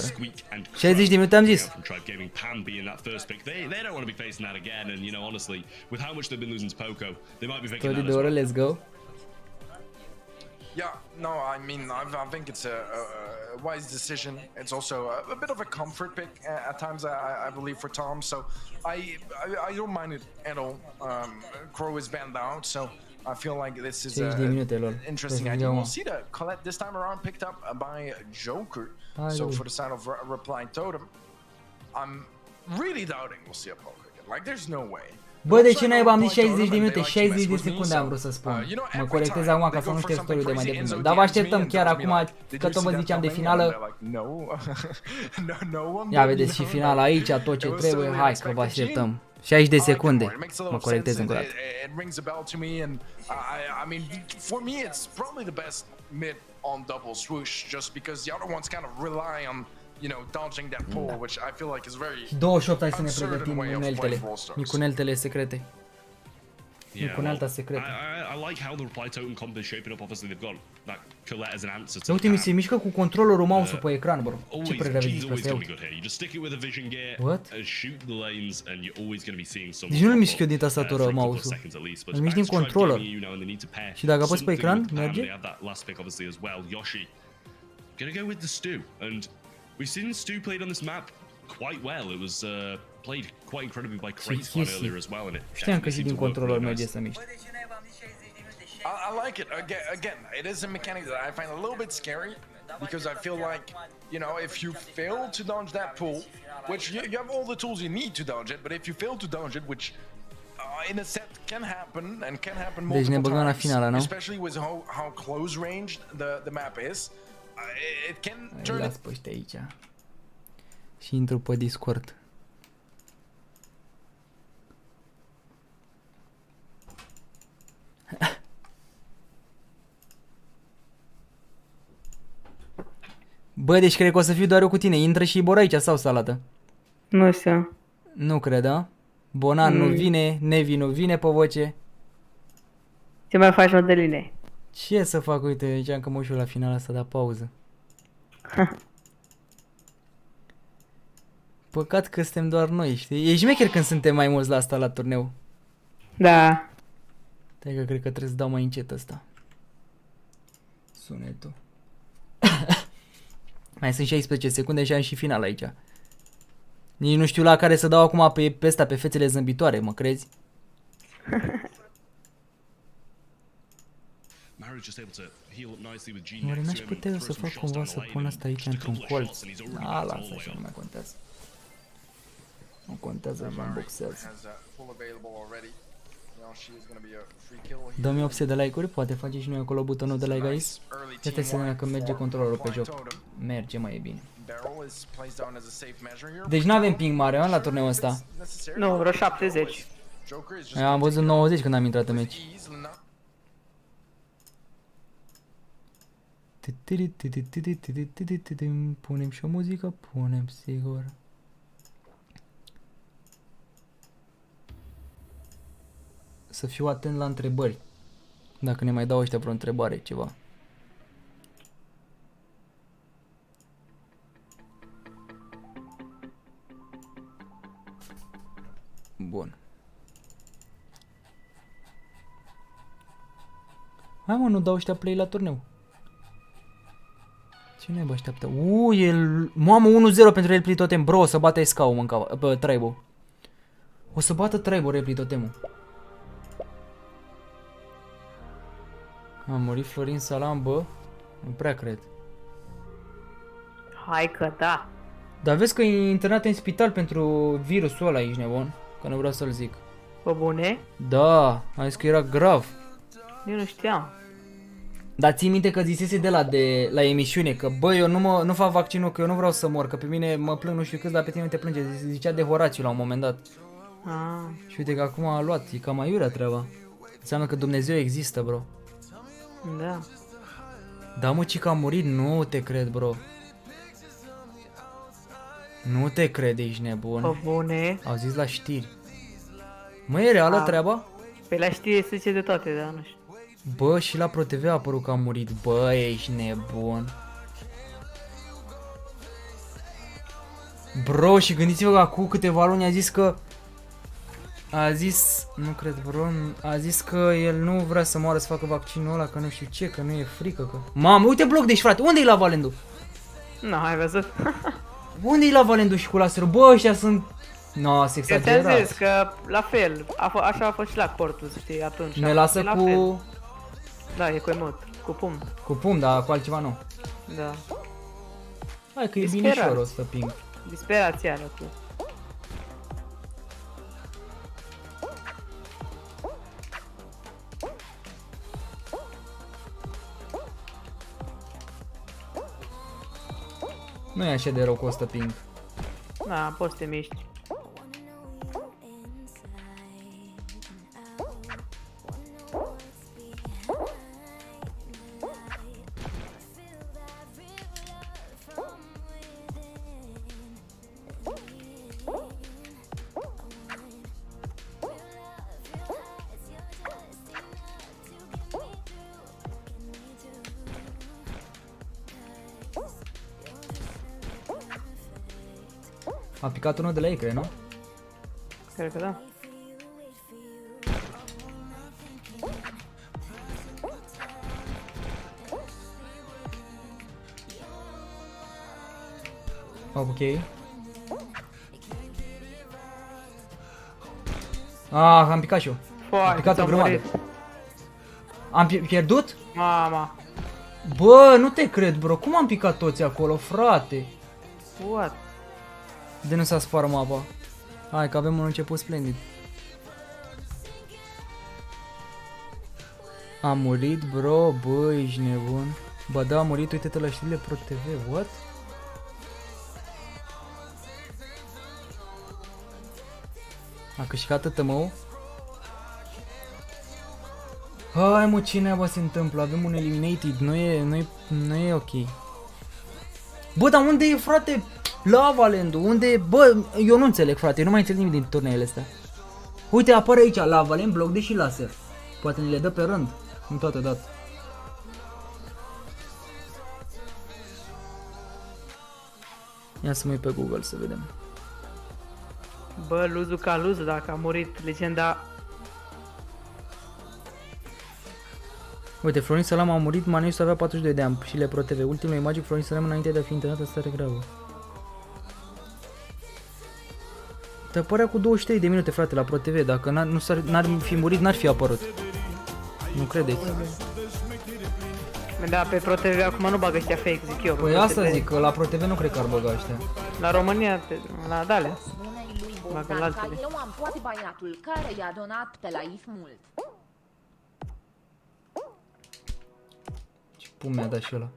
B: 60 de minute am zis.
D: From Tribe Gaming, Pam being that first pick, they don't want to be facing that again. And you know, honestly, with how much they've been losing to Poco, they might be thinking that as well.
B: Let's go.
H: Yeah, no, I mean, I think it's a wise decision. It's also a bit of a comfort pick at times, I believe, for Tom. So I don't mind it at all. Crow is banned out, so I feel like this is an interesting idea. We'll see the Colette this time around picked up by Joker. So for the side of Reply Totem, I'm really doubting we'll see a poker again. Like, there's no way.
B: Bă, de ce naiba am zis 60 de minute? 60 de secunde am vrut să spun. Mă corectez acum ca să nu șterg story de mai devreme. Dar vă așteptăm chiar acum, că tot vă ziceam de finală. Ia vedeți și finala aici, tot ce trebuie. Hai că vă așteptăm. 60 de secunde. Mă corectez încă o dată.
H: On double swoosh, just because the other ones kind of rely on, you know, dodging that pull, which I feel like is very
B: 28, hai să ne pregătim uneltele. Uneltele secrete. Unealta secretă.
D: I like how the Reply Totem comp is shaping up. Obviously they've got that Colette as an answer to.
B: Uite, mi se mișcă cu controllerul mouse-ul pe ecran, bro. Ce părere aveți despre asta?
D: You just stick it with a vision gear, shoot the lanes, and you're always going to be seeing some.
B: Deci nu-l mișc eu din tastatură mouse-ul. Îl mișc din controller. Și dacă apăs pe ecran, merge?
D: Gonna go with the Stu, and we've seen Stu played on this map quite well. It was played quite incredibly by Crates earlier as well, and it
B: știam că și din controller merge să miști.
H: I like it. Again, it is a mechanic that I find a little bit scary because I feel like, you know, if you fail to dodge that pull, which you have all the tools you need to dodge it, but if you fail to dodge it, which in a set can happen and can happen multiple times, especially with how close ranged the map is, it can turn it.
B: Las pe ăștia aici. Și intru pe Discord. Bă, deci cred că o să fiu doar eu cu tine. Intră și Ibor aici sau salată?
J: Nu știu.
B: Nu cred, da? Bonan nu vine, Nevi nu vine pe voce.
J: Ce mai faci, Madaline?
B: Ce să fac? Uite, ziceam că mă ușor la final asta, da pauză. Păcat că suntem doar noi, știi? E șmecher când suntem mai mulți la asta, la turneu.
J: Da.
B: Stai că cred că trebuie să dau mai încet ăsta. Sunetul. Mai sunt 16 secunde și am și final aici. Nici nu știu la care să dau acum pe ăsta, pe fețele zâmbitoare, mă crezi? Oare n-aș putea eu să fac cumva să pun asta aici într-un colț? Da, lasă așa, nu mai contează. Nu contează, mă boxează. Dă-mi 800 de like-uri, poate face și noi acolo butonul de like, guys. Este să vedem că merge controllerul pe joc. Merge, mai e bine. Deci nu avem ping mare, la turneul ăsta.
J: Nu, vreo 70.
B: Eu am văzut 90 când am intrat în meci. Punem și o muzică, punem, sigur. să fiu atent la întrebări. Dacă ne mai dau ăștia vreo întrebare, ceva. Bun. Hai mă, nu dau ăștia play la turneu. Cine bă așteaptă? Mamă, 1-0 pentru replay totem. Bro, o să bată SK-ul, mânca, Traibo. O să bată Traibo replay totemul. A murit Florin Salam, bă. Nu prea cred.
J: Hai că da.
B: Dar vezi că e internat în spital pentru virusul ăla, ești nebun? Că nu vreau să-l zic.
J: Pe bune?
B: Da, a zis că era grav.
J: Eu nu știam.
B: Dar ții minte că zisese de la emisiune că bă, eu nu fac vaccinul, că eu nu vreau să mor, că pe mine mă plâng nu știu câți, dar pe tine nu te plânge. Zicea de Horațiu la un moment dat. Și uite că acum a luat, e cam aiurea treaba. Înseamnă că Dumnezeu există, bro.
J: Da.
B: Da, mă, cică a murit? Nu te cred, bro. Nu te cred, ești nebun.
J: Pe bune?
B: Au zis la știri. Mă, e reală treaba?
J: Pe la știri se zice de toate, dar nu știu.
B: Bă, și la ProTV a apărut că a murit. Bă, ești nebun. Bro, și gândiți-vă că acum câteva luni a zis că... nu cred, bro, a zis că el nu vrea să moară să facă vaccinul ăla, că nu știu ce, că nu e frică, că... Mamă, uite bloc de frate, unde e la Valendu?
J: Nu, hai văzut.
B: Unde e la Valendu și cu laserul? Bă, ăștia sunt... No, se exagerați.
J: Eu ți-am zis că la fel, așa a fost și la cortul, știi, atunci.
B: Ne lasă cu...
J: Fel. Da, e cu emot, cu pumn.
B: Cu pumn, dar cu altceva nu.
J: Da.
B: Hai că e binișor o să ping.
J: Disperația ară tu.
B: Nu e așa de rău cu 100 ping.
J: Da, poți să te miști.
B: A picat unul de la ei, cred, nu?
J: Cred că da.
B: Ok. Am picat și eu. Am picat o grămadă. Am pierdut?
J: Mama.
B: Bă, nu te cred, bro. Cum am picat toți acolo, frate?
J: What?
B: De nu s-a spart mapa. Hai că avem un început splendid. A murit, bro, bă, ești nebun. Ba da, a murit, uite-te la știrile Pro TV, what? A câștigat TTM-ul? Hai mă, ce neaba se întâmplă? Avem un eliminated, nu e ok. Bă, dar unde e, frate? La Valendu, unde e? Bă, eu nu înțeleg, frate, eu nu mai înțeleg nimic din turneele astea. Uite, apare aici, la Valen, bloc de și laser. Poate ne le dă pe rând, nu toată dată. Ia să mă uit pe Google să vedem.
J: Bă, luzu ca luzu, dacă a murit legenda.
B: Uite, Florin Salam a murit, Manius avea 42 de ani și le Pro TV. Ultima imagine, Florin Salam înainte de a fi internat în stare gravă. Te apărea cu 23 de minute, frate, la Pro TV. Dacă n-ar fi murit, n-ar fi apărut. Nu credeți?
J: Da, pe Pro TV acum nu bagă ăștia fake, zic eu.
B: Păi asta zic, că la Pro TV nu cred că ar băga ăștia.
J: La România, la Dalea.
G: Bagă la altele. Eu am poate băiatul care i-a donat pe la IF mult.
B: Ce pun mi-a dat și ăla.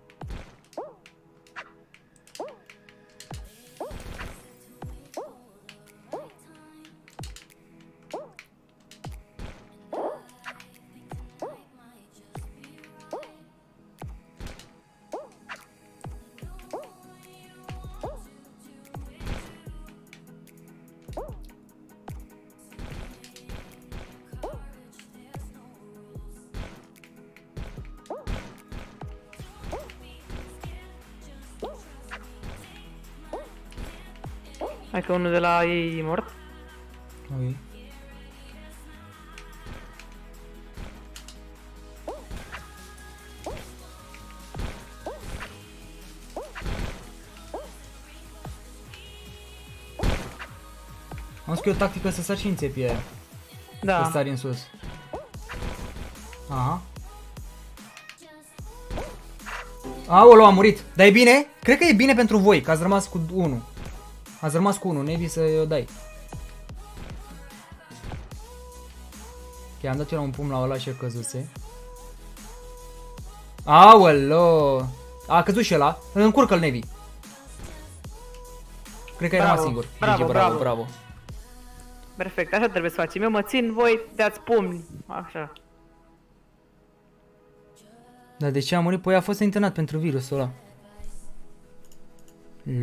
J: Hai că unul de la ei e mort.
B: Ok. Am scris o tactică să sar și în țepii aia.
J: Da.
B: Să sari în sus. Aha. Aolo, a murit. Dar e bine? Cred că e bine pentru voi, că ați rămas cu 1. Ați rămas cu 1, Nevi să-i dai. Ok, am dat eu la un pumn la ăla și el căzuse. Aolo! A căzut și ăla. Încurcă-l, Nevi. Cred că ai rămas singur.
J: Bravo,
B: bravo, bravo.
J: Perfect, așa trebuie să facem. Eu mă țin, voi dați pumni. Așa.
B: Dar de ce a murit? Păi a fost internat pentru virusul ăla.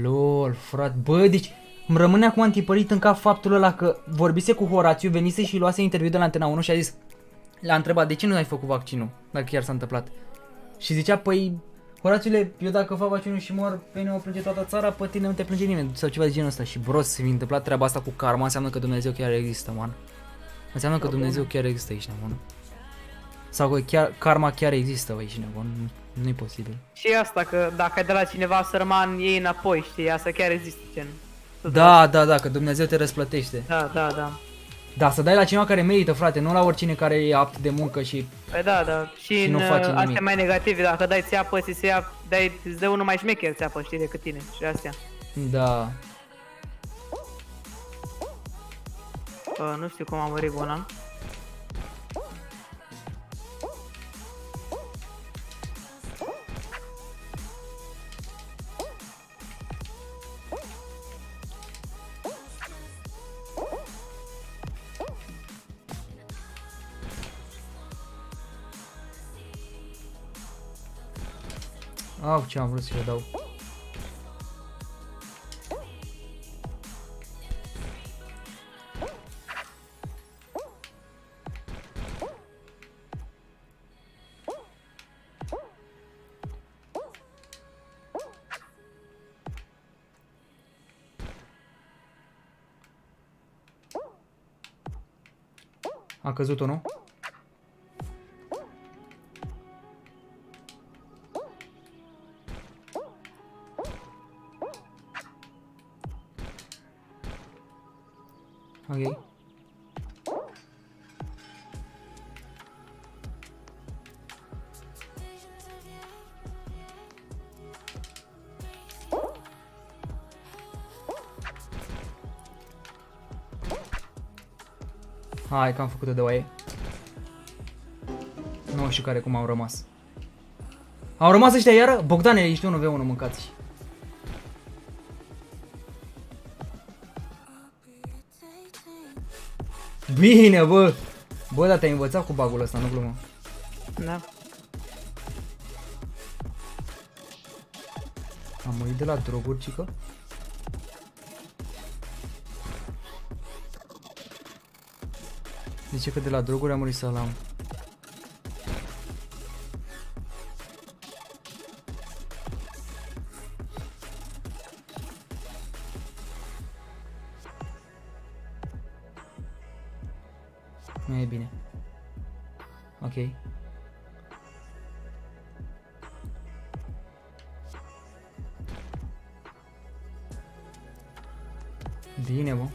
B: LOL, frate. Bă, deci îmi rămâne acum antipărit în cap faptul ăla că vorbise cu Horațiu, venise și luase interviu de la Antena 1 și a zis, l-a întrebat de ce nu ai făcut vaccinul, dacă chiar s-a întâmplat. Și zicea, păi, Horațiule, eu dacă fac vaccinul și mor, pe mine o plânge toată țara, pe tine nu te plânge nimeni, sau ceva de genul ăsta. Și bros, se mi-a întâmplat treaba asta cu karma, înseamnă că Dumnezeu chiar există, man. Înseamnă că Dumnezeu chiar există aici, man. Sau că chiar, karma chiar există aici, nebun. Nu e posibil.
J: Și asta, că dacă ai de la cineva sărman, iei înapoi, știi, asta chiar există, gen.
B: Da, că Dumnezeu te răsplătește.
J: Da.
B: Da, să dai la cineva care merită, frate, nu la oricine care e apt de muncă și...
J: Păi da. Și în astea mai negative, dacă dai țeapă, îți dă unul mai șmecher țeapă, știi, decât tine și astea.
B: Da.
J: Nu știu cum a murit Bonan.
B: Au, ce am vrut să le dau. A căzut-o, nu? Ok. Hai că am făcut-o de oaie. Nu știu care cum au rămas. Au rămas ăștia iară? Bogdane, ești 1v1, mâncați. Bine, bă! Bă, dar te-ai învățat cu bagul ăsta, nu glumă.
J: Da.
B: Am murit de la droguri, cică? Zice că de la droguri a murit Salam. Nu e bine. Ok. Bine, bă.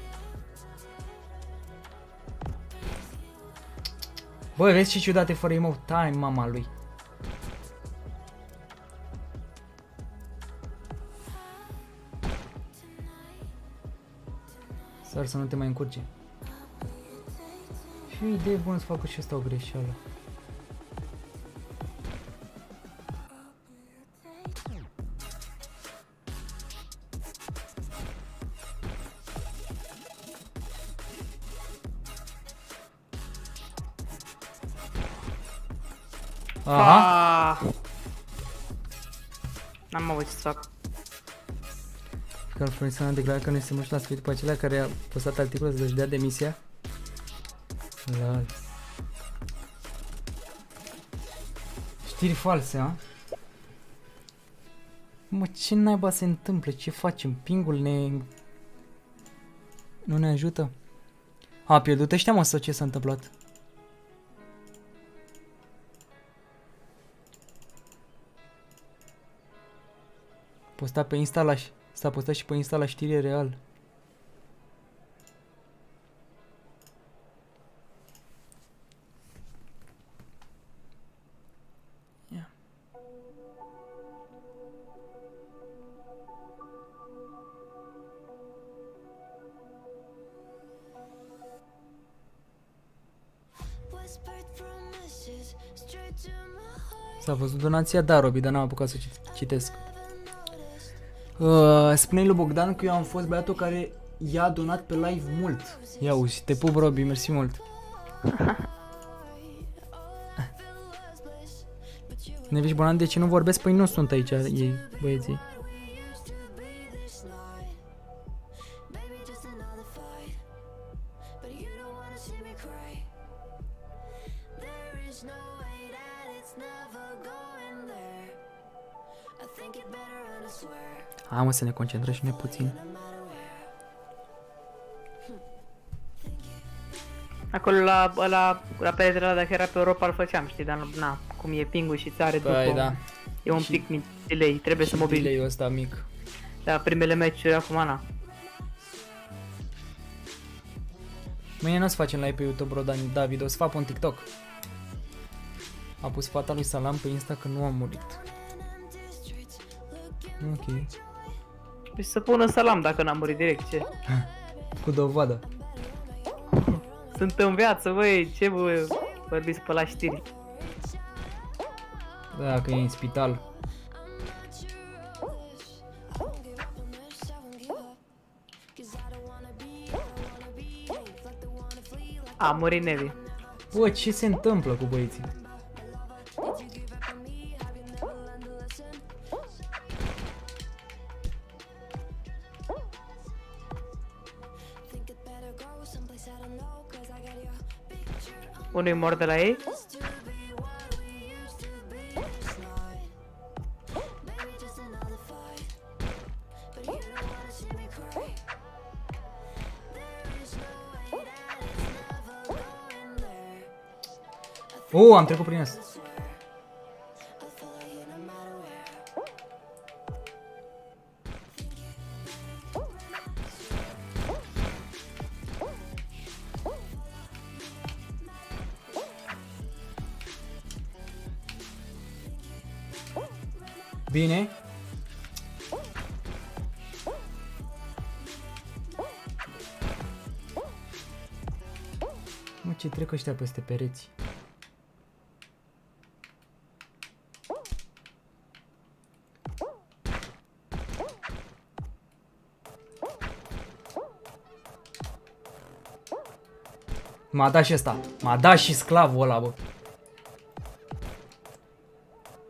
B: Băi, vezi ce ciudate fără emote time, mama lui. Sar să nu te mai încurce. Și o idee bună să facă și asta o greșeală. Aha.
J: N-am avut ce să fac.
B: Carl Florisan a declarat că nu este mult la sfârșit după acela care a postat articolul să-și dea demisia. Lol. Știri false, a? Mă, ce naiba se întâmplă? Ce facem? Pingul ne Nu ne ajută. A pierdut ăștia, mă, sau ce s-a întâmplat? Posta pe Insta la... S-a postat și pe Insta la știre real. Ia. S-a văzut donația? Da, Robi, dar n-am apucat să citesc. Spune-i lui Bogdan că eu am fost băiatul care i-a donat pe live mult. Ia uzi, te pup, Robi, mersi mult. Neviș Bonan, de ce nu vorbesc? Păi nu sunt aici ei, băieții. Hai, mă, să ne concentrăm și noi puțin.
J: Acolo la peretele ăla, dacă era pe Europa, îl făceam, știi, dar na, cum e pingul și țare după,
B: da.
J: E un pic delay, trebuie să mobiliz.
B: Delay-ul ăsta mic.
J: Da, primele meciuri acum, na.
B: Mâine nu o să facem live pe YouTube, bro, David, o să fac un TikTok. A pus fata lui Salam pe Insta că nu a murit. Ok.
J: Păi să pună Salam dacă n-a murit direct, ce?
B: Cu dovadă.
J: Sunt în viață, băi, ce bă, vorbiți pe la știri.
B: Da, că e în spital.
J: A murit Nevi.
B: Bă, ce se întâmplă cu băieții?
J: Unui mor de la ei?
B: Am trecut prin asta. Bine. Mă, ce trec ăștia peste pereți. M-a dat și ăsta. M-a dat și sclavul ăla, bă.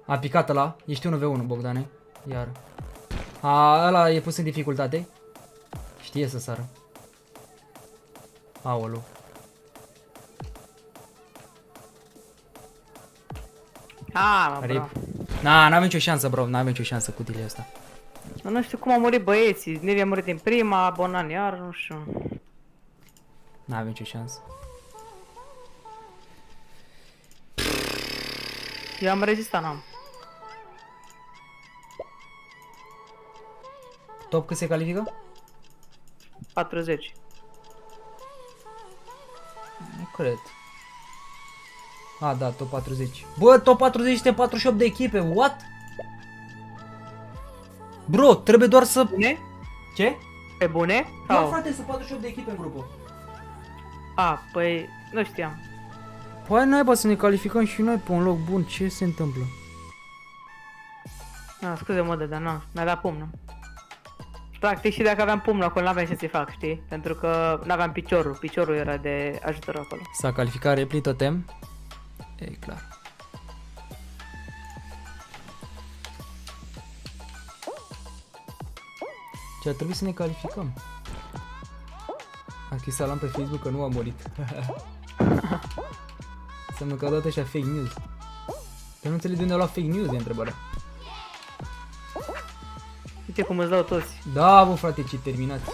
B: A picat ăla. Ești 1v1, Bogdane. Iar. Ăla e pus în dificultate. Știe să sară. Aolo.
J: Bro.
B: N-avem nicio șansă, bro. N-avem nicio șansă cu deal-ul ăsta.
J: Nu știu cum au murit băieții. Nevi a murit din prima, Bonan iar, nu știu.
B: N-avem nicio șansă.
J: Eu am rezistat, n-am.
B: Top cât se califică?
J: 40.
B: Nu cred. Da, top 40. Bă, top 40 este 48 de echipe, what? Bro, trebuie doar să...
J: Bune?
B: Ce?
J: Pe bune?
B: Da, frate, sunt 48 de echipe în grupul.
J: Păi, nu știam.
B: Păi naiba să ne calificăm și noi pe un loc bun, ce se întâmplă?
J: Scuze-mă, dar nu, mi-a dat pumnul. Practic și dacă aveam pumnul acolo, n-aveam ce să-i fac, știi? Pentru că n-aveam piciorul, piciorul era de ajutor acolo.
B: S-a calificat repli totem? E clar. Ce ar trebui să ne calificăm? A scris Salam pe Facebook că nu a murit. Înseamnă că au dat așa fake news. Că nu înțeleg de unde au luat fake news, e întrebarea.
J: Uite cum îți dau toți.
B: Da, bă, frate, ce terminați.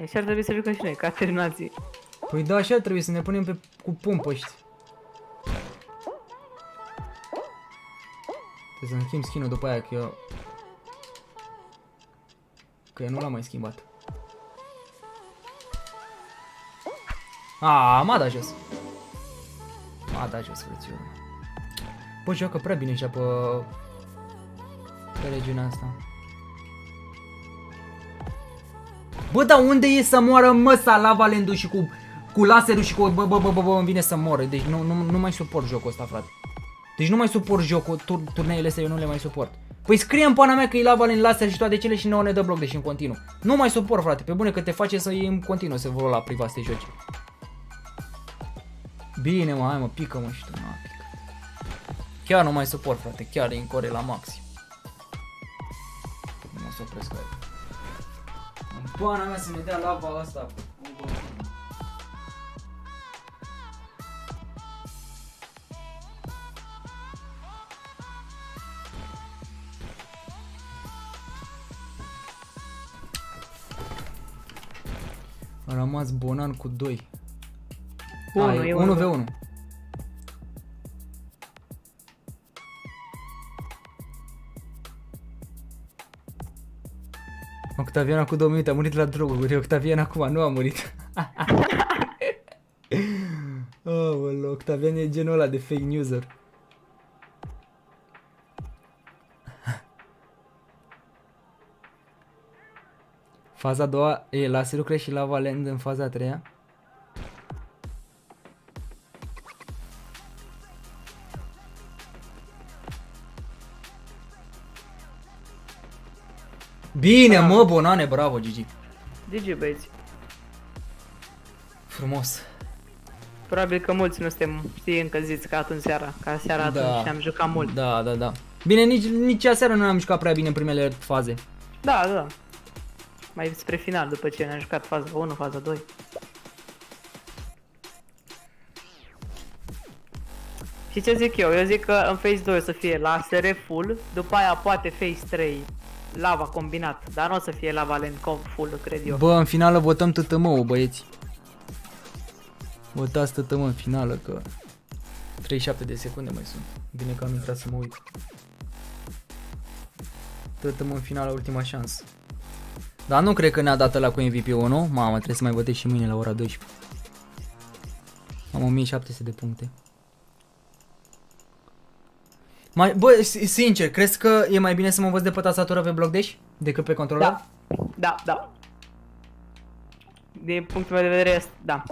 J: Și ar trebui să jucăm și noi, ca terminații.
B: Păi da, așa trebuie să ne punem cu pompă ăștia. Trebuie să-mi schimb skin-ul după aia, că eu... Că eu nu l-am mai schimbat. M-a dat jos. M-a dat jos, frățiorul. Bă, joacă prea bine și pe regiunea asta. Bă, dar unde e să moară măsa lava-landul și cu laserul și cu... Bă, îmi vine să moră. Deci nu mai suport jocul ăsta, frate. Deci nu mai suport jocul, turneele astea eu nu le mai suport. Păi scrie în pana mea că e lava-land, laser și toate cele și nouă ne dă bloc, deși în continuu. Nu mai suport, frate, pe bune că te face să iei în continuu, să vă la privat să te joci. Bine, mă, hai mă, pică-mă și tu, n-a pică. Chiar nu mai suport, frate, chiar e în core la maxim. Nu mă să opresc aici. În pana mea să ne dea lava asta. A rămas Bonan cu 2. 1v1. Octavian cu 2 minute a murit la droguri. Octavian acum nu a murit. Oh, Octavian e genul ăla de fake newser. Faza a doua e laserul crește și lava-land în faza a treia. Bine, mă, Bonane, bravo, GG.
J: GG, băieți.
B: Frumos.
J: Probabil că mulți nu suntem, știi, încălziți ca atunci seara. Ca seara atunci am jucat mult.
B: Da. Bine, nici aseară nu am jucat prea bine în primele faze.
J: Da. Mai spre final, după ce ne-am jucat faza 1, faza 2. Și ce zic eu? Eu zic că în Phase 2 o să fie lasere full, după aia poate Phase 3 lava combinat, dar nu o să fie lava-land full, cred eu.
B: Bă, în finală votăm TTM-ul, băieți. Votați TTM în finală, că 37 de secunde mai sunt. Bine că am intrat să mă uit. TTM în finală, ultima șansă. Dar nu cred că ne-a dat ăla cu MVP-ul, nu? Mamă, trebuie să mai votez și mâine la ora 12. Am 1700 de puncte. Bă, sincer, crezi că e mai bine să mă învăț de pe tastatură pe bloc dash decât pe controller?
J: Da. Din punctul meu de vedere, da.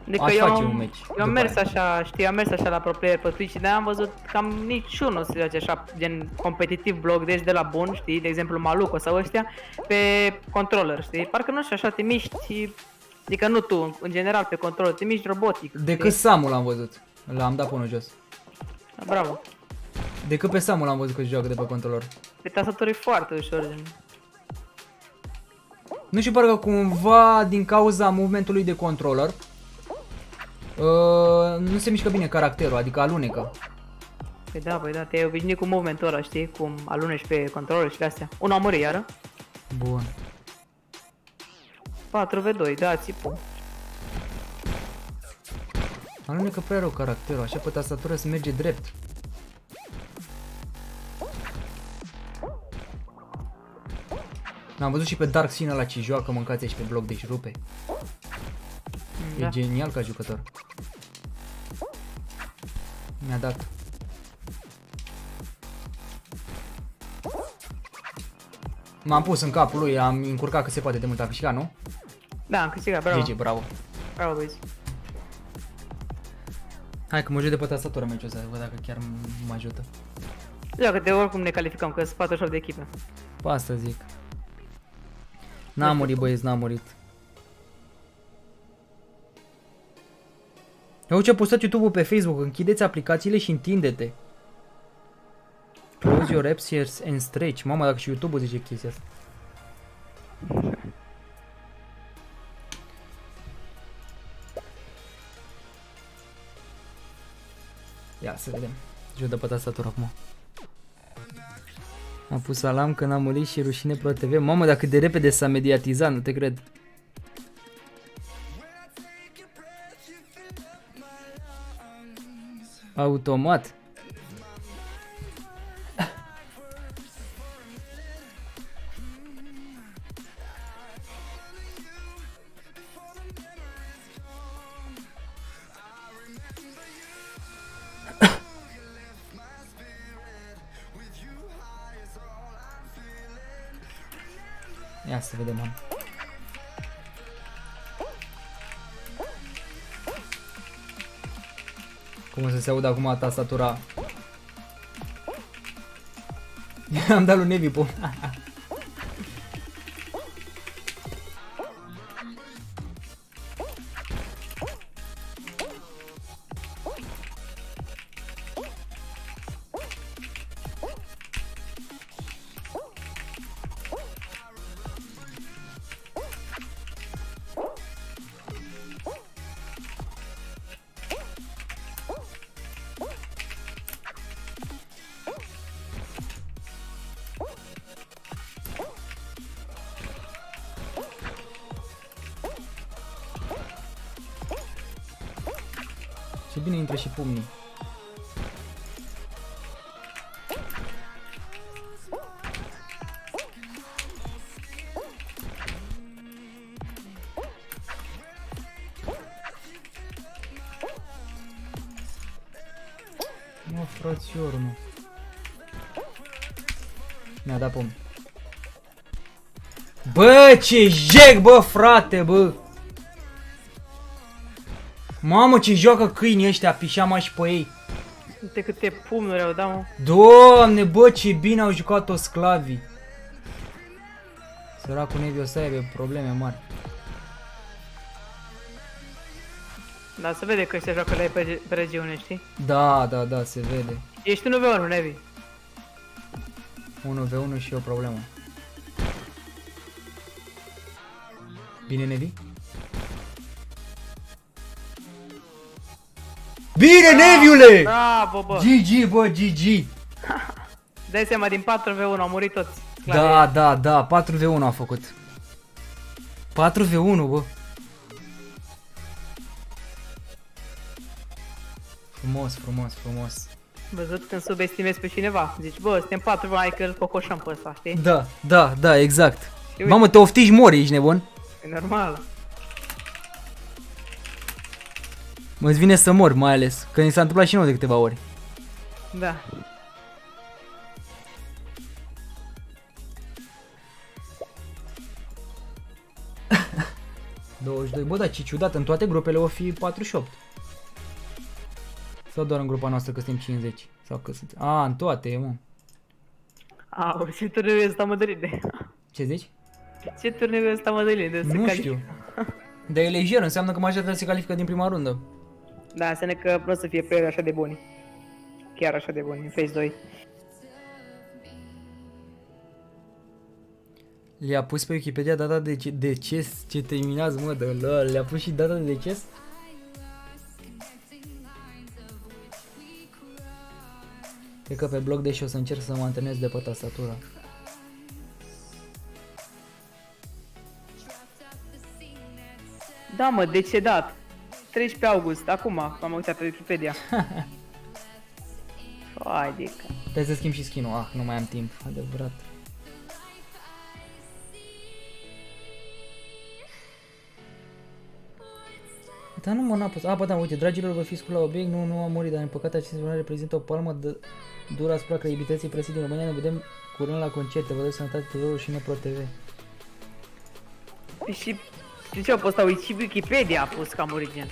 J: Adică eu am mers așa, știi, am mers așa la pro player pe Twitch și de-aia am văzut cam niciunul o să joace așa, gen competitiv bloc dash de la bun, știi, de exemplu Maluco sau ăștia, pe controller, știi, parcă nu știu așa, te miști, adică nu tu, în general pe controller, te miști robotic.
B: Decât Samul l-am văzut, l-am dat până jos.
J: Bravo.
B: Decât pe Samul l-am văzut că joacă de pe controller.
J: Pe tastatură e foarte ușor, gen.
B: Nu știu, parcă cumva din cauza movementului de controller nu se mișcă bine caracterul, adică alunecă.
J: Păi da, te-ai obișnuit cu movementul ăla, știi, cum alunești pe controller și de-astea. Unul a murit iară.
B: Bun.
J: 4v2, da, țipul.
B: Alunecă prea rău caracterul, așa pe tastatură se merge drept. L-am văzut și pe Dark Scene ăla ce joacă, mâncați și pe bloc, deci rupe. E genial ca jucător. Mi-a dat. M-am pus în capul lui, am încurcat cât se poate de mult, a câștigat, nu?
J: Da, am câștigat, bravo.
B: GG, bravo.
J: Bravo, băieți.
B: Hai că mă joc de pe tastatură meciul ăsta, văd dacă chiar mă ajută.
J: Da, că de oricum ne calificăm, că sunt 48 de echipe.
B: Pe asta zic. N-am murit, băieți, n-am murit. Eu ce a postat YouTube-ul pe Facebook, închideți aplicațiile și întinde-te. Close your apps here and stretch. Mama, dacă și YouTube-ul zice chestia asta. Ia să vedem. Joc de pe tastatură acum. A pus alarm că n-a murit și rușine Pro TV. Mamă, dar cât de repede s-a mediatizat, nu te cred. Automat. Ia să vedem, man. Cum o să se audă acum tastatura? Am dat lui Nevi, po. Ce bine intră și pumnii. Mă, frățior, mă. Mi-a dat pumni. Bă, ce jec, bă, frate, bă. Mamă, ce joacă câinii ăștia, pișama și pe ei.
J: Uite câte pumnuri au dat, mă.
B: Doamne, bă, ce bine au jucat-o sclavii. Săracul Nevi o să aibă probleme mari.
J: Da, se vede că ăștia joacă la ei pe regiune, știi?
B: Da, da, da, se vede.
J: Ești 1v1, Nevi.
B: 1v1 și o problemă. Bine, Nevi? Bine, Neviule!
J: Bravo, bă!
B: GG, bă, GG!
J: Dai seama, din 4v1 au murit toți.
B: Da, da, da, 4v1 a făcut. 4v1, bă. Frumos, frumos, frumos.
J: Văzut când subestimezi pe cineva. Zici, bă, suntem 4, hai că îl cocoșăm pe ăsta, știi?
B: Da, da, da, exact. Mamă, te oftici, mori, ești nebun?
J: E normal.
B: Mă-ți vine să mor, mai ales, că ni s-a întâmplat și nouă de câteva ori.
J: Da.
B: Bă, dar ce ciudat, în toate grupele o fi 48. Sau doar în grupa noastră că suntem 50? Sau că sunt... A, în toate, mă.
J: Au, ce turneu e ăsta, mă, de...
B: Ce zici?
J: Ce turneu e ăsta, mă, de...
B: Nu știu. Dar e lejer, înseamnă că majoritatea se califică din prima rundă.
J: Da, înseamnă că nu o să fie pe așa de buni. Chiar așa de buni, în Phase 2.
B: Le-a pus pe Wikipedia data de deces. Ce terminați, mă, de lol. Le-a pus și data de deces? Cred că pe blog, deși o să încerc să mă antrenez de pe tastatură.
J: Da, mă, decedat. 13 august, acum m-am uitat pe Wikipedia. Adică.
B: Trebuie să schimb și skin-ul. Ah, nu mai am timp, adevărat. Dar nu mă, n-a pus. A, bă, da, uite, dragilor, vă fi scurt la obiect. Nu am murit, dar în păcate acest jurnal reprezintă o palmă de dură asupra credibilității presei din România. Ne vedem curând la concerte. Vă dau sănătate tuturor și Pro TV.
J: Și de ce au postat? Uite, și Wikipedia a pus că a murit gen.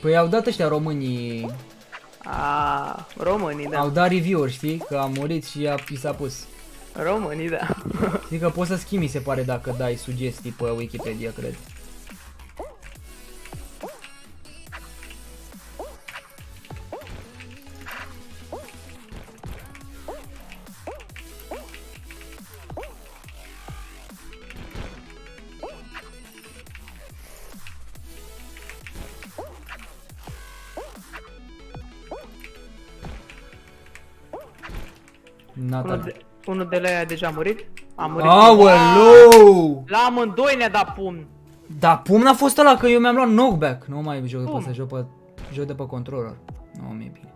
B: Păi au dat ăștia românii.
J: A, românii, da.
B: Au dat review-uri, știi? Că a murit și i s-a pus.
J: Românii, da.
B: Știi că poți să schimbi, se pare, dacă dai sugestii pe Wikipedia, cred.
J: Unul de la ea deja a murit. A murit.
B: Aoleu!
J: La amândoi ne-a dat pumn.
B: Da, pumn a fost ăla, că eu mi-am luat knockback. Nu mai joc după asta, joc de pe controller. Nu, mi-e bine.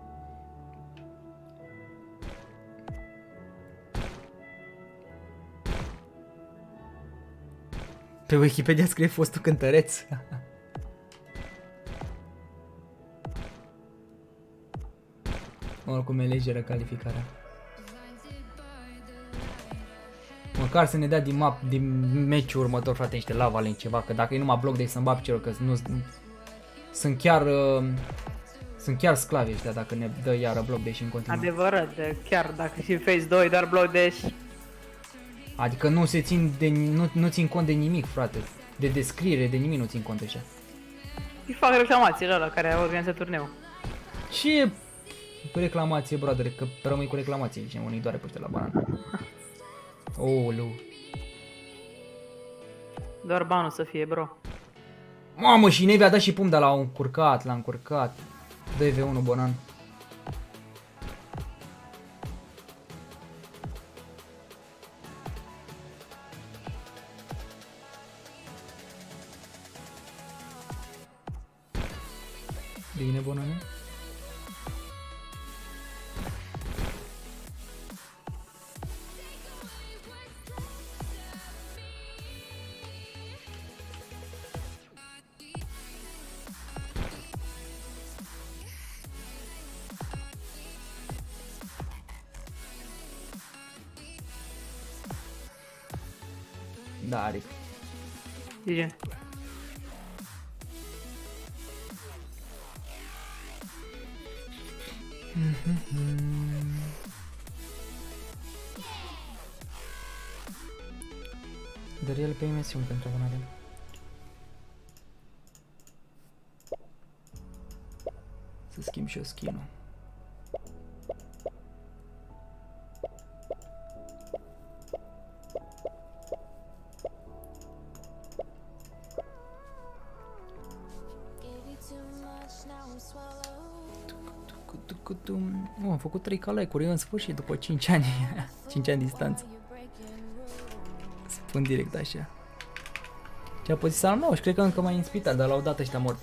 B: Pe Wikipedia scrie fostul cântăreț. Oricum e lejeră calificarea. Măcar să ne dea din meciul următor, frate, niște lava lane ceva, că dacă e numai bloc de să-mi bap celor, că nu sunt chiar sclavi ăștia dacă ne dă iară bloc de și în continuare.
J: Adevărat, chiar dacă și Phase 2 doar bloc de.
B: Adică nu țin cont de nimic, frate. De descriere, de nimic nu țin cont de așa.
J: Îi fac reclamații la care a organizat turneu.
B: Ce reclamație, brother, că rămâi cu reclamație, zice, unii doare peste la banană. Ouleu.
J: Doar banul să fie, bro.
B: Mamă, și Nevi a dat și pumn, dar l-a încurcat. 2v1 bonan. Bine, bonane. Da, Aric.
J: Zice.
B: Dar el pe emisiuni pentru abonare. Să schimb și eu skin-ul. Am făcut 3 like-uri în sfârșit după 5 ani. 5 ani distanță. Spun direct așa. Ce-a păzit să nu, și cred că încă mai în spital, dar l-au dat ăștia mort.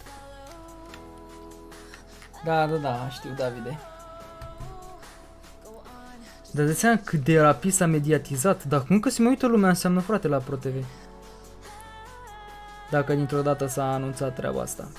B: Da, știu, Davide. Dar de seama cât de rapid s-a mediatizat. Dacă încă se mai uită lumea, înseamnă, frate, la Pro TV. Dacă dintr-o dată s-a anunțat treaba asta.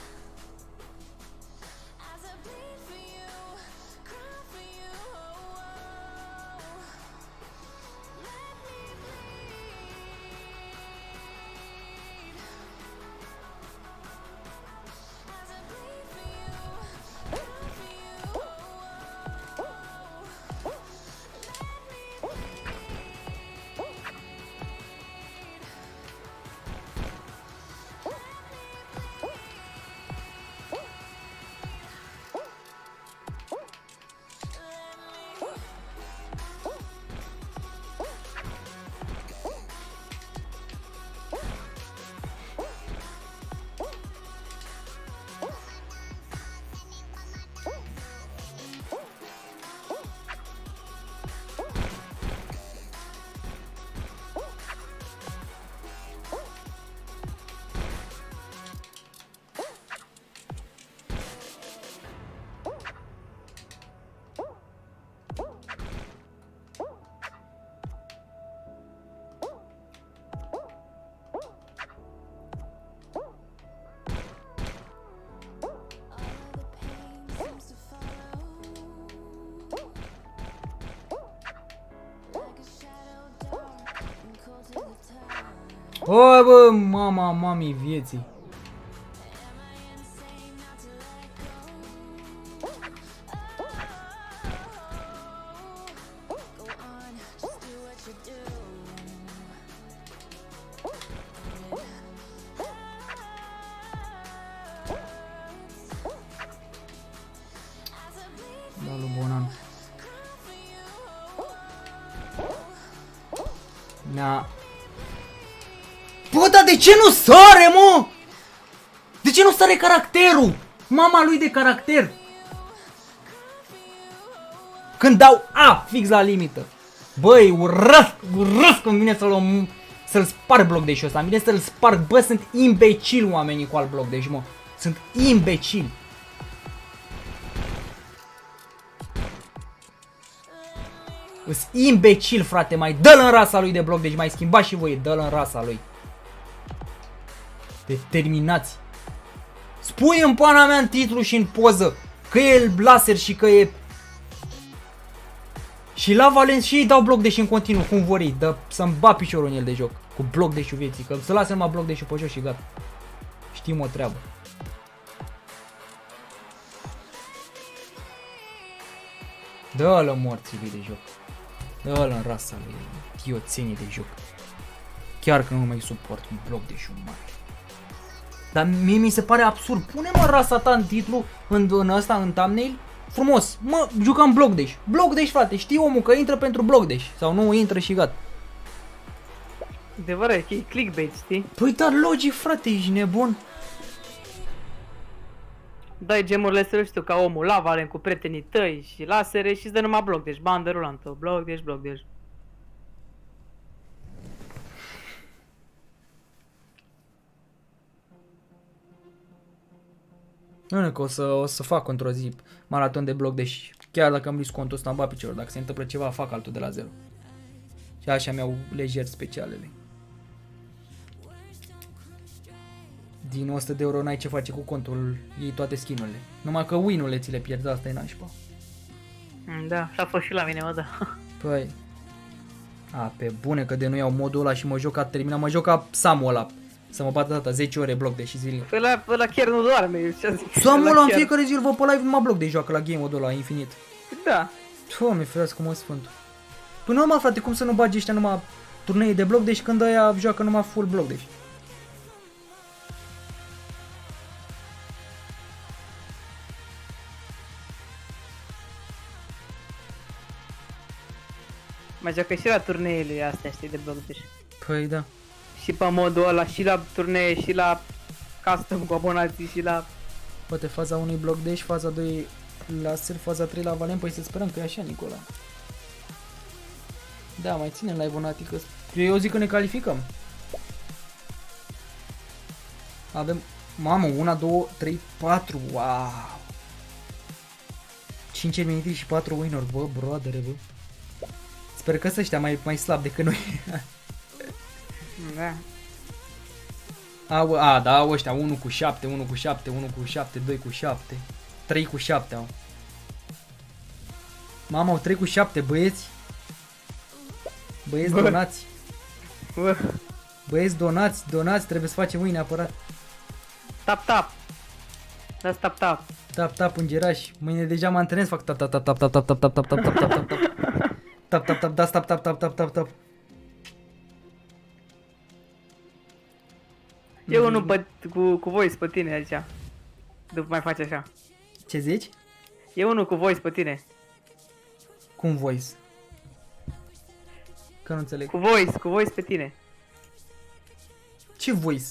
B: O, bă, mamii vieții. Da, lui Bonan. Na. Bă, dar de ce nu sare, mă? De ce nu sare caracterul? Mama lui de caracter. Când dau A, fix la limită. Băi, urăsc când vine să-l sparg bloc de-și ăsta. Îmi vine să-l sparg. Bă, sunt imbecili oamenii cu alt bloc de-și, mă. Sunt imbecili. Îs imbecil, frate, mai dă-l în rasa lui de bloc, deci mai schimbați și voi, dă-l în rasa lui. Determinați. Spui în pana mea în titlu și în poză că e laser și că e... Și la Valens și ei dau bloc deși în continuu, cum vor ei, dă să-mi bat piciorul în el de joc. Cu bloc deși vieții, că să lasă numai bloc deși pe jos și gata. Știm o treabă. Dă-l în morții lui de joc. Dă-l în rasa lui, chioțenii de joc. Chiar că nu mai suport un bloc de mare. Dar mie mi se pare absurd. Pune-mă rasa ta în titlu, în ăsta, în thumbnail. Frumos. Mă, jucăm bloc dash. Bloc dash, frate. Știi omul că intră pentru bloc dash. Sau nu intră și gata.
J: Adevărat, e clickbait, știi?
B: Păi dar logic, frate, ești nebun.
J: Dai gemurile să știu ca omul la Valen cu prietenii tăi și lasere și îți dă numai bloc dash, bandă rulantă. Bloc dash, bloc dash.
B: Nu, că o să fac într-o zi maraton de bloc, deci chiar dacă îmi risc contul ăsta în bat piciorul, dacă se întâmplă ceva, fac altul de la zero. Și așa mi-au legeri specialele. Din 100 de euro n-ai ce face cu contul, iei toate skin-urile. Numai că win-urile ți le pierzi, asta e nașpa.
J: Da, și-a fost și la mine, mă, da.
B: Păi, pe bune că de nu iau modul ăla și mă joc, a terminat, mă joc ca Samu ăla. Să mă bată data 10 ore bloc de și zilnic.
J: Ăla chiar nu doarme, ce zic.
B: Samu ăla în fiecare zi îl văd pe live, numai bloc de joacă la game-ul ăla infinit.
J: Da.
B: Doamne, ferească mă sfântul. Până urmă, frate, cum să nu bagi ăștia numai turnee de bloc, deci când ăia joacă numai full bloc, deci.
J: Mai joacă și la turneele astea, știi, de bloc deci.
B: Păi da.
J: Și pe modul ăla, și la turnee, și la custom cu abonații, și la...
B: Poate faza 1 bloc dash, faza 2 laser, faza 3 la Valen, păi să sperăm că e așa, Nicola. Da, mai ținem la abonati, că eu zic că ne calificăm. Avem, mamă, 1, 2, 3, 4, wow. 5 eliminati și 4 win-uri, bă, broadere, bă. Sper că ăștia mai slab decât noi.
J: Da.
B: Da, ăștia 1 cu 7, 1 cu 7, 1 cu 7, 2 cu 7, 3 cu 7 au. Mamă, au 3 cu 7, băieți. Băieți, donați. Băieți, donați, trebuie să facem mâine neapărat.
J: Tap. Dați tap.
B: Tap, îngerași. Mâine deja mă antrenez, fac tap. Dați tap.
J: E unul cu voice pe tine aici. După mai faci așa.
B: Ce zici?
J: E unul cu voice pe tine.
B: Cum voice? Că nu înțeleg.
J: Cu voice pe tine.
B: Ce voice?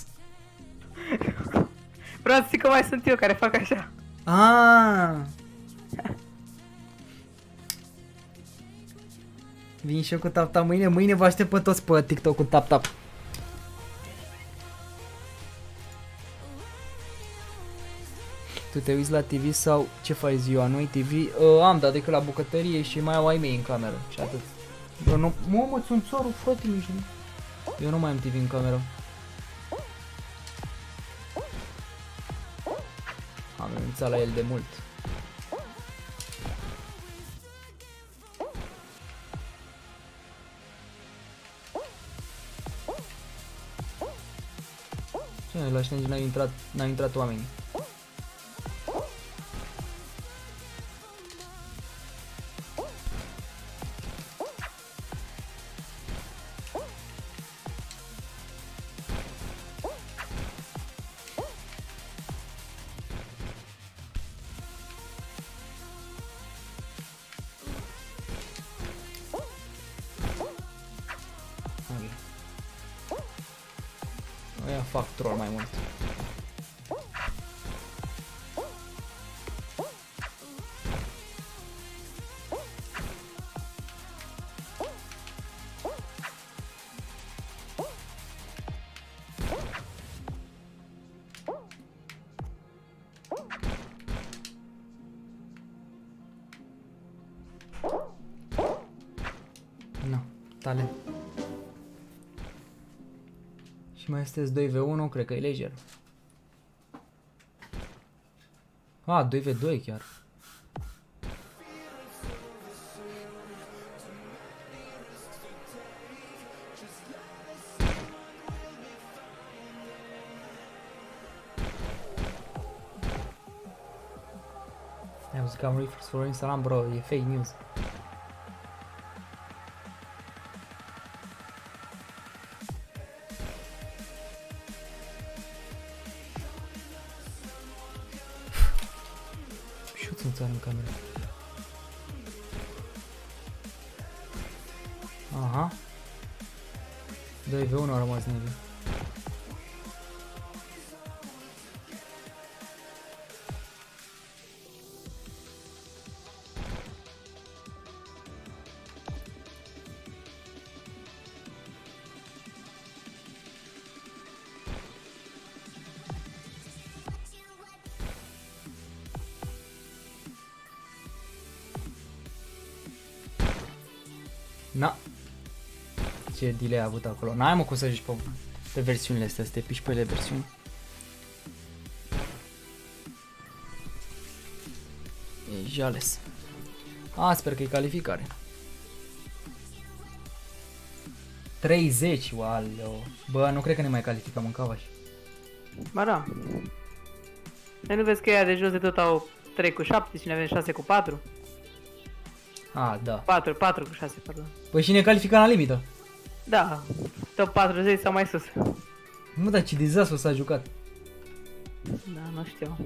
J: Vreau să zic că mai sunt eu care fac așa.
B: Vin și eu cu tap mâine. Mâine vă aștept pe toți pe TikTok cu tap. Tu te uiți la TV sau ce faci ziua? Nu-i TV? Am, dar decât la bucătărie și mai au ai mei în cameră și atât. Bă, nu... Mă, sunt țarul, frate, nici nu. Eu nu mai am TV în cameră. Am renunțat la el de mult. Ce, la ăștia n-au intrat oamenii. Aia fac troll mai mult. Talent. Și mai sunteți 2v1, cred că e leger. A, 2v2 chiar. Am zis că am refresh for Instagram, bro, e fake news. Și-o țânțar în cameră. Aha. 2v1 a rămas nevi. Na. Ce delay a avut acolo. N-ai mă cum să zici pe versiunile astea, să te piși pe ele versiuni. E jales. A, sper că e calificare. 30, waleo. Bă, nu cred că ne mai calificăm în cavaș.
J: Ba da. Nu vezi că ea de jos de tot au 3 cu 7 și ne avem 6 cu 4?
B: A, da.
J: 4 cu 6, pardon.
B: Păi și ne calificăm la limită.
J: Da, top 40 sau mai sus.
B: Nu, dar ce dezastru s-a jucat.
J: Da, nu știu.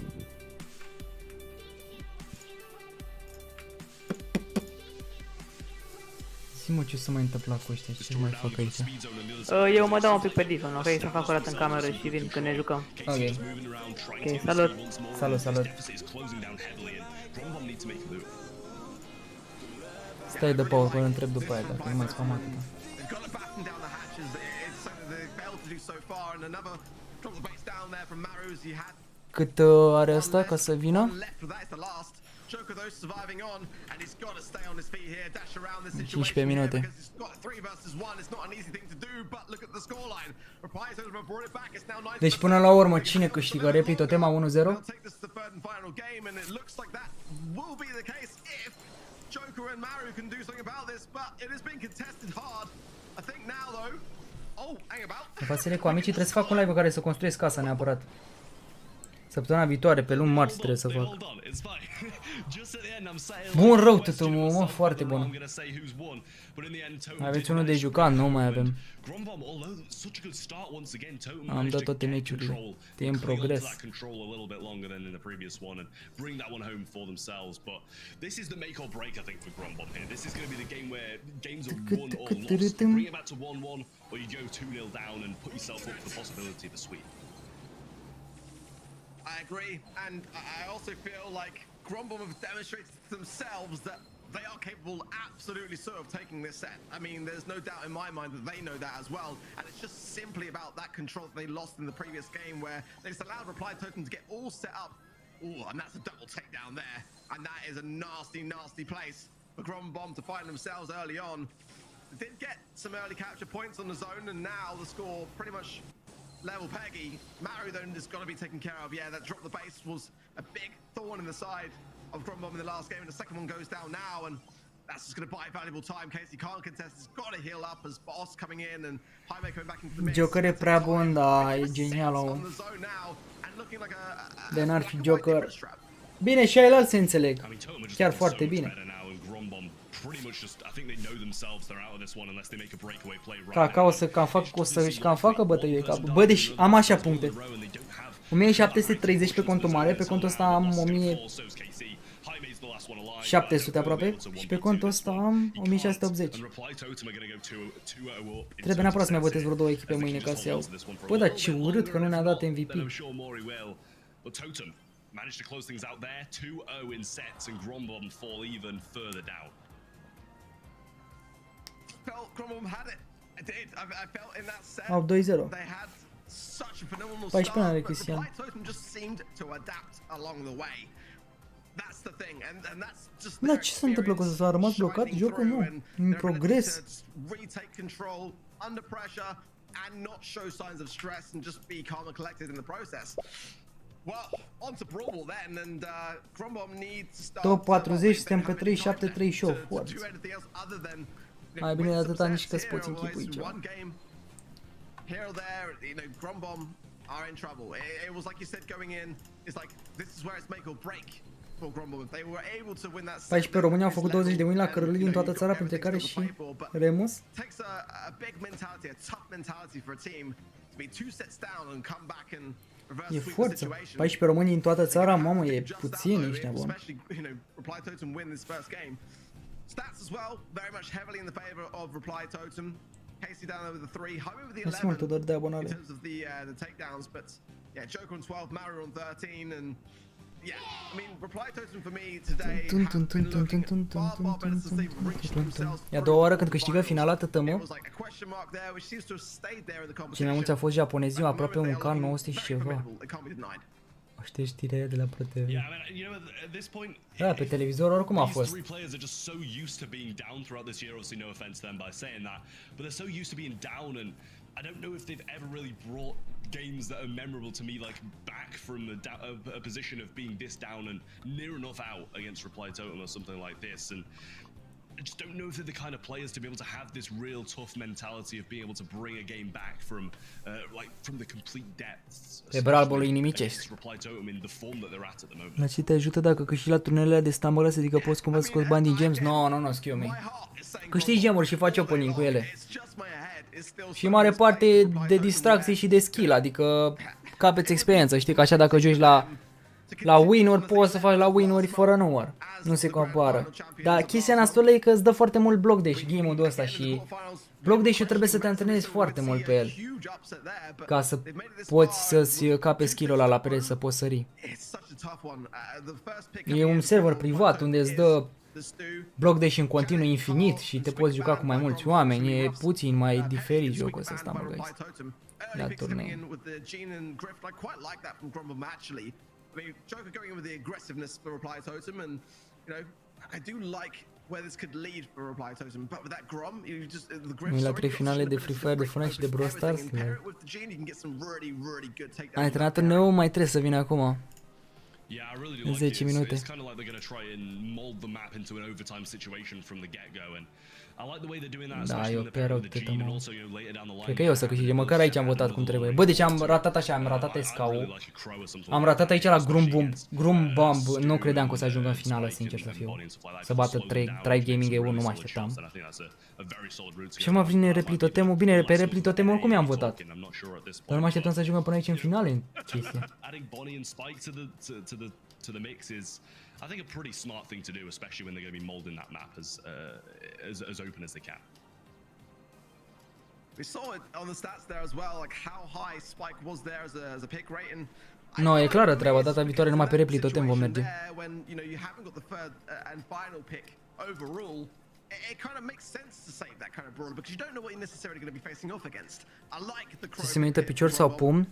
B: Zi-mă ce se mai întâmplă cu ăștia, ce mai fac aici.
J: Eu mă dau un pic pe defon, ok? Să fac o dată în cameră și vin când ne jucăm.
B: Ok.
J: Ok, salut.
B: Salut, salut. Stai de pauză până întreb după aia, dacă nu mai spam atâta. Cât are asta ca să vină? 15 minute. Deci până la urmă, cine câștigă? Replay totema 1-0?
C: Joker and Maru can do something about this, but it has been contested hard. I think now though. Oh, hang about.
B: În fațele cu amicii trebuie să fac un live în care să construiesc casa neapărat. Săptămâna viitoare, pe luni marți trebuie să fac. Bun rău totul, mă, foarte bun. Mai aveți unul de jucat? Nu mai avem. Am dat toate meciurile. E în progres.
C: I agree, and I also feel like Grombom have demonstrated to themselves that they are capable, absolutely so, of taking this set. I mean, there's no doubt in my mind that they know that as well, and it's just simply about that control that they lost in the previous game where they just allowed Reply Totem to get all set up. Ooh, and that's a double takedown there, and that is a nasty, nasty place for Grombom to find themselves early on. They did get some early capture points on the zone, and now the score pretty much level peggy. Maru then is going to be taken care of. Yeah, that drop the base was a big thorn in the side of Grombom in the last game, and the second one goes down now, and that's just going to buy valuable time. Casey can't contest. He's got to heal up as Boss coming in and Jaime coming back into the mix.
B: Joker e prea bun, da, e genial. De n-ar fi Joker. Bine, și ai se înțeleg. Chiar foarte bine. Caca o să cam facă bătăi de cap. Bă, deci am așa puncte. 1730 pe contul mare, pe contul ăsta am 1700 aproape și pe contul ăsta am 1680. Trebuie neapărat să mai votez vreo 2 echipe mâine ca să iau. Bă, dar ce urât că nu ne-a dat MVP.
D: Managed to close things out there, 2-0 in sets, and Grombom fall even further down.
C: Felt Grombom had it. I did. I felt in that set.
B: Au 2-0.
C: They had such a phenomenal start, but
B: Cristian.
C: Reply Totem just seemed to adapt along the way.
B: Da, ce se întâmplă cu ăsta? A rămas blocat jocul? Nu. În progres.
C: And not show signs of stress and just be calm and collected in the process. Well, on to Brawl then, and Grumbom needs to start.
B: Top 40, suntem pe 37-38. Foarte. Mai bine de atâta nici că-ți poți închipui ceva.
C: Here or there, you know, Grumbom are in trouble. It was like you said going in, it's like this is where it's make or break for Grumbom. If they were able to win that.
B: 14 România au făcut 20 de win la cărălii din toată țara, printre care și Remus.
C: Takes a big mentality, a tough mentality for a team to be 2 sets down and come back and reverse
B: E
C: sweep the
B: forță.
C: situation.
B: 14 români în toată țara, mamă, e puțin, ești nebun.
C: Reply Totem win this first game. Stats as well, very much heavily in the favor of Reply Totem. Casey down over the 3, home over the 11 in terms of the takedowns, but yeah, Joker on 12, Mario on 13, and yeah, I mean, Reply Totem for me today have been looking far better since they've reached themselves.
B: E a doua oară când câștigă finala TTM. Cei mai mulți au fost japonezii, aproape un K 900 și ceva. Știi știrea de la ProTV. Da, pe televizor oricum a fost.
D: Players are just so used to being down throughout this year, obviously no offense to them by saying that, but they're so used to being down, and I don't know if they've ever really brought games that are memorable to me like back from a position of being this down and near enough out against Reply Totem or something like this, and I just don't know if they're the kind of players to be able to have this real tough mentality of being able to bring a game back from from the complete depths.
B: Pe bralbul inimicești.
D: La
B: ce te ajută dacă câștigi la turneele de stambolă, să zică poți cumva să scoți bani din gems? No, excuse me. Câștigi gemuri și faci opening cu ele. Și mare parte de distracție și de skill, adică capeți experiență, știi că așa dacă joci la win-uri poți să faci la win-uri fără număr. Nu se compară. Dar chestia nasolă e că îți dă foarte mult block dash game-ul ăsta și block dash-ul trebuie să te antrenezi foarte mult pe el ca să poți să-ți cape skill-ul ăla la pereți să poți sări. E un server privat unde îți dă block dash în continuu infinit și te poți juca cu mai mulți oameni. E puțin mai diferit jocul ăsta, mă găsesc, la turneu.
C: I mean, Joker going in with the aggressiveness for Reply Totem, and you know, I do like where this could lead for Reply Totem, but with that Grom, you just the Griff.
B: La 3 finale de Free Fire, de Fortnite și de Brawl Stars. Antrenatorul meu mai trebuie să vină acum.
D: Yeah, I really do like it. It's kind of like they're going to try and mold the map into an overtime situation from the get-go, and I like the way they're doing that, especially in the pair with the Gene, and also, you know, later down the line.
B: Cred că eu o să câștige, măcar aici am votat cum trebuie. Bă, deci am ratat așa, am ratat SK-ul. Am ratat aici la Grumbomb, nu credeam că o să ajungă în finală, sincer să fiu. Să bată 3 Gaming EU, nu mă așteptam. Și mă vine replitotemul, bine, pe replitotemul oricum i-am votat. Dar nu mă așteptam să ajungă până aici în finale în chestia.
D: To the mix is, I think, a pretty smart thing to do, especially when they're going to be molding that map as open as they can.
C: We saw it on the stats there as well, like how high Spike was there as a pick rate, and
B: no, e clară treaba, data viitoare numai pe replitotem vom merge.
C: When you know you haven't got the third and final pick overall, it kind of makes sense to save that kind of brawler because you don't know what you're necessarily going to be facing off against. I like the
B: crow. Se merită picior sau pumn?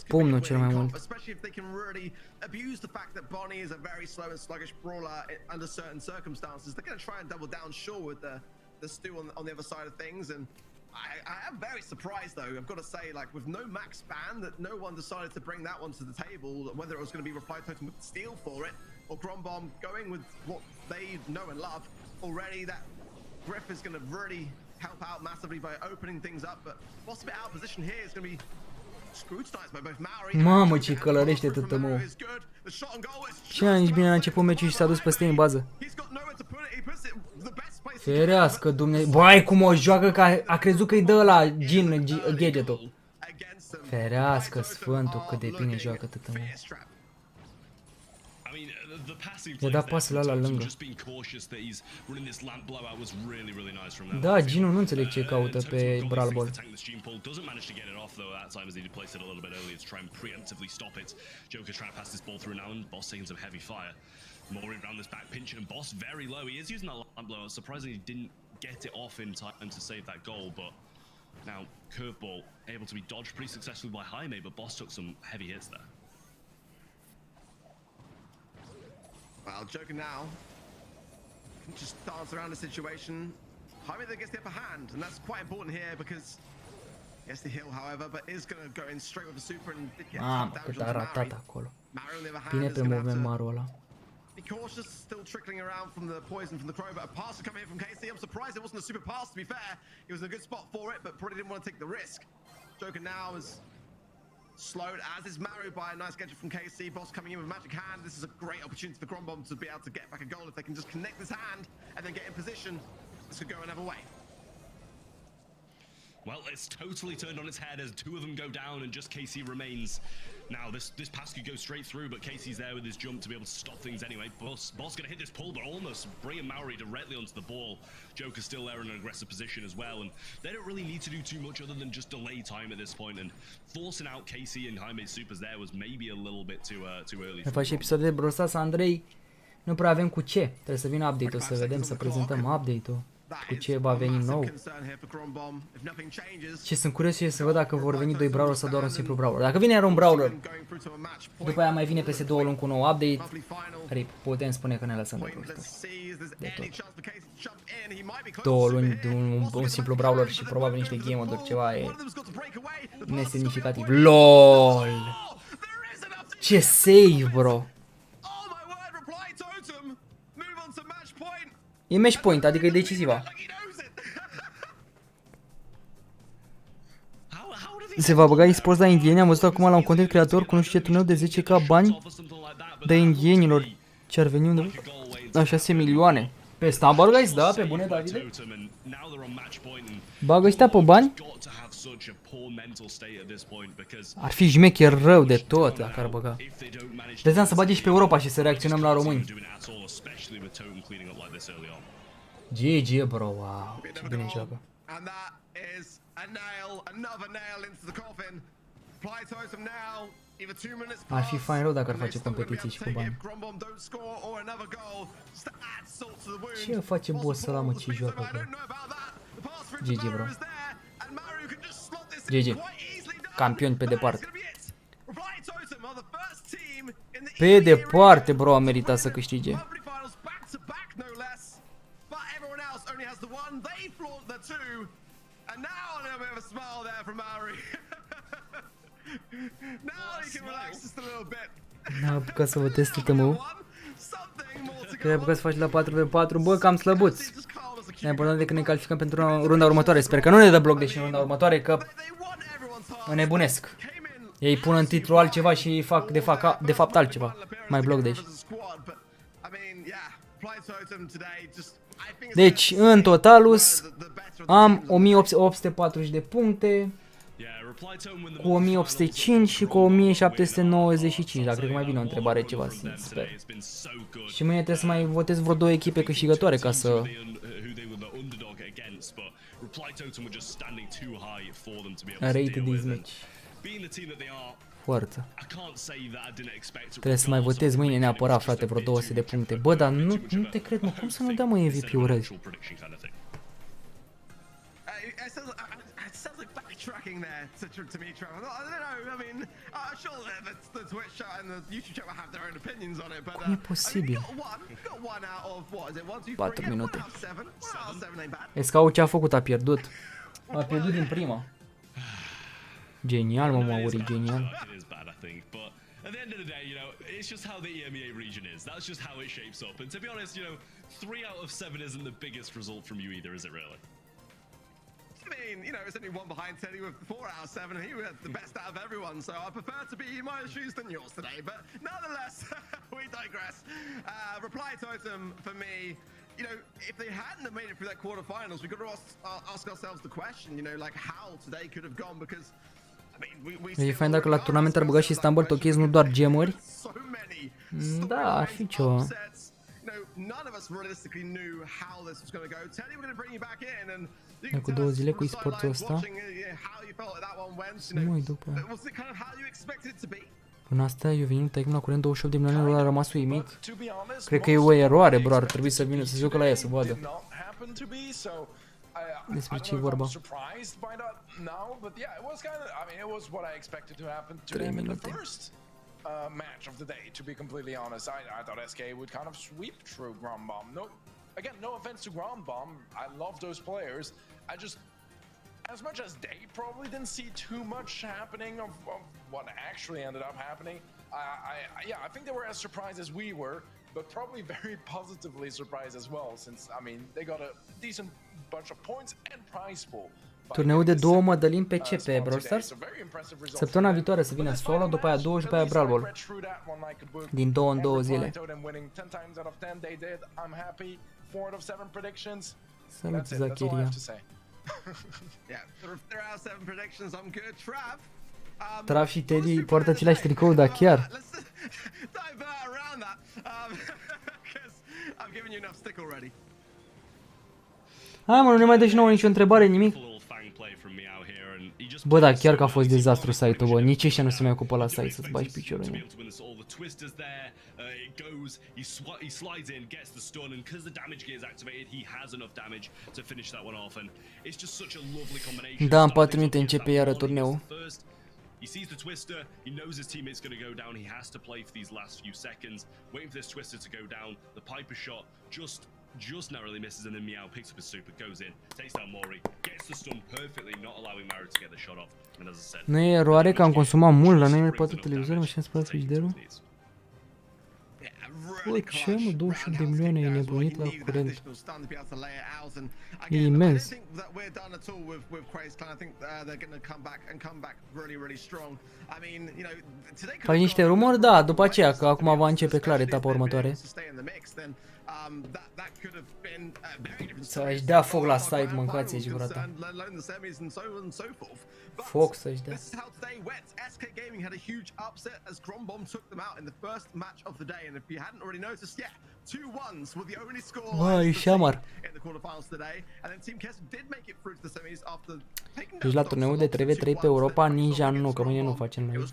B: Pumnul cel mai mult.
C: Especially if they can really abuse the fact that Bonnie is a very slow and sluggish brawler under certain circumstances. They're going to try and double down sure with the stew on the other side of things, and I am very surprised though, I've got to say, like with no max ban, that no one decided to bring that one to the table, whether it was going to be Reply Totem with Steel for it, or Grombomb going with what they know and love. Already that Griff is going to really help out massively by opening things up, but what's a bit out of position here is going to be scrutinized by both Maori.
B: Mamă, ce călărește TTM-ul. Și nici bine a început meciul și s-a dus peste în bază. Ferească Dumnezeu. Băi, cum o joacă, că a crezut că-i dă la Jin gadget-ul. Ferească Sfântul, cât de bine joacă TTM-ul. I-a dat pasul ăla lângă. Da, Ginu nu înțeleg ce caută pe Brawlball.
D: Mori around this back pinch and Boss very low. He is using that lamp blower. Surprisingly, didn't get it off in time to save that goal, but now curveball able to be dodged pretty successfully by Jaime, but Boss took some heavy hits there.
C: Well, Joker now can just dance around the situation. Jaime then gets the upper hand, and that's quite important here because he has to heal, however, but is going to go in straight with the super and get some damage onto Mari. Mari on the other hand is going to have to be cautious, still trickling around from the poison from the crow, but a pass coming in from KC. I'm surprised it wasn't a super pass, to be fair. He was in a good spot for it, but probably didn't want to take the risk. Joker now is slowed, as is Maru, by a nice gadget from KC. Boss coming in with magic hand. This is a great opportunity for Grombom to be able to get back a goal if they can just connect this hand and then get in position. This could go another way.
D: Well, it's totally turned on its head as two of them go down and just KC remains. Now, this pass could go straight through, but KC's there with his jump to be able to stop things anyway. Boss gonna hit this pull, but almost bringing Maori directly onto the ball. Joker's still there in an aggressive position as well, and they don't really need to do too much other than just delay time at this point, and forcing out KC and Jaime's supers there was maybe a little bit too early.
B: Ne faci episod de Brosas, Andrei. Nu prea avem cu ce. Trebuie să vină update-ul, să vedem, să prezentăm update-ul. Cu ce va veni nou. Și sunt curios să văd dacă vor veni 2 brawler sau doar un simplu brawler. Dacă vine un brawler, după aia mai vine peste 2 luni cu un nou update, putem spune că ne lăsăm de prostă. De tot. 2 luni de un simplu brawler și probabil niște game mode-uri, ceva e nesemnificativ. LOL! Ce save, bro! E match point, adică e decisiva. Se va băga e-sports la indieni, am văzut acum la un content creator cu nu știu ce turneu de 10k bani de indienilor. Ce ar veni undeva? La 6 milioane. Pe Stumble Guys, da, pe bune, Davide? Bagă ăștia pe bani? Ar fi șmecher rău de tot dacă ar băga. Deci să bage și pe Europa și să reacționăm la români. GG, bro, wow, ce bine joacă. Ar fi fain rău dacă ar face competiții și cu bani. Ce face boss ăla, mă, ce joacă, bro? GG, bro. GG. Campioni pe departe. Pe departe, bro, a meritat să câștige. N-a apucat să votez TTM-ul. Că ai apucat să faci la 4v4, bă, cam slăbuți. E important de când ne calificăm pentru runda următoare. Sper că nu ne dă bloc deși în runda următoare, că înnebunesc. Ei pun în titlu altceva și fac de fapt altceva. Mai bloc deci. Deci, în totalus, am 1840 de puncte, cu 1805 și cu 1795, dar cred că mai vine o întrebare ceva, sper. Și mâine trebuie să mai votez vreo 2 echipe câștigătoare ca să... Rate this match. Forță. Trebuie să mai votez mâine neapărat, frate, vreo 200 de puncte. Bă, dar nu te cred, mă, cum să nu dea, mă, MVP-ul răzi?
C: Tracking there to me, Trevor. I don't know. I mean, sure, the Twitch chat and the YouTube chat will have their own opinions on it, but
B: cum e posibil?
C: Got one out of what is it? 1, 2, 3,
B: 4 minute.
C: 7 ain't bad.
B: Escau ce a făcut, a pierdut. A pierdut din prima. Genial, mă, Mauri, genial.
D: At the end of the day, you know, it's just how the EMEA region is. That's just how it shapes up. And to be honest, you know, 3 out of 7 isn't the biggest result from you either, is it really?
C: I mean, you know, it's only one behind Teddy with 4 out of 7, and he was the best out of everyone, so I prefer to be in my shoes than yours today, but nonetheless, we digress. Reply totem for me, you know, if they hadn't have made it through that quarterfinals, we could ask ourselves the question, you know, like how today could have gone, because I mean, we
B: E fain dacă la turnament ar băga și Stumble Talkies, nu doar gemuri. Da, ar fi ceva. Cu 2 zile cu e-sportul ăsta. Nu-i după. Până asta eu venit tăi la curent 28 de milioane, ăla a rămas uimit. Cred că e o eroare, bro, ar trebui să vină să se ducă la ea să vadă. Despre ce e vorba? 3 minute.
H: match of the day, to be completely honest. I thought SK would kind of sweep through Ground Bomb. No, again, no offense to Ground Bomb. I love those players. I just, as much as they probably didn't see too much happening of what actually ended up happening, I think they were as surprised as we were, but probably very positively surprised as well, since, I mean, they got a decent bunch of points and prize pool.
B: Turneu de 2 Madalin pe ce? Pe Brawl Stars? Săptămâna viitoare să vină solo, după aia 2 și după aia Brawl Ball. Din 2 în 2 zile. Salut, Zacheria. Trav și Teddy poartă același tricou, dar chiar. Hai mă, nu ne mai dă și nouă nicio întrebare, nimic. Bă, da, chiar că a fost dezastru site-ul, bă, nici ăștia nu se mai ocupă la site să-ți bagi piciorul în el. Da, în 4 minute începe iară turneul.
D: He sees the twister, he knows his teammate's going to go down, he has to play for these last few seconds, waiting for this twister to go down. The Piper shot just narrowly misses, and then Meow picks up his super, goes in, takes down Mori, gets the stun perfectly, not allowing Mario to get the shot off. And as I said,
B: nu e eroare că am consumat mult la noi pe patru televizor, mă, și am spălat frigiderul. Bă, ce mă, 28 de milioane, e nebunit la curent. E imens. Faci niște rumori? Da, după aceea, că acum va începe clar etapa următoare. Să-și dea foc la site, mâncați, ești vrata. Foc să-și dea. Bă, e șamar. Deci la turneul de 3v3 pe Europa, Ninja nu, că mâine nu facem live.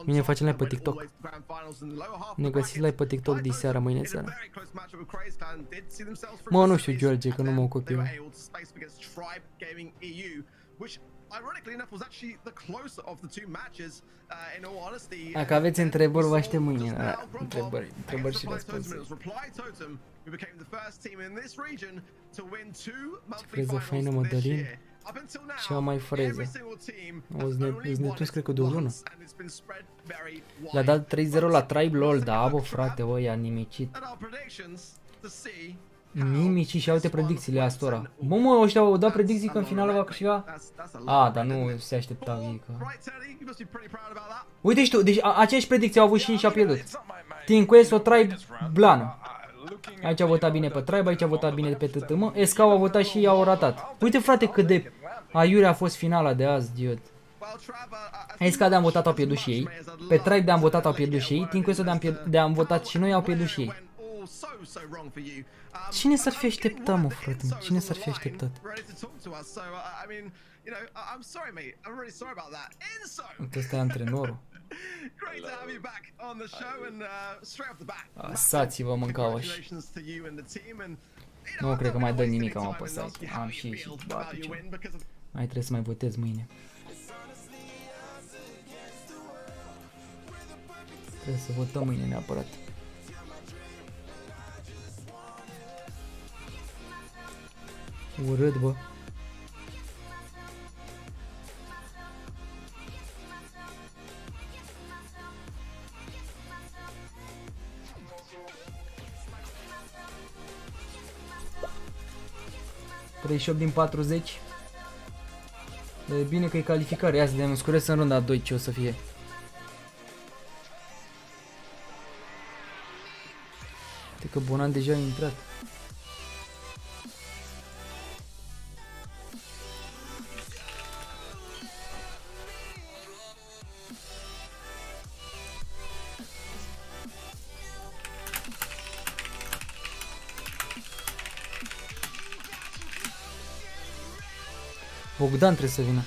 B: Mâine facem live pe TikTok. Ne găsiți live pe TikTok diseară, mâine seara. Mă, nu știu, George, că nu mă ocup eu. Dacă aveți întrebări, vă aștept mâine. Întrebări și răspunsuri. Ce freză faină, Madalin. Cea mai freză. Îți netus, cred că de o lună. Le-a dat 3-0 la Tribe LOL, da, bă, frate, bă, i-a nimicit. Nimicit și alte predicțiile astora. Bă, mă, ăștia au dat predicții că în finală va câștiga? A, dar nu se aștepta Vica. Uite și tu, deci aceeași predicție au avut și a pierdut. Team Quest, o Tribe, blană. Aici a votat bine pe Tribe, aici a votat bine pe TTM. SK a votat și i-au ratat. Uite, frate, cât de aiurea a fost finala de azi, dude. SK de-am votat, au pierdut și ei. Pe Tribe de-am votat, au pierdut și ei. Team Quest de-am votat și noi, au pierdut și ei. Cine s-ar fi așteptat, mă, frate? Cine s-ar fi așteptat? Uite, ăsta e antrenorul. Asați-vă, mâncauși. Nu cred că mai dă nimic, am apăsat. Am și ieșit, bă, mai trebuie să mai votez mâine. Trebuie să votăm mâine neapărat. Urât, bă. ...38 din 40. E bine că e calificare. Ia să ne scuresc în runda 2 ce o să fie. Uite că Bonan deja a intrat. Bogdan trebuie să vină.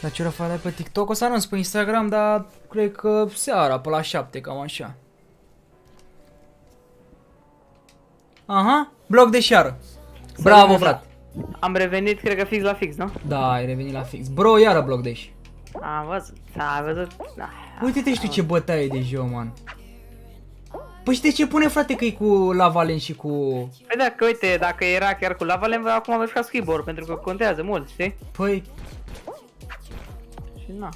B: La ce oră fac pe TikTok? O să anunț pe Instagram, dar cred că seara, pe la 7, cam așa. Aha, bloc de șară. Bravo, frate.
J: Am revenit, cred că fix la fix, nu?
B: Da, ai revenit la fix. Bro, iară bloc de și.
J: Am văzut, am văzut. Da.
B: Uite-te și tu ce bătaie de joc, man. Păi și de ce pune, frate, că e cu Lavalen și cu...
J: Păi dacă, uite, dacă era chiar cu Lavalen, acum am jucat Squibor, pentru că contează mult, știi?
B: Păi...
J: Și na.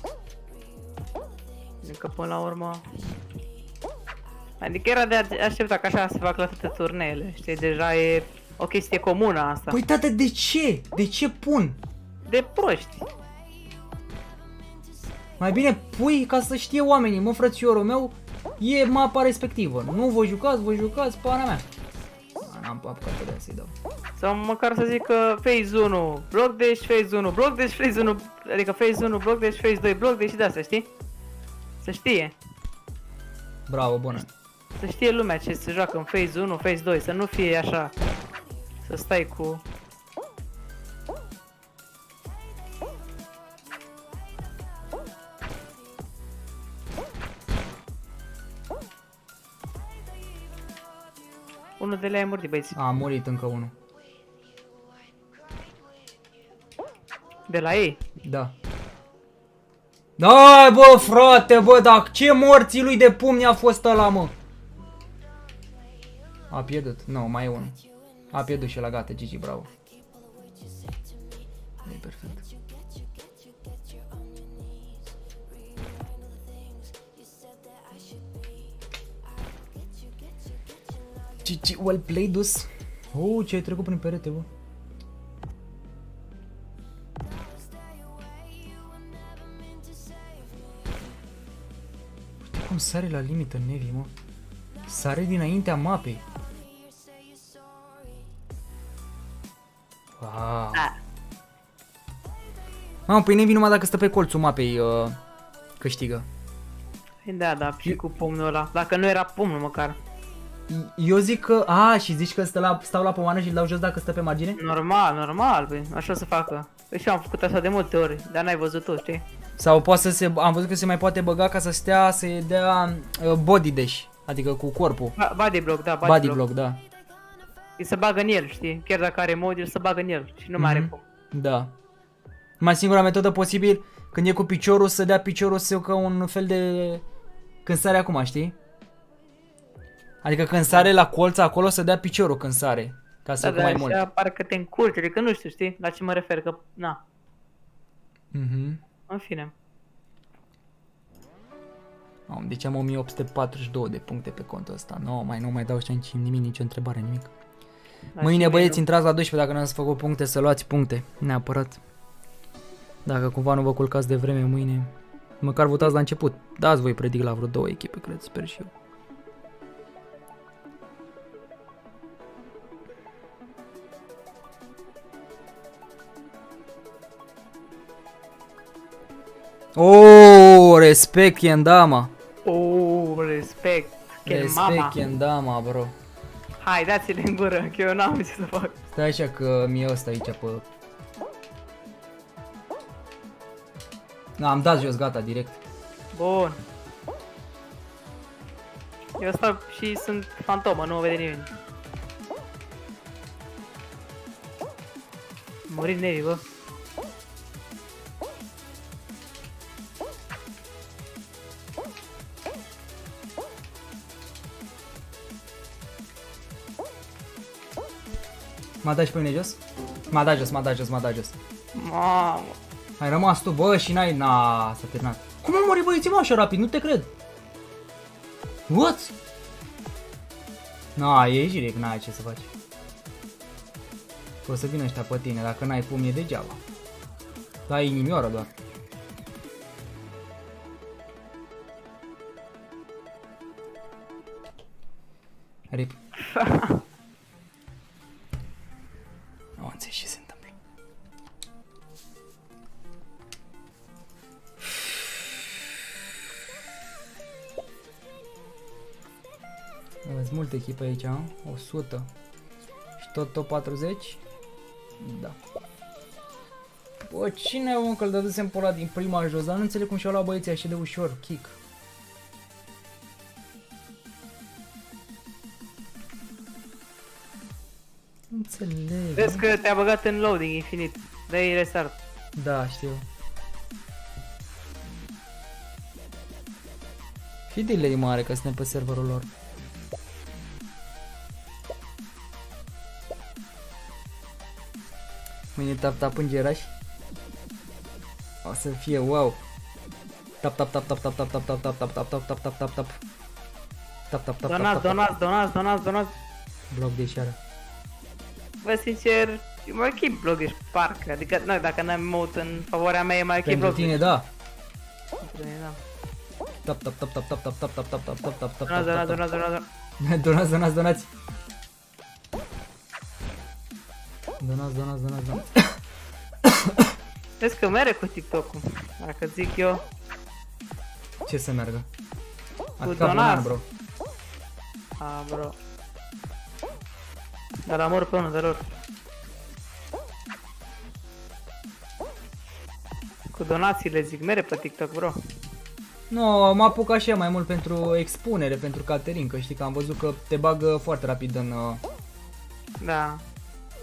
J: Adică până la urmă... Adică era de așteptat că așa se fac la toate turneele, știi? Deja e o chestie comună asta.
B: Păi, tată, de ce? De ce pun?
J: De proști.
B: Mai bine pui ca să știe oamenii, mă, frățiorul meu, e mapa respectivă. Nu voi jucați, pana mea. N-am apucat de să-i dau.
J: Sau măcar să zic că phase 1, bloc dash, phase 1, bloc dash, phase 1, adică phase 1, bloc dash, phase 2, bloc dash și de-astea, știi? Să știe.
B: Bravo, bună.
J: Să știe lumea ce se joacă în phase 1, phase 2, să nu fie așa. Să stai cu... Unul de le-ai murit, băieți.
B: A murit încă unul.
J: De la ei?
B: Da. Da, bă, frate, bă, dar ce morții lui de pumni a fost ăla, mă? A pierdut. Nu, mai e unul. A pierdut și la gata, Gigi, bravo. E perfect. Gigi, well played, dus. Ce ai trecut prin perete, bă. Uite cum sare la limită Nevi, mă. Sare dinaintea mapei. Wow. Mamă, păi Nevi numai dacă stă pe colțul mapei câștigă.
J: Da, da, și cu pumnul ăla. Dacă nu era pumnul măcar.
B: Eu zic că... și zici că stau la pomană și îl dau jos dacă stă pe margine?
J: Normal, normal, băi, așa o să facă. Păi și eu am făcut așa de multe ori, dar n-ai văzut tu, știi?
B: Sau poate să se... Am văzut că se mai poate băga ca să stea, să dea body dash. Adică cu corpul.
J: Body block, da,
B: body block, da.
J: E să bagă în el, știi? Chiar dacă are mod, el să bagă în el și nu mai are cum.
B: Da. Mai singura metodă posibil, când e cu piciorul, să dea piciorul să ca un fel de... Când sare acum, știi? Adică când sare la colț acolo, să dea piciorul când sare. Ca să mai mult.
J: Da, parcă te încurci, adică nu știu, știi? La ce mă refer, că... Na. În fine.
B: Deci am 1842 de puncte pe contul ăsta. Nu mai dau nimic, nicio întrebare, nimic. Mâine, băieți, intrați la 12 dacă n-ați făcut puncte, să luați puncte. Neapărat. Dacă cumva nu vă culcați de vreme mâine, măcar votați la început. Dați voi predic la vreo 2 echipe, cred, sper și eu. Oh, respect, Kendama.
J: Oh, respect.
B: Respect, Kendama, bro.
J: Hai, dați-le în gură, că eu n-am ce să fac.
B: Stai așa că mi-e ăsta aici pe... Am dat jos, gata, direct.
J: Bun. Eu stau și sunt fantomă, nu o vede nimeni. Murit Nevi, bă.
B: M-a dat și pe mine jos? M-a dat jos.
J: Mamă.
B: Ai rămas tu, bă, și n-ai... S-a terminat. Cum am murit, băieții, mă, așa rapid? Nu te cred. What? E jiric, n-ai ce să faci. O să vină ăștia pe tine, dacă n-ai pumni e degeaba. Dai inimioară doar. Rip. Nu înțeleg ce se întâmplă. Aveți multe echipe aici, 100. Și tot top 40? Da. Bă, cine mă că îl dădusem pe ăla din prima jos, dar nu înțeleg cum și-au luat băieții așa de ușor, kick. înțeleg.
J: Vezi că te-a băgat în loading infinit. Dă-i restart.
B: Da, știu. Și delay mare că suntem pe serverul lor. Mâine tap-tap în geraș. O să fie wow. Tap-tap-tap-tap-tap-tap-tap-tap-tap-tap-tap-tap-tap. Tap-tap-tap-tap-tap.
J: Donați.
B: Bloc de șară.
J: Bă, sincer, e mai ok blog ești parcă, adică noi dacă n-am emote în favoarea mea e mai ok
B: Pentru
J: blog.
B: tine, da.
J: Pentru mine, da.
B: Tap tap tap tap tap tap tap tap tap tap tap tap tap.
J: Donați.
B: Donați.
J: Vezi că merge cu TikTok-ul, dacă zic eu.
B: Ce să meargă?
J: Cu donați.
B: bro.
J: A, bro. Dar amor pe unul de lor. Cu donațiile zic, mere pe TikTok, bro.
B: Nu, mă apuc așa mai mult pentru expunere, pentru Caterin, că știi că am văzut că te bagă foarte rapid în...
J: Da.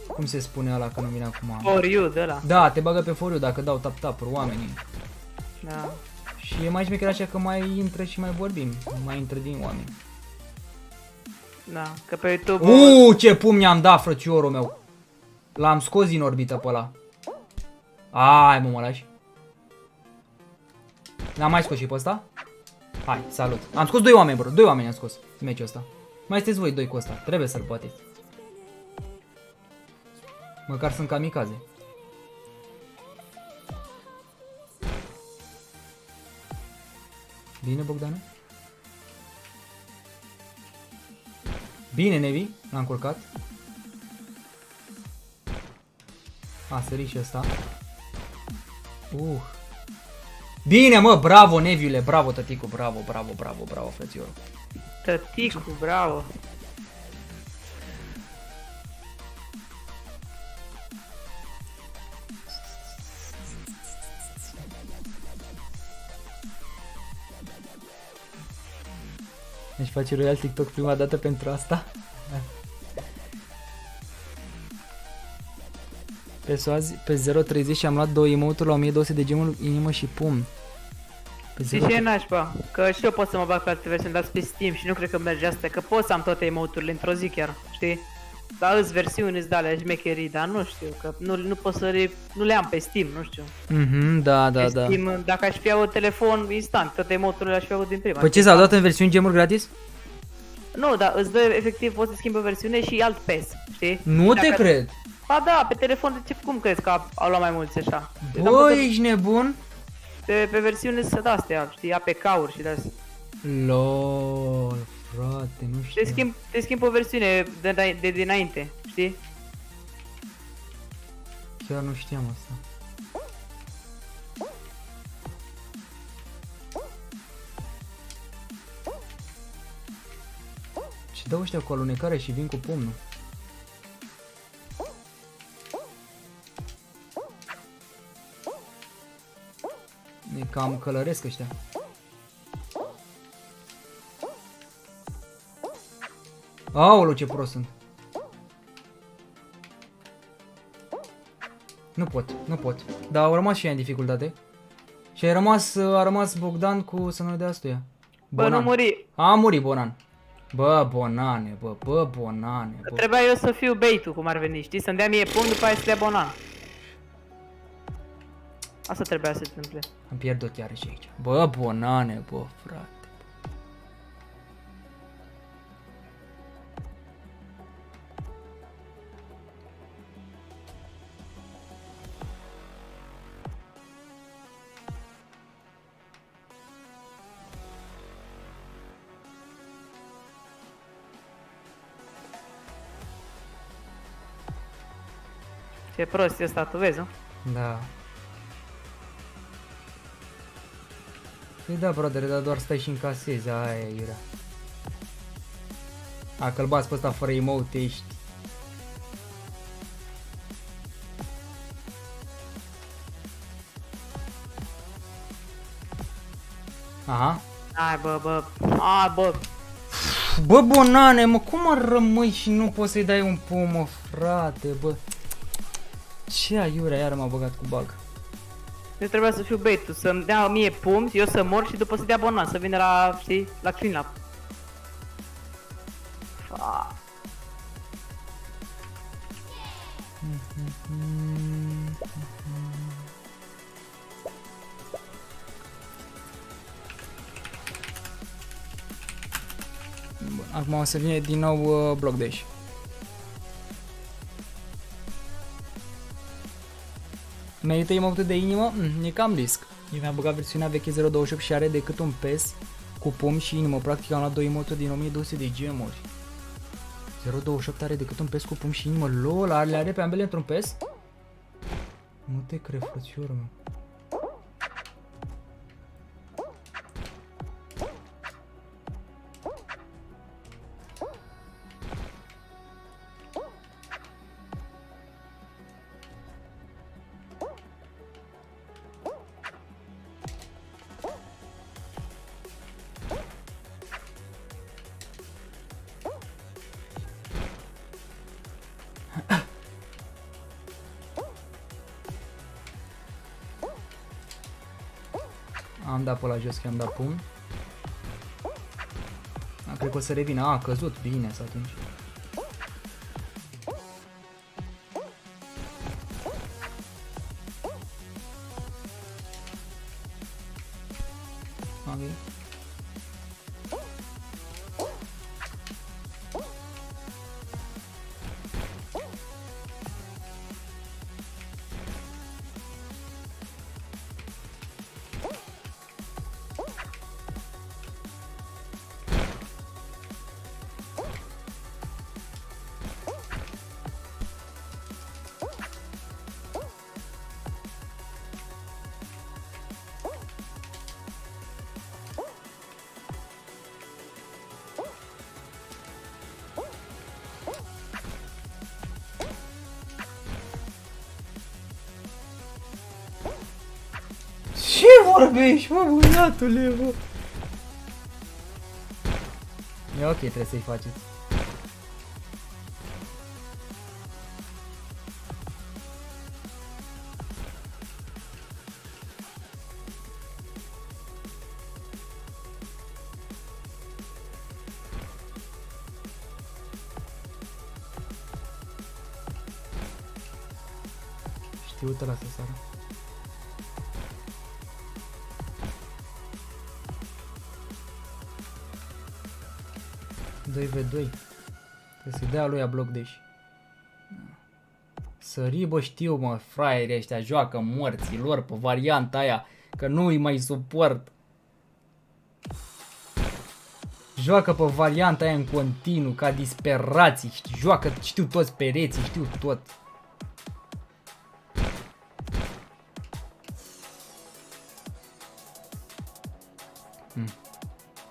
B: Cum se spune ăla, că nu vine acum?
J: For you, de ăla.
B: Da, te bagă pe for you dacă dau tap-tap-uri oamenii.
J: Da.
B: Și e mai șmecher așa că mai intră și mai vorbim, mai intră din oameni.
J: Da, că pe YouTube...
B: Ce pumni am dat, frățiorul meu! L-am scos din orbită pe ăla. Ai, mă lași. L-am mai scos și pe ăsta? Hai, salut. Am scos 2 oameni, bro. 2 oameni am scos în meciul ăsta. Mai sunteți voi 2 cu ăsta. Trebuie să-l poate. Măcar sunt kamikaze. Bine, Bogdane? Bine, Nevi. L-am culcat. A sărit și ăsta. Bine, mă, bravo, Neviule, bravo, tăticu, bravo, frățiorul.
J: Tăticu, bravo.
B: Deci face royal TikTok prima dată pentru asta? Pe 0.30 am luat 2 emote-uri la 1200 de gemuri, inimă și pumn.
J: Și ce e nașpa? Că și eu pot să mă bag pe alte versiuni, dar pe Steam și nu cred că merge asta, că pot să am toate emote-urile într-o zi chiar, știi? Dar îți versiuni, îți dă șmecherii, dar nu știu, că nu pot să nu le am pe Steam, nu știu.
B: Da.
J: Steam, dacă aș fi avut telefon, instant, toate emote-urile aș fi avut din prima.
B: Păi ce, s-au dat în versiuni gemuri gratis?
J: Nu, dar îți dă, efectiv, poți să schimbi o versiune și alt PES, știi?
B: Nu te cred!
J: Ba da, pe telefon, cum crezi că au luat mai mulți așa?
B: Bă, ești nebun?
J: Pe versiune să da astea, știi, APK-uri și de-astea.
B: LOL, frate, nu știu.
J: Te schimbi o versiune de dinainte, știi?
B: Chiar nu știam asta. Ce dau ăștia cu alunecare și vin cu pumnul? E cam călăresc ăștia. Aoleu, ce prost sunt. Nu pot. Dar au rămas și ea în dificultate. Și a rămas Bogdan cu să nu dea astuia.
J: Bă, nu muri.
B: A murit Bonan. Bă, Bonane, Bonane.
J: Trebuia eu să fiu bait-ul, cum ar veni, știi? Să-mi dea mie pumn, după aia să dea Bonan. Asta trebuia să se întâmple.
B: Am pierdut chiar și aici. Bă, Bonane, bă, frate.
J: Ce prost e ăsta, tu vezi, nu?
B: Da. Păi da, brother, dar doar stai și încasezi, aia e iurea. A, că-l bați pe ăsta fără emote, ești. Aha.
J: Hai, bă.
B: Bă, bonane, mă, cum ar rămâi și nu poți să-i dai un pum, mă, frate, bă. Ce aiurea, iar m-a băgat cu bug.
J: Eu trebuia să fiu bait-ul, să-mi dea mie pumți, eu să mor și după să dea bonan, să vină la, știi, la clean up.
B: Acum o să vină din nou bloc dash. Merită emote de inimă? E cam risc. Eu mi-am băgat versiunea veche 0.28 și are decât un PES cu pum și inimă. Practic am luat 2 emote din 1200 de gemuri. 0.28 are decât un PES cu pum și inimă. LOL, le are pe ambele într-un PES? Nu te cred, frățiorul meu. Am dat pe la jos că am dat pum. Cred că o să revină. A căzut. Bine să atunci. Ok. Ce vorbești, mă, băiatule, bă? E ok, trebuie să-i faceți. Știu, uite-l să sară. V2 trebuie să-i dea lui bloc dash. Sări, bă, știu, mă, fraierii ăștia joacă morții lor pe varianta aia, că nu îi mai suport. Joacă pe varianta aia în continuu, ca disperații, joacă, știu toți pereții, știu tot.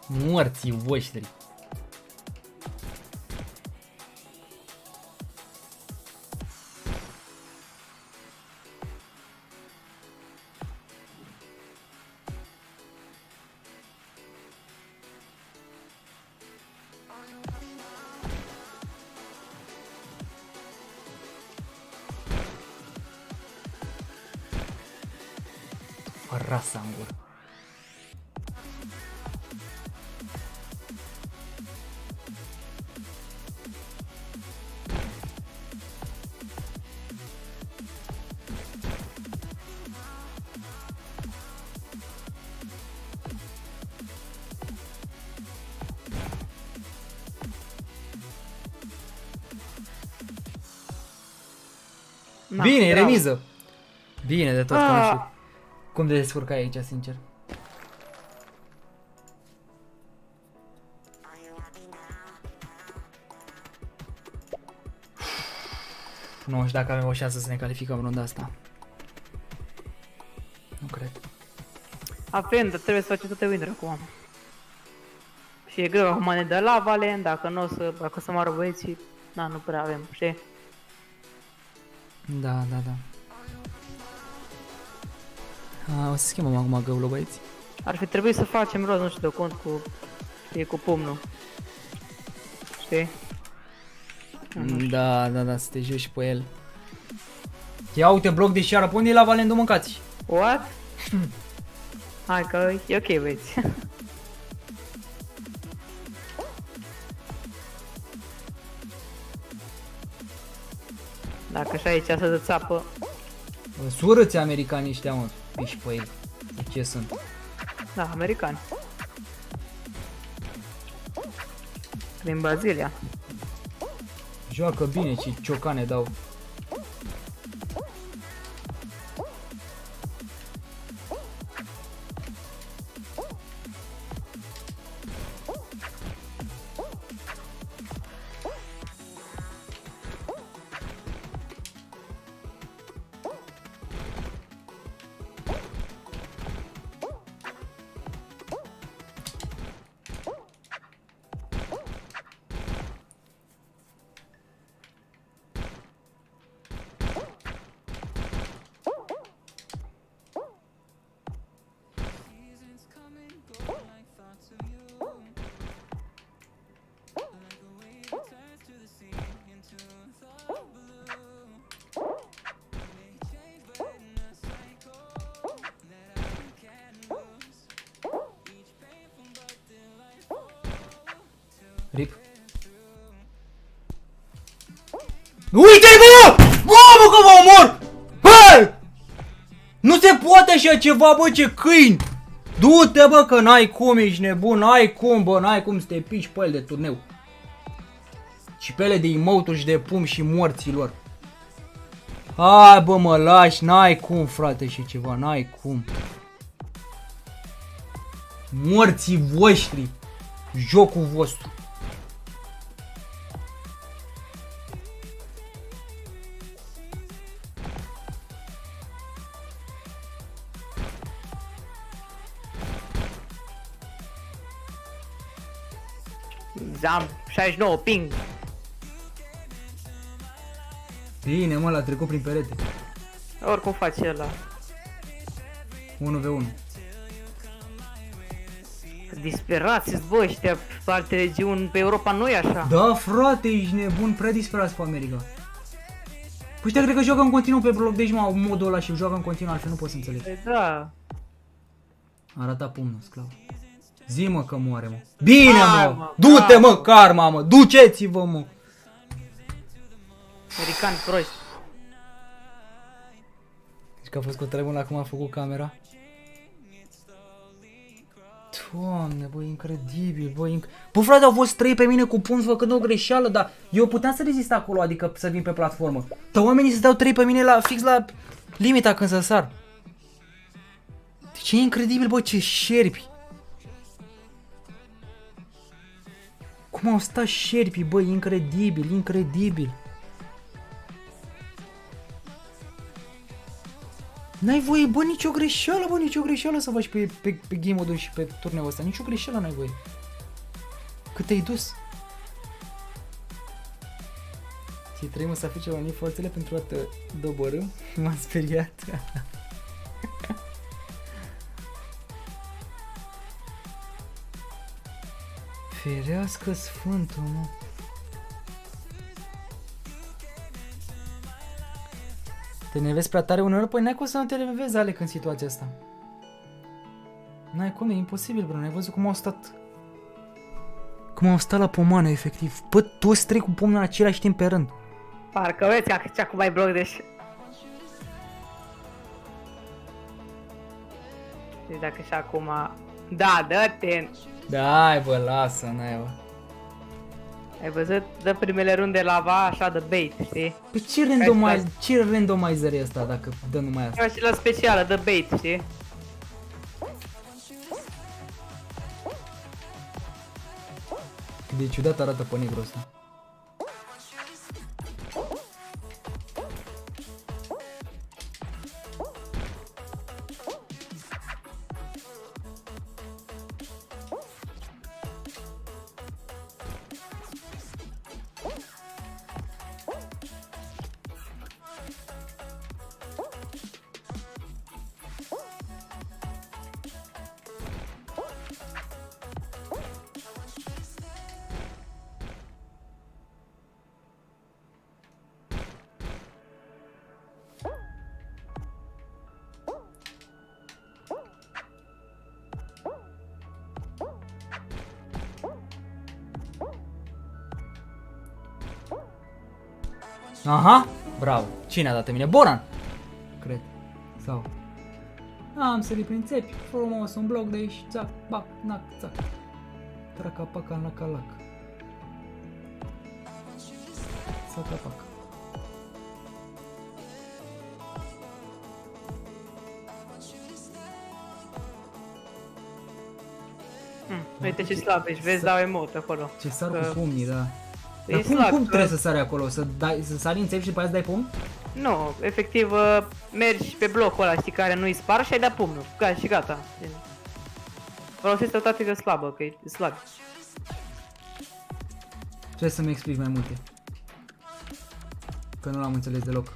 B: Morții voștri. Rasa în gură. Bine, e remiză. Bine de tot, că nu știu cum de descurca aici, sincer. Nu știu dacă avem o șansă să ne calificăm runda asta. Nu cred.
J: Avem, dar trebuie să facem toate win acum. Și e greu, acum ne dă la Valen, dacă nu o să, dacă să moară băieții, da, nu prea avem, știi?
B: Da, da, da. O să schimbăm acum găulă, băieți.
J: Ar fi trebuit să facem rost, nu știu de cont cu, știi, cu pumnul. știi?
B: Da, să te joci pe el. Ia uite, bloc de șară, pune la Valendo, mâncați.
J: What? Hai că e ok, băieți. Dacă așa aici să dă țapă.
B: Sură-ți americanii ăștia, mă, piși pe el. Ce sunt?
J: Da, americani. Din Brazilia.
B: Joacă bine, ce ciocane dau. Rip. Uite-i, bă! Bă, că vă omor! Hai! Nu se poate așa ceva, bă, ce câini! Du-te, bă, că n-ai cum, ești nebun, n-ai cum, bă, n-ai cum să te piși pe el de turneu. Și pe ele de emote-uri și de pum și morților. Hai, bă, mă lași, n-ai cum, frate, și ceva, n-ai cum. Morții voștri. Jocul vostru.
J: Am 69 ping.
B: Bine, mă, l-a trecut prin perete.
J: Oricum face ăla.
B: 1v1.
J: Disperați-ți voi ăștia pe alte regiuni, pe Europa nu e așa.
B: Da, frate, ești nebun, prea disperați pe America. Păi ăștia cred că joacă în continuu pe bloc, deci mă, modul ăla și joacă în continuu, altfel nu pot să înțeleg.
J: Da.
B: Arata pumnul, sclav. Zi, mă, că moare, mă. Bine, mă! Du-te, mă, karma, mă! Duceți-vă, mă!
J: Americani proști.
B: Deci că a fost cu tremur la cum a făcut camera. Doamne, bă, incredibil, bă, bă, frate, au fost 3 pe mine cu punți făcând o greșeală, dar eu puteam să rezist acolo, adică să vin pe platformă. Dar oamenii se dau 3 pe mine la, fix la limita când să sar. Deci e incredibil, bă, ce șerpi. Cum au stat șerpii, bă, incredibil, incredibil. N-ai voie, bă, nicio greșeală, bă, nicio greșeală să faci pe game mode și pe turneul ăsta. Nicio greșeală n-ai voie. Cât te-ai dus? Ți-e trăim să afice la forțele pentru a te dobărâ? M-am speriat. Ferească Sfântul, mă. Te nervezi prea tare uneori? Păi n-ai cum să nu te nervezi, Alec, în situația asta. N-ai cum, e imposibil, bro. N-ai văzut cum au stat. Cum au stat la pomană, efectiv. Bă, toți trei cu pumnul în același timp pe rând.
J: Parcă vezi ce acum ai bloc, deci... Deci dacă și acum... Da, dă-te!
B: Da, bă, lasă, n-ai, bă.
J: Ai văzut? Dă primele runde lava, așa de bait, știi?
B: Păi ce randomizer e asta dacă dă numai asta?
J: Ca și la specială, dă bait, știi?
B: Cât de ciudat arată pe negru ăsta. Aha, bravo. Cine a dat mine? Boran, cred. Sau... Am sărit prin țepi, frumos, un bloc de aici, țac, bac, nac, țac. Traca, paca, naca, lac. Saca, paca.
J: Uite ce slab ești, vezi, dau emot acolo.
B: Ce sar cu pumnii, da.
J: E
B: Dar
J: slab,
B: cum trebuie să sari acolo? Să sari în țepi și după aia să dai pumn?
J: Nu, efectiv mergi pe blocul ăla, știi, care nu-i spar și ai dat pumnul. Și gata. Folosesc o tactică slabă, că e slab.
B: Trebuie să-mi explici mai multe. Că nu l-am înțeles deloc.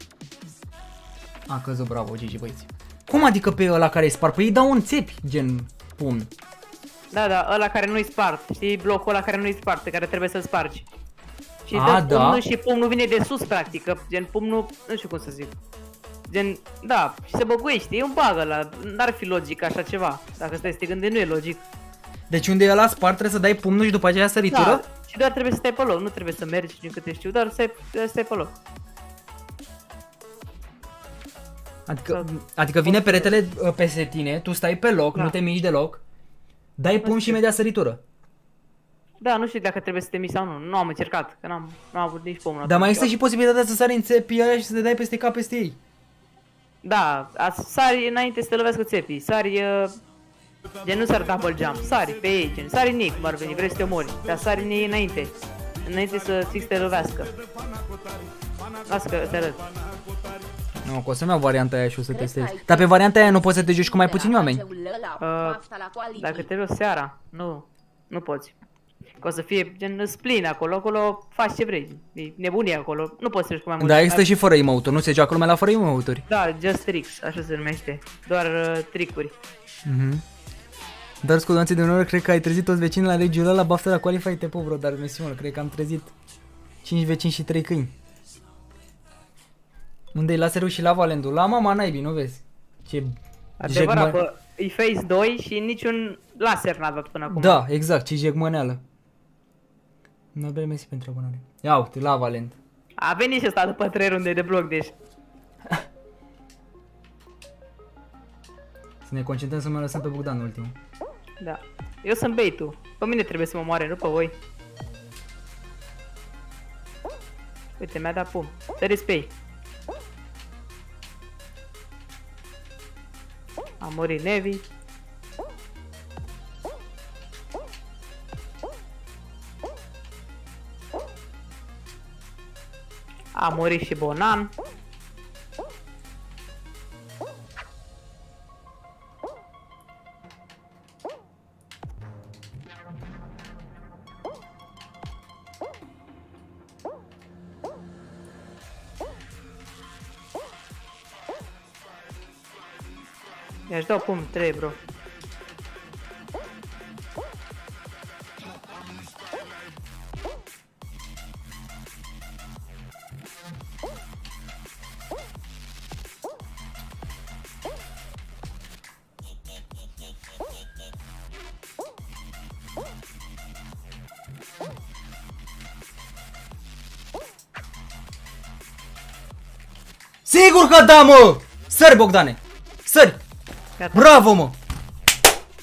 B: A căzut, bravo, GG, băieți. Cum adică pe ăla care-i spar? Păi îi dau în țepi, gen pumn.
J: Da, da, ăla care nu-i spart, știi, blocul ăla care nu-i spart, pe care trebuie să-l spargi. Și dă pumnul și pumnul vine de sus, practic, că gen pumnul, nu știu cum să zic. Gen, da, și se băguiește, e un bug ăla, n-ar fi logic așa ceva, dacă stai să te gândești, nu e logic.
B: Deci unde e ăla spart trebuie să dai pumnul și după aceea săritură?
J: Da, și doar trebuie să stai pe loc, nu trebuie să mergi, din câte știu, doar să stai pe loc.
B: Adică vine peretele peste tine, tu stai pe loc, nu te miști deloc, dai pumn și imediat săritură.
J: Da, nu știu dacă trebuie să te miști sau nu, nu am încercat, că n-am avut nici pumnul.
B: Dar mai există și posibilitatea să sari în țepii aia și să te dai peste cap peste ei.
J: Da, sari înainte să te lovească țepii, sari, gen nu sari double jump, sari pe ei, gen sari nic, cum ar veni, vrei să te omori, dar sari în ei înainte să ți te lovească. Lasă că te arăt.
B: Nu, că o să-mi iau varianta aia și o să testez. Dar pe varianta aia nu poți să te joci cu mai puțini oameni.
J: Dacă te joci seara, nu poți. Că o să fie gen spleen acolo faci ce vrei, e nebunie acolo, nu poți să joci cu mai mulți.
B: Da, există și fără emote-uri, nu se joacă lumea la fără emote-uri.
J: Da, just tricks, așa se numește, doar tricuri.
B: Dar cu Donații de uneori, cred că ai trezit toți vecinii la regional la baftă la Qualify, te pup, bro, dar misiune, cred că am trezit 5 vecini și 3 câini. Unde-i laserul și lava landul? La mama naibii, nu vezi? Ce
J: adevărat, bă, e Phase 2 și niciun laser n-a dat până acum.
B: Da, exact, ce jegmăneală. Nu bine, mersi pentru abonare. Ia uite, lava land.
J: A venit și ăsta după 3 runde de bloc, deci.
B: Să ne concentrăm să mă lăsăm pe Bogdan ultimul.
J: Da. Eu sunt bait-ul. Pe mine trebuie să mă moare, nu pe voi. Uite, mi-a dat pum. Săriți pe ei. A murit Nevi. A murit și Bonan. I-aș dau pum 3, bro.
B: Sigur că da, mă! Sări, Bogdane! Sări!
J: Gata.
B: Bravo, mă!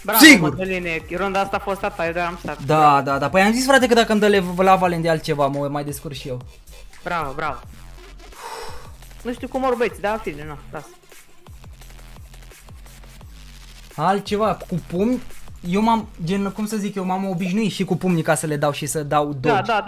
J: Bravo,
B: sigur!
J: Mădăline, runda asta a fost a ta, eu doar am stat.
B: Da, da, da, păi am zis, frate, că dacă îmi dă lava land de altceva, mă mai descurc și eu.
J: Bravo, bravo. Nu știu cum orbeți, da, fine, nu, lasă.
B: Altceva, cu pumni, eu m-am, gen, cum să zic, eu m-am obișnuit și cu pumnii ca să le dau și să dau dodge.
J: Da.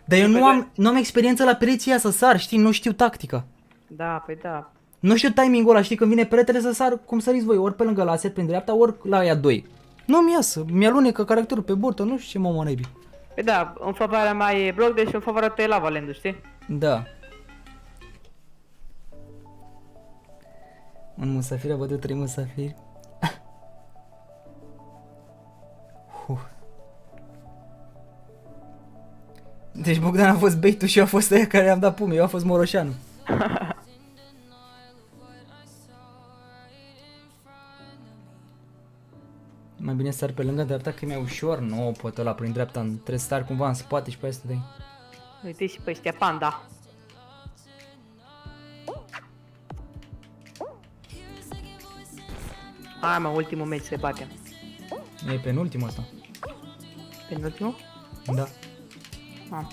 B: Dar eu nu am experiență la pereții aia să sar, știi, nu știu tactica.
J: Da, păi da.
B: Nu știu timingul ăla, știi, când vine peretele să sar, cum săriți voi, ori pe lângă la set prin dreapta, ori la aia 2. Nu-mi iasă, mi-alunecă caracterul pe burtă, nu știu ce mă naibii.
J: Păi da, în favoarea mea e bloc, deci în favoarea ta e lava land, știi?
B: Da. Un musafir a bătut 3 musafiri. Deci Bogdan a fost bait-ul și eu a fost aia care am dat pume, eu a fost Moroșanu. Mai bine sar pe lângă dreapta că e mai ușor. Nu pot ăla prin dreapta, trebuie să sar cumva în spate și pe aia să dai.
J: Uite și pe ăștia panda. Hai mă, ultimul meci se bate.
B: E penultimul ăsta.
J: Penultimul?
B: Da.
J: Ah.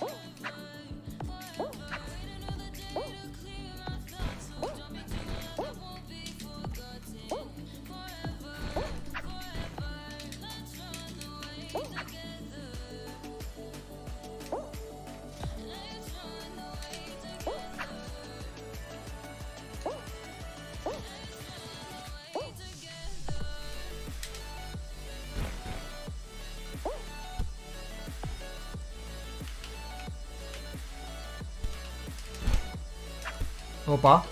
B: Opa!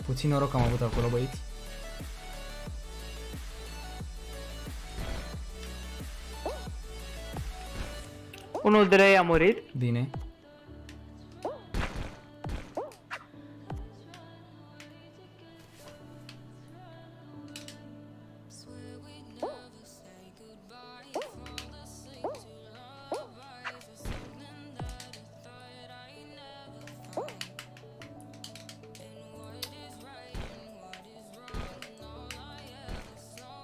B: Puțin noroc am avut acolo, băieți.
J: Unul de ei a murit.
B: Bine.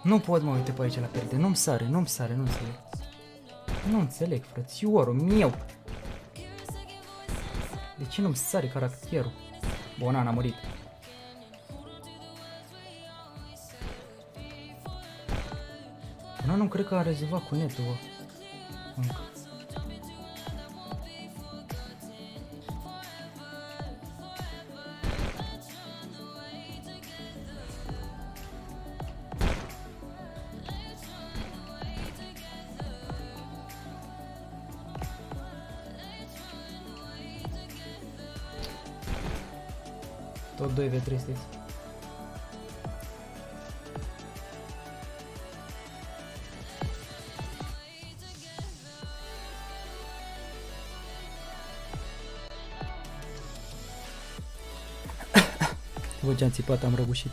B: Nu pot mă uite pe aici la perde, nu-mi sare, nu înțeleg. Nu înțeleg, frățiorul meu. De ce nu-mi sare caracterul? Bonan a murit. Nu cred că a rezolvat cu netul, bă. Încă. Tot 2v3 sunteți. Vă ce-am țipat, am răgușit.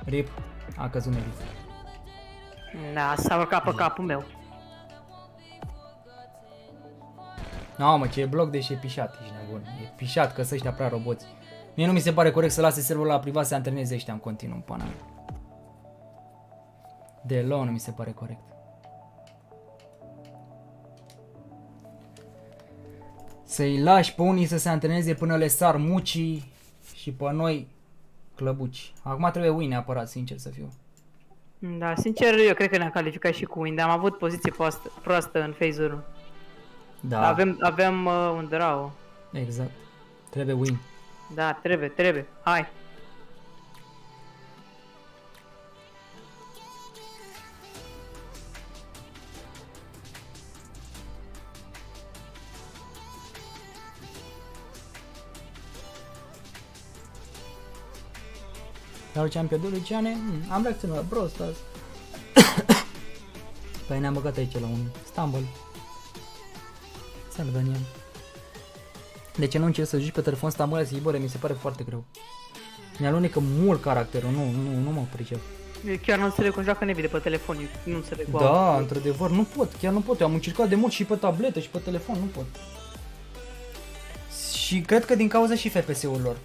B: Rip. A căzut Nevi.
J: Da, s-a urcat pe capul meu.
B: No, mă, ce e bloc, deși e pișat, ești nebun. E pișat că ăștia prea roboți. Mie nu mi se pare corect să lase serverul la privat să se antreneze ăștia în continuu, în pana mea. Deloc nu mi se pare corect. Să-i lași pe unii să se antreneze până le sar mucii și pe noi clăbuci. Acum trebuie win neapărat, sincer să fiu.
J: Da, sincer, eu cred că ne-am calificat și cu win, dar am avut poziție proastă în phase-ul.
B: Da.
J: Avem un draw.
B: Exact. Trebuie win.
J: Da, trebuie. Hai.
B: Dar ce am pierdut Luciane? Am reacționat la Brawl Stars. Păi ne-am băgat aici la un stumble. Salut, Daniel. De ce nu încerci să joci pe telefon stumble să mi se pare foarte greu. Mi alunecă mult caracterul, nu mă pricep.
J: Eu chiar nu înțeleg cum joacă Nevi de pe telefon, eu nu înțeleg.
B: Da, într-adevăr, nu pot, chiar nu pot. Eu am încercat de mult și pe tabletă și pe telefon, nu pot. Și cred că din cauza și FPS-ul lor.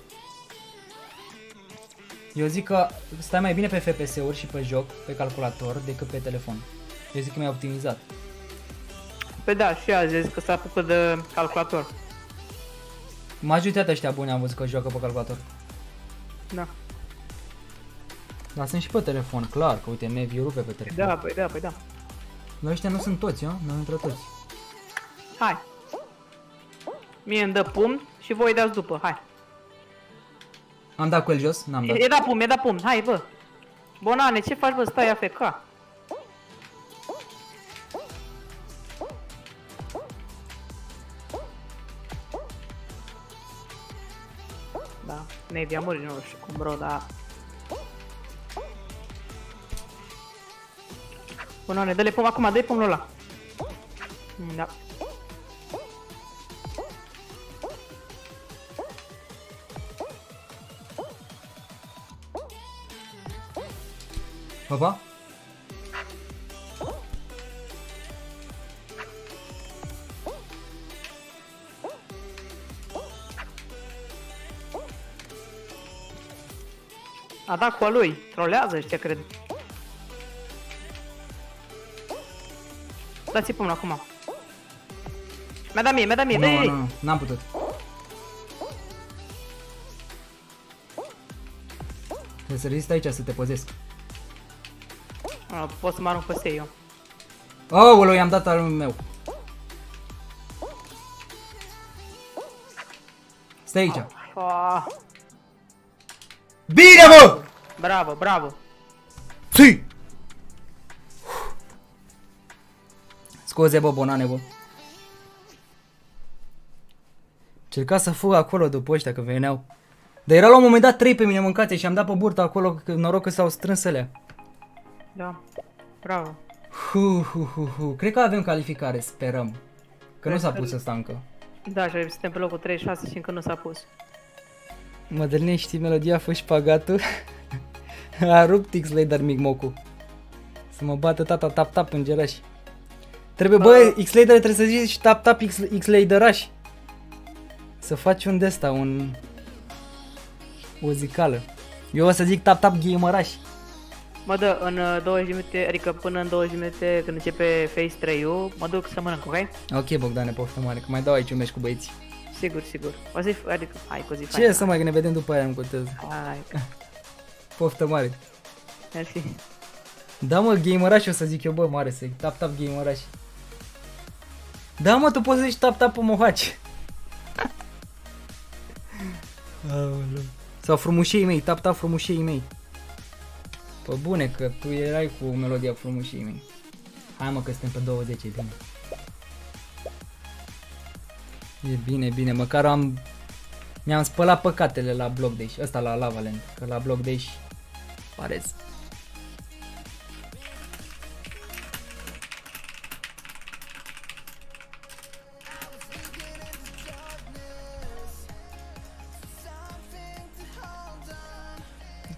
B: Eu zic că stai mai bine pe FPS-uri și pe joc, pe calculator, decât pe telefon. Eu zic că mi-a optimizat.
J: Păi da, și eu zis că se apucă de calculator.
B: Majoritatea ăștia buni am văzut că joacă pe calculator.
J: Da.
B: Dar sunt și pe telefon, clar, că uite, Nevi rupe pe telefon.
J: Da, păi da.
B: Dar ăștia nu sunt toți, eu? Nu intră toți.
J: Hai. Mie îmi dă pumn și voi dați după, hai.
B: Am dat cu el jos? N-am dat.
J: E dat pumn, hai bă. Bonane, ce faci bă, stai AFK. Da, Nevi a murit, nu știu cum bro, dar... Bonane, dă-le pumn acum, dă-i pumnul ăla. Da.
B: Papa?
J: A dat cu a lui. Trolează ăștia, cred. Dați-i pumnul acum. Mi-a dat mie, dă-i!
B: Nu, n-am putut. Trebuie să rezist aici să te păzesc.
J: Pot să mă arunc peste eu.
B: Aoleu, i-am dat al meu. Stai aici. Bine, bă!
J: Bravo, bravo.
B: Si! Scuze, bă, bonane, bă. Cerca să fug acolo după ăștia, că veneau. Dar era la un moment dat 3 pe mine mâncați și am dat pe burtă acolo, că noroc că s-au strâns alea.
J: Da, bravo.
B: Cred că avem calificare, sperăm. Că nu s-a pus ăsta încă.
J: Da, și suntem pe locul 36 și încă nu s-a pus.
B: Madalin, știi melodia Fă șpagatul? A rupt X-Lader Migmocu. Să mă bată tata tap-tap în geraș. Trebuie, bă, X-Lader trebuie să zici tap-tap X-Laderaș. Să faci un de-asta, o zicală. Eu o să zic tap-tap gameraș.
J: Mă dă în 20 minute, adică până în 20 minute când începe Phase 3-ul, mă duc să mănânc, ok?
B: Ok, Bogdane, poftă mare, că mai dau aici un meci cu băieții.
J: Sigur, sigur. O zi, adică, hai cu zi
B: fain. Ce să mai, că ne vedem după aia, nu contează.
J: Hai.
B: Poftă mare.
J: Mersi.
B: Da, mă, gameraș o să zic eu, bă, mare, să-i tap-tap gameraș. Da, mă, tu poți să zici tap-tap pe mohaci. Sau frumușei mei, tap-tap frumușei mei. Pă bune, că tu erai cu melodia frumușei mei. Hai, mă, că suntem pe 20, e bine. E bine, bine, măcar mi-am spălat păcatele la Block Dash, ăsta la Lavaland, că la Block Dash parez.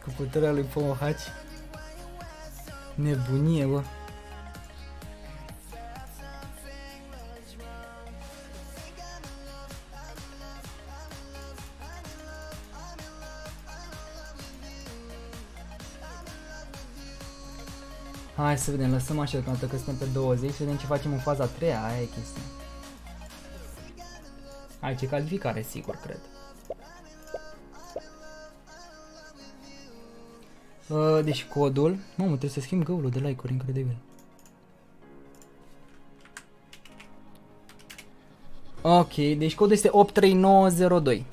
B: Cu puterea lui Pomohaci. Nebunie, bă. Hai să vedem, lăsăm așa că suntem pe 20, să vedem ce facem în faza 3-a, aia e chestia. Hai, ce calificare, sigur, cred. Deci codul, mamă, trebuie să schimb găulul de like-uri, incredibil. Ok, deci codul este 83902.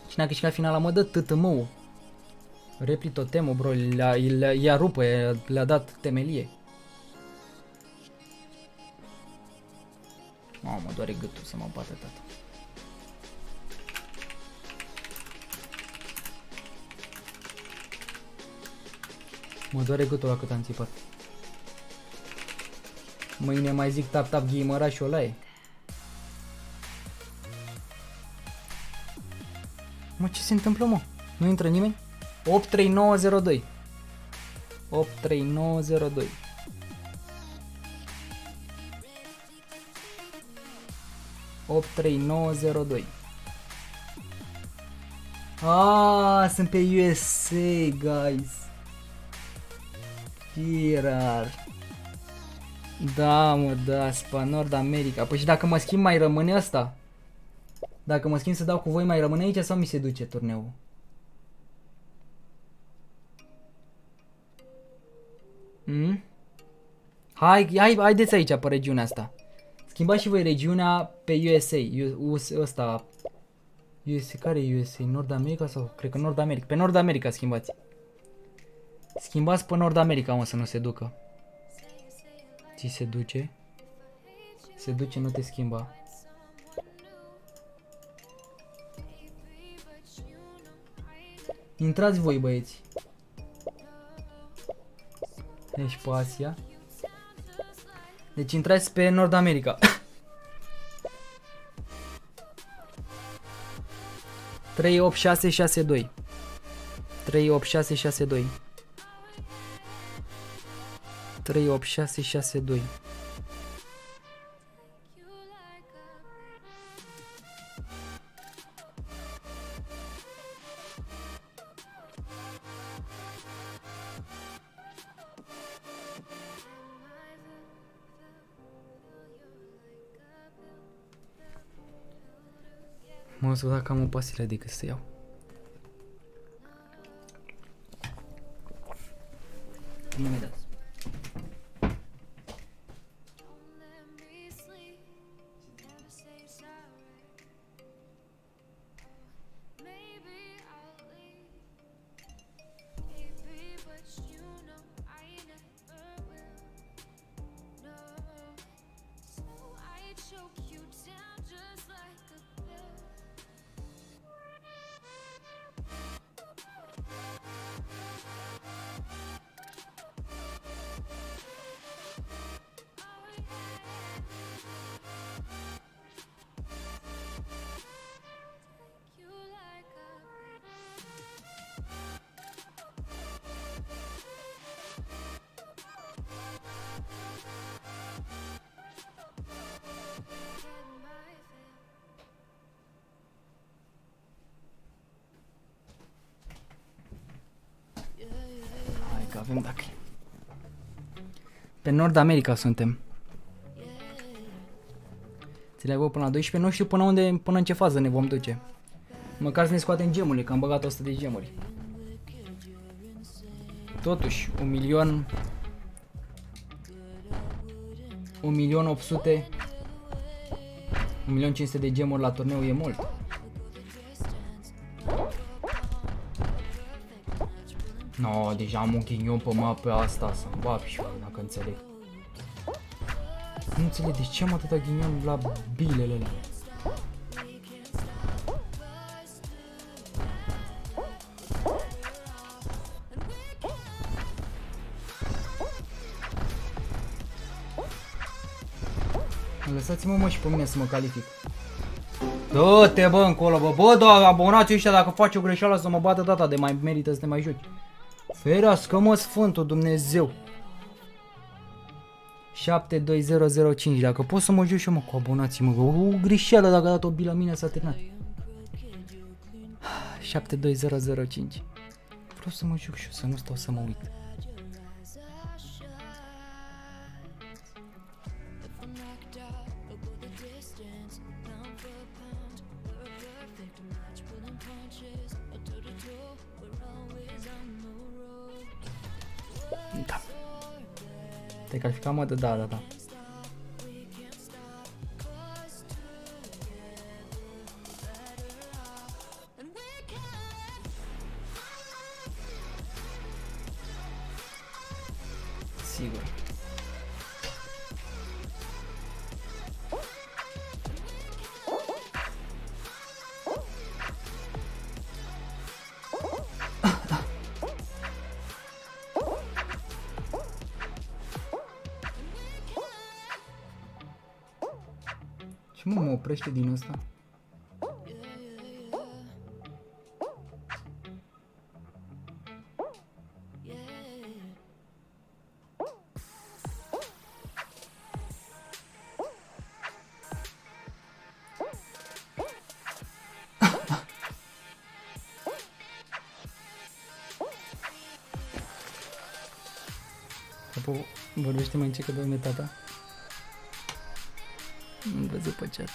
B: Cine a câștigat finala, mă dă tătămău. Repli totemul, bro, i-a rupă, le-a dat temelie. Mamă, doare gâtul să mă bată tata. Mă doare gâtul la cât am țipat. Mâine mai zic tap-tap ghimăra și olaie. Mă, ce se întâmplă, mă? Nu intră nimeni? 83902. 83902. Ah, sunt pe USA, guys. Irar. Da, mă, da, spa Nord America. Păi și dacă mă schimb mai rămâne asta? Dacă mă schimb să dau cu voi mai rămâne aici sau mi se duce turneul? Haideți aici pe regiunea asta. Schimbați și voi regiunea pe USA. Ăsta. USA, care e USA? Nord America sau? Cred că Nord America. Pe Nord America schimbați. Schimbați pe Nord America, mă, să nu se ducă. Ți se duce? Se duce, nu te schimba. Intrați voi, băieți. Deci pe Asia. Deci intrați pe Nord America. 38662. 38662. 38662. Mă să văd dacă am o pastilă decât să iau. Nu mi-a dat. Că avem dacă. Pe Nord America suntem. Ți-le până la 12, nu știu până unde, până în ce fază ne vom duce. Măcar să ne scoatem gemurile, că am băgat 100 de gemuri. Totuși, 1.800.000 1.500.000 de gemuri la turneu e mult. No, deja am un ghinion pe mapă asta, să-mi bag și eu, dacă înțeleg. Nu înțeleg, de ce am atâta ghinion la bilele alea? Lăsați-mă mă și pe mine să mă calific. Dă-te bă încolo bă, bă da, abonații ăștia dacă faci o greșeală să mă bată data de mai merită să te mai joci. Ferească mă Sfântul Dumnezeu. 72005, dacă pot să mă joc și eu mă cu abonații mă, o greșeală dacă a dat o bilă mine s-a terminat. 72005. Vreau să mă joc și eu, să nu stau să mă uit. Da. Te-ai calificat, mă? Da. Sigur. Și mă oprește din ăsta. Vorbește mai încet că doamne tata. Nu văzut pe chat.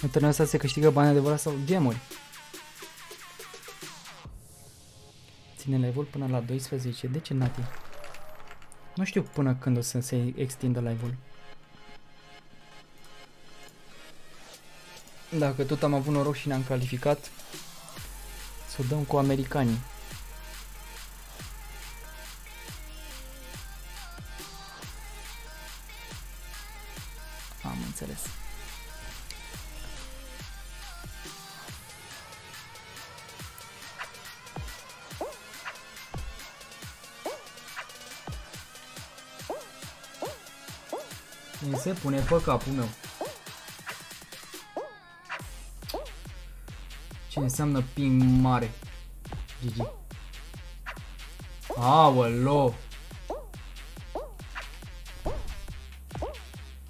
B: În turnul ăsta se câștigă bani adevărat sau gemuri? ține live-ul până la 12. De ce, Nati? Nu știu până când o să se extindă live-ul. Dacă tot am avut noroc și ne-am calificat, să o dăm cu americanii. Am înțeles. Mi se pune pe capul meu. Ce înseamnă ping mare? GG. Aoleo!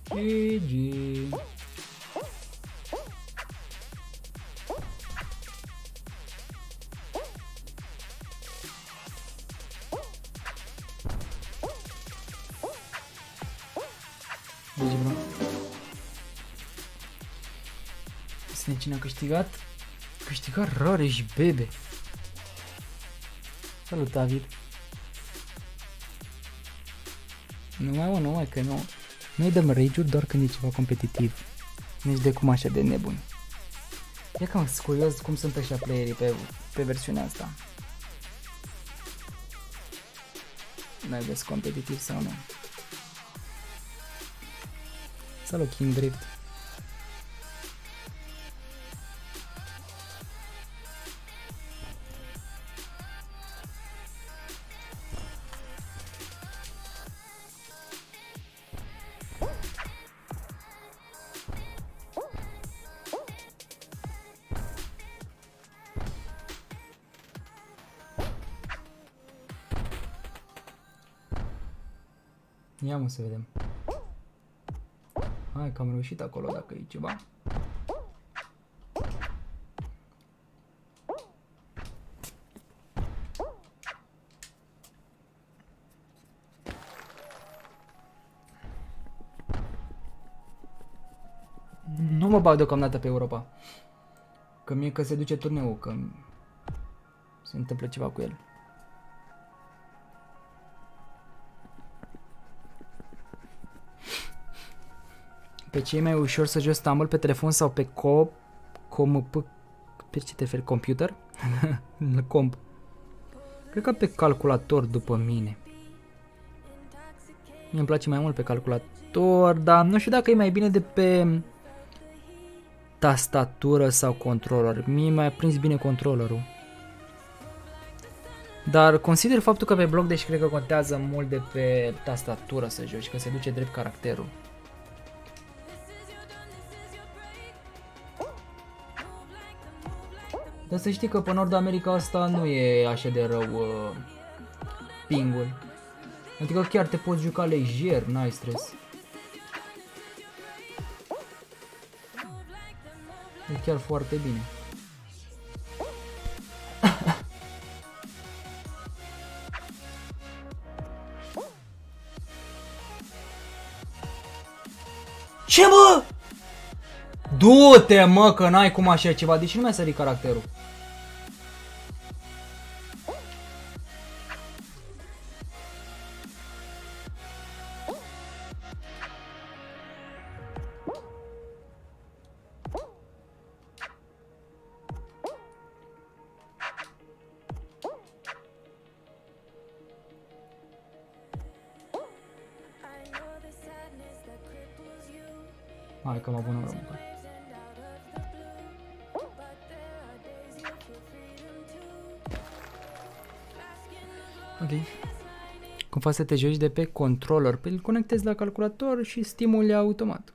B: GG. Cine a câștigat? Câștigat Rareș Bebe. Salut, David. Nu mai, că nu. Noi dăm rage-uri doar când e ceva competitiv. Nici de cum așa de nebun. E cam curios cum sunt ăștia playerii pe versiunea asta. N-ai vezi competitiv sau nu? Salut, King Drift. Ia mă să vedem. Hai că am reușit acolo dacă e ceva. Nu mă bag deocamdată pe Europa. Că mie că se duce turneul, că se întâmplă ceva cu el. Pe ce e mai ușor să joci Stumble, pe telefon sau pe pe ce te referi? Computer? Comp. Cred că pe calculator după mine. Mie îmi place mai mult pe calculator, dar nu știu dacă e mai bine de pe tastatură sau controller. Mie mi-a prins bine controllerul. Dar consider faptul că pe blog, deci cred că contează mult de pe tastatură să joci, că se duce drept caracterul. Dar să știi că pe Nord America asta nu e așa de rău ping-ul. Adică chiar te poți juca lejer, n-ai stres. E chiar foarte bine. Ce mă? Du-te mă că n-ai cum așa ceva, deși nu mi-a sărit caracterul. Hai că am avut noroc. Ok. Cum faci să te joci de pe controller? Păi îl conectezi la calculator și Steam-ul e automat.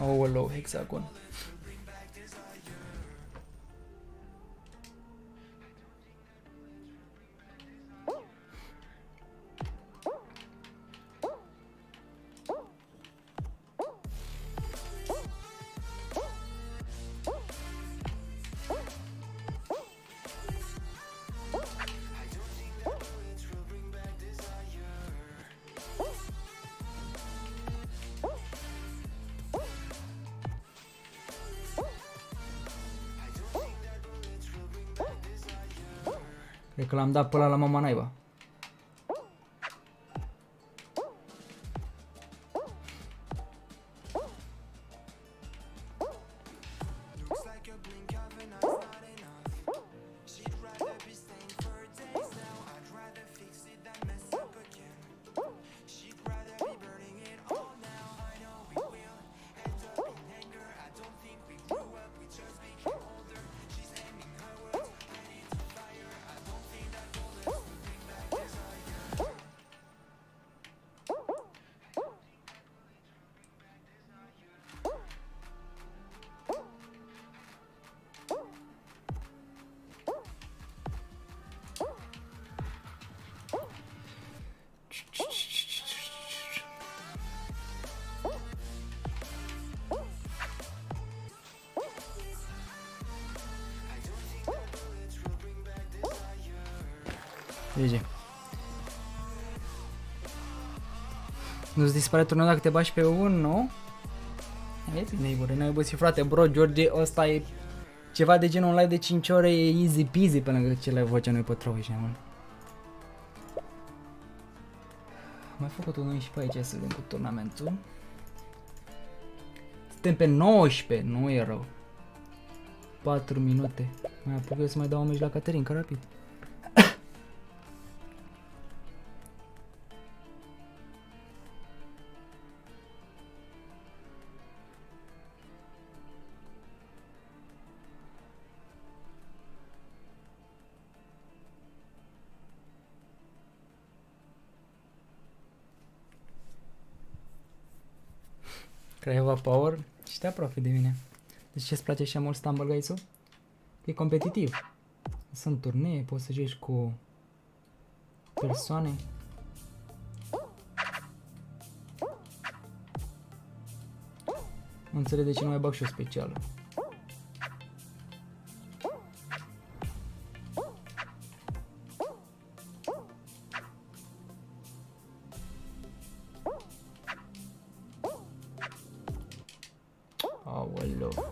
B: Oh, hexagon. Cred că l-am dat pe ăla la mama naiba. GG. Nu-ți dispare turneul dacă te bași pe un, nu? E bine, bă, n-ai obosit, frate, bro, George, ăsta e ceva de genul live de 5 ore, e easy peasy pe lângă ce le vocea noi pe troi și mult. Am mai făcut unul și pe aici să vedem cu turnamentul. Suntem pe 19, nu e rău. 4 minute. Mai apuc eu să mai dau un meci la Caterin, că rapid. Craiova Power, știi aproape de mine. Deci ce-ți place așa mult Stumble Guys-ul? E competitiv. Sunt turnee, poți să joci cu persoane. Nu înțeleg de ce nu mai bag și o specială. Aoleu.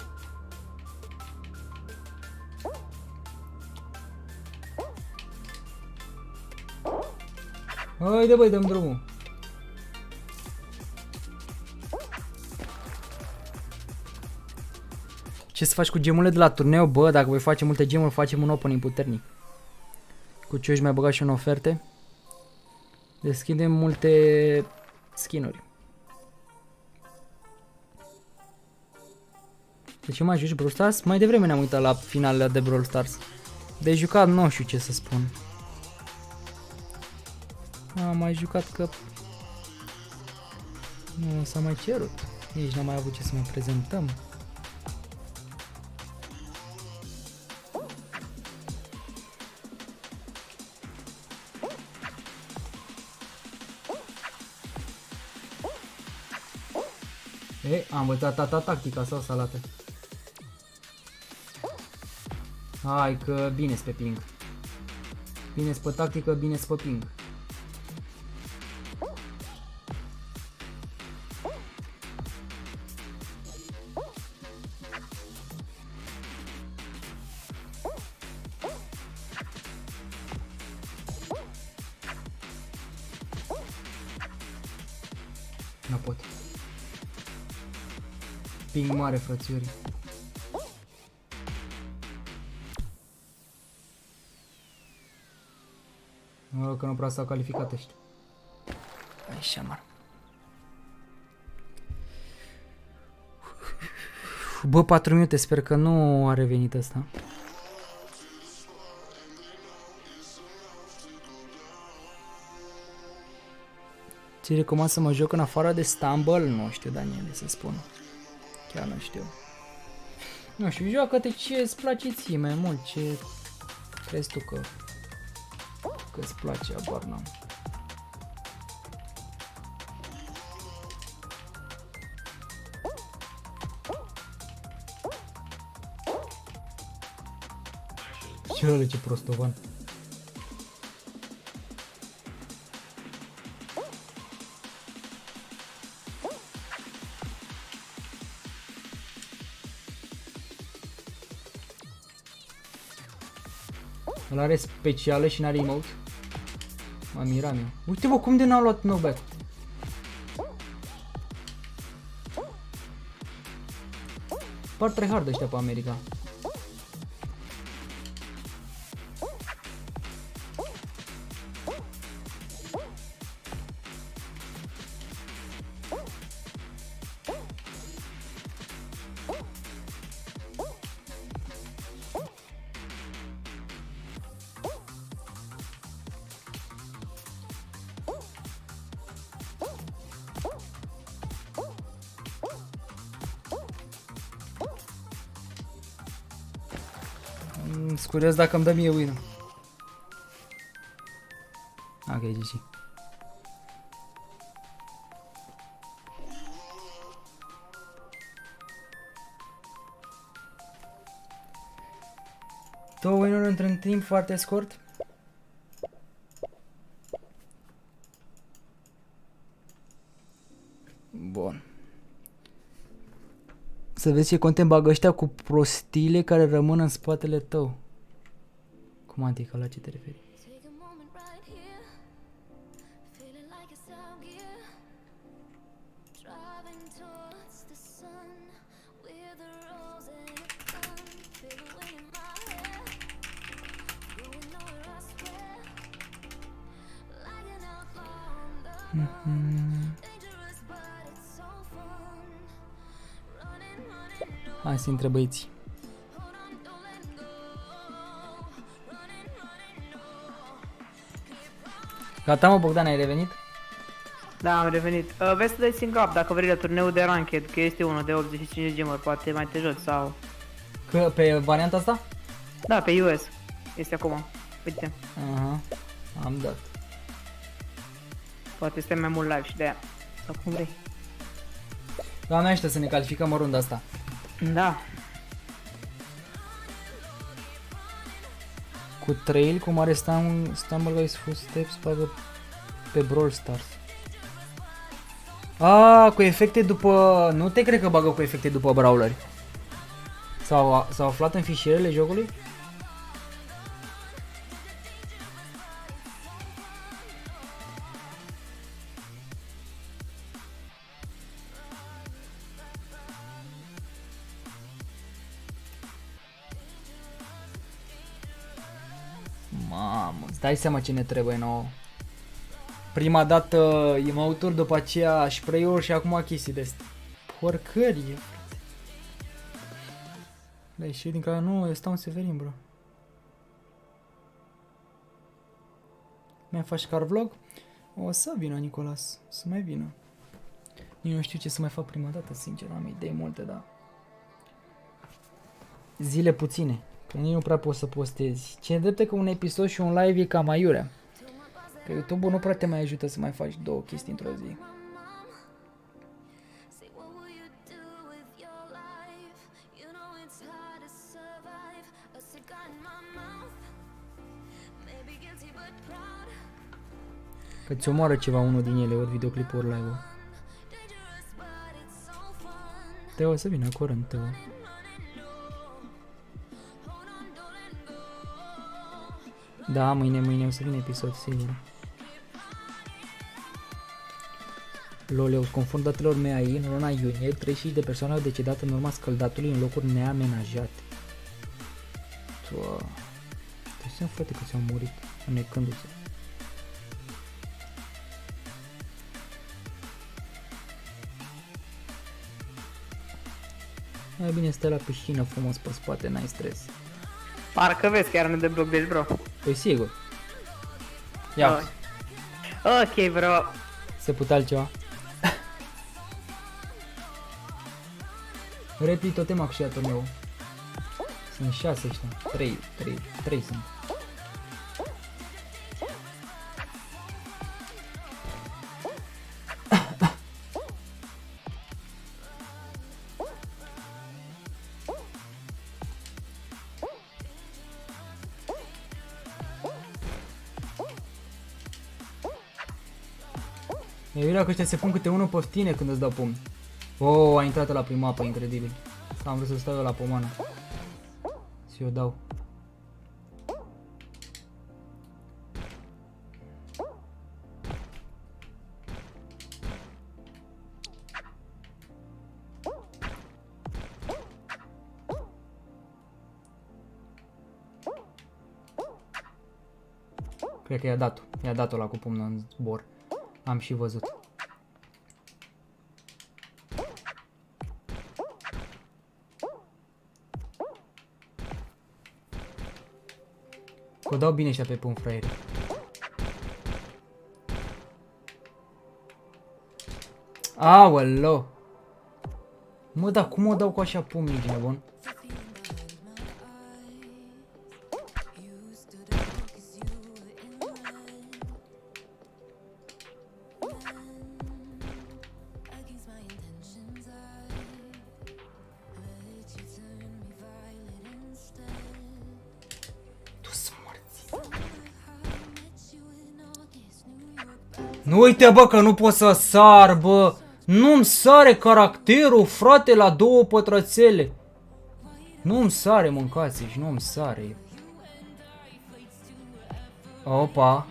B: Haide băi, dăm drumul. Ce să faci cu gemurile de la turneu? Bă, dacă voi face multe gemuri, facem un opening puternic. Cu ce mai băgat și în oferte. Deschidem multe skin-uri. De ce mai joci Brawl Stars? Mai devreme ne-am uitat la finalele de Brawl Stars. De jucat nu știu ce să spun. Am mai jucat că nu s-a mai cerut. Nici n-am mai avut ce să mai prezentăm. E, am învățat tata tactica sau salată. Hai că bine-s pe ping. Bine-s pe tactică, bine-s pe ping. Nu pot. Ping mare, frățiorii. Mă, că nu prea s-au calificat ăștia. Așa, mă. Bă, 4 minute, sper că nu a revenit ăsta. Ți recomand să mă joc în afară de Stumble? Nu știu, Daniele, să spun. Chiar nu știu. Nu știu, joacă-te ce îți place ție mai mult, ce crezi tu că îți place, abar n-am. Ce prostovan. Îl are specială și n-are emote. Mă miram eu. Uite bă, cum de n-au luat no back? Par tryhard ăștia pe America. Sunt curios dacă îmi dă mie win-ul. Ok, GG. Două win-uri într-un timp foarte scurt. Bun. Să vezi ce content bagă ăștia cu prostiile care rămân în spatele tău. Cum adică, la ce te referi? Hai să intre băieții. Gata mă, Bogdan, ai revenit?
J: Da, am revenit. Vezi să dai single up dacă vrei la turneul de ranked, că este unul de 85 gemuri, poate mai te joci sau...
B: Că pe varianta asta?
J: Da, pe US. Este acum. Uite.
B: Aha, am dat.
J: Poate este mai mult live și de aia. Sau cum vrei.
B: Doamne, aștia să ne calificăm în runda asta.
J: Da.
B: Cu trail, cu mare stumble guys footsteps, bagă pe Brawl Stars. Cu efecte după... Nu te cred că bagă cu efecte după brawleri. S-au aflat în fișierele jocului? Mamă, îți dai seama ce ne trebuie nouă. Prima dată emote-uri, după aceea spray-uri și acum chestii de astea. Porcărie, frate. Le ieși din care nu, eu stau în Severin, bro. Mai faci car vlog? O să vină Nicolas, să mai vină. Nici nu știu ce să mai fac prima dată, sincer, am idei multe, dar... Zile puține. Că nici nu prea poți să postezi. Cine drepte că un episod și un live e cam aiurea. Că YouTube-ul nu prea te mai ajută să mai faci două chestii într-o zi. Că ți omoară ceva unul din ele, ori videoclipul, ori live-ul. Teo, să vină curând, Teo. Da, mâine o să vină episod, sigur. Lol, eu conform datelor MEAI, în luna iunie, 35 de persoane au decedat în urma scăldatului în locuri neamenajate. Deci sunt frate că ți-au murit, înecându-se. Mai bine stai la piscină frumos pe spate, n-ai stres.
J: Parcă vezi chiar nu de bloc de bro.
B: Păi sigur. Ia.
J: Ok, bro.
B: Se putea altceva. Repli tot tema și turneul. Sunt 6 ăștia. 3 sunt. E iurea că ăștia se pun câte unul pe tine când îți dau pumn. A intrat la prima apă, incredibil. Am vrut să stau eu la pomană. Și eu dau. Cred că i-a dat-o. I-a dat-o la cu pumnul în zbor. Am și văzut. Că o dau bine ăștia pe pumn, fraiere. Aoleo! Mă, dar cum o dau cu așa pumni, ești nebun? Nu uite, bă, că nu pot să sar, bă! Nu-mi sare caracterul, frate, la 2 pătrățele! Nu-mi sare, mâncați și nu-mi sare. Opa!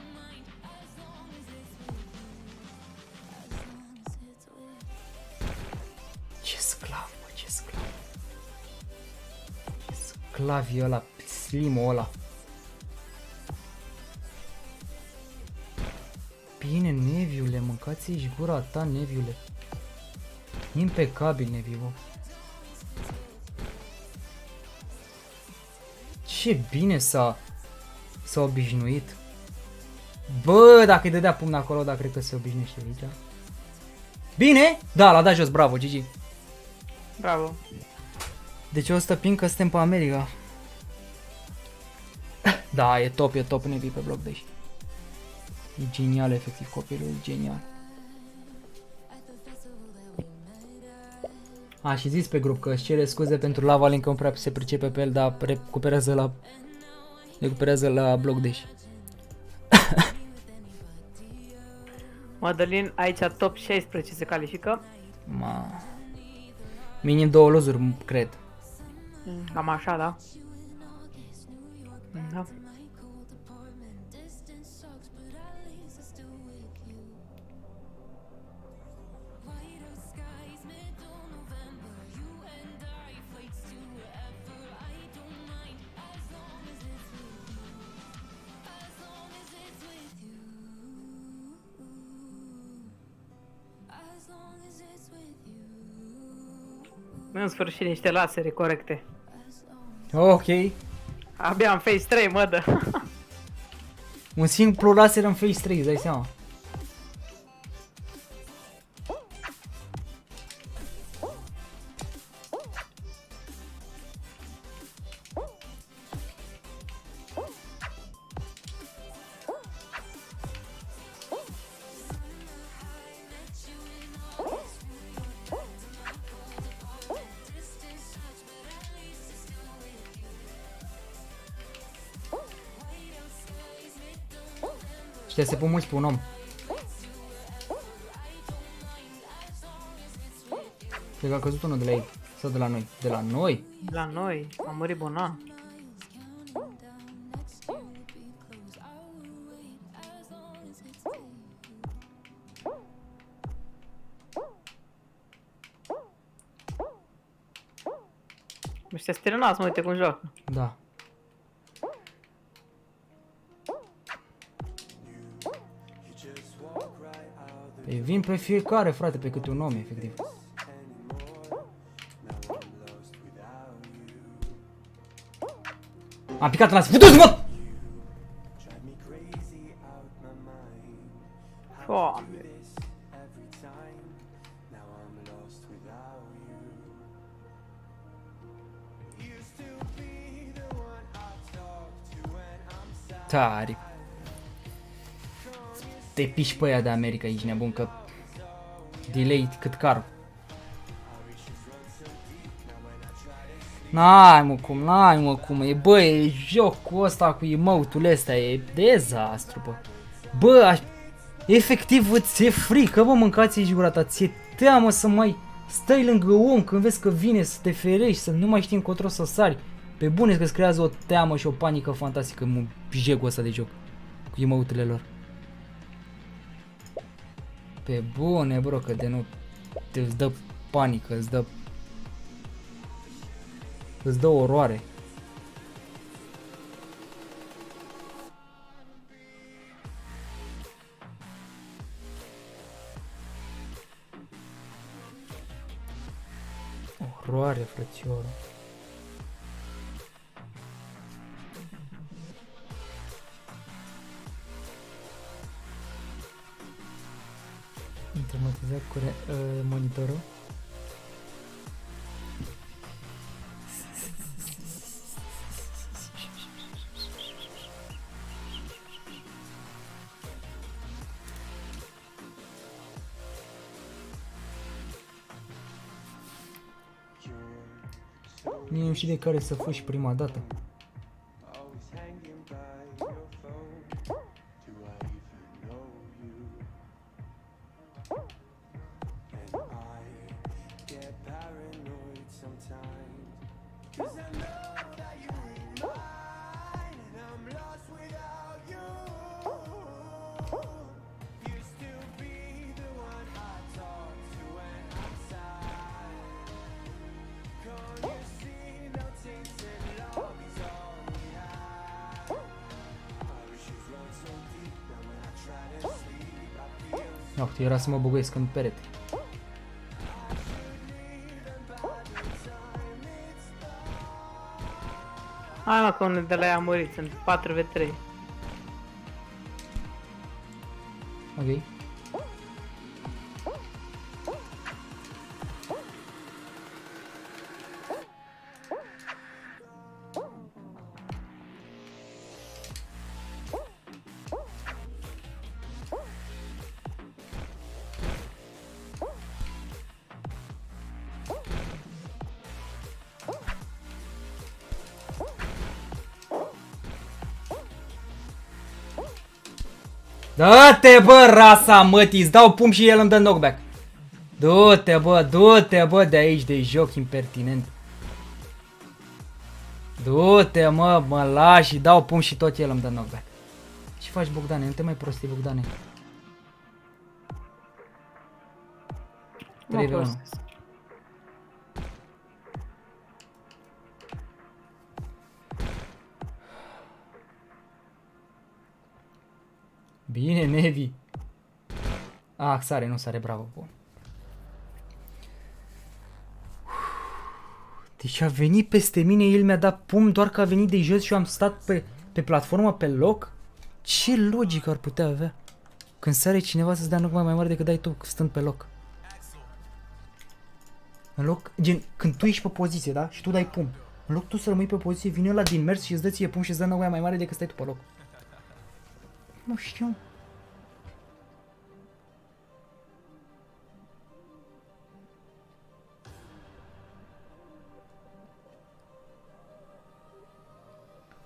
B: Ce sclav, bă, ce sclav! Ce sclav e ăla, slimul ăla! Bine, neviule, mâncați-și gura ta, neviule. Impecabil, neviu. Ce bine s-a obișnuit. Bă, dacă îi dădea pumn acolo, dar cred că se obișnuiește aici. Bine? Da, l-a dat jos, bravo, GG.
J: Bravo.
B: Deci o să pin că suntem pe America. Da, e top nevi pe bloc, deci. E genial, efectiv, copilul, e genial. A, și zis pe grup că își cere scuze pentru Lavalin că nu prea se pricepe pe el, dar recuperează la bloc dash.
J: Madalin, aici top 16 se califică.
B: Ma. Minim 2 lozuri, cred.
J: Cam așa, da. Da. În sfârșit niște lasere corecte.
B: Ok.
J: Abia în Phase 3, mă dă.
B: Un simplu laser în Phase 3, îți dai seama. Ăștia se pun mulți pe un om. Cred că a căzut unul de la ei. Sau de la noi. De la noi?
J: De la noi. A murit Bona. Ăștia strănați, mă, uite cum joacă.
B: Da. Păi vin pe fiecare, frate, pe câte un om, efectiv. Am picat la futu-ți, mă!
J: Foame.
B: Tari. Te piși pe aia de America, ești nebun, că delay cât car. N-ai mă cum, e, bă, e jocul ăsta cu emote-ul ăsta, e dezastru, bă. Bă, efectiv îți e frică, bă, mâncați-și gura ta, ți-e teamă să mai stai lângă om când vezi că vine să te ferești, să nu mai știi încotro să sari. Pe bune că îți creează o teamă și o panică fantastică jegul ăsta de joc, cu emote-urile lor. Pe bune, bro, că de nu îți dă panică, îți dă oroare. floare, frățioră. Automatizat cu monitorul. Nici nu știu de care să fugi prima dată. Uite, era să mă băguiesc în perete.
J: Hai mă, că unul de la ea a murit, sunt 4v3.
B: Ok. Dă-te, bă, rasa mătii, îți dau pumn și el îmi dă knockback. Du-te, bă, de aici, de joc impertinent. Du-te, mă lași și dau pumn și tot el îmi dă knockback. Ce faci, Bogdane? Nu te mai prosti, Bogdane. 3v1. Bine, Nevi. Ah, sare, nu sare, bravo, bun. Deci a venit peste mine, el mi-a dat pumn doar că a venit de jos și eu am stat pe platformă, pe loc? Ce logică ar putea avea? Când sare cineva să-ți dea knockback mai mare decât dai tu stând pe loc. În loc, gen, când tu ești pe poziție, da? Și tu dai pumn. În loc tu să rămâi pe poziție, vine ăla din mers și îți dă ție pumn și îți dă knockback mai mare decât stai tu pe loc. Nu știu.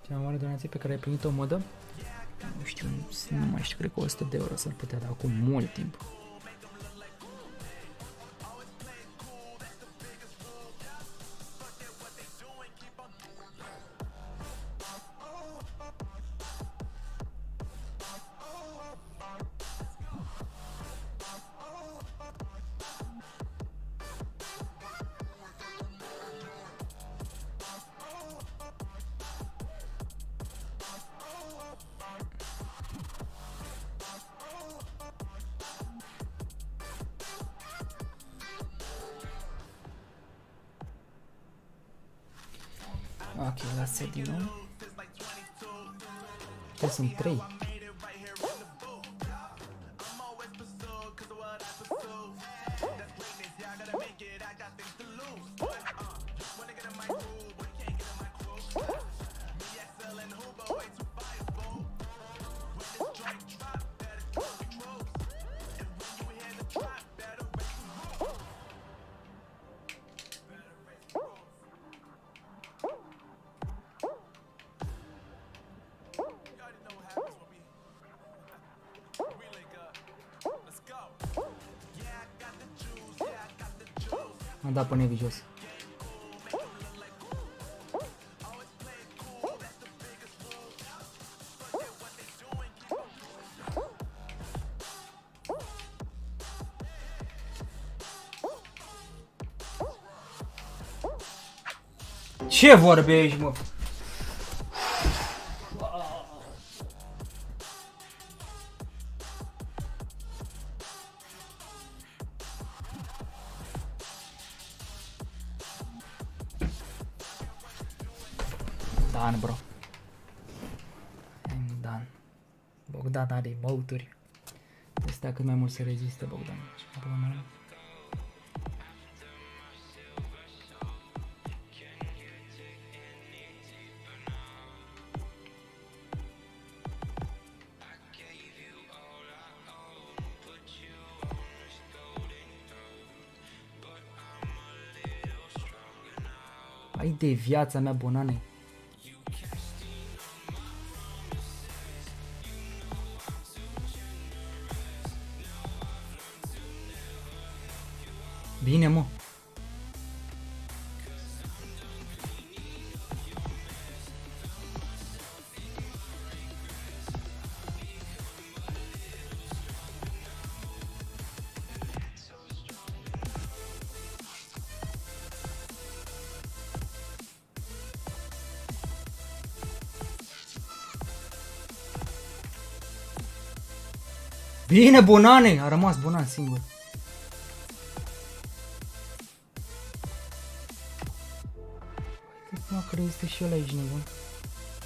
B: Cea mai mare donație pe care ai primit-o în modă? Nu știu, nu mai știu, cred că 100 de euro s-ar putea da acum mult timp. Ok, lasă din nou. Că sunt 3. Am dat pe Nevi jos. Ce vorbești, mă? Dan, bro. Dan. Bogdan are emote-uri. Este cât mai mult să reziste, Bogdan. Bună. Ai de viața mea, Bonane. Bine, mă. Bine, Bonane! A rămas Bonan singur. Mă, că este și ăla aici, nebun.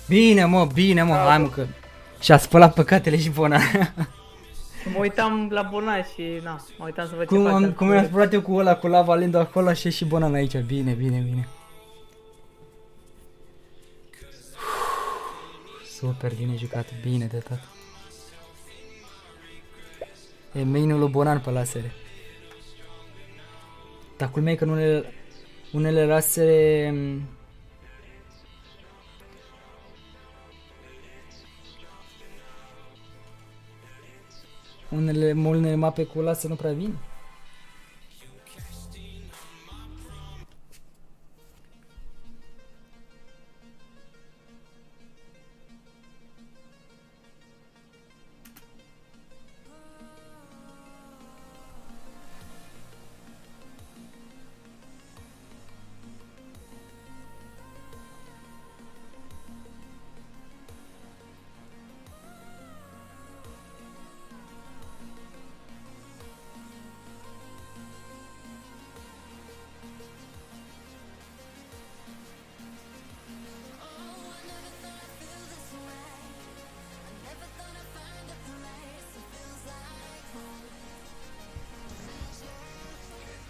B: Bine, mă, hai mă că... Și-a spălat păcatele și Bonan.
J: Mă uitam la Bonan și na, mă uitam să văd ce fac.
B: Cum mi-am spălat eu cu ăla, cu lava lendo acolo și Bonan aici. Bine. Super, bine jucat, bine de tot. E mainul lui Bonan pe lasere. Dar culmea e că unele lasere... Unele mape cu lasere nu prea vin.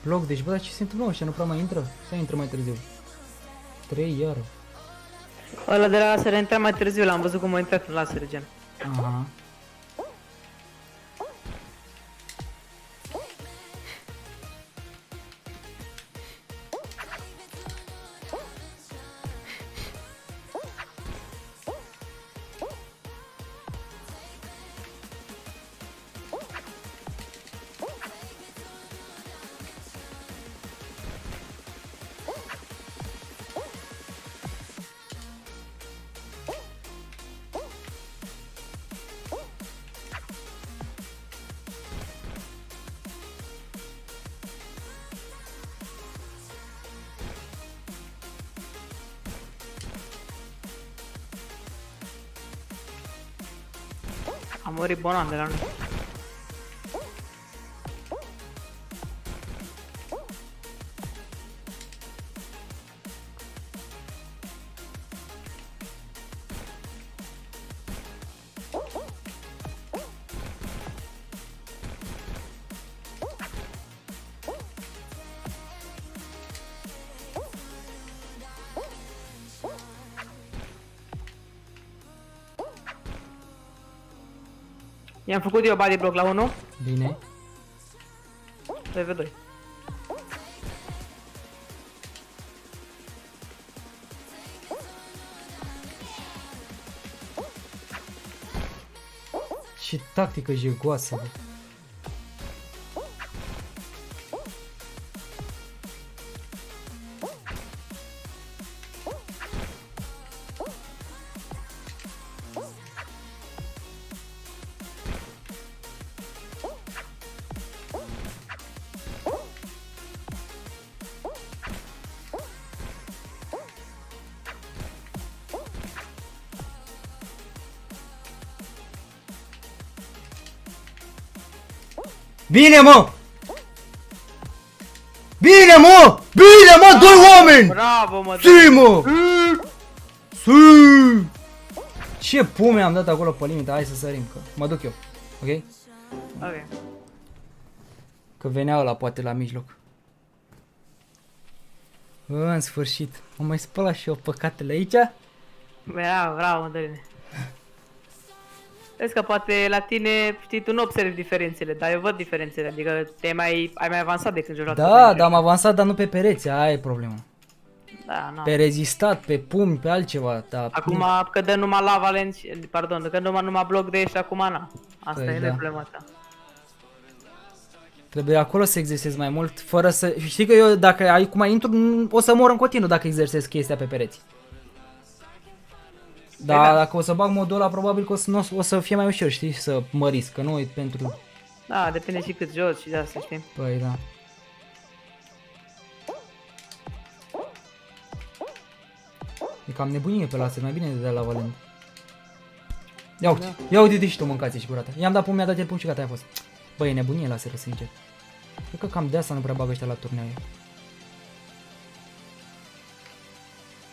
B: Bloc, deci bă, dar ce se întâmplă așa, nu prea mai intră? Sau intră mai târziu? 3 iară.
J: Ăla de la lasere intra mai târziu, l-am văzut cum a intrat în lasere, gen.
B: Aha.
J: A murit Bonan de la noi. I-am făcut eu body block la 1.
B: Bine.
J: 2v2.
B: Ce tactică jegoasă, bă. Bine, mă! Bine, mă! Bine, mă! Doi oameni!
J: Bravo, mă!
B: Ții, mă! Ce pume am dat acolo pe limită, hai să sărim, că mă duc eu, ok?
J: Ok.
B: Că venea ăla poate la mijloc. În sfârșit, am mai spălat și eu păcatele aici?
J: Bravo, Madalin. Vezi că poate la tine, știi, tu nu observi diferențele, dar eu văd diferențele, adică ai mai avansat de când joci la
B: Da, dar am avansat, dar nu pe pereți, aia e problema.
J: Da, nu.
B: Pe rezistat, pe pumni, pe altceva, dar...
J: Acum că dă numai lava lenți, pardon, că numai bloc de ești, acum na. Asta
B: Păi,
J: e
B: da.
J: problema ta.
B: Trebuie acolo să exersezi mai mult, fără să... Știi că eu, dacă acum intru, o să mor în continuu dacă exersez chestia pe pereți. Dar
J: da.
B: dacă o să bag modul ăla, probabil că o să fie mai ușor, știi, să mă risc, că nu e pentru...
J: Da, depinde și cât joci și de asta, știi?
B: Păi da. E cam nebunie pe laser, mai bine de la Valent. Ia uite, ia uite și tu mâncați și curată. I-am dat pun, mi-a dat el pun și gata, aia a fost. Băi, e nebunie laserul, sincer. Cred că cam de asta nu prea bagă ăștia la turneu.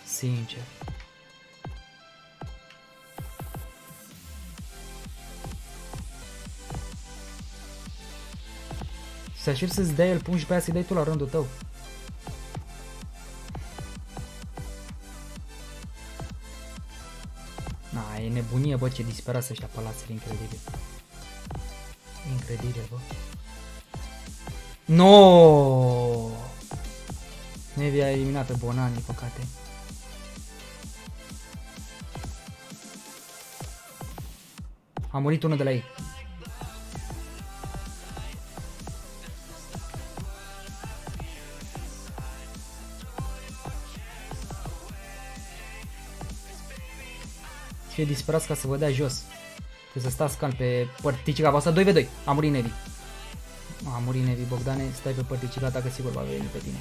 B: Sincer. Să aștept să-ți dea el pun și pe aia să-i dai tu la rândul tău. Na, e nebunie, bă, ce disperați ăștia palațele, incredibil. Incredibil, bă. No! Nevi a eliminat pe Bonani, păcate. A murit unul de la ei. Fie disperați ca să vă dea jos. Trebuie să stați calm pe părticica voastră. 2v2. A murit Nevi. A murit Nevi, Bogdane. Stai pe părticica ta că sigur va veni pe tine.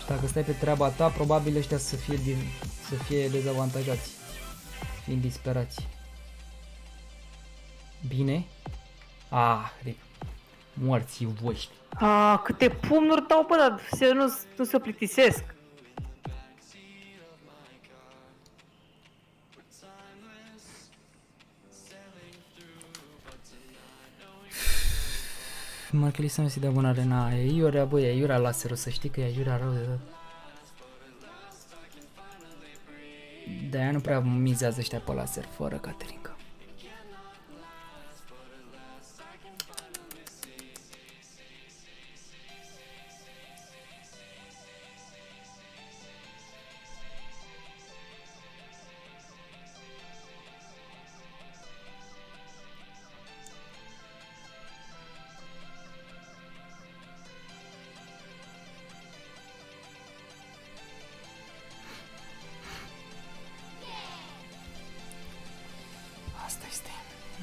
B: Și dacă stai pe treaba ta, probabil ăștia să fie dezavantajați. Fiind disperați. Bine. Ah, morții voștri.
J: Ah, câte pumnuri dau pe ăla, nu se plictisesc.
B: Marketing să nu se dea bună arena. E iurea, băi, e iurea laserul, să știi că e iurea rău de tot. De-aia nu prea mizează ăștia pe laser, fără Caterinca.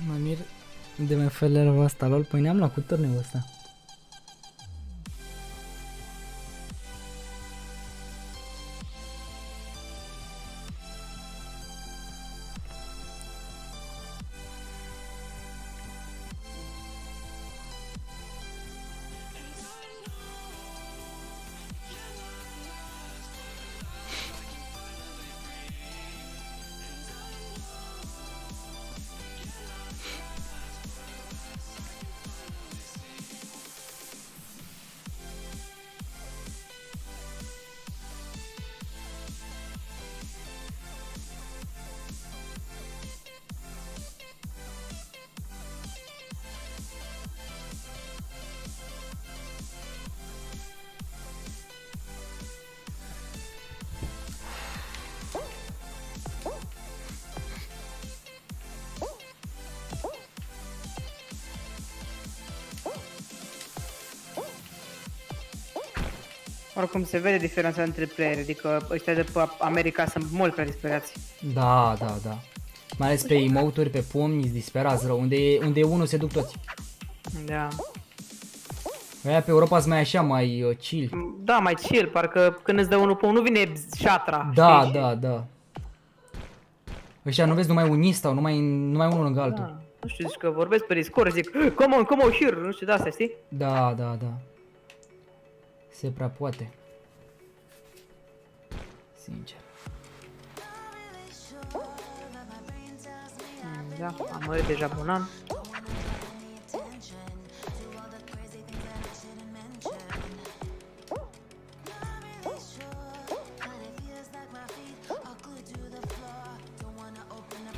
B: Mă mir de MFL-ul ăsta, lol, păi ne-am luat cu turneul ăsta.
J: Oricum se vede diferența între playeri, adică ăștia de pe America sunt mult prea disperați.
B: Da, da, da. Mai ales pe emote-uri, pe pumni, disperați rău. Unde e unul se duc toți.
J: Da.
B: Aia pe Europa sunt mai așa, mai chill.
J: Da, mai chill, parcă când îți dă unul pe unul nu vine șatra.
B: Da,
J: știi?
B: da, da. Ăștia nu vezi numai unii stau, numai unul lângă altul.
J: Da. Nu știu, zici că vorbesc pe Discord, zic, come on, here, nu știu, de-astea, știi?
B: Da, da, da. Se prea poate. Sincer.
J: Da, am mărit deja un an.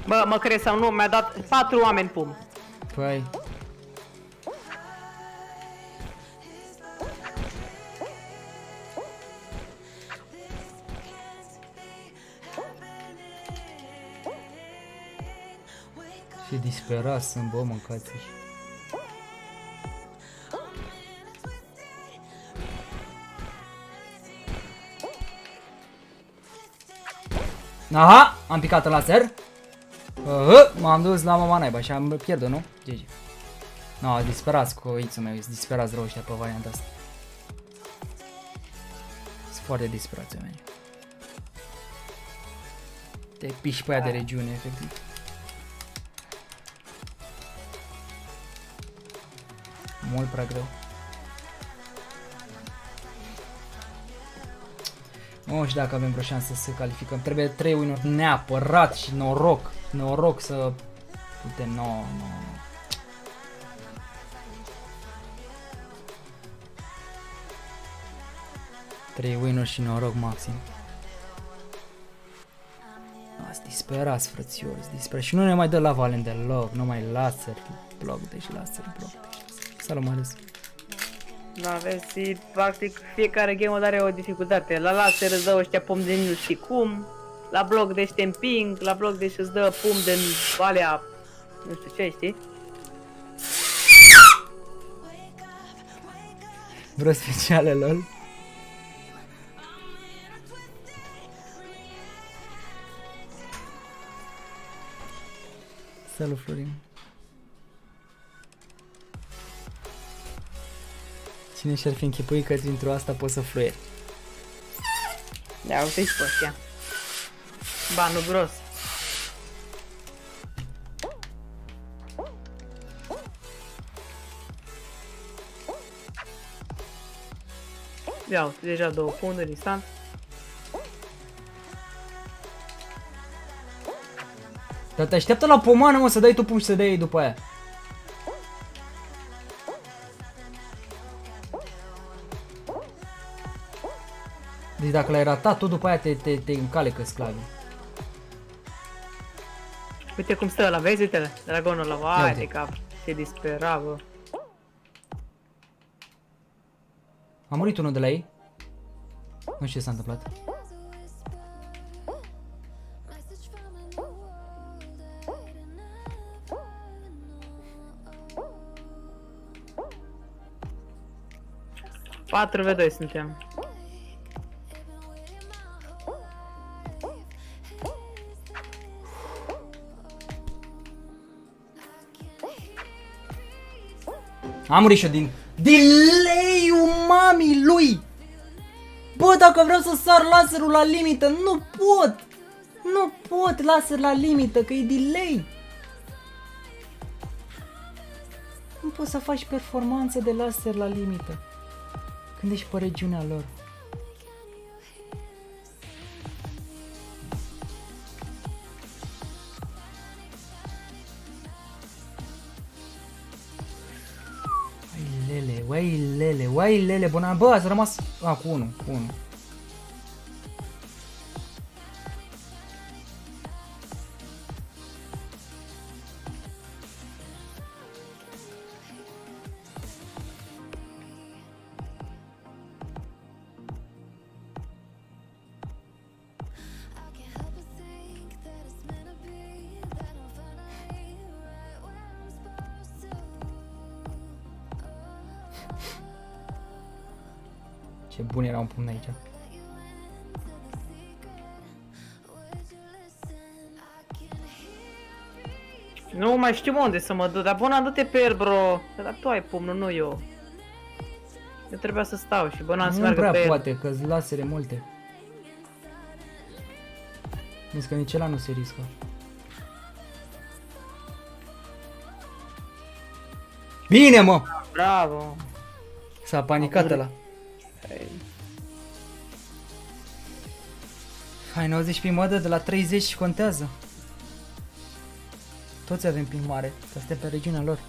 J: Bă, mă crezi sau nu, mi-a dat 4 oameni pum.
B: Păi... Ce disperat sunt, bă, mâncați-și. Aha, am picat în laser. M-am dus la mama naiba și am pierdut, nu? GG. No, disperați cu X-ul meu, disperați rău ăștia pe varianta asta. Sunt foarte disperați oamenii. Te piși pe aia de regiune, efectiv. Mult prea greu. Nu știu dacă avem vreo șansă să calificăm. Trebuie 3 win-uri neapărat și noroc. Noroc să putem. No. 3 win-uri și noroc maxim. Ați disperați, frățiori, disperați. Și nu ne mai dă la Valen deloc. Nu mai laser bloc, deci laser bloc. Salut, mai ales.
J: Da, vezi, practic fiecare game are o dificultate. La laser îți dă ăștia pom de nu știi cum. La bloc deci te împing, la bloc deci îți dă pom de alea, nu știu ce, știi?
B: Vreo speciale, lol. Salut, Florin. Cine și-ar fi închipuit că dintr-o asta poți să fluieri?
J: Da, uite-i pe ăștia. Banul gros. Ia uite, deja 2 funduri instant.
B: Dar te așteaptă la pomană, mă, să dai tu pum și să dai ei după aia. Deci dacă l-ai ratat, tu după aia te încalecă sclavii.
J: Uite cum stă ăla, vezi? Uite-l, dragonul ăla, vai de cap, ce dispera, bă.
B: A murit unul de la ei? Nu știu ce s-a întâmplat.
J: Patru V2 suntem.
B: A murit și-o din delay-ul mamii lui. Bă, dacă vreau să sar laserul la limită, nu pot. Nu pot laser la limită, că e delay. Nu poți să faci performanță de laser la limită când ești pe regiunea lor. Uai lele, bună, bă, ați rămas cu 1. Ce bun era un pumn aici.
J: Nu mai știu unde să mă duc, dar buna, du-te pe el, bro. Dar tu ai pumnul, nu eu. Eu trebuia să stau și buna să meargă pe el.
B: Nu prea poate, că-ți lasere multe. Vezi că nici ăla nu se riscă. Bine, mă!
J: Bravo!
B: S-a panicat ăla. Hai, 90 ping modă, de la 30 contează. Toți avem ping mare, că suntem pe regiunea lor.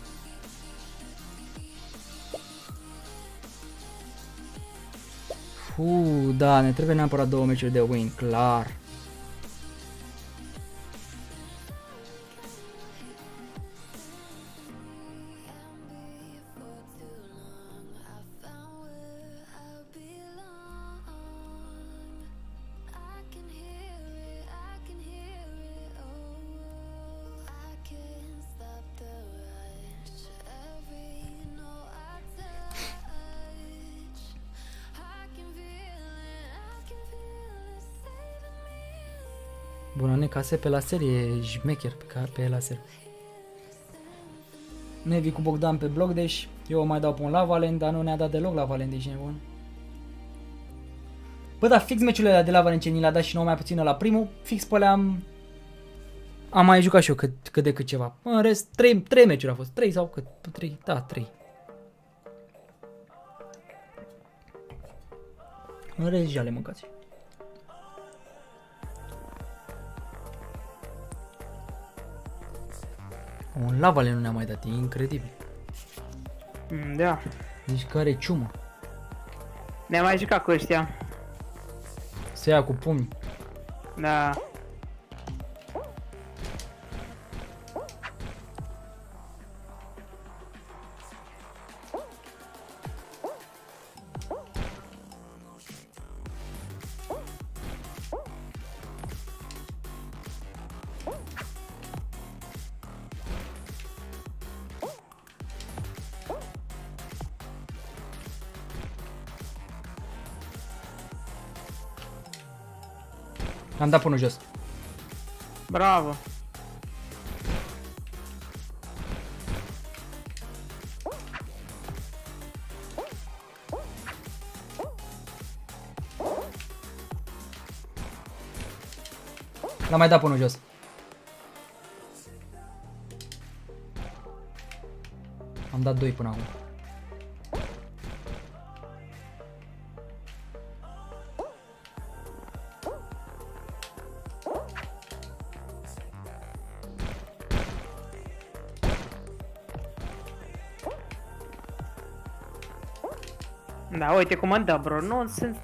B: Da, ne trebuie neapărat 2 meciuri de win, clar. Bună, case pe laser, e jmecher pe laser. Nevi cu Bogdan pe blog, deci eu o mai dau pe un Lavalen, dar nu ne-a dat deloc Lavalen, deci nebun. Bă, dar fix meciurile alea de Lavalen ce ni le-a dat și nouă mai puțin la primul, fix pe alea am mai jucat și eu cât de cât ceva. În rest, 3 meciuri au fost, 3 sau cât? 3, da, 3. În rest, jale mâncați. Un Lavale nu ne-a mai dat, e incredibil.
J: Da.
B: Deci care ciumă.
J: Ne-am mai jucat cu ăștia.
B: Se ia cu pumni.
J: Da.
B: Am dat până jos.
J: Bravo.
B: L-am mai dat până jos. Am dat 2 până acum.
J: Da, uite cum am dat, bro, nu sunt...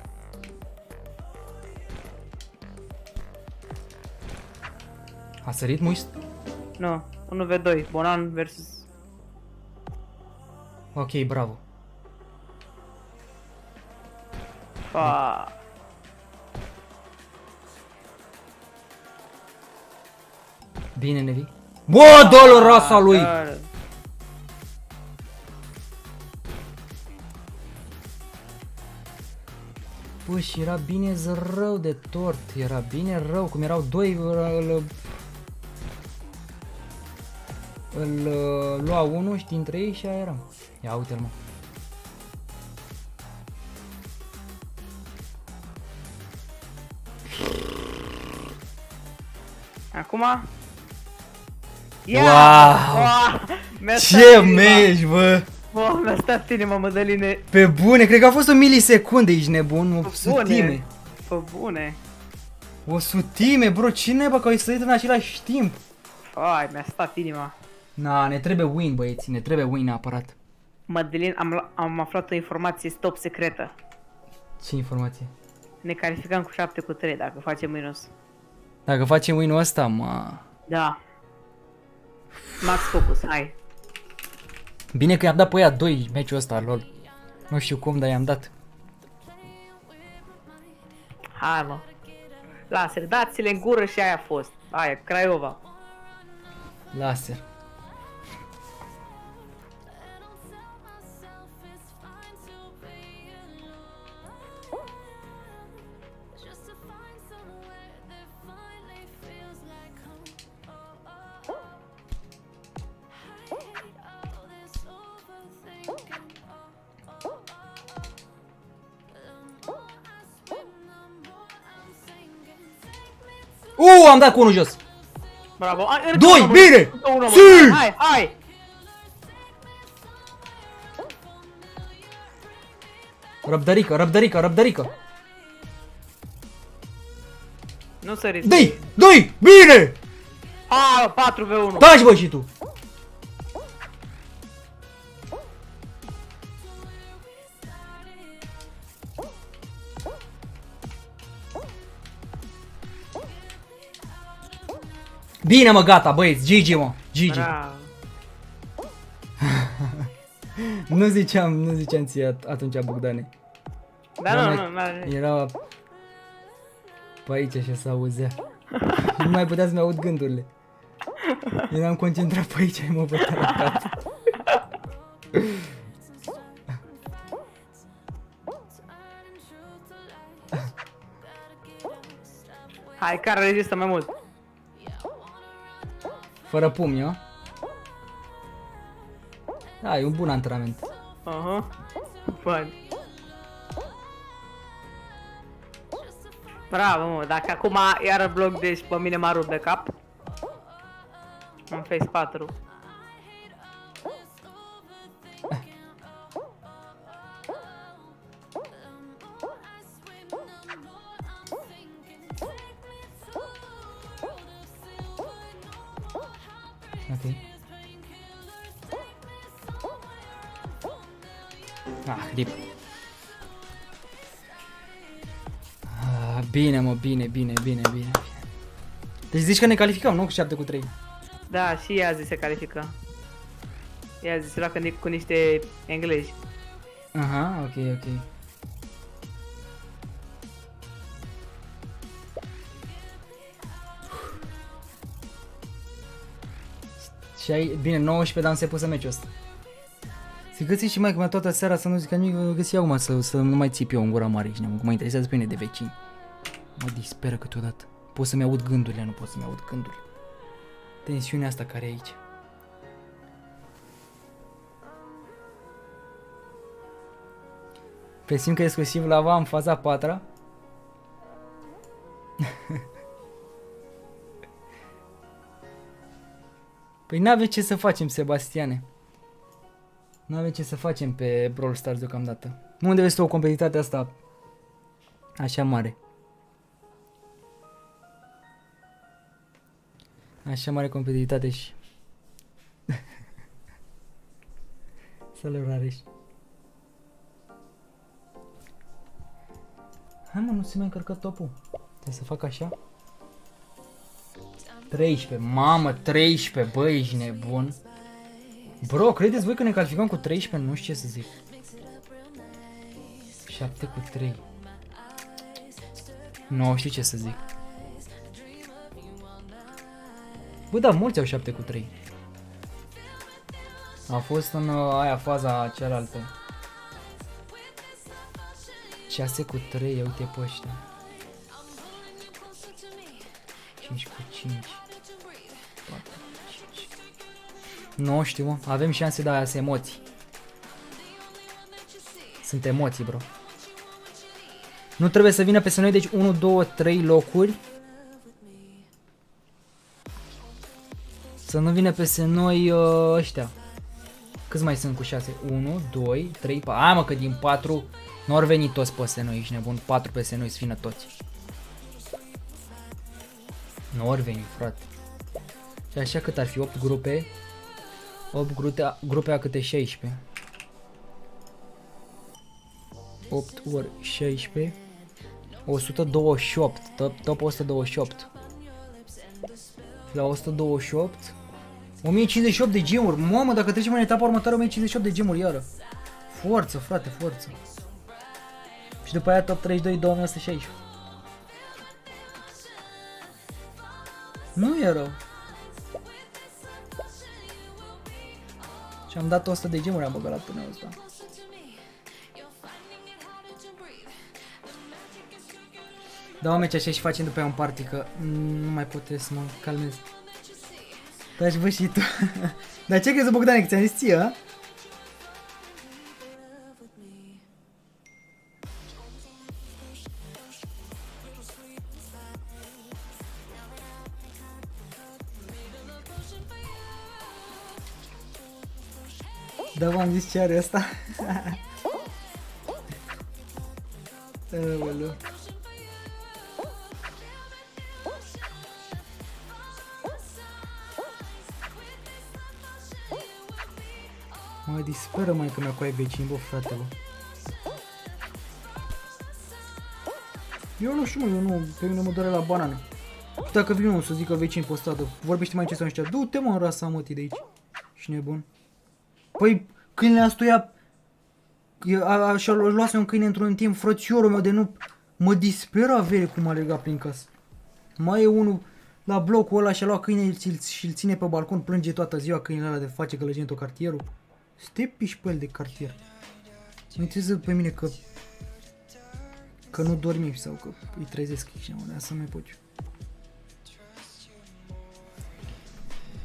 B: A sărit muist?
J: Nu, 1v2, Bonan versus...
B: Ok, bravo. Bine, Nevi. Bă, dă-l rasa lui! Bă, și era bine rău de tort, era bine rău, cum erau 2, îl lua unul și dintre ei și aia era. Ia uite-l, mă.
J: Acum?
B: Wow! Ce meci, bă!
J: Bă, mi-a stat inima, Madaline.
B: Pe bune, cred că a fost o milisecundă, ești nebun, o sutime.
J: Pe bune.
B: O sutime, bro, cine bă, că ai sărit în același timp?
J: Ai, mi-a stat inima.
B: Na, ne trebuie win, băieți, ne trebuie win neapărat.
J: Madaline, am aflat o informație top secretă.
B: Ce informație?
J: Ne calificăm cu 7-3 dacă facem minus.
B: Dacă facem win-ul ăsta, mă...
J: Da. Max focus, hai.
B: Bine că i-am dat pe ea 2 meciul ăsta, lol. Nu știu cum, dar i-am dat.
J: Hai, mă. Lasă, dați-le în gură și aia a fost. Aia, Craiova.
B: Laser. Am dat cu unul jos.
J: Bravo.
B: 2, bine!
J: Si! Hai, hai!
B: Răbdărică, răbdărică, răbdărică.
J: Nu săriți.
B: Dă-i! Dă-i! Bine!
J: A, 4v1.
B: Taci bă și tu! Bine mă, gata băieți, GG mă, GG.
J: Bravo.
B: Nu ziceam ție atunci, Bogdane.
J: Da, nu.
B: Era pe aici și se auzea. Nu mai putea să-mi aud gândurile. Eram concentrat pe aici și mă bătea la cap.
J: Hai, care rezistă mai mult?
B: Fără pumni, eu? Da, e un bun antrenament.
J: Aha. Bun. Bravo, mă, dacă acum iară bloc de și pe mine m-a rupt de cap. În face 4.
B: Ok. Rip. Bine mă, bine. Deci zici că ne calificăm, nu? Cu 7-3.
J: Da, și ea zi se califică. Ea zi se lua cu niște englezi.
B: Aha, ok. Și ai, bine, 19, dar nu se pusă meciul ăsta. Să găsi și mai cum toată seara să nu zic nimic, găsi acum să nu mai țip eu în gura mare și mă interesează pe mine de vecini. Mă disperă câteodată. Pot să-mi aud gândurile, nu pot să-mi aud gândurile. Tensiunea asta care e aici. Presim că exclusiv lava în faza 4-a. Păi n-avem ce să facem, Sebastiane. N-avem ce să facem pe Brawl Stars deocamdată. Unde vezi tu o competitivitate asta așa mare? Așa mare competitivitate și... Salut, Rareș. Hai mă, nu se mai încărcă topul. Trebuie să fac așa. 13, mamă, 13, bă, ești nebun. Bro, credeți voi că ne calificăm cu 13? Nu știu ce să zic. 7-3. Nu știu ce să zic. Bă, da, mulți au 7-3. A fost în aia faza cealaltă. 6-3, uite pe ăștia. 5-5. 4-5. Nu știu, mă. Avem șanse de aia să emoții. Sunt emoții, bro. Nu trebuie să vină peste noi, deci 1, 2, 3 locuri. Să nu vină peste noi ăștia. Câți mai sunt cu 6? 1, 2, 3, 4. Hai mă, că din 4 nu au venit toți peste noi, ești nebun. 4 peste noi să vină toți. Nu au venit, frate. Și așa cât ar fi 8 grupe. 8 grupe a câte 16. 8 ori 16. 128. Top 128. La 128. 1058 de gemuri. Mamă, dacă trecem în etapa următoare, 1058 de gemuri iară. Forță, frate, forță. Și după aia top 32, 2116. Nu e rău. Și am dat 100 de gemuri, am băgat la turneul ăsta. Da, meci așa și facem după aia un party, că nu mai pot să mă calmez. Taci bă și tu. Dar ce crezi, Bogdane, că ți-am zis ție, a? Da, v-am zis ce are ăsta. Mă disperă mai că mi-a cu ai vecini, bă, frate, bă. Eu nu știu, mă, eu nu, pe mine mă doare la banane. Dacă vin unul să zică vecini pe stradă, vorbește mai ce sau ăștia, du-te mă în rasa mătii de aici. Și nebun. Păi, câinele ăstuia, așa luase un câine într-un timp, frățiorul meu de nu, mă dispera vere cum a legat prin casă. Mai e unul la blocul ăla și-a luat câine și îl ține pe balcon, plânge toată ziua câinele ăla de face călăgenie tot cartierul. Să te piși pe el de cartier. Mă interesează pe mine că nu dormi sau că îi trezesc și nu să mai poți.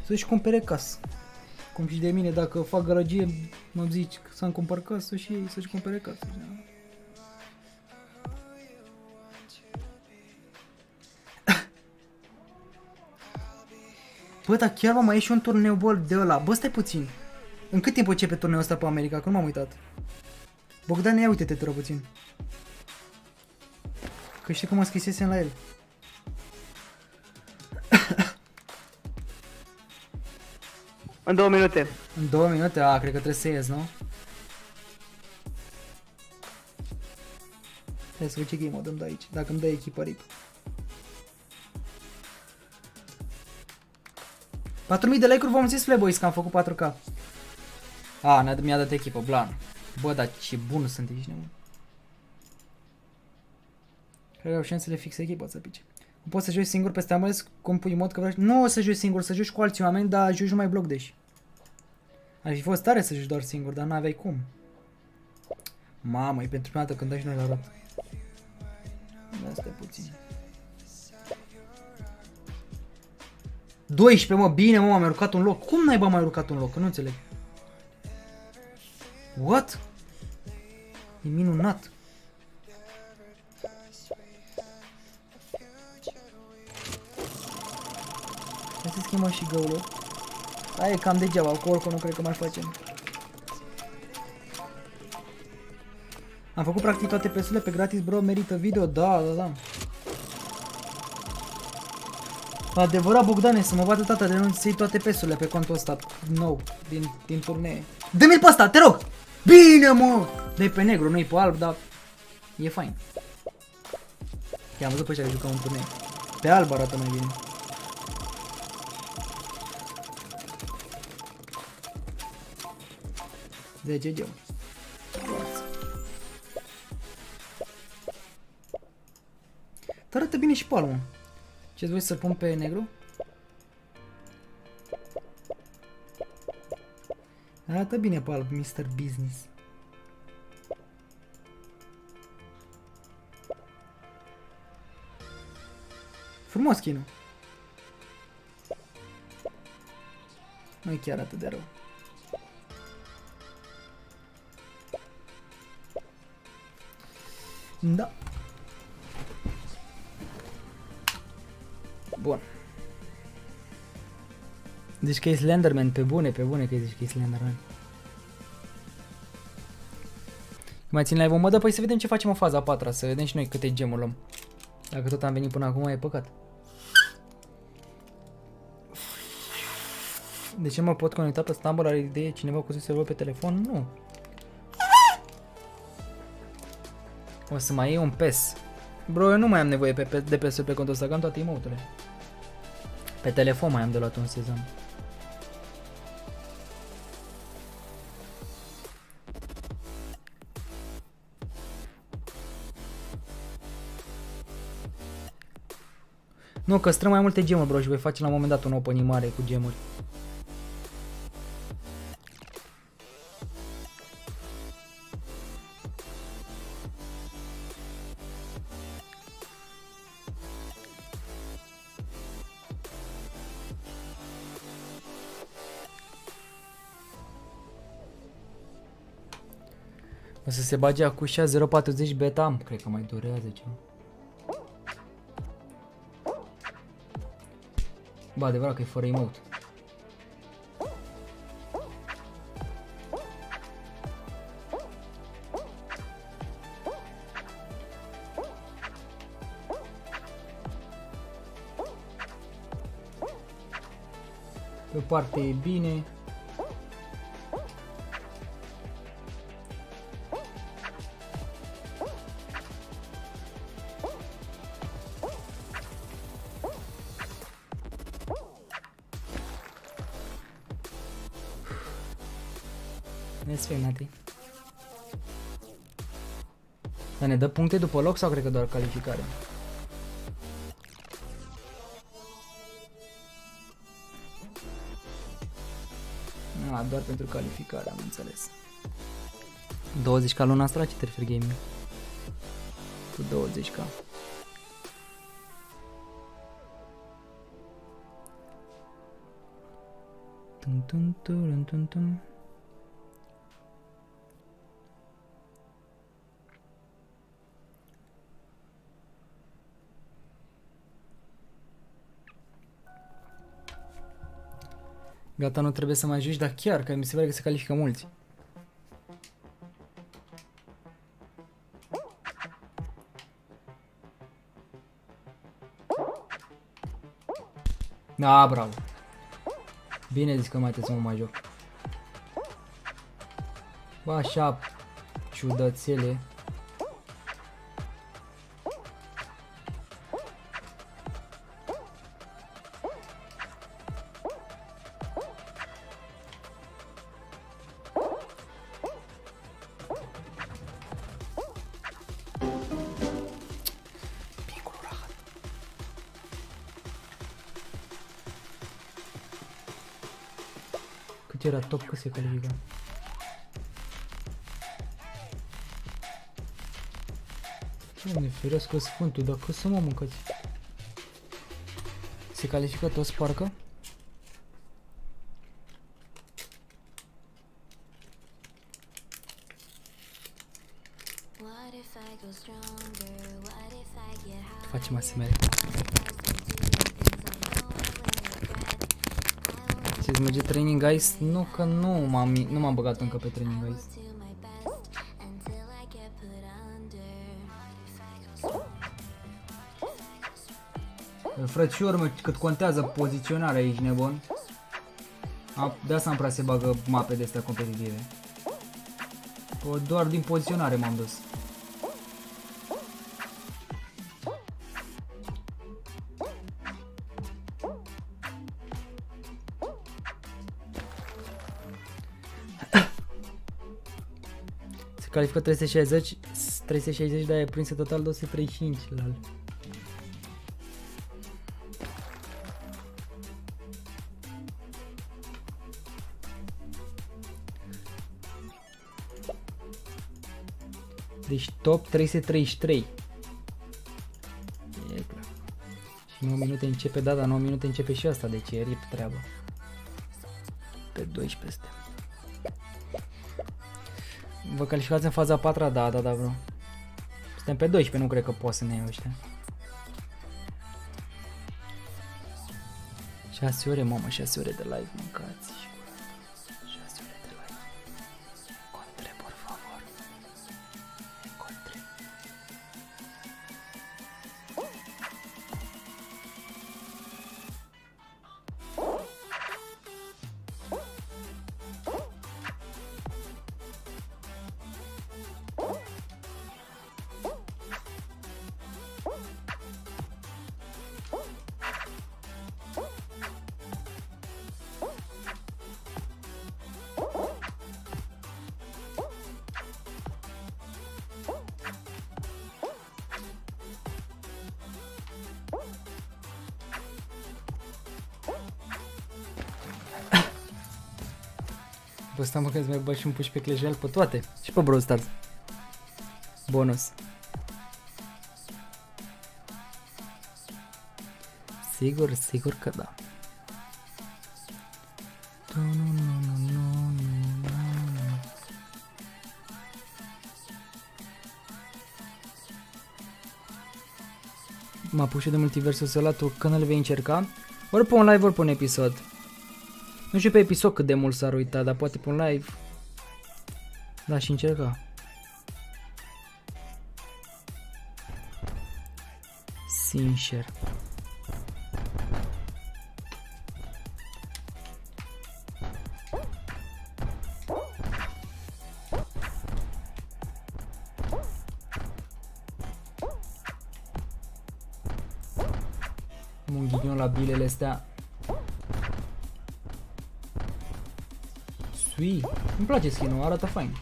B: Să-și cumpere casă. Cum și de mine, dacă fac gărăgie, mă zici să-mi cumpăr casă și ei să-și cumpere casă. Bă, dar chiar mă, mai e și un turneu, bă, de ăla. Bă, stai puțin. În cât timp începe turneul ăsta pe America? Că nu m-am uitat. Bogdan, ia uite-te, te rog puțin. Că știi că mă scrisesem la el.
J: În 2 minute.
B: În 2 minute? A, cred că trebuie să ies, nu? Hai să văd ce game mode îmi dă aici. Dacă îmi dă echipă RIP. 4000 de like-uri, vă mulțumesc, boys, că am făcut 4K. A, mi-a dat echipă, blan. Bă, dar ce bun sunt aici, nebun. Cred că au șansele fixe echipa să pice. Nu poți să joci singur peste amăresc, cum pui mod că vrei. Nu o să joci singur, să joci cu alți oameni, dar joci numai bloc deși. Ar fi fost tare să joci doar singur, dar n-aveai cum. Mamă, e pentru prima dată când dai și noi la rot. Asta e puțin. 12, mă, bine, mă, m-am urcat un loc. Cum naiba m-ai urcat un loc? Că nu înțeleg. What? E minunat. Hai să schimbăm și găulul. Aia e cam degeaba, cu oricum nu cred că mai facem. Am făcut practic toate pesurile pe gratis, bro, merită video, da. Adevărat, Bogdane, să mă vadă tata de nu să iei toate pesurile pe contul ăsta nou, din turnee. Dă-mi-l pe ăsta, te rog! Bine, mă! Dă-i pe negru, nu-i pe alb, dar e fain. I-am văzut pe ăștia că jucau un turnee. Pe alb arată mai bine. De GG. Dar arată bine și pe alb, mă. Ce-ți voi să-l pun pe negru? Arată bine pe alb, Mr. Business. Frumos skin-ul. Nu e chiar atât de rău. Da. Bun. Zici că e Slenderman, pe bune că zici că e Slenderman. Mai țin live-ul, mă, dă, păi să vedem ce facem în faza a 4-a, să vedem și noi câte gemuri luăm. Dacă tot am venit până acum, e păcat. De ce mă pot conecta pe Stumble? Are idee cineva cu server pe telefon? Nu. O să mai iei un PES. Bro, eu nu mai am nevoie de PES-uri pe contul ăsta, că am toate emote-urile. Pe telefon mai am de luat un sezon. Nu, că strâng mai multe gemuri, bro, și voi face la un moment dat un opening mare cu gemuri. O să se bage acușa 0.40 beta, am, cred că mai durează ceva. Bă, adevărat că e fără emote. Pe o parte e bine. Vezi, Nati. Dar ne dă puncte după loc sau cred că doar calificare? Doar pentru calificare, am înțeles. 20k luna asta la ce te referi, gaming? Cu 20k. Tum tum tum tum tum. Gata, nu trebuie să mai joci, dar chiar, că mi se pare că se califică mulți. Da, bravo. Bine zis că mai trebuie să mă mai joc. Bă, așa ciudățele. Era top că se califică. Doamne ferească sfântul, dacă să mă mâncați. Se califică toți parcă? Facem asemenea. Ce-ți merge training, guys? Nu, că nu m-am băgat încă pe training, guys. Frățior, mă, cât contează poziționarea aici, nebun. De asta nu prea se bagă mape de astea competitive. Doar din poziționare m-am dus. Califică 360, dar e prins total 235, lol. Deci top 333. E clar. Și 9 minute începe, da, dar 9 minute începe și asta, deci e rip treabă. Pe 12 este. Vă calificați în faza 4-a? Da, bro. Suntem pe 12, nu cred că poate să ne iau ăștia. 6 ore, mamă, 6 ore de live, mâncați. 6 ore de live. Contre, por favor. Contre. Bă, stai mă că îți mai bagi și un puși pe clejal pe toate. Și pe Brawl Stars. Bonus. Sigur că da. M-a pus și de multiversul ăla, tu când îl vei încerca? Ori pe un live, ori pe un episod. Nu știu pe episod cât de mult s-ar uita, dar poate pe un live. Da, și încerca. Sincer. Un ghinion la bilele astea. Susții. Îmi place skin-ul, arată fain.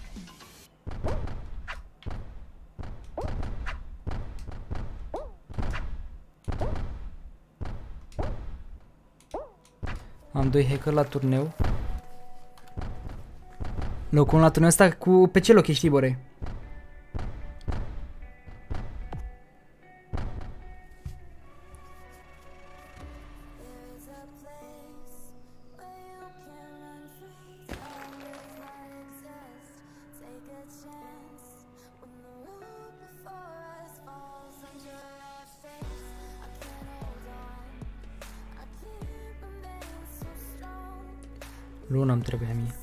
B: Am 2 hacker la turneu. Locul la turneu ăsta cu... Pe ce loc ești, Tibore? Luna îmi trebuie mie.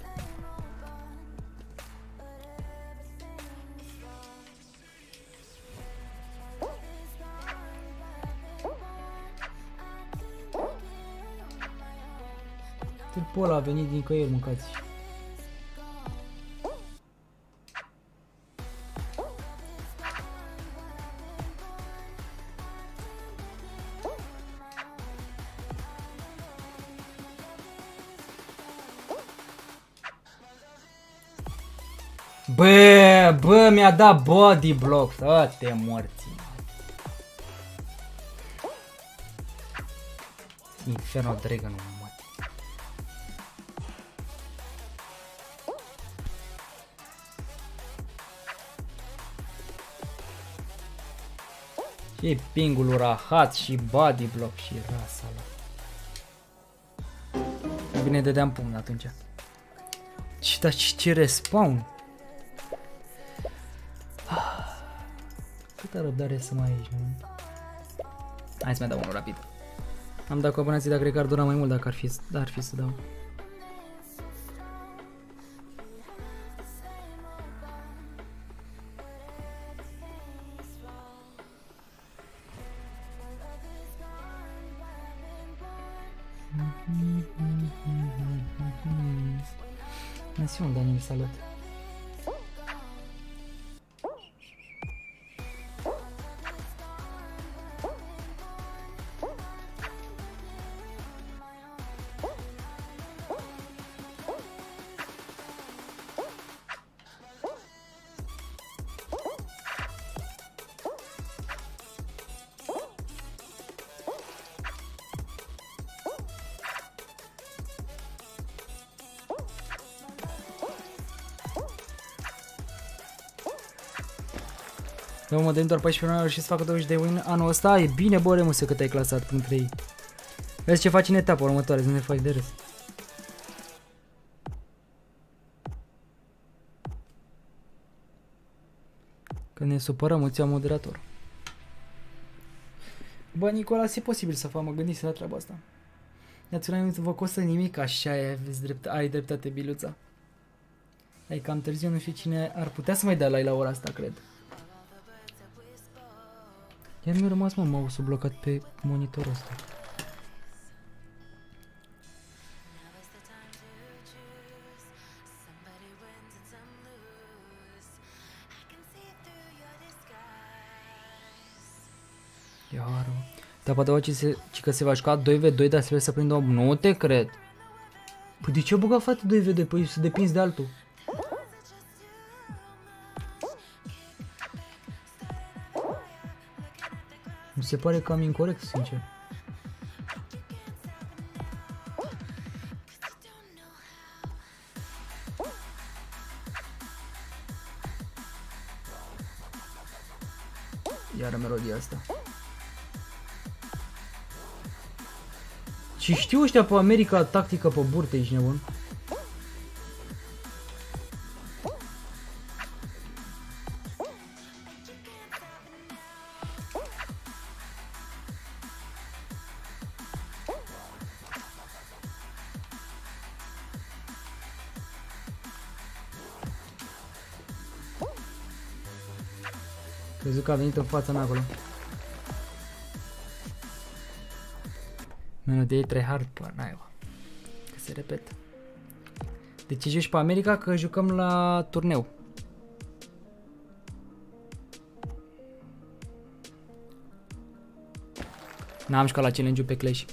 B: Tipul ăla a venit din căieri, mâncați. Bă, mi-a dat body block, toate morții. Inferno Dragon, mă. Și pingul rahat și body block și rasa la. Bine, dădeam pumn atunci. Ce respawn. Câtă răbdare să mai aici, nu? Hai să mai dau unul rapid. Am dat cu abonații, dar cred că ar dura mai mult dacă ar fi să dau. Națiune, Daniel, salut! Eu mă dăm doar 14 ani și să facă 20 de win anul ăsta. E bine, bă, Remuse, că te-ai clasat printre ei. Vezi ce faci în etapa următoare, să nu ne faci de râs. Când ne supărăm, îți iau moderator. Bă, Nicolas, e posibil să fac, mă gândise la treaba asta. Național nu vă costă nimic, așa ai dreptate, Biluța. E cam târziu, nu știu cine ar putea să mai dea like la ora asta, cred. Iar mi-a rămas, mă, mouse-ul blocat pe monitorul ăsta. Iar, dar poate că se va juca 2v2, dar trebuie să prindă 8. Nu te cred. Păi de ce o băga, frate, 2v2? Păi să depinzi de altul. Mi se pare cam incorect, sincer. Iară melodia asta. Și știu ăștia pe America tactică pe burtă, ești nebun. Crezut că a venit în fața mea acolo. Melodie tryhard, pă, naiba. Că se repetă. De ce joci pe America? Că jucăm la turneu. N-am jucat la challenge-ul pe Clash.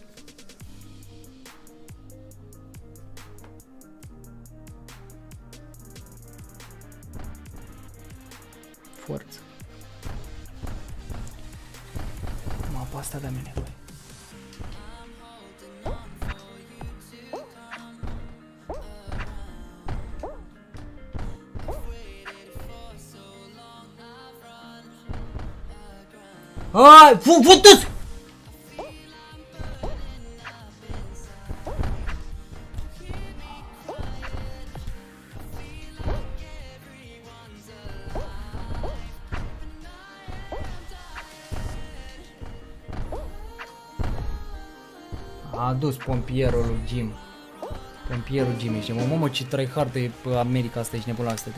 B: Ai, futu-ți! A adus pompierul lui Jim. Pompierul Jim ești. Mamă, ce tryhard e pe America asta, ești nebun la asta.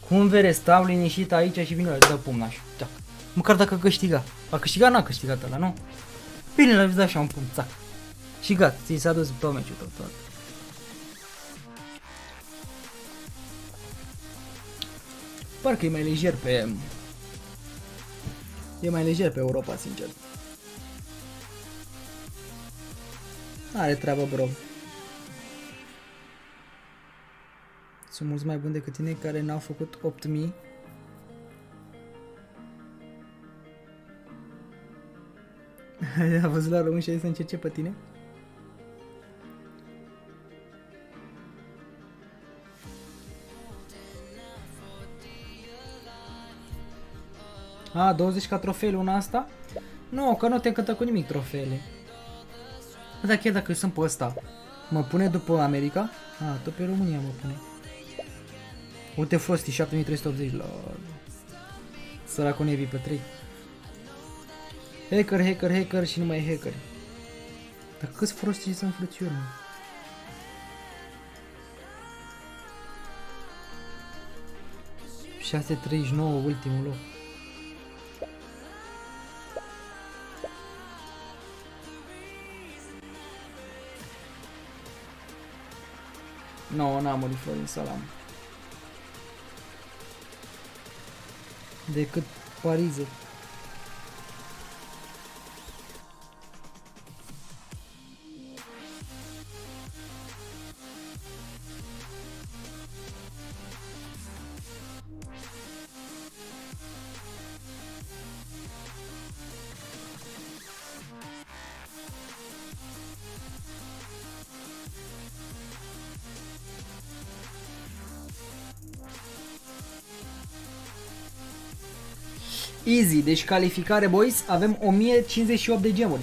B: Cum vere, stau liniștit aici și vine la dă pumnaș. Da. Măcar dacă câștiga. A câștigat, n-a câștigat ăla, nu? Bine, l-a dat așa un pumn, țac. Și gata, ți s-a dus pe meciul tot. Parcă e mai lejer pe... E mai lejer pe Europa, sincer. Are treabă, bro. Sunt mulți mai buni decât tine care n-au făcut 8000. A văzut la român și a zis să încerce pe tine? A, 20 ca trofeele una asta? Nu, că nu te încântă cu nimic trofeele. Dar chiar dacă sunt pe ăsta, mă pune după America? A, tot pe România mă pune. Uite Frosty, 7380 la... Săracul Nevi pe 3. Hacker și numai hacker. Dar câți Frosty sunt frățiori, mă? ...639 ultimul loc. N-am murit Florin Salam. Decât Parize. Easy, deci calificare, boys, avem 1058 de gemuri.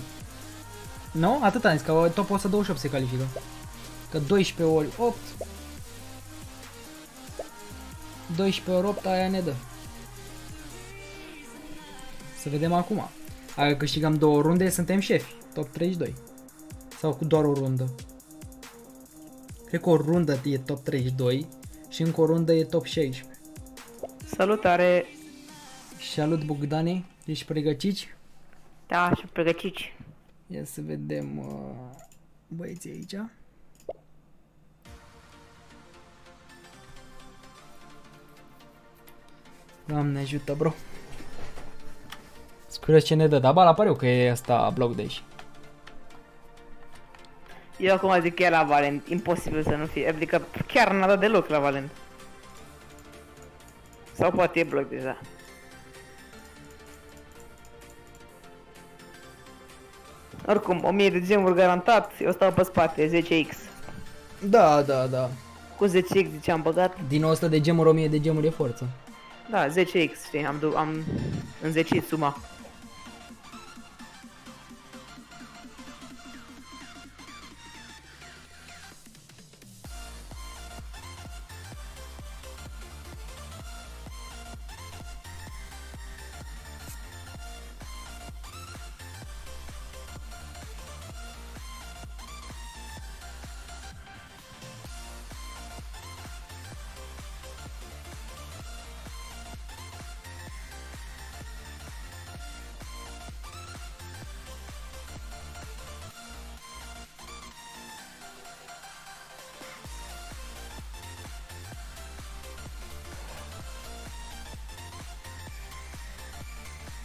B: Nu? Atât am zis, că top 128 se califică. Că 12 ori 8. 12 ori 8, aia ne dă. Să vedem acum. Dacă câștigăm 2 runde, suntem șefi. Top 32. Sau cu doar o rundă. Cred că o rundă e top 32 și încă o rundă e top 16.
J: Salutare!
B: Salut, Bogdane, ești pregătiți?
J: Da, sunt pregătiți.
B: Ia să vedem băieții aici. Doamne ajută, bro. Curios ce ne dă, dar la pare eu că e asta bloc de aici.
J: Eu acum zic chiar la Valent, imposibil să nu fie, adică chiar n-a dat deloc la Valent. Sau poate e bloc deja. Oricum, 1000 de gemuri garantat, eu stau pe spate, 10x.
B: Da, da, da.
J: Cu 10x de ce am băgat?
B: Din 100 de gemuri, 1000 de gemuri e forță.
J: Da, 10x, știi, am înzecit suma.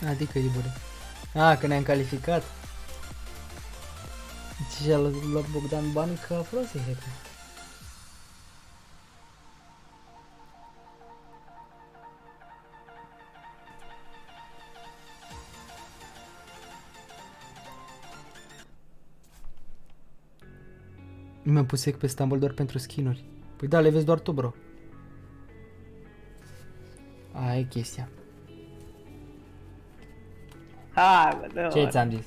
B: Adică Ibure. A, că ne-am calificat. Și a luat Bogdan banii că a folosit hacker. Mi-am pus sec pe Stumble doar pentru skin-uri. Păi da, le vezi doar tu, bro. e chestia.
J: Hai, bă, dă,
B: Ce ți-am zis?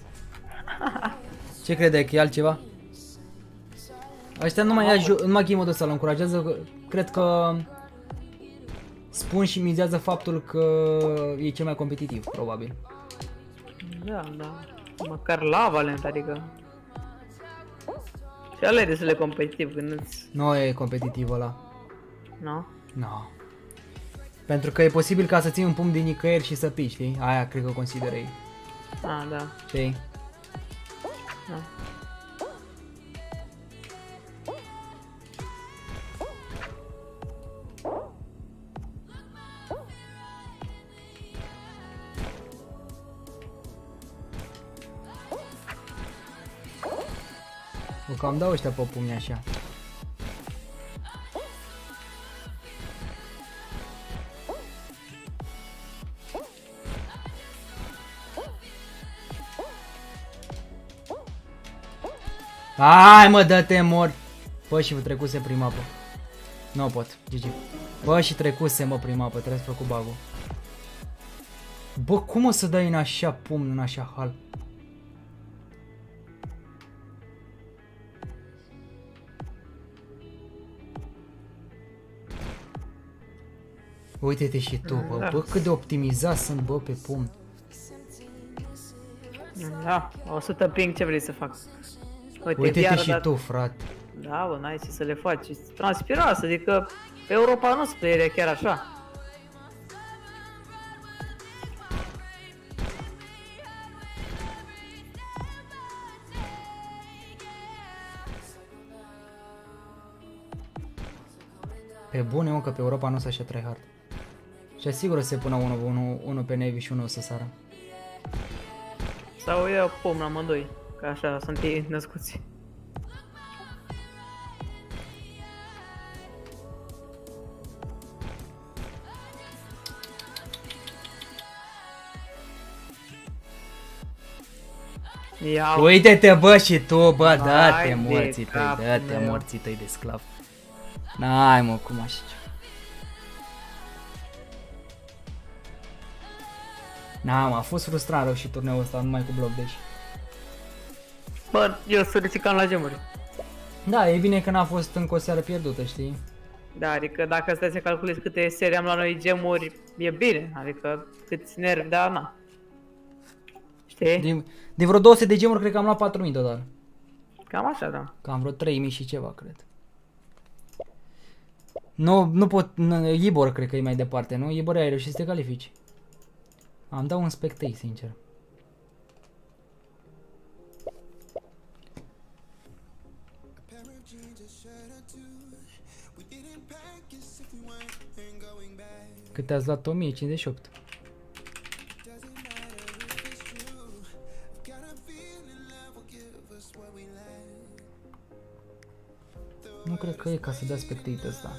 B: Ce credeai că e altceva? Ăștia numai game mode ăsta îl încurajează, cred că spun și mizează faptul că e cel mai competitiv, probabil.
J: Da, da. Măcar la Valent, adică... Și ăla e destul de competitiv când îți...
B: Nu e competitiv ăla.
J: Nu?
B: Nu. Pentru că e posibil ca să ții un pumn din nicăieri și să pici, știi? Aia cred că consideră ei.
J: Ah, da.
B: Știi?
J: Da.
B: O cam dau ăștia pe pumni așa. Hai mă, dă-te mori. Bă, și trecuse prima apă. Nu pot, GG. Bă, și trecuse mă prima apă, trebuie să fac cu bug-ul. Bă, cum o să dai în așa pumn, în așa hal? Uite-te și tu, bă, bă, cât de optimizat sunt, bă, pe pumn.
J: Da, 100 ping, ce vrei să fac?
B: Uite-te și tu, frate.
J: Da, bă, n-ai ce să le faci. Transpirați, adică pe Europa nu sunt playerii chiar așa.
B: Pe bune, mă, că pe Europa nu s-a așa tryhard. Și asigur se pună unul pe Navy și unul o să sară.
J: Sau eu pom la amândoi, că așa sunt ei născuți.
B: Uite-te, bă, și tu, bă, dă-te
J: Hai de
B: morții tăi,
J: capul
B: dă-te
J: meu.
B: morții tăi de sclav. N-ai, mă, cum așa. N-am, a fost frustrant rău și turneul ăsta, numai cu bloc, deci.
J: Bă, eu sunt cam la gemuri.
B: Da, e bine că n-a fost încă o seară pierdută, știi?
J: Da, adică dacă stai să calculezi câte serii am la noi gemuri, e bine, adică câți nervi, dar na. Știi?
B: De vreo 200 de gemuri, cred că am luat 4000 total.
J: Cam așa, da.
B: Cam vreo 3000 și ceva, cred. Nu pot, Ibor cred că e mai departe, nu? Ibor ai reușit să te califici. Am dat un spectei, sincer. Cât te-ați luat? 1058. Nu cred că e ca să dea spectate ăsta.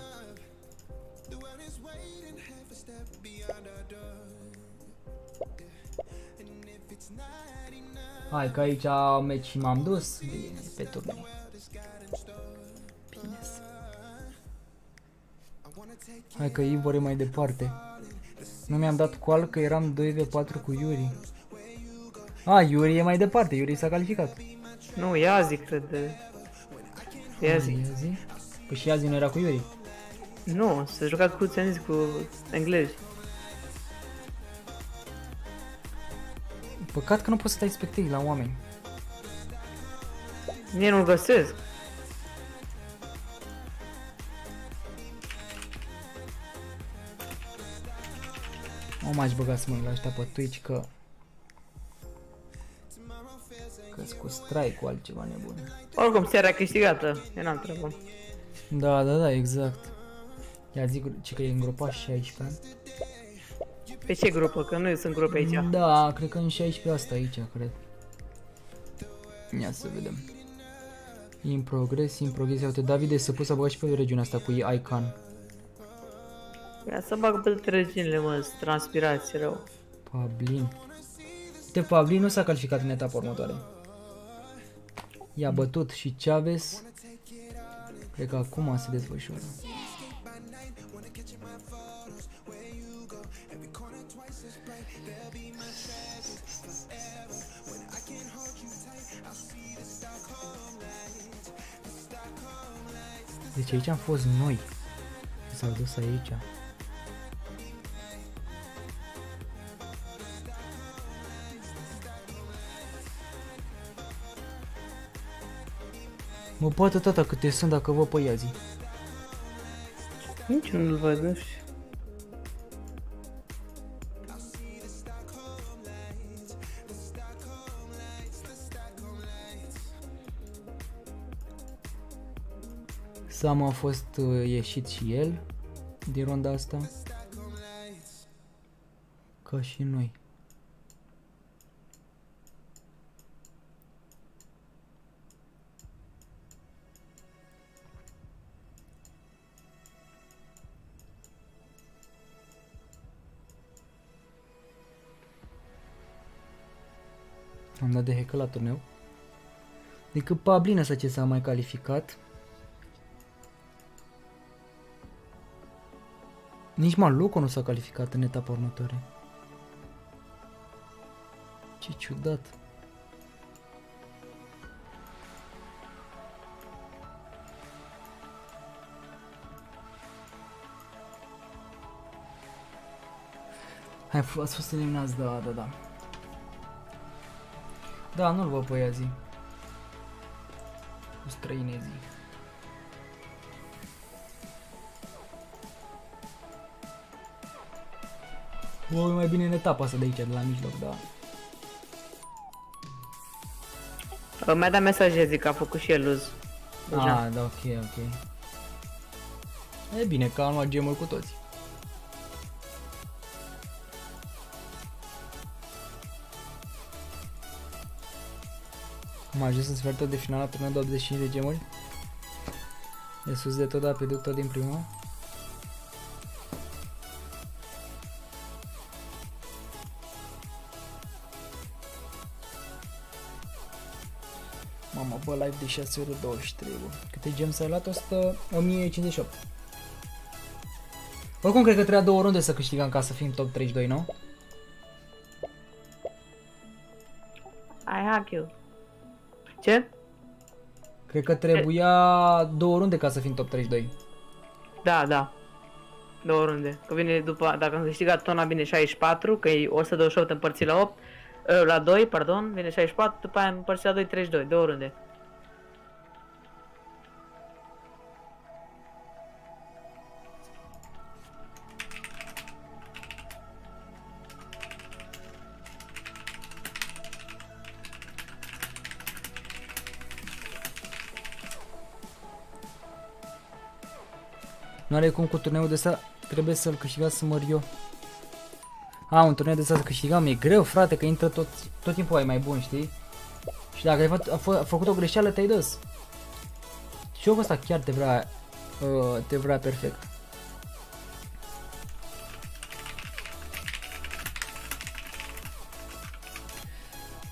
B: Hai că aici meci m-am dus. Bine, pe turneu. Bine. Hai că Ivor e mai departe. Nu mi-am dat call că eram 2v4 cu Yuri. Yuri e mai departe, Yuri s-a calificat.
J: Nu, Iazi, cred. Iazi.
B: Păi și Iazi nu era cu Yuri?
J: Nu, s-a jucat cu, ți-am zis, cu englezi.
B: Păcat că nu poți să dai spectări la oameni.
J: Mie nu-l găsesc.
B: Nu m-aș băga să mă la ăștia pe Twitch că că-s cu strike cu altceva nebun.
J: Oricum, seara câștigată, eu n-am treabă.
B: Da, exact. Ia zic ce că e îngropat 16 ani.
J: Pe ce grupă? Că nu sunt grupe aici.
B: Da, cred că în 16 asta aici, cred. Ia să vedem. In progress. Uite, Davide s-a pus să băga și pe regiunea asta cu Icon.
J: Ia să bag pe toate regiunile, mă, transpirație rău.
B: Pablin. Uite, Pablin nu s-a calificat în etapa următoare. I-a bătut și Chavez. Cred că acum se desfășoară. Deci aici am fost noi. S-au dus aici. Mă poate tata câte sunt dacă vă pe Iazi.
J: Nici nu-l văd, nu știu.
B: Sam a fost ieșit și el din ronda asta. Ca și noi. Am dat de hack la turneu. Decât Pablina să ce s-a mai calificat. Nici Maluco nu s-a calificat în etapa următoare. Ce ciudat. Hai, ați fost eliminați, da. Da, nu-l văd pe Iazi. Cu străinezii. Bă, mai bine în etapa asta de aici, de la mijloc, da.
J: Mi-a dat mesaje, că a făcut și el luz.
B: Ah, da, ok. E bine că am luat gemuri cu toți. Am ajuns în sfertul de final la turneu de 85 de gemuri. De sus de tot, dar pe tot din prima. Mamă, bă, live de 6 ore 23, bă. Câte gems ai luat? 1058. Oricum, cred că trebuia 2 runde să câștigăm ca să fim top 32, nu?
J: I hack you. Ce?
B: Cred că trebuia 2 runde ca să fim top 32.
J: Da. 2 runde. Că vine după, dacă am câștigat tona, vine 64, că e 128 împărțit la 8. La 2, pardon, vine 64, după aia împărțit la 2, 32, 2 runde.
B: Nu are cum cu turneul de ăsta, trebuie să-l câștigați să măr eu. Un turneu de ăsta să câștigăm, e greu, frate, că intră tot timpul ai mai bun, știi? Și dacă ai făcut o greșeală, te-ai dus. Și jocul ăsta chiar te vrea perfect.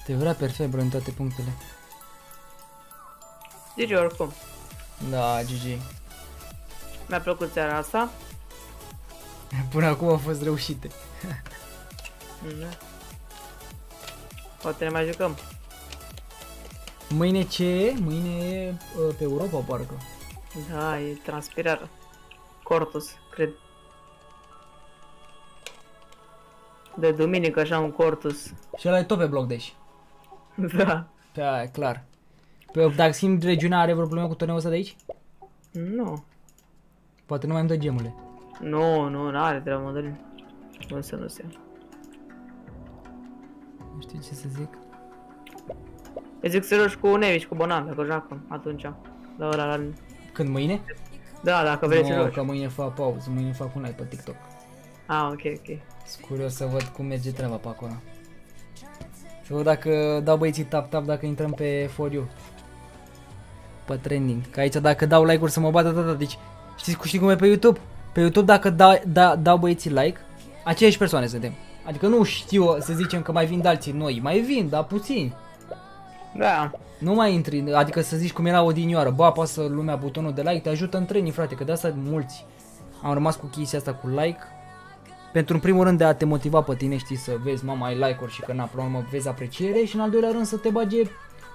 B: Te vrea perfect, bro, în toate punctele.
J: GG oricum.
B: Da, GG.
J: Mi-a plăcut seara asta.
B: Până acum au fost reușite.
J: Poate ne mai jucăm.
B: Mâine ce e? Mâine e pe Europa, parcă.
J: Da, e transpirare. Cortus, cred. De duminică așa un cortus.
B: Și ăla e tot pe bloc, deci.
J: Da.
B: Da, e clar. Dacă schimbi regiunea, are vreo problemă cu turneul ăsta de aici?
J: Nu.
B: Poate nu mai îmi dă gemurile.
J: Nu are treabă, Madalin. Nu se.
B: Nu știu ce să zic.
J: Îi zic să joci cu Nevi și cu Bonan, dacă joacă atunci. La ăla la...
B: Când, mâine?
J: Da, dacă vrei să joci.
B: Că mâine fac pauză, mâine fac un live pe TikTok.
J: Ok.
B: Sunt curios să văd cum merge treaba pe acolo. Să văd dacă dau băieții tap-tap, dacă intrăm pe For You. Pe trending. Că aici dacă dau like-uri să mă bată tata, deci știi cum e pe YouTube? Pe YouTube dacă dau băieții like, aceiași persoane suntem. Adică nu știu să zicem că mai vin de alții noi, mai vin, dar puțini.
J: Da.
B: Nu mai intri, adică să zici cum era odinioară, bă, apasă lumea butonul de like, te ajută în training, frate, că de asta mulți am rămas cu chestia asta cu like. Pentru în primul rând de a te motiva pe tine, știi, să vezi, mama, ai like-uri și că na, până la urmă vezi apreciere și în al doilea rând să te bage,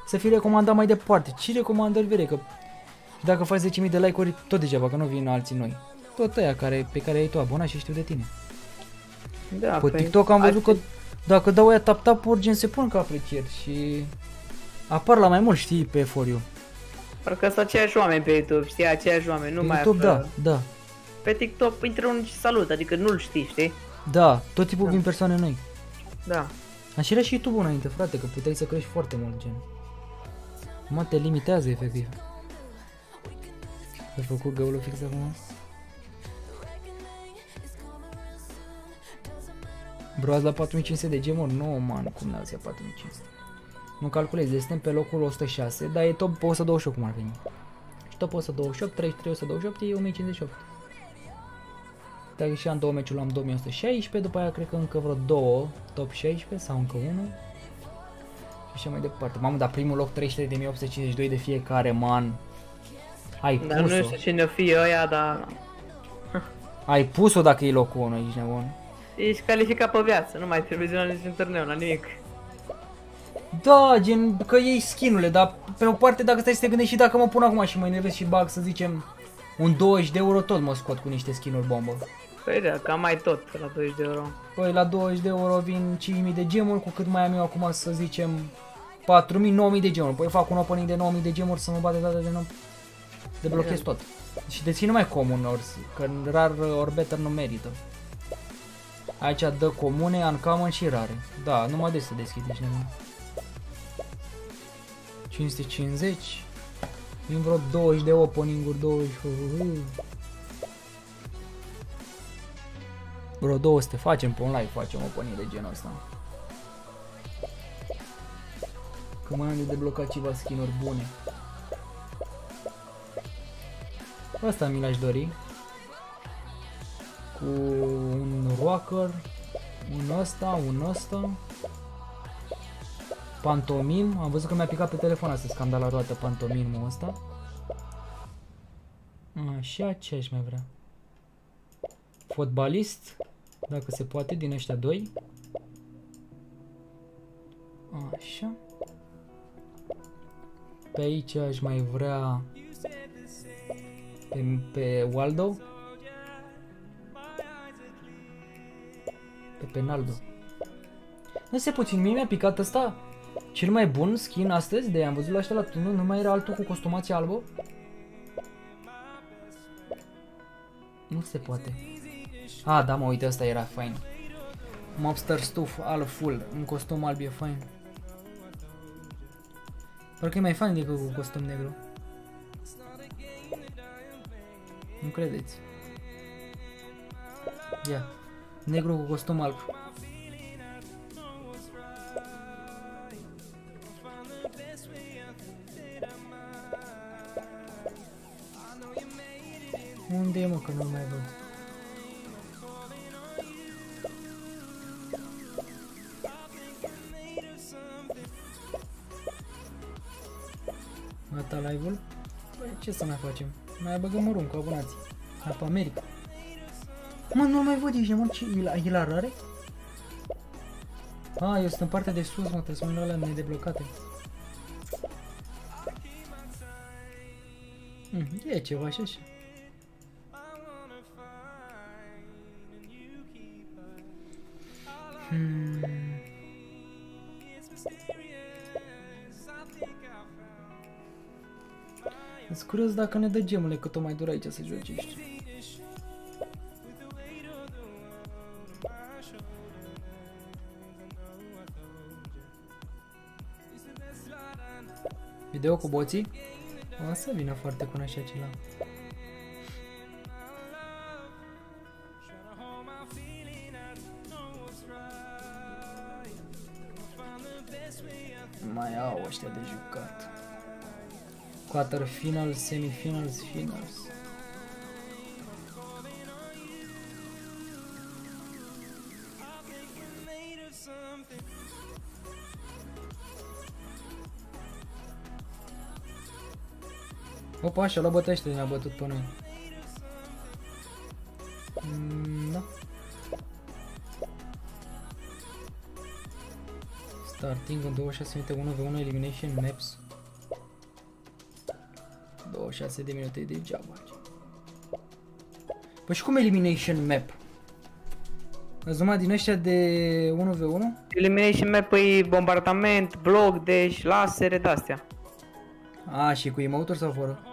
B: să fii recomandat mai departe. Ce recomandări vrei? Că dacă faci 10.000 de like-uri, tot degeaba, că nu vin alții noi. Tot aia pe care ai tu abonat și știu de tine.
J: Da,
B: pe TikTok am văzut că dacă dau aia tap-tap, oricine se pun ca aprecieri și apar la mai mult, știi, pe For You.
J: Parcă sunt aceiași oameni pe YouTube, știi, aceiași oameni, nu
B: pe
J: mai
B: YouTube,
J: află.
B: da.
J: Pe TikTok intră unul și salut, adică nu-l știi, știi?
B: Da, tot tipul vin persoane noi.
J: Da.
B: Așa era și YouTube înainte, frate, că puteai să crești foarte mult, gen. Mă, te limitează, efectiv. Ai făcut găulul fix acum? Bro, azi la 4500 de gemuri? Nu, man, cum n-ați 4500? Nu calculezi, deci suntem pe locul 106, dar e top 128 cum ar veni. Și top 128, 33, 128 e 1058. Dacă și am două meciuri, am 2116, după aia cred că încă vreo două, top 16 sau încă unul. Și așa mai departe. Mamă, dar primul loc 33.852 de fiecare, man. Ai pus-o.
J: Dar nu știu cine o fi ăia, dar...
B: Ai pus-o dacă e locul 1, ești nebun.
J: Ești calificat pe viață, nu mai trebuie să niciun turneu, la nimic.
B: Da, gen, că iei skin-urile, dar pe o parte dacă stai să te gândești și dacă mă pun acum și mă enervez și bag, să zicem, un 20 de euro, tot mă scot cu niște skin-uri bombă.
J: Păi da, cam mai tot la 20 de euro.
B: Păi la 20 de euro vin 5.000 de gemuri, cu cât mai am eu acum, să zicem, 4.000, 9.000 de gemuri. Păi fac un opening de 9.000 de gemuri să mă bate data de nou. Deblochez tot. Și dețin numai comun, că rar ori better nu merită. Aici dă comune, uncommon și rare. Da, numai de să deschid, nici nebun. 550. Vin vreo 20 de opening-uri, 20. Vreo 200 facem pe un live, facem opening de genul ăsta. Că mai am de deblocat ceva skin-uri bune. Asta mi l-aș dori. Cu un rocker, un ăsta. Pantomim, am văzut că mi-a picat pe telefon astăzi când am dat la roată pantomimul ăsta. Așa, ce aș mai vrea? Fotbalist, dacă se poate, din ăștia doi. Așa. Pe aici aș mai vrea pe Waldo. Pe Penaldo. Nu se puțin, mie mi-a picat ăsta. Cel mai bun skin astăzi, de am văzut la ăștia la turneu, nu mai era altul cu costumație albă? Nu se poate. Ah, da, mă, uite, ăsta era fain. Mobster Stuff, alb full, în costum alb e fain. Parcă e mai fain decât cu costum negru. Nu credeți? Ia, negru cu costum alb. Unde e, mă, că nu mai văd? Gata live-ul? Băi, ce să mai facem? Mai băgăm un rum cu abonații. La pe America. Mă, nu mai văd, ești, mă, ce? E la rare? Ah, eu sunt în partea de sus, mă, trebuie să mă uit la alea nedeblocate. E ceva așa. Sunt curios dacă ne dă gemurile, cât o mai dura aici să jocești. Video cu boții? O să vină foarte cu așa ceva. Mai au ăștia de jucat. Quarterfinals, semifinals, finals. Opa, și-a luat bătește, ne-a bătut pe noi. Da. Starting în 26 minute 1v1 elimination maps. 26 de minute degeaba. Păi și cum elimination map? Ați numai din ăștia de 1v1?
J: Elimination map, păi bombardament, bloc, dash, lasere, de-astea.
B: A, și cu emote sau fără?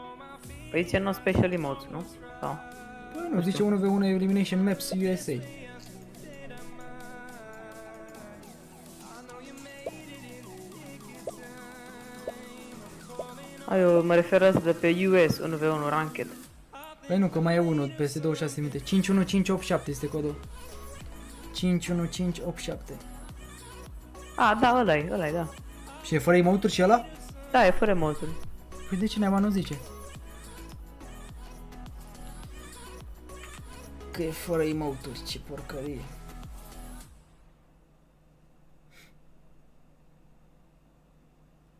J: Păi zice no special emotes, nu? Sau?
B: Păi nu, zice 1v1 elimination maps USA.
J: Eu mă refer asta de pe US 1v1 ranked.
B: Păi nu, că mai e unul peste 26 minute. 51587 este codul. 51587.
J: A, da, ăla-i, da.
B: Și e fără emote-uri și ăla?
J: Da, e fără emote-uri.
B: Păi de ce neava nu zice? Că e fără emote-uri, ce porcărie.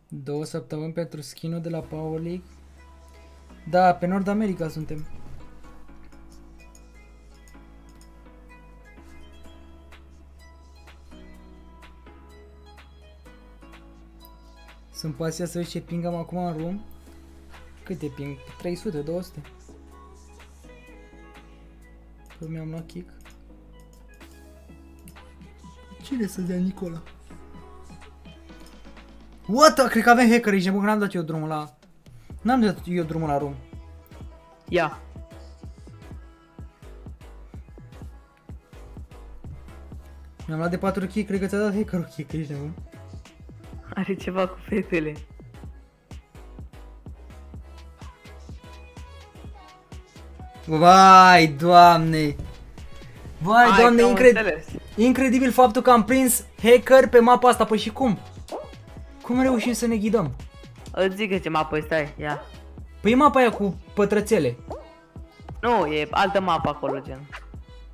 B: Două săptămâni pentru skin-ul de la Power League. Da, pe Nord America suntem. Sunt pasia să vezi ce ping am acum în room. Câte ping? 300, 200. Păi mi-am luat kick. Cine să dea Nicola? What? Cred că avem hacker aici, nebun, că n-am dat eu drumul la... N-am dat eu drumul la room.
J: Ia.
B: Mi-am luat de 4 kick, cred că ți-a dat hackerul kick, ești nebun.
J: Are ceva cu fetele.
B: Vai, doamne! Vai,
J: Hai,
B: doamne, incredibil faptul că am prins hacker pe mapa asta, păi și cum? Cum reușim să ne ghidăm?
J: Îți zic că ce mapă stai, ia.
B: Păi e mapa aia cu pătrățele.
J: Nu, e altă mapă acolo, gen.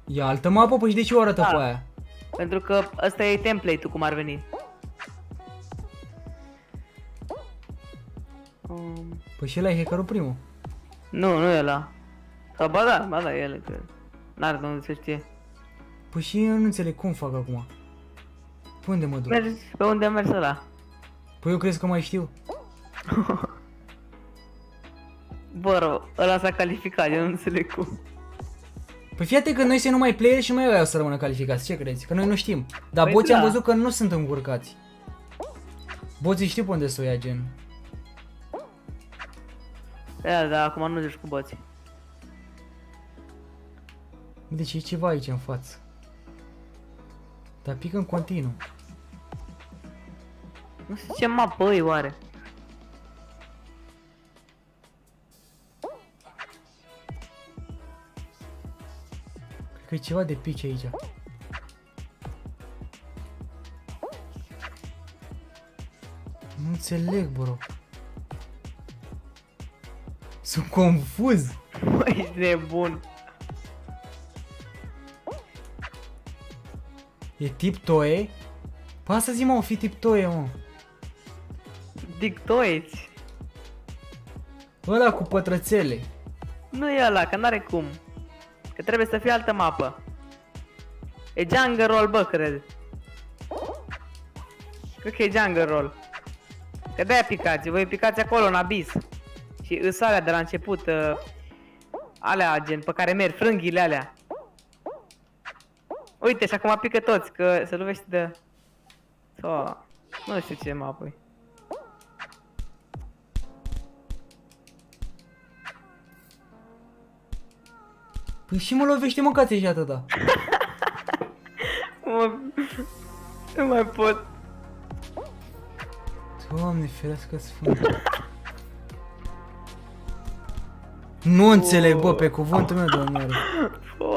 B: E altă mapă? Păi și de ce o arătă
J: Da.
B: pe aia?
J: Pentru că ăsta e template-ul cum ar veni.
B: Păi și ăla e hackerul primul.
J: Nu e ăla. Sau ba da, e ele, că n-are de unde să știe.
B: Păi și eu nu înțeleg cum fac acum. Pe unde mă duc?
J: Mergi pe unde a mers ăla.
B: Păi eu crezi că mai știu?
J: Bă, ăla s-a calificat, eu nu înțeleg cum.
B: Păi fii atent că noi suntem numai player și numai ăia o să rămână calificați, ce crezi? Că noi nu știm. Dar
J: Păi
B: boții
J: da.
B: am văzut că nu sunt încurcați. Boții știu pe unde să o ia, gen.
J: Da, acum nu joci cu boții.
B: Deci e ceva aici în față. Dar pică în continuu.
J: Nu știu ce mapă e oare.
B: Cred că e ceva de pici aici. Nu înțeleg, bro. Sunt confuz.
J: Băi, ești nebun.
B: E tip toe? Păi asta zi, mă, o fi tip toe, mă.
J: Dictoiți.
B: Ăla cu pătrățele.
J: Nu e ăla, că n-are cum. Că trebuie să fie altă mapă. E jungle roll, bă, cred. Cred că e jungle roll. Că de-aia picați, voi picați acolo în abis. Și îs alea de la început, alea gen pe care merg, frânghile alea. Uite, și acum pică toți, că se lovește de... Nu știu ce mapă e.
B: Păi și mă lovește, mă, că ți-e atâta.
J: Nu mai pot.
B: Doamne, ferească sfântă. Nu înțeleg, bă, pe cuvântul meu, doamne.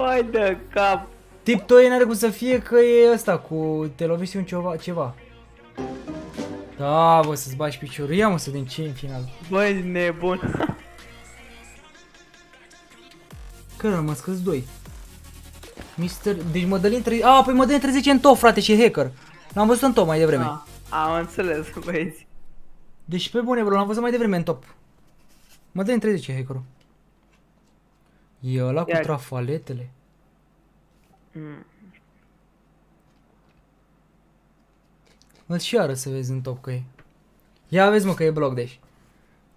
J: Hai de cap.
B: Tip toe n-are cum să fie că e ăsta cu te lovești un ceva. Da, bă, să-ți bagi piciorul. Ia, mă, să vedem ce e în final.
J: Băi, nebun.
B: Că mă scăs 2. Deci Madalin 30... A, păi Madalin 30 în top, frate, și hacker. L-am văzut în top mai devreme.
J: Am înțeles, băieți.
B: Deci pe bune, bro, l-am văzut mai devreme în top. Madalin 30 e hackerul. E ăla cu trafaletele. Îl și arăt să vezi în top că e. Ia vezi mă că e block dash.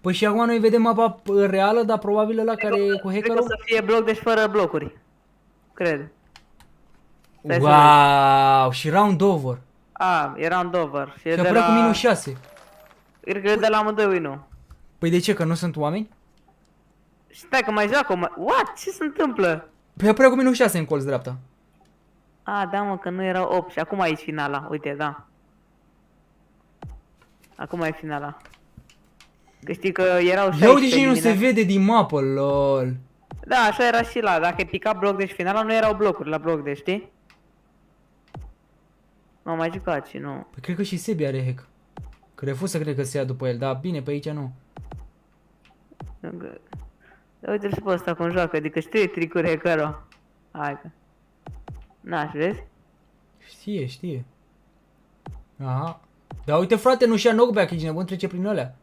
B: Păi și acum noi vedem mapa reală, dar probabil ăla care e cu
J: Cred că
B: hackerul.
J: o să fie bloc, deci fără blocuri. Cred.
B: Wow, și round over.
J: E round over. Și
B: Și apărea cu minus 6.
J: Cred că e de la amândoi win-ul.
B: Păi de ce? Că nu sunt oameni?
J: Stai că mai joacă, What? Ce se întâmplă?
B: Păi apărea cu minus 6 în colț dreapta.
J: Da mă, că nu erau 8 și acum aici finala, uite, da. Acum e finala. Că știi că erau 16
B: Ia uite și nu se vede din mapă, lol.
J: Da, așa era și la, dacă ai picat bloc, deci finala nu erau blocuri la bloc, deci știi? M-am mai jucat și nu.
B: Păi cred că și Sebi are hack. Că refuz să cred că se ia după el, dar bine, pe aici nu.
J: Da, uite-l și pe ăsta cum joacă, adică știe tricuri hackerul. Hai că. Na, și vezi?
B: Știe. Aha. Dar uite frate, nu și-a knockback, ești nebun, trece prin alea.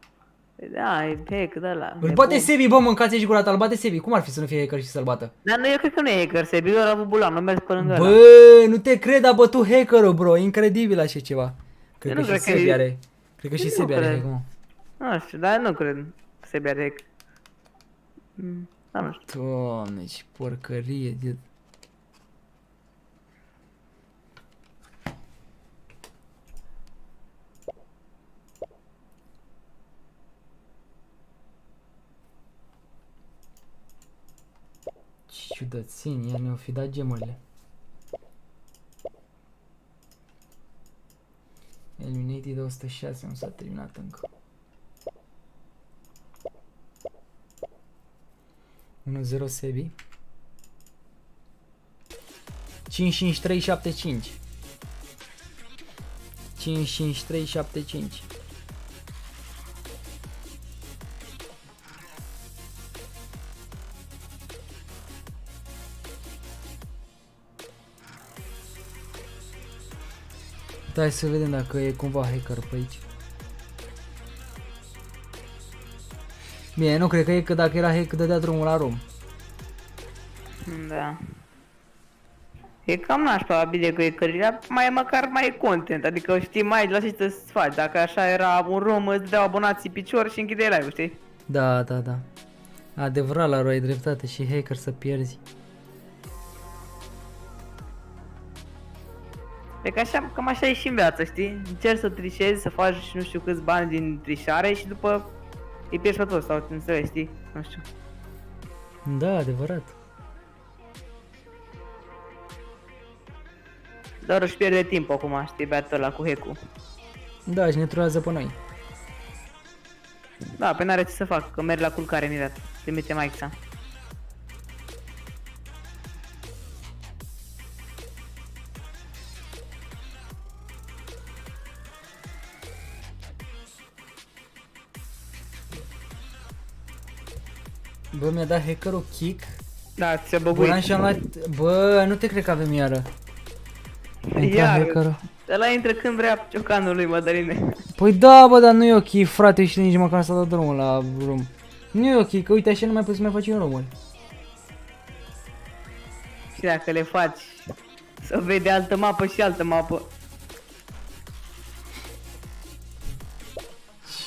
J: Păi da, e hack de ăla.
B: Îl bate Sebi, bă, mâncați-și gura ta, îl bate Sebi. Cum ar fi să nu fie hacker și să-l bată?
J: Dar nu, eu cred că nu e hacker, Sebi, ăla a avut bulan, nu mergi pe lângă ăla.
B: Bă, nu te cred, a bătut hackerul, bro, incredibil așa ceva. Cred că și Sebi are. Cred că și Sebi are hack, mă.
J: Nu știu, dar nu cred că Sebi are hack. Dar nu știu.
B: Doamne, ce porcărie, dude. Ciudățenie, ea ne-o fi dat gemurile. Eliminated de 106, nu s-a terminat încă. 1-0 Sebi. 5-5-3-7-5. 5-5-3-7-5. Hai să vedem dacă e cumva hacker pe aici. Bine, nu cred că e, că dacă era hack dădea drumul la rom.
J: Da. E cam nașpa videoclipurile, măcar mai e content, adică știi mai la ce să-ți faci, dacă așa era un rom îți dădeau abonații picior și închideai live-ul, știi?
B: Da. Adevărat, la ai dreptate și hacker să pierzi.
J: E că așa, cam așa e și în viață, știi? Încerci să trișezi, să faci nu știu câți bani din trișare și după îi pierzi pe toți sau înțelegi, știi? Nu știu.
B: Da, adevărat.
J: Doar își pierde timp acum, știi, beatul ăla cu hack-ul.
B: Da, și ne trolează pe noi.
J: Da, pe n-are ce să fac, că merg la culcare imediat. Trimite Maixa.
B: Bă, mi-a dat hackerul kick.
J: Da, ți-a băguit.
B: Și am luat... Bă, nu te cred că avem iară.
J: Iar, ăla intră când vrea ciocanul lui Madaline.
B: Păi da, bă, dar nu e ok, frate, și nici măcar s-a dat drumul la rom. Nu e ok, că uite așa nu mai poți să mai faci un romul.
J: Și dacă le faci, să vede altă mapă și altă mapă.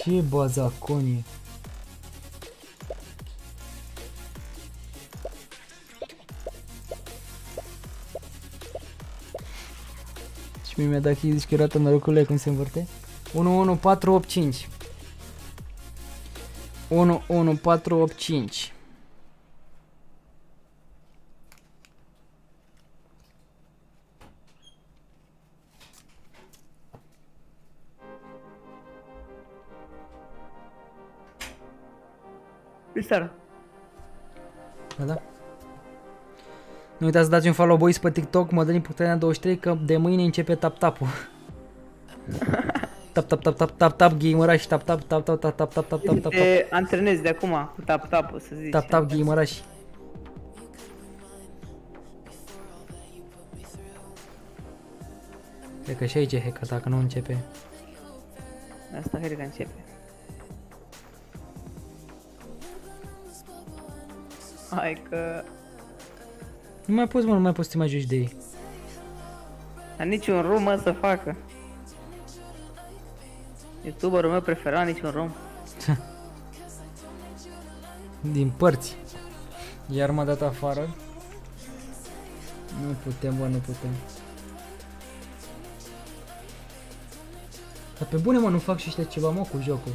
B: Ce bazaconie. Și mie mi-a dat că zici că era norocule cum se învârte. 1-1-4-8-5. 1-1-4-8-5.
J: Bistară.
B: Da. Nu uitați să dați un follow, boys, pe TikTok, Madalin.23, că de mâine începe tap-tap-ul. Tap-tap-tap-tap-tap-tap, gamerași, tap-tap-tap-tap-tap-tap-tap-tap.
J: Te antrenezi de acum cu tap-tap-ul, să zici.
B: Tap-tap, gamerași. Cred că și aici e hack, dacă nu începe.
J: Asta cred că începe. Hai că...
B: Nu mai poți, mă, nu mai poți să te mai joci de ei.
J: Dar niciun rumă să facă. YouTuberul meu preferat, niciun rom.
B: Din părți. Iar m-a dat afară. Nu putem, bă, nu putem. Dar pe bune, mă, nu fac și ăștia ceva, mă, cu jocul.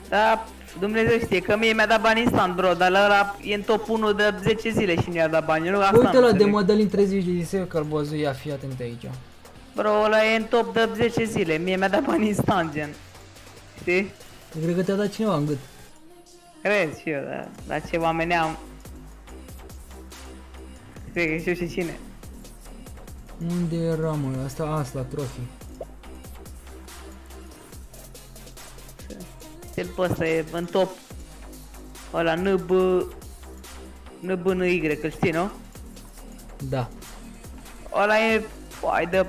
J: Da, Dumnezeu știe că mie mi-a dat bani instant, bro, dar ăla e în top 1 de 10 zile și nu i-a dat bani. Nu, asta
B: Uite la de
J: înțeleg.
B: Madalin 30 de zile că-l bozu, ia, fii atent aici.
J: Bro, ăla e în top de 10 zile, mie mi-a dat bani instant, gen. Știi?
B: Eu cred că te-a dat cineva în gât.
J: Cred și eu, da. Dar ce oameni am. Cred că știu și cine.
B: Unde era, mă? Asta, trofii.
J: Cel pe ăsta e în top. Ăla NBNY, că știi, nu?
B: Da.
J: Ăla e, foai, de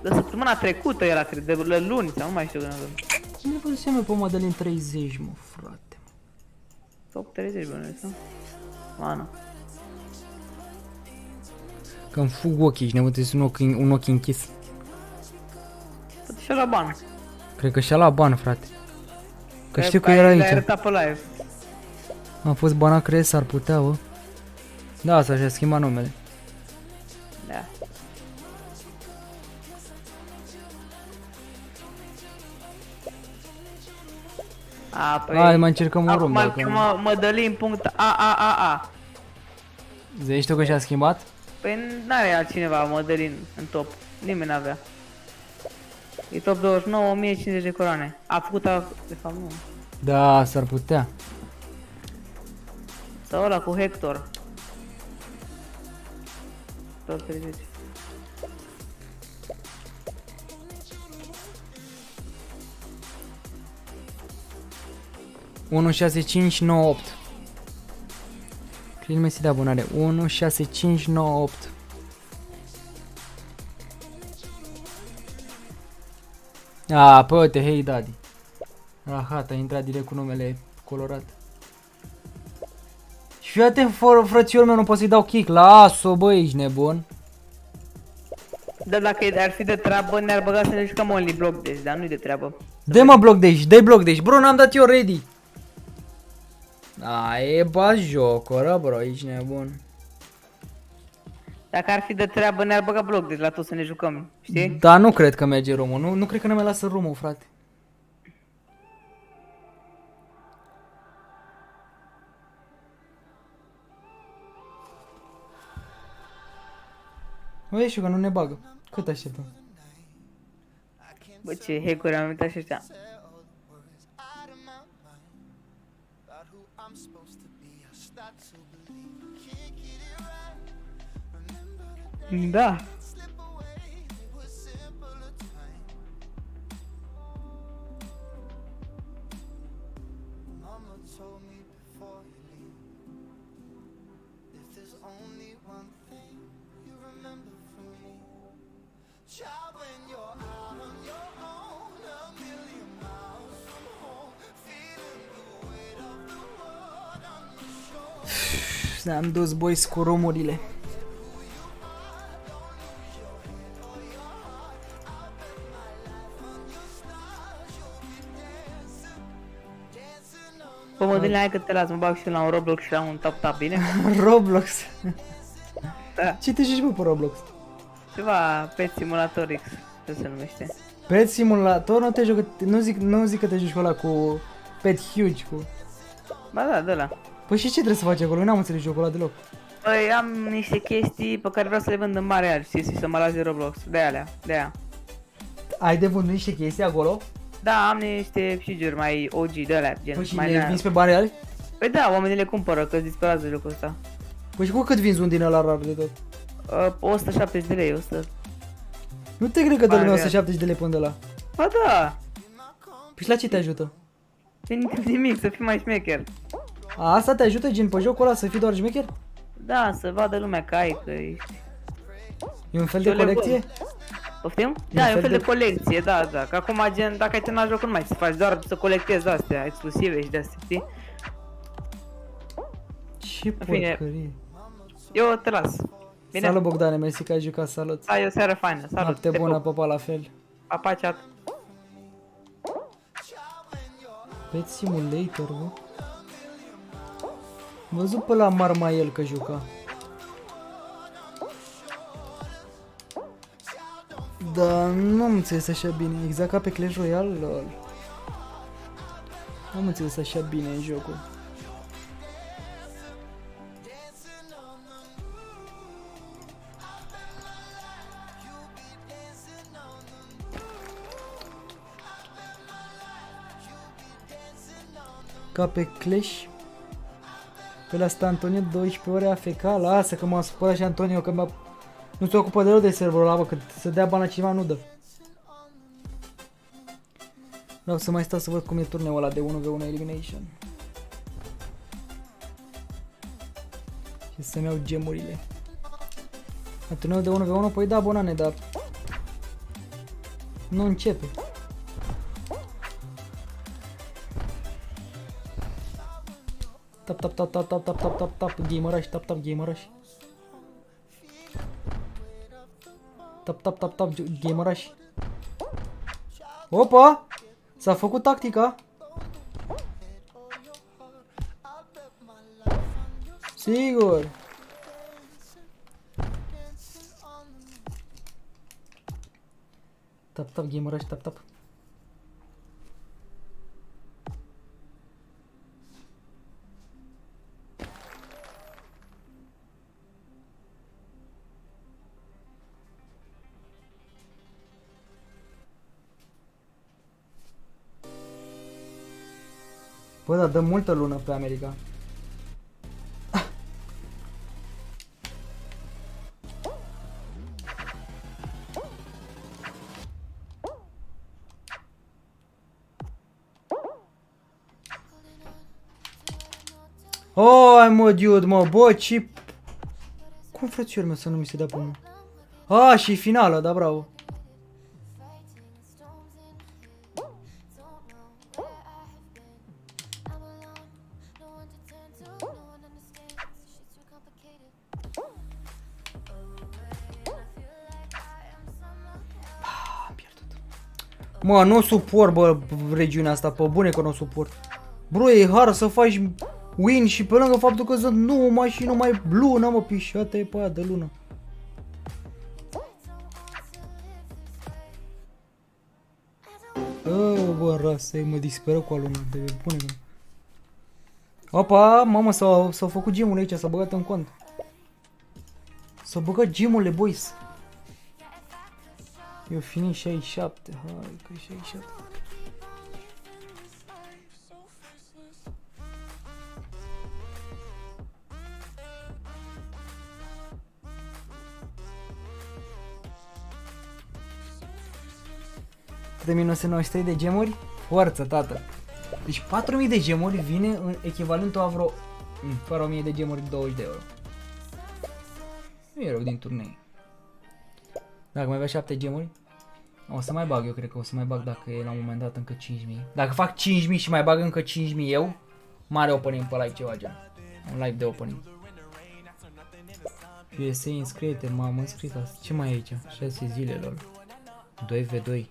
J: săptămâna trecută era, cred, de luni sau nu mai știu când.
B: Cine vă ziceam pe Madalin 30, mă, frate?
J: Top 30, bă, nu? Mana.
B: Că-mi fug ochii și ne puteți un ochi închis.
J: Tot și la ban.
B: Cred că și-a luat bani, frate. Că știu că era aici.
J: Le-ai arătat pe live.
B: A fost bana, cred, s-ar putea, bă. Da, asta și-a schimbat numele.
J: Da. A, păi...
B: Hai, mai încercăm un rom,
J: dacă... Acum îl cheamă Madalin.aaaaa.
B: Zici tu că și-a schimbat?
J: Păi n-are altcineva Madalin în top. Nimeni n-avea. E top 29, 1050 de coroane. A făcut de fapt nu.
B: Da, s-ar putea.
J: Sau ăla cu Hector. Top 30.
B: Unu 6 5 9 8. PRIMESTI de abonare 1 6 5 9 8. A, păi uite, hei daddy. Rahat, a intrat direct cu numele colorat. Și fii atent, frățiorul meu, nu pot să-i dau kick. Las-o, bă, ești nebun.
J: Dar dacă ar fi de treabă, ne-ar băga să ne jucăm only block dash, dar nu-i de treabă.
B: Dă-mă bloc dash, dă-i bloc dash. Bro, n-am dat eu ready. A, e bajocură, bro, ești nebun.
J: Dacă ar fi de treabă, ne-ar băga bloc dash la tot să ne jucăm, știi?
B: Da, nu cred că merge romul, nu cred că ne mai lasă romul, frate. Bă, ieși că nu ne bagă. Cât așteptăm?
J: Bă, ce hack-uri am uitat și ăștia. Da.
B: Ne-am dus, boys, cu romurile.
J: Bă, mă dă-le, hai că te las, mă bag și eu la un Roblox și la un tap-tap, bine?
B: Roblox.
J: Da.
B: Ce te joci, bă, pe Roblox?
J: Ceva Pet Simulator X, ce se numește.
B: Pet Simulator? Nu te joc, nu zic că te joci cu ăla cu Pet Huge, cu...
J: Ba da, de ăla.
B: Păi și ce trebuie să faci acolo? N-am înțeles jocul ăla deloc.
J: Păi am niște chestii pe care vreau să le vând în mare real, știi, să mă las de Roblox, de aia.
B: Ai de vândut niște chestii acolo?
J: Da, am niște figuri mai OG de alea, gen
B: Păi și
J: mai
B: le vinzi pe bani reali?
J: Păi da, oamenii le cumpără, că-s disperați de jocul ăsta.
B: Păi și cu cât vinzi un din ăla rar de tot?
J: 170 de lei, 100.
B: Nu te cred că dă lumea 170 de lei până de la.
J: Ba da!
B: Păi și la ce te ajută?
J: Nimic, să fii mai șmecher.
B: A, asta te ajută, gen, pe jocul ăla să fii doar șmecher?
J: Da, să vadă lumea că ai, că ești...
B: E un fel de colecție?
J: Poftim? Da, e un fel de colecție, da, că acum, gen, dacă ai terminat jocul, nu mai să faci, doar să colectezi astea, exclusive și de-astea, știi?
B: Ce porcărie.
J: Eu te las. Bine?
B: Salut, Bogdane, mersi că ai jucat, salut.
J: Da, e o seară faină, salut.
B: Noapte bună, papa, la fel.
J: Pa, chat.
B: Pet Simulator, bă. Am văzut pe la Marmael că juca. Dar nu am înțeles așa bine, exact ca pe Clash Royale, lol. Nu am înțeles așa bine în jocul. Ca pe Clash. Pe la asta Antonio 12 ore AFK. Lasă că m-a supărat și Antonio că nu se ocupă deloc de serverul ăla, bă, că să dea bani la cineva nu dă. Vreau să mai stau să văd cum e turneul ăla de 1v1 elimination. Și să-mi iau gemurile. La turneul de 1v1, păi da, bonane, dar nu începe. Tap tap tap tap tap tap tap tap tap gameraș, tap tap gameraș. Tap tap tap tap gameraș. Opa! S-a făcut tactica. Sigur. Tap tap gameraș, tap tap. Bă, dar dă multă lună pe America. Oh, mă, dude, mă, bă, ce... Cum, frățior meu, să nu mi se dea pe mă? Ah, și finală, da, bravo. Mă, nu suport, bă, regiunea asta, pe bune că nu suport. Bro, e har să faci win și pe lângă faptul că sunt numai și numai lună, mă, pișate pe aia de lună. Bă, rasă, mă disperă cu a lună, de bune, mă. Opa, mamă, s-au făcut gemul aici, s-a băgat în cont. S-au băgat gemurile, boys. Eu fini 67, hai că 67. $3.993 de gemuri? Forță, tată. Deci 4.000 de gemuri vine în echivalentul a vreo... fără 1.000 de gemuri, 20 de euro. Nu e rău din turnei. Dacă mai avea 7 gemuri, o să mai bag, eu cred că o să mai bag dacă e la un moment dat încă 5.000. Dacă fac 5.000 și mai bag încă 5.000 eu, mare opening pe live, ceva gen. Un live de opening. USA înscriete, m-am înscris asta. Ce mai e aici? 6 zile, lol. 2v2.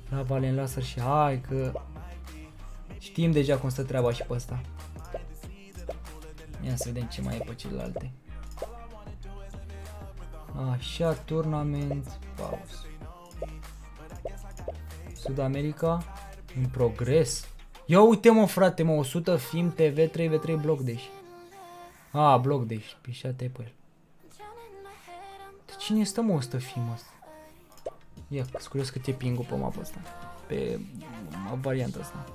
B: La Valen Laser și hai că știm deja cum stă treaba și pe ăsta. Ia să vedem ce mai e pe celelalte. Așa, turnament, pauză. Sud America, în progres. Ia uite, mă, frate, mă, 100 film TV 3v3 block dash. Block dash, pișate pe el. De cine stă, mă, 100 film ăsta? Ia, sunt curios cât e ping-ul pe mapa asta. Pe varianta asta.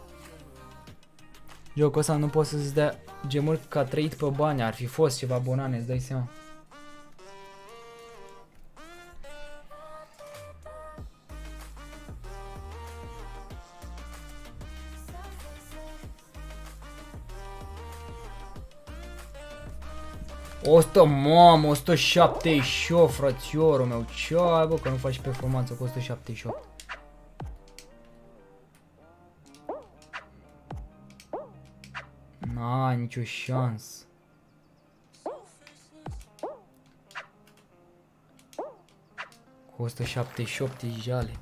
B: Jocul ăsta nu poți să-ți dea gemuri ca trăit pe bani, ar fi fost ceva bonane, îți dai seama. Mamă, 178, frățiorul meu, ce ai, bă, că nu faci performanță cu 178. N-ai nicio șansă. Cu 178 e jale.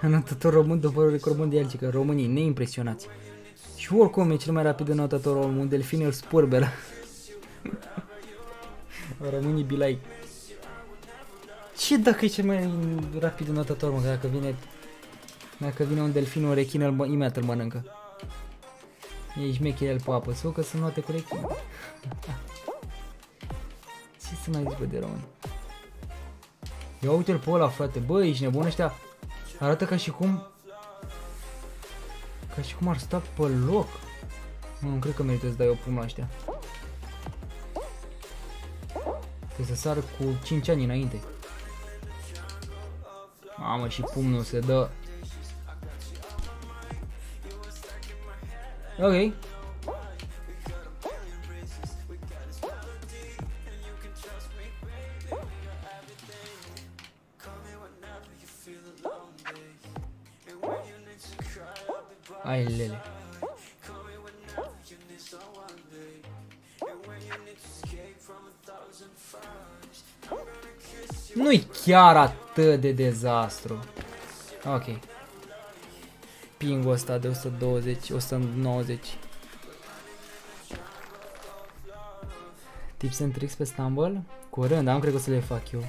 B: Anotător român după record mondial, că românii neimpresionați. Și oricum e cel mai rapid anotător român, delfinii îl spurberă. Românii bilai. Ce dacă e cel mai rapid anotător, mă, dacă vine un delfin, un rechin, imediat îl mănâncă. E șmecher el pe apă, sau că sunt note cu rechin. Ce să mai zic, bă, de român? Ia uite-l pe ăla, frate, bă, ești nebun, ăștia arată ca și cum ar sta pe loc. Nu cred că merită să dai o pumn la ăștia. Trebuie să sară cu 5 ani înainte. Mamă, și pumnul se dă. Ok. Ai lele. Nu-i chiar atât de dezastru. Ok. Ping-ul ăsta de 120, 190. Tips and tricks pe Stumble? Curând, dar nu cred că o să le fac eu.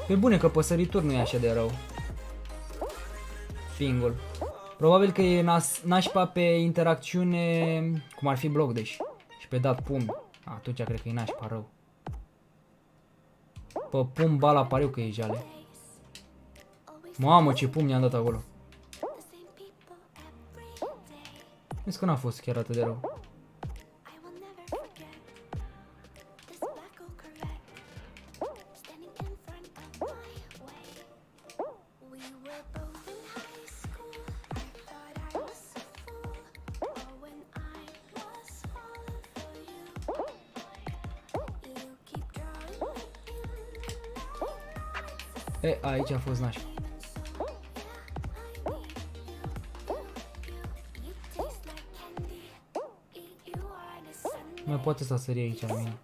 B: Pe bune că păsăritur nu e așa de rău. Pingul. Probabil că e nașpa pe interacțiune, cum ar fi bloc dash. Și pe dat pumn. Atunci cred că e nașpa rău. Pe pumn bala pariu că e jale. Mamă, ce pumn i-am dat acolo. Vezi că n-a fost chiar atât de rău. E, aici a fost nașpa. Mai poate să sări aici la mine.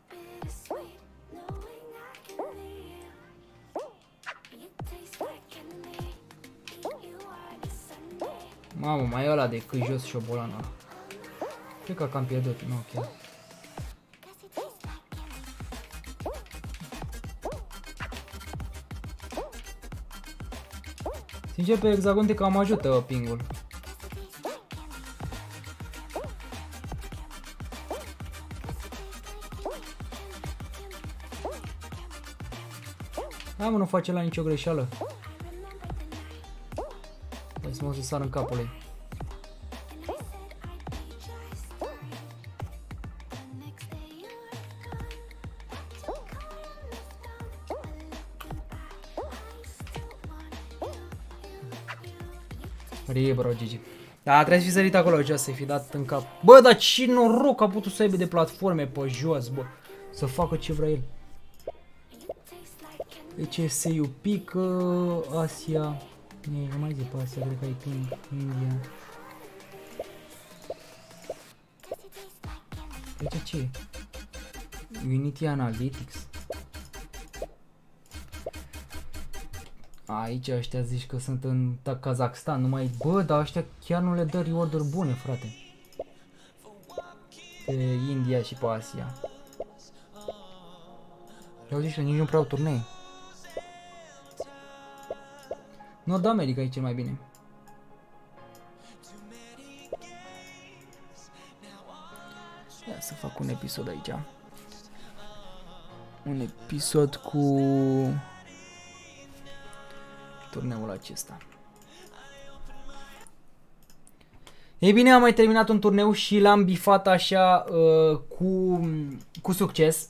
B: Mamă, mai e ăla de cât jos șobolanul ăla. Cred că cam pierdut, nu chiar. Sincer, pe hexagon te cam ajută pingul. Hai mă, nu face la nicio greșeală. Hai să mă să sar în capul ei. Rie, bro, GG. Da, trebuie să fi sărit acolo jos, să-i fi dat în cap. Bă, dar ce noroc a putut să aibă de platforme pe jos, bă. Să facă ce vrea el. Deci SAU pică, Asia. Nu mai zic pe Asia, cred că e ping, India. Deci ce? Unity Analytics. Aici ăștia zici că sunt în Kazakhstan, numai, bă, dar ăștia chiar nu le dă reward-uri bune, frate. Pe India și pe Asia. Le-au zis că nici nu prea au turnee. Nord America e cel mai bine. Ia să fac un episod aici. Un episod cu turneul acesta. Ei bine, am mai terminat un turneu și l-am bifat așa cu succes.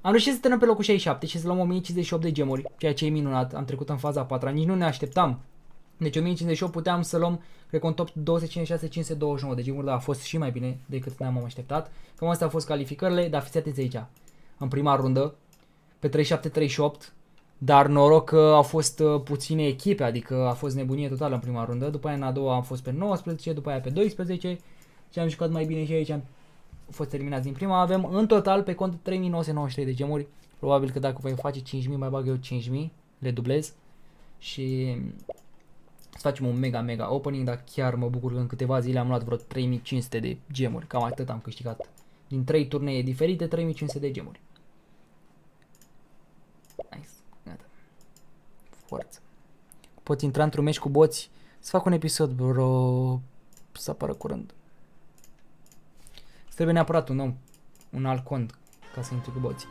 B: Am reușit să terminăm pe locul 67 și să luăm 1058 de gemuri, ceea ce e minunat. Am trecut în faza a 4-a, nici nu ne așteptam Deci 1058 puteam să luăm, cred că un top 256-529 de gemuri, dar a fost și mai bine decât ne-am așteptat. Cam astea au fost calificările, dar fiți atenți aici. În prima rundă, pe 37-38, dar noroc că au fost puține echipe, adică a fost nebunie totală în prima rundă. După aia în a doua am fost pe 19, după aia pe 12 și am jucat mai bine și aici am fost terminați din prima. Avem în total pe cont 3993 de gemuri. Probabil că dacă voi face 5000, mai bag eu 5000, le dublez și să facem un mega opening, dar chiar mă bucur că în câteva zile am luat vreo 3500 de gemuri, cam atât am câștigat. Din 3 turnee diferite, 3500 de gemuri. Nice, gata. Forță. Poți intra într-un meci cu boți, să fac un episod, bro, să apară curând. Trebuie neapărat un alt cont ca să intri cu boții.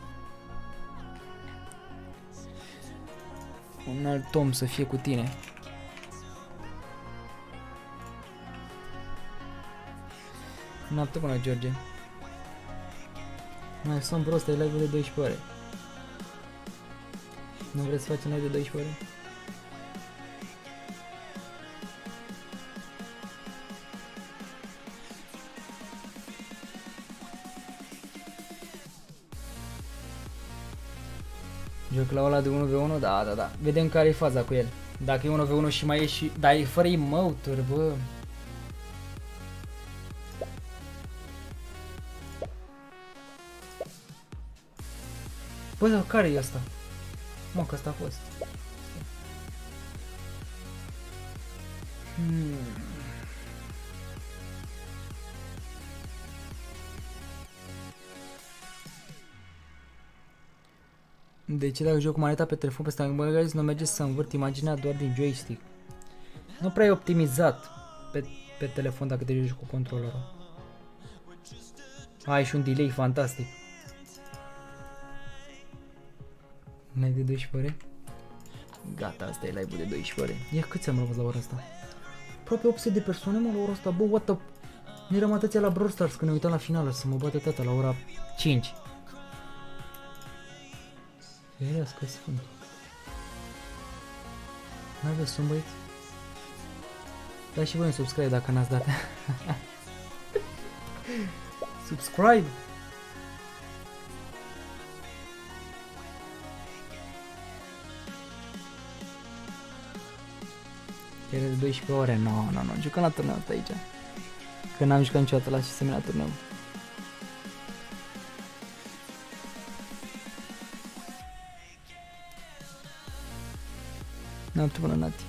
B: Un alt om să fie cu tine. Noapte bună, George. Mai sunt bro, stai live de 12 ore. Nu vreți să facem live de 12 ore? Joc la ăla de 1v1? Da. Vedem care e faza cu el. Dacă e 1v1 și mai e și... Dar e fără emote-uri, bă. Bă, dar care e asta? Mă, că asta a fost. De ce dacă joc cu maneta pe telefon pe stang, nu merge să învârt imaginea doar din joystick? Nu prea e optimizat pe telefon dacă te joci cu controllerul. Ai și un delay fantastic. Live de 12 ore? Gata, asta e live-ul de 12 ore. Ia câți am rămas la ora asta? Aproape 800 de persoane, mă, la ora asta. Bă, what the... Ne eram atâția la Brawl Stars când ne uitam la finală să mă bate tata la ora 5. Ferească sfânt. Mai aveți sunt, băieți? Dați și voi un subscribe dacă n-ați dat. Subscribe! Chiar de 12 ore? Nu, jucăm la turneul ăsta aici. Că n-am jucat niciodată la asemenea turneu. Noapte bună, Nati.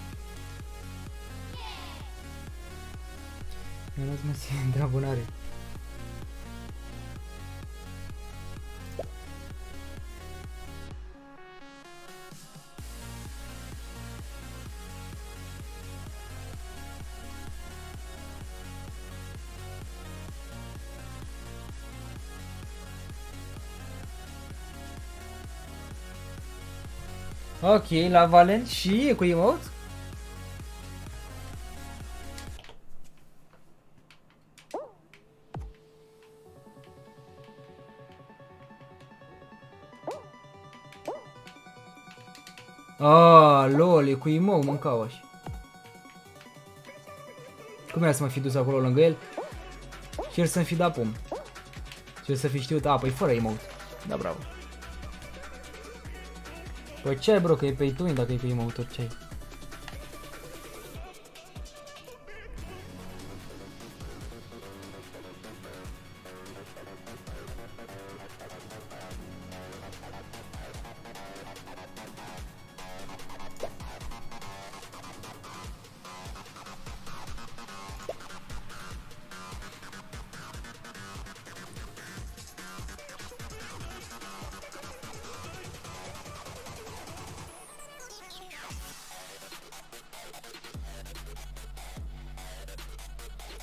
B: Eu n-ați mersi de abonare. Ok, la Valent și e cu emote? Ah, lol, e cu emote, mâncau-aș. Cum era să mă fi dus acolo lângă el? Și el să-mi fi dat pum. Și el să fi știut, păi fără emote. Da, bravo. Păi ce ai, bro, că e pay to win dacă e cu emote, ce ai?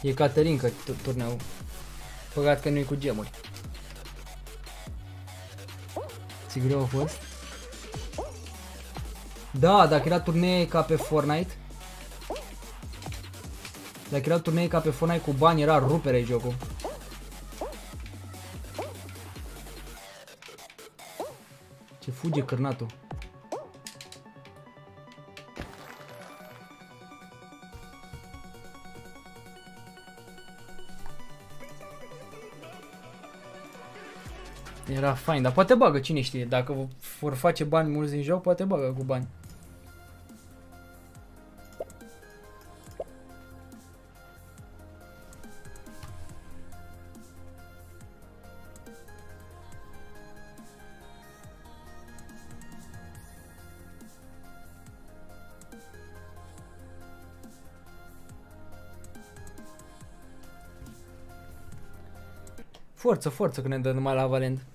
B: E Caterinca turneul. Păcat că nu e cu gemuri. Ți greu a fost? Da, dacă era turnee ca pe Fortnite. Dacă era turnee ca pe Fortnite cu bani, era rupere jocul. Ce fuge cârnatul. Era fain, dar poate bagă, cine știe. Dacă vor face bani mulți din joc, poate bagă cu bani. Forță, forță că ne dă numai la Valent.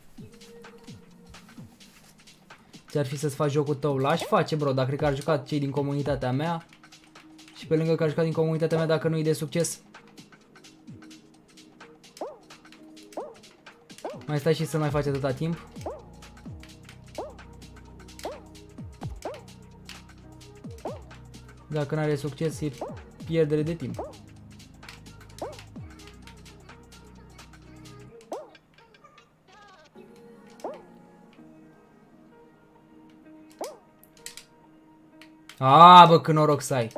B: Ce-ar fi să-ți faci jocul tău? L-aș face, bro, dar cred că ar juca cei din comunitatea mea. Și pe lângă că ar juca din comunitatea mea, dacă nu e de succes, mai stai și să mai faci atâta timp. Dacă nu are succes, e pierdere de timp. A, bă, cât noroc să ai.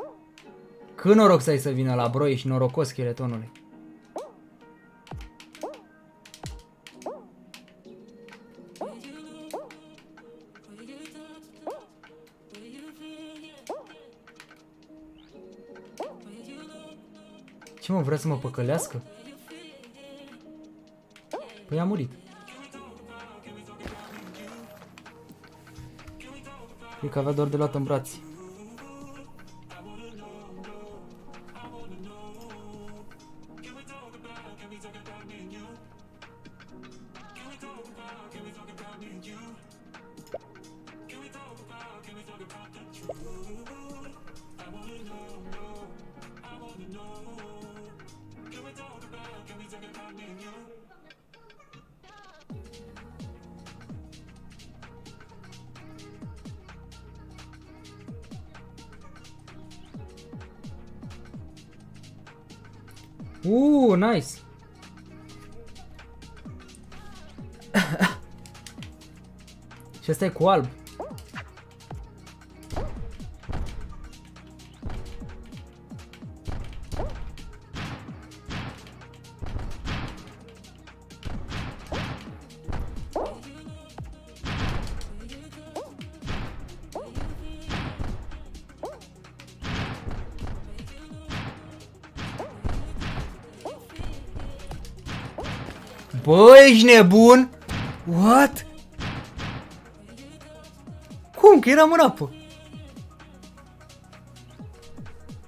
B: Cât noroc să ai să vină la bro, ești norocos, scheletonule. Ce mă, vrea să mă păcălească? Păi a murit. Cred că avea doar de luat în brațe. Nice. Și ăsta e cu alb. Bă, ești nebun? What? Cum? Că eram în apă.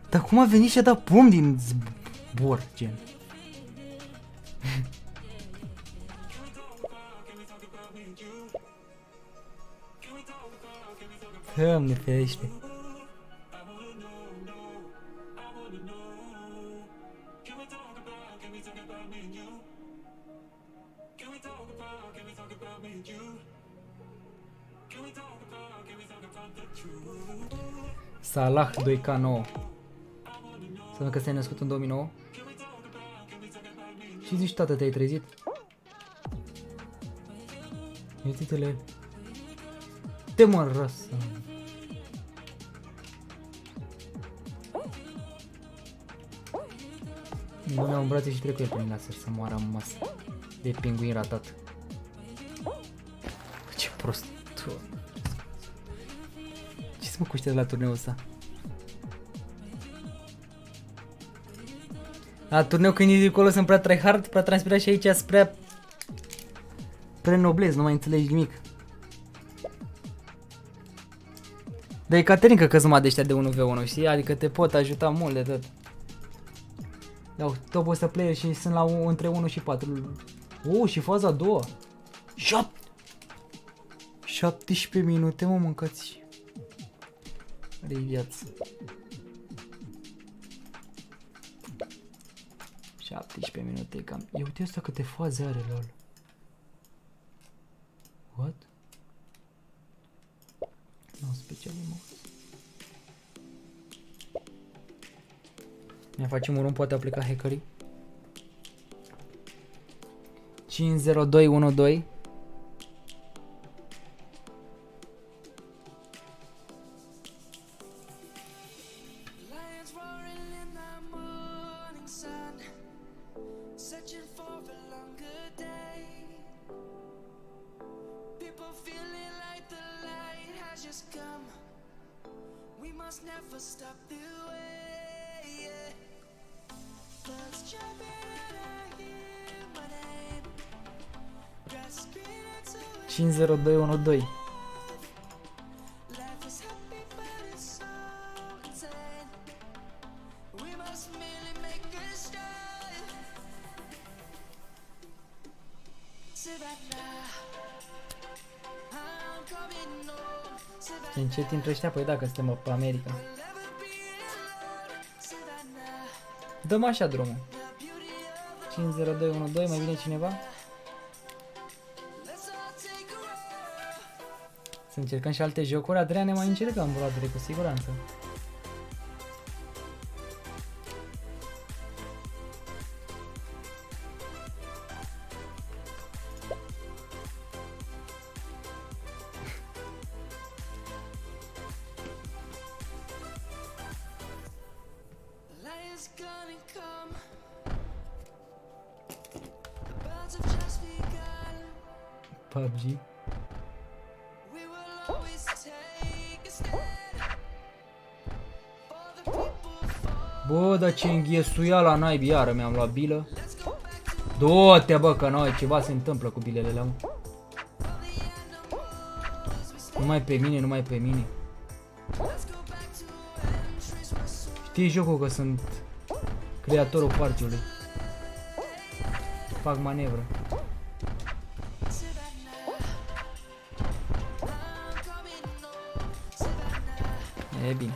B: Dar cum a venit și a dat pum din zbor, gen? Doamne ferește. Salah 2K9. Să că s-ai născut în 2009. Și zici, tată, te-ai trezit? Uite-te-le. Te mă răsă. Nu ne-au în brațe și trec cu el prin laser să moară în masă. De pinguin ratat. Ce prost. Ce să mă cuștez la turneul ăsta? La turneu când e de acolo sunt prea tryhard, prea transpirat și aici sunt prea noblez, nu mai înțelegi nimic. Dar e Caterinca căzuma de ăștia de 1v1, știi? Adică te pot ajuta mult de tot. Iau top 100 player și sunt la între 1 și 4. Și faza a doua. 17 minute, mă, mâncați. Are viață. 17 minute cam. Ia uite asta câte faze are, lol. What? Nu, special emote. Ne facem un run, poate aplica hackerii. 50212. 50212. În ce timp ăștia? Păi dacă suntem pe America. Dăm așa drumul. 50212, mai vine cineva? Să încercăm și alte jocuri. Adrian, ne mai încercăm, brother, cu siguranță. PUBG. Bă, dar ce înghesuia la naibii, iară mi-am luat bilă. Du-te, bă, că noi ceva se întâmplă cu bilele alea, mă. Numai pe mine, numai pe mine. Știi jocul că sunt creatorul partiului. Fac manevră. E bine.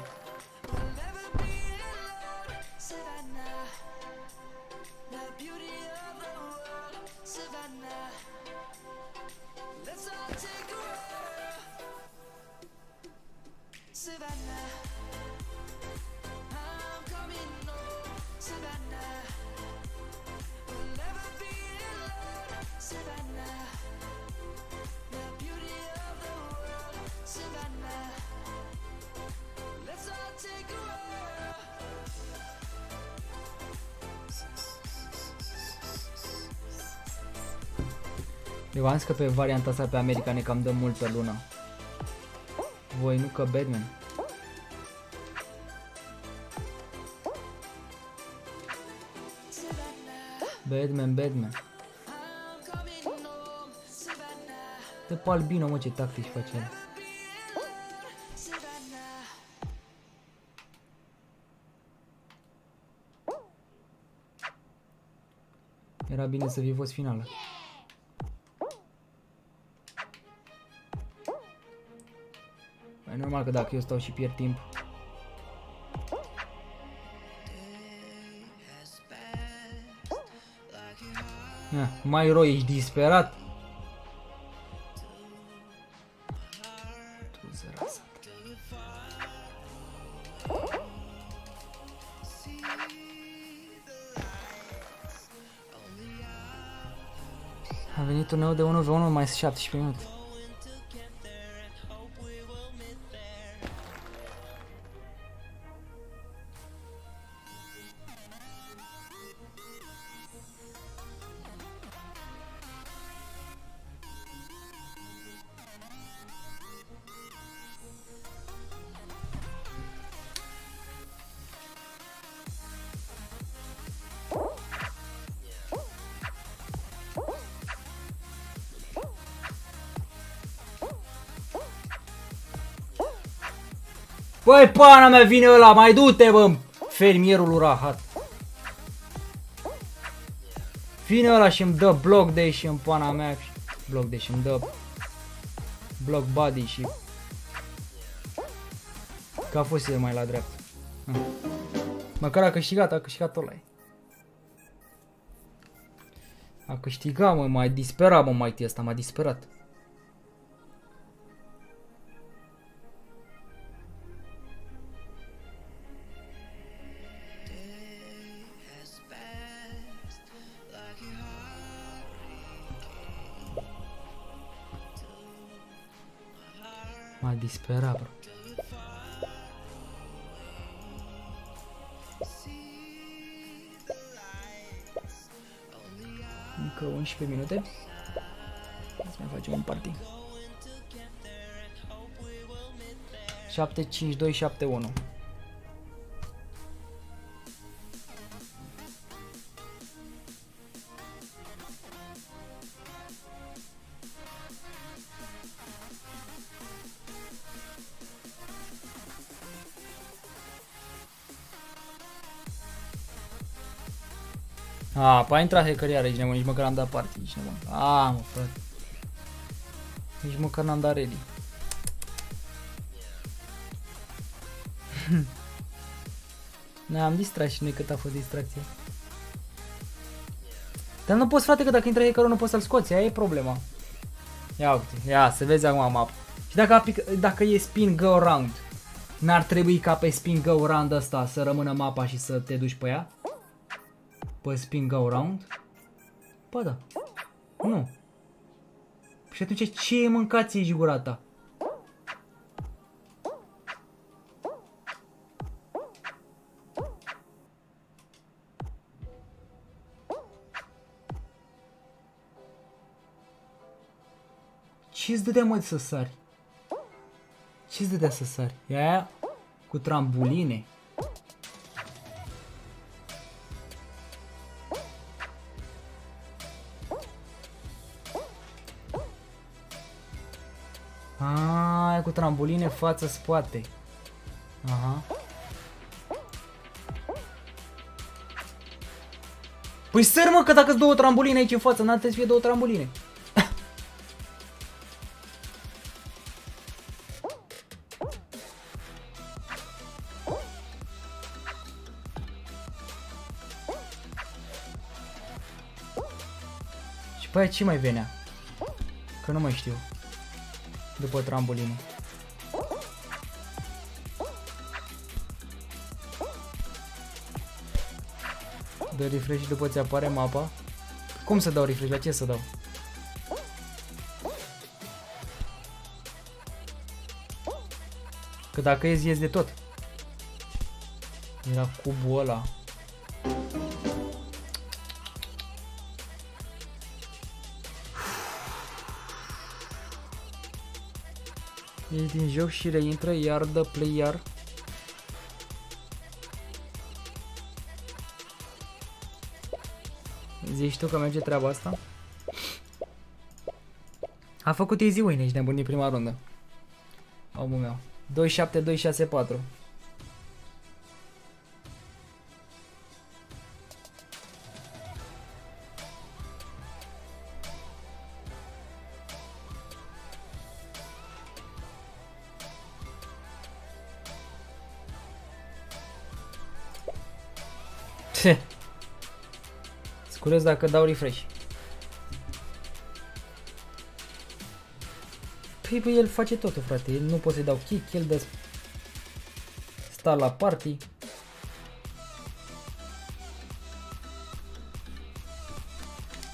B: Eu v-am zis că pe varianta asta pe America ne cam dă multă lună. Voi nu că Batman. Batman. Dă pe albino, mă, ce tactici face el. Era bine să fi fost finală. E normal că dacă eu stau și pierd timp. Mai rău, ești disperat? A venit turneul de 1v1, mai 17 minute. Băi, pana mea, vine ăla, mai du-te, bă, fermierul urahat. Vine ăla și îmi dă block dash în pana mea. Block dash îmi dă block body și... Că a fost el mai la dreapta. Măcar a câștigat ăla. A câștigat, mă, m-a disperat, mă, Mighty ăsta, m-a disperat. M-a disperat, bro. Încă 11 minute. Să mai facem un party. 75271. Păi a intrat hacker iarăși, nici măcar n-am dat party, nici nebun. Mă, frate. Nici măcar n-am dat ready. Ne-am distrat și noi cât a fost distracție. Dar nu poți, frate, că dacă intră hackerul nu poți să-l scoți, aia e problema. Ia uite, ia, să vezi acum map. Și dacă e spin go around, n-ar trebui ca pe spin go around ăsta să rămână mapa și să te duci pe ea? Pe spin go around? Bă, da. Nu. Și atunci ce mâncați ești gura ta? Ce-ți dădea, mă, să sari? Ce-ți dădea să sari? E aia cu trambuline? Aia cu trambuline față-spate. Aha. Păi sări, mă, că dacă-s două trambuline aici în față, n-ar trebui să fie două trambuline. Și pe aia ce mai venea? Că nu mai știu. După trambuline. Dă refresh și după ți apare mapa. Cum să dau refresh? La ce să dau? Că dacă ies de tot. Era cubul ăla. Ești din joc și reintră, iar dă play iar. Zici tu că merge treaba asta? A făcut easy win, ești nebun din prima rundă. Omul meu. 27264. Sunt curios dacă dau refresh. Păi bă, el face totul, frate. El nu pot să-i dau kick, el dă start la party.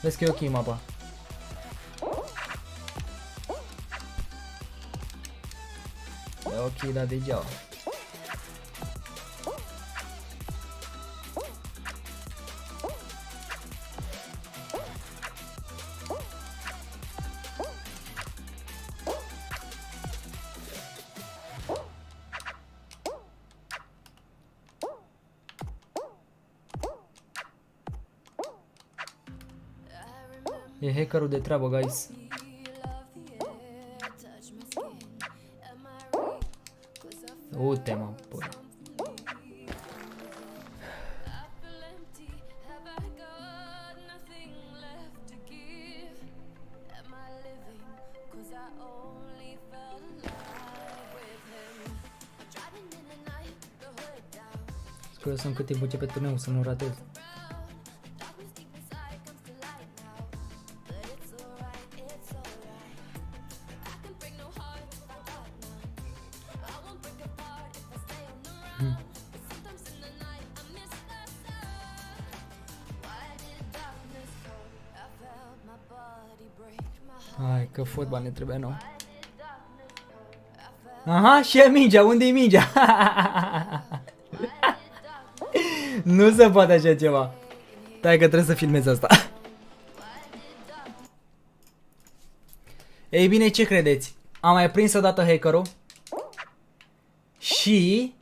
B: Vezi că e ok mapa. E ok, dar degeaba. E hackerul de treabă, guys. ULTIMA, păi. Sper să-mi câte buce pe turneu, să nu ratez. Hai că fotbal ne trebuie nou. Aha, și e mingea, unde e mingea? Nu se poate așa ceva. Stai că trebuie să filmez asta. Ei bine, ce credeți? Am mai prins odată hackerul. Și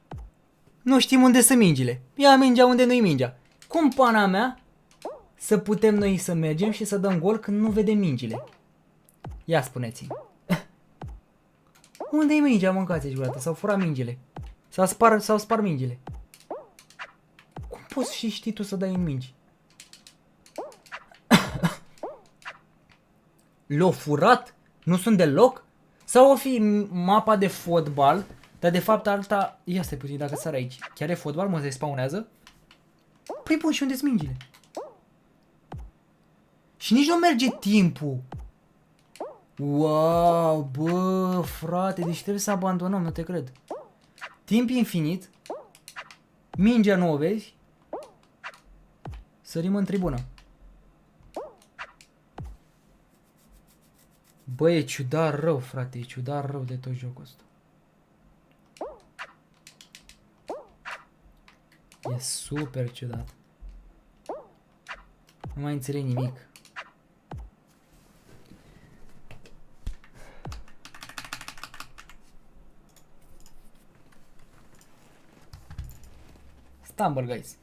B: nu știm unde sunt mingile. Ia mingea unde nu-i mingea. Cum pana mea să putem noi să mergem și să dăm gol când nu vedem mingile? Ia spuneți-mi. Unde-i mingea, mâncați-și gurată? S-au furat mingile. S-au spart mingile. Cum poți și știi tu să dai în mingi? L-au furat? Nu sunt deloc? Sau o fi mapa de fotbal, dar de fapt alta... Ia stai puțin, dacă sar aici. Chiar e fotbal? Mă respawnează? Păi bun, și unde sunt mingile? Și nici nu merge timpul. Wow, bă, frate, deci trebuie să abandonăm, nu te cred. Timp infinit. Mingea nu o vezi. Sărim în tribună. Bă, e ciudat rău, frate, e ciudat rău de tot jocul ăsta. E super ciudat. Nu mai înțeleg nimic. Stumble, guys.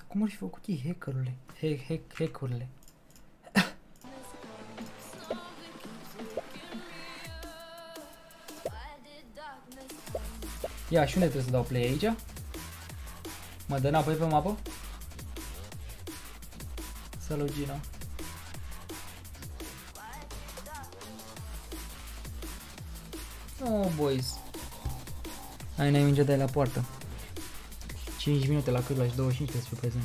B: Cum ar fi făcut ei hackerurile? Hackerurile. Ia, și unde trebuie să dau play aici? Mă dă înapoi pe mapă? Salut, Gino. Oh, boys. Hai, n-ai mingea de la poartă. 5 minute la cât lași 25 să fiu prezent.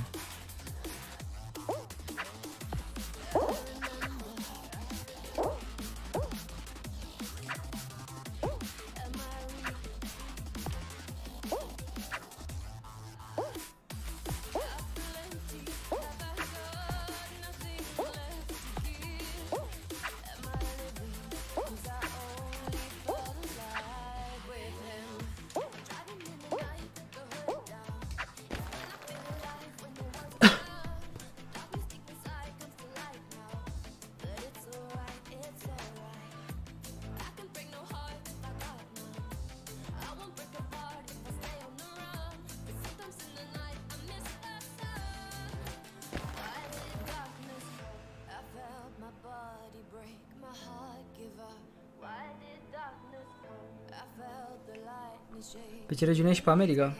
B: Pe ce regiune ești? Pe America?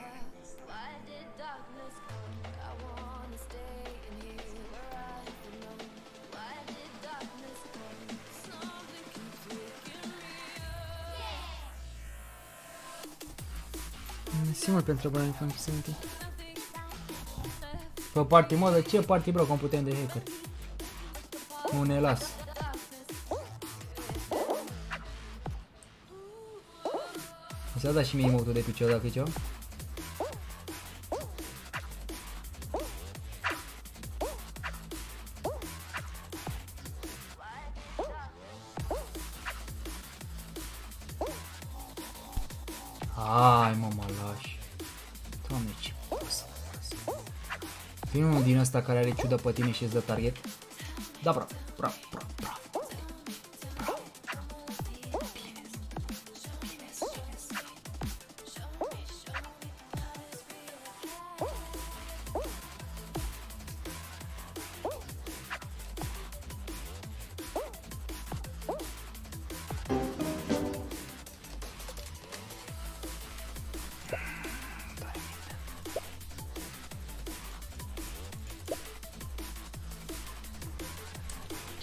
B: Mersi mult pentru bani, pe party modă, ce party bro, cum putem de hacker? Nu ne las. Mi-a dat și mie emote-ul de picior dacă e ceva. Hai mă, mă lași. Doamne, ce poți. Vine unul din ăsta care are ciudă pe tine și îți dă target. Da, bravo, bravo, bravo, bravo.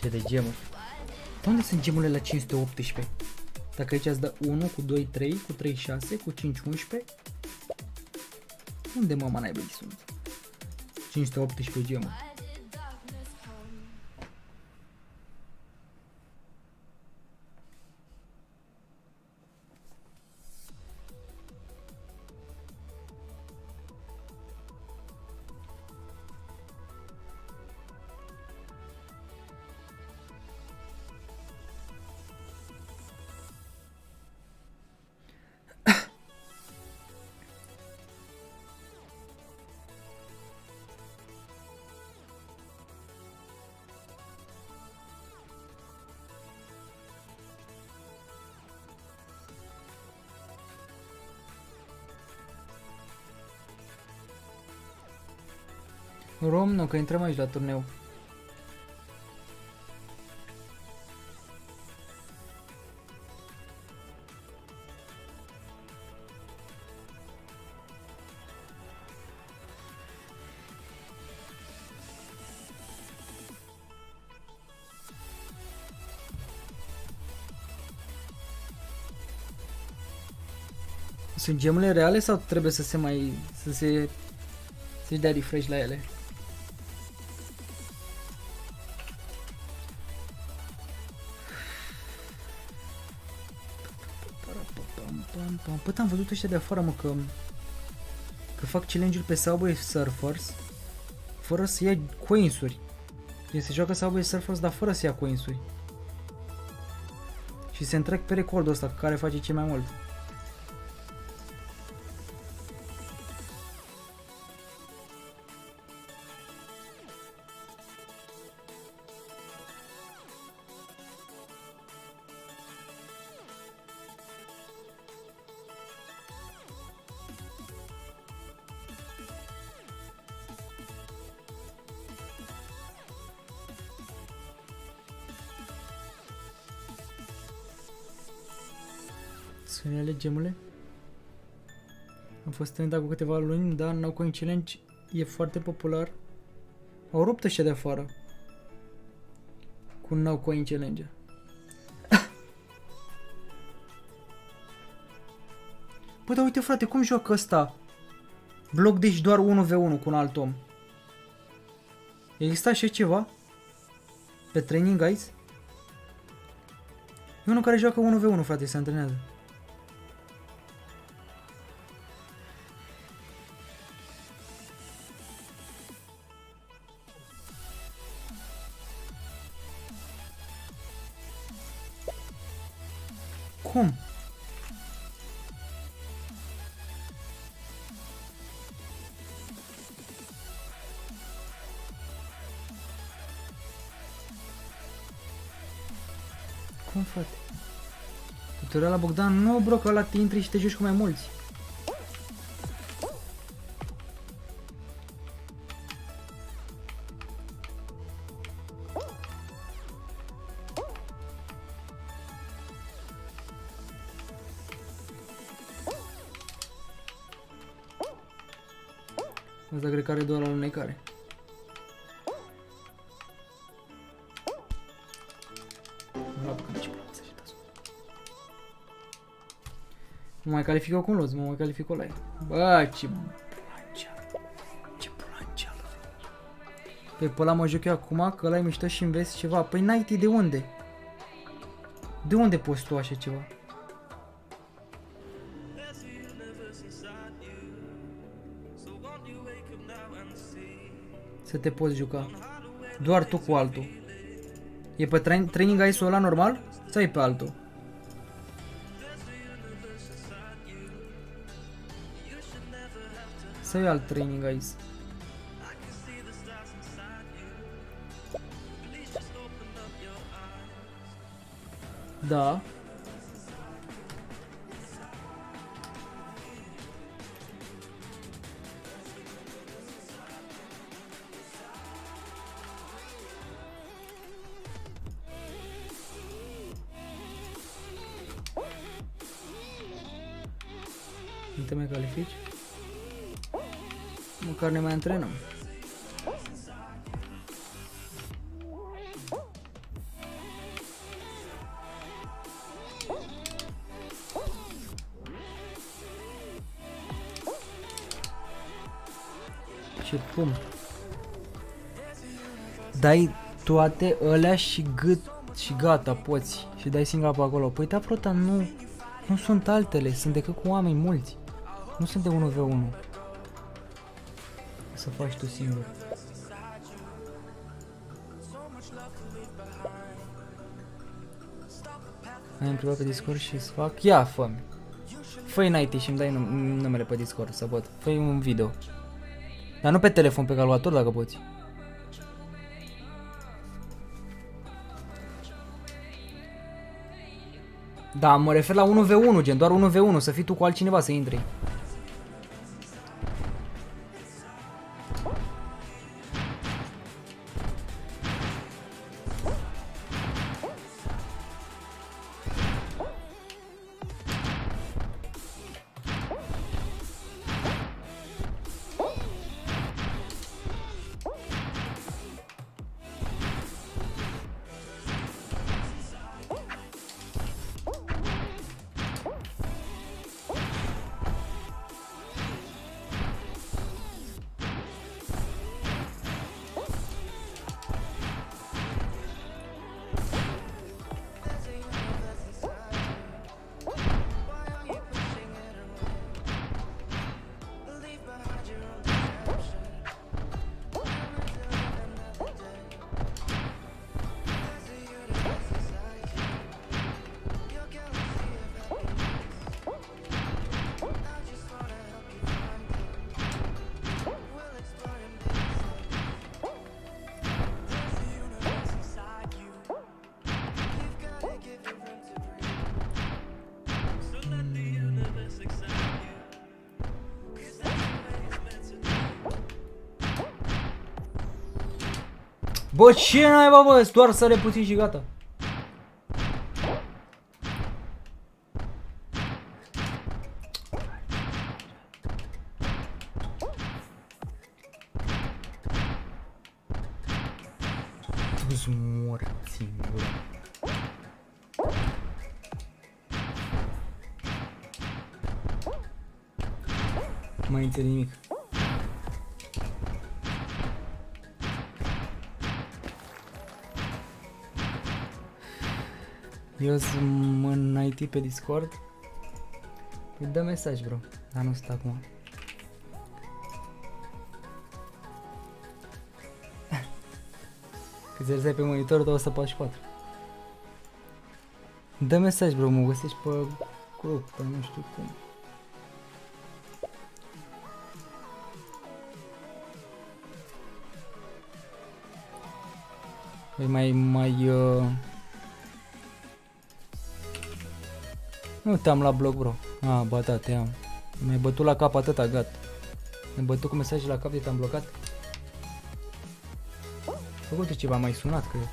B: Ce de gemuri. Unde sunt gemurile la 518? Dacă aici îți dă 1 cu 2, 3, cu 3, 6, cu 5, 11. Unde mama naibii sunt? 518 gemuri. Nu, că intrăm aici la turneu. Sunt gemurile reale sau trebuie să se mai... să-și dea refresh la ele? Păi am văzut ăștia de afară, mă, că fac challenge-uri pe Subway Surfers fără să ia coins-uri. Deci se joacă Subway Surfers, dar fără să ia coins-uri. Și se întrec pe recordul ăsta care face cel mai mult. Să ne aleg gemurile. Am fost trendat cu câteva luni, dar No Coin Challenge e foarte popular. Au rupt ăștia de afară cu No Coin Challenge. Bă, dar uite, frate, cum joacă ăsta? Bloc, deci doar 1v1 cu un alt om. Exista așa ceva? Pe training, guys? E unul care joacă 1v1, frate, se antrenează. Cum? Cum, frate? Tutorial la Bogdan? Nu, bro, că ăla te intri și te joci cu mai mulți. Asta cred că are doar la unecare. Mă mai calific eu cum luți, mă mai calific o la ea. Bă, ce bulanceală. Ce bulanceală. Păi pe ăla mă joc eu acum, că ăla e mișto și înveți ceva. Păi Nighty, de unde? De unde poți tu așa ceva? Să te poți juca. Doar tu cu altul. E pe training ice-ul ăla normal? Sau e pe altul? Sau e alt training ice? Da. Nu te mai califici? Măcar ne mai antrenăm. Ce pum. Dai toate alea și gât și gata, poți. Și dai singur pe acolo. Păi da, prota, nu sunt altele, sunt decât cu oameni mulți. Nu sunt de 1v1. Să faci tu singur. Ai îmi privat pe Discord și îți fac... Ia, fă-mi. Fă-i Nighty și îmi dai numele pe Discord să văd. Fă-i un video. Dar nu pe telefon, pe calculator dacă poți. Da, mă refer la 1v1, gen, doar 1v1, să fii tu cu altcineva să intri. Bă, ce naiba, bă? Doar sare puțin și gata. Tu-ți morți în gură. Nu mai înțeleg nimic. Eu sunt în IT pe Discord. Păi dă mesaj, bro. Dar nu stă acum. Câți ai pe monitor? 244. Dă mesaj, bro, mă găsești pe grup, pe nu știu cum. Păi nu te-am la bloc, bro. Ah, ba da, te-am. Mi-ai bătut la cap atâta, gata. Mi-ai bătut cu mesaje la cap de te-am blocat. Făcut ceva, mai sunat, cred.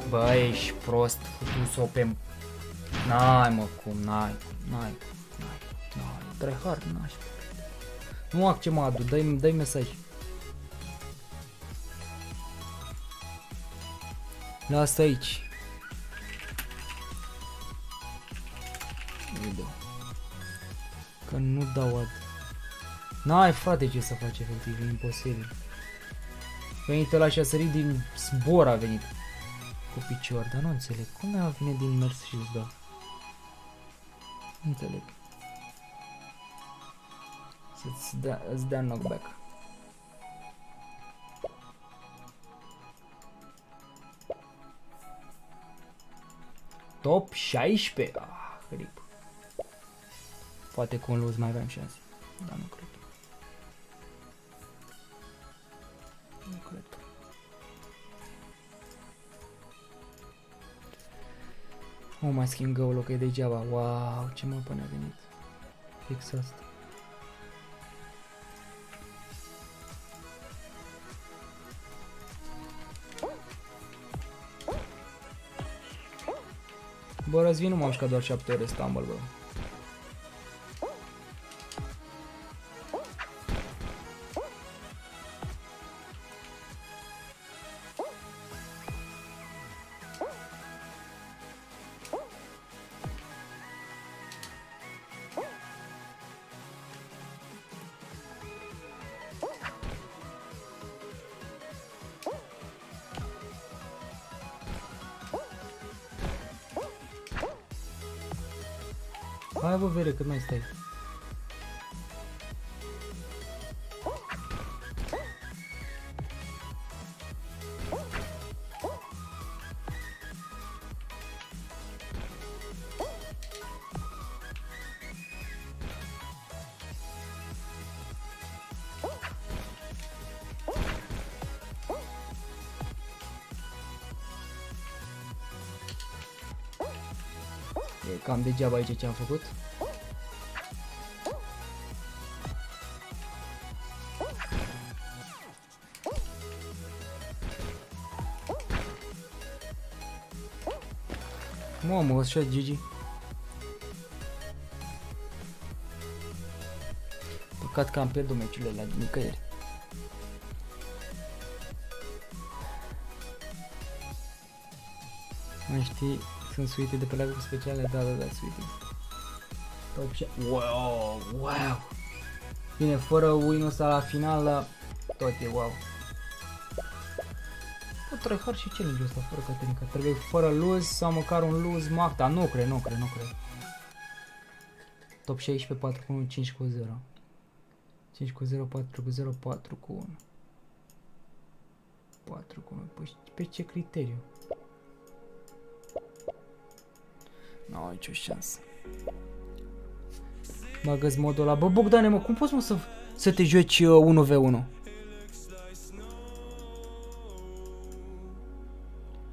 B: Bă, ești prost, futu-s-o pe... N-ai, mă, cum, n-ai, tryhard, n-aș. Nu ac ce mă adu, dai mesaj. Lasă aici. Uite. Că nu dau ad. N-ai, frate, ce să faci, efectiv, e imposibil. Venit ăla și a sărit din zbor, a venit. Cu picior, dar nu înțeleg. Cum ea vine din mers și îți dă? Nu înțeleg. Să-ți dea knockback. Top 16. Ah, grip. Poate cu un lose mai aveam șanse. Dar nu cred. Nu cred. O mai schimb găul, că e degeaba. Wow, ce mă până a venit. Fix asta. Bă, răzvin, nu m-am jucat doar 7 ore Stumble, bă. Hai, bă, vere, cât mai stai. E cam degeaba aici ce am făcut. Mamă, așa GG. Păcat că am pierdut meciurile la nicăieri. Mai știi, sunt suite de pe la speciale, da, suite. Top 6. Wow. Bine, fără win-ul ăsta la final, la tot e wow. O tryhard și challenge-ul ăsta, fără Catenica. Trebuie fără lose sau măcar un lose max, dar nu cred. Top 16, 4 cu 1, 5 cu 0. 5 cu 0, 4 cu 0, 4 cu 1. 4 cu 1. Păi pe ce criteriu? N-au nicio șansă. Bagă-ți modul ăla. Bă, Bogdane, mă, cum poți, mă, să te joci 1v1?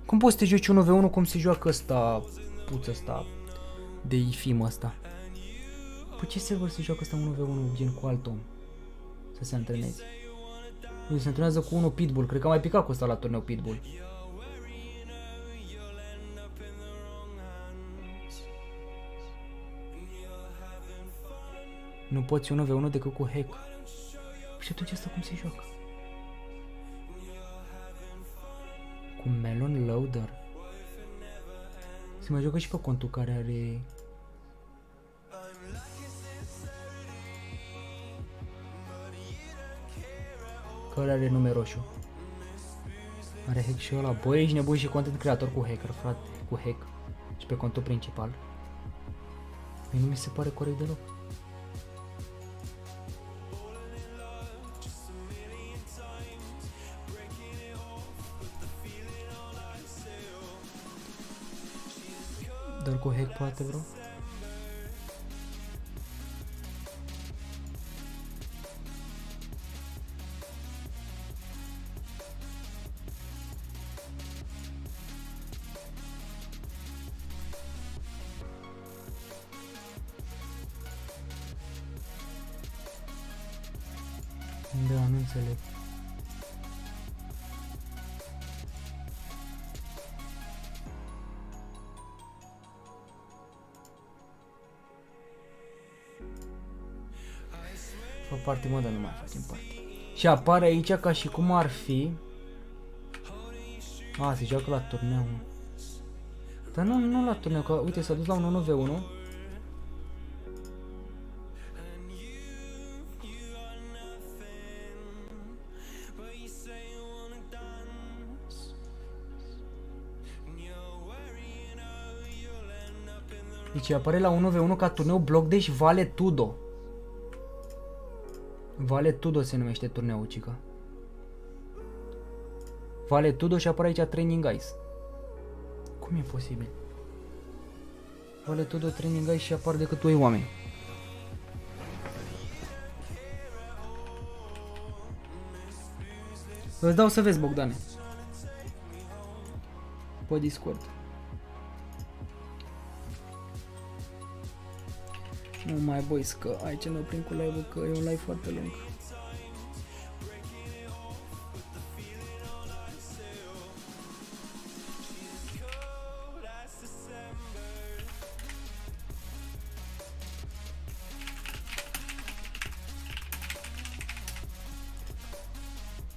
B: Cum poți să te joci 1v1 cum se joacă ăsta, puță ăsta, de ifim ăsta? Pe ce server se joacă ăsta 1v1 gen cu alt om? Să se antreneze. Se antrenează cu unul Pitbull, cred că a mai picat cu ăsta la turneu Pitbull. Nu poți 1v1 decât cu hack. Și atunci asta cum se joacă? Cu Melon Loader. Se mai joacă și pe contul care are... Care are nume roșu. Are hack și ăla. Băi, ești nebun și content creator cu hacker, frate. Cu hack. Și pe contul principal. Păi nu mi se pare corect deloc. Doar cu hack poate, bro? Da, nu înțeleg. Fă parte, mă, dar nu mai facem parte. Și apare aici ca și cum ar fi... A, se joacă la turneu. Dar nu la turneu, că uite, s-a dus la un 1v1. Deci apare la 1v1 ca turneu bloc, deci Vale Tudo. Vale Tudo se numește turneul, cică. Vale Tudo și apare aici Training Guys. Cum e posibil? Vale Tudo, Training Guys și apar decât 2 oameni. Îți dau să vezi, Bogdane. Pe Discord. Nu mai boys, că aici ne oprim cu live-ul, că e un live foarte lung.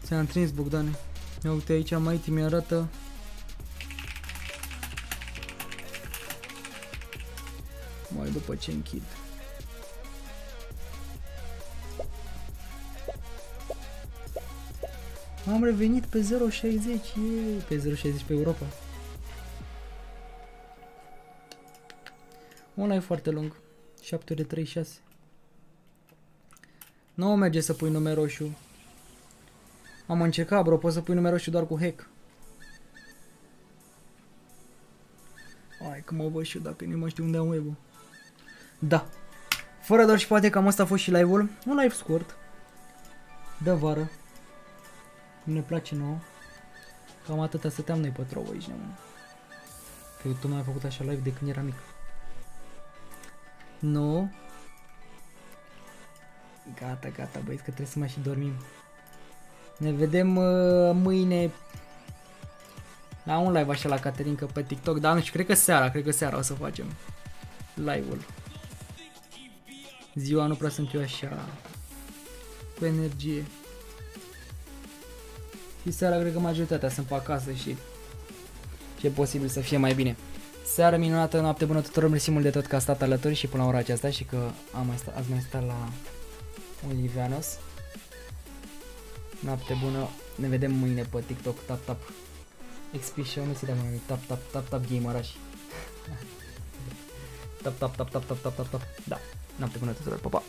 B: Ți-am trins, Bogdane. Ia uite aici, Mighty mi-arată. Mai după ce închid. Am revenit pe 0.60, pe 0.60 pe Europa. Un live foarte lung, 7 ore 36. Nu merge să pui nume roșu. Am încercat, bro, poți să pui nume roșu doar cu hack. Hai că mă văd și eu dacă nu mai știu unde am web-ul. Da. Fără doar și poate cam asta a fost și live-ul. Un live scurt. De vară. Ne place nouă. Cam atâta stăteam noi pe trou aici, neamă. Că eu tot mai am făcut așa live de când eram mic. Nu. Gata, gata, băieți, că trebuie să mai și dormim. Ne vedem mâine la un live așa la Caterinca pe TikTok. Dar nu știu, cred că seara o să facem live-ul. Ziua nu prea sunt eu așa cu energie. Și seara cred că majoritatea sunt pe acasă și e posibil să fie mai bine. Seară minunată, noapte bună tuturor, mersi mult de tot că a stat alături și până la ora aceasta și că ați mai stat la Olivianos. Noapte bună, ne vedem mâine pe TikTok, tap XP Show, nu se dea mâine, tap gamerași. Tap, da, noapte bună tuturor, pa, pa.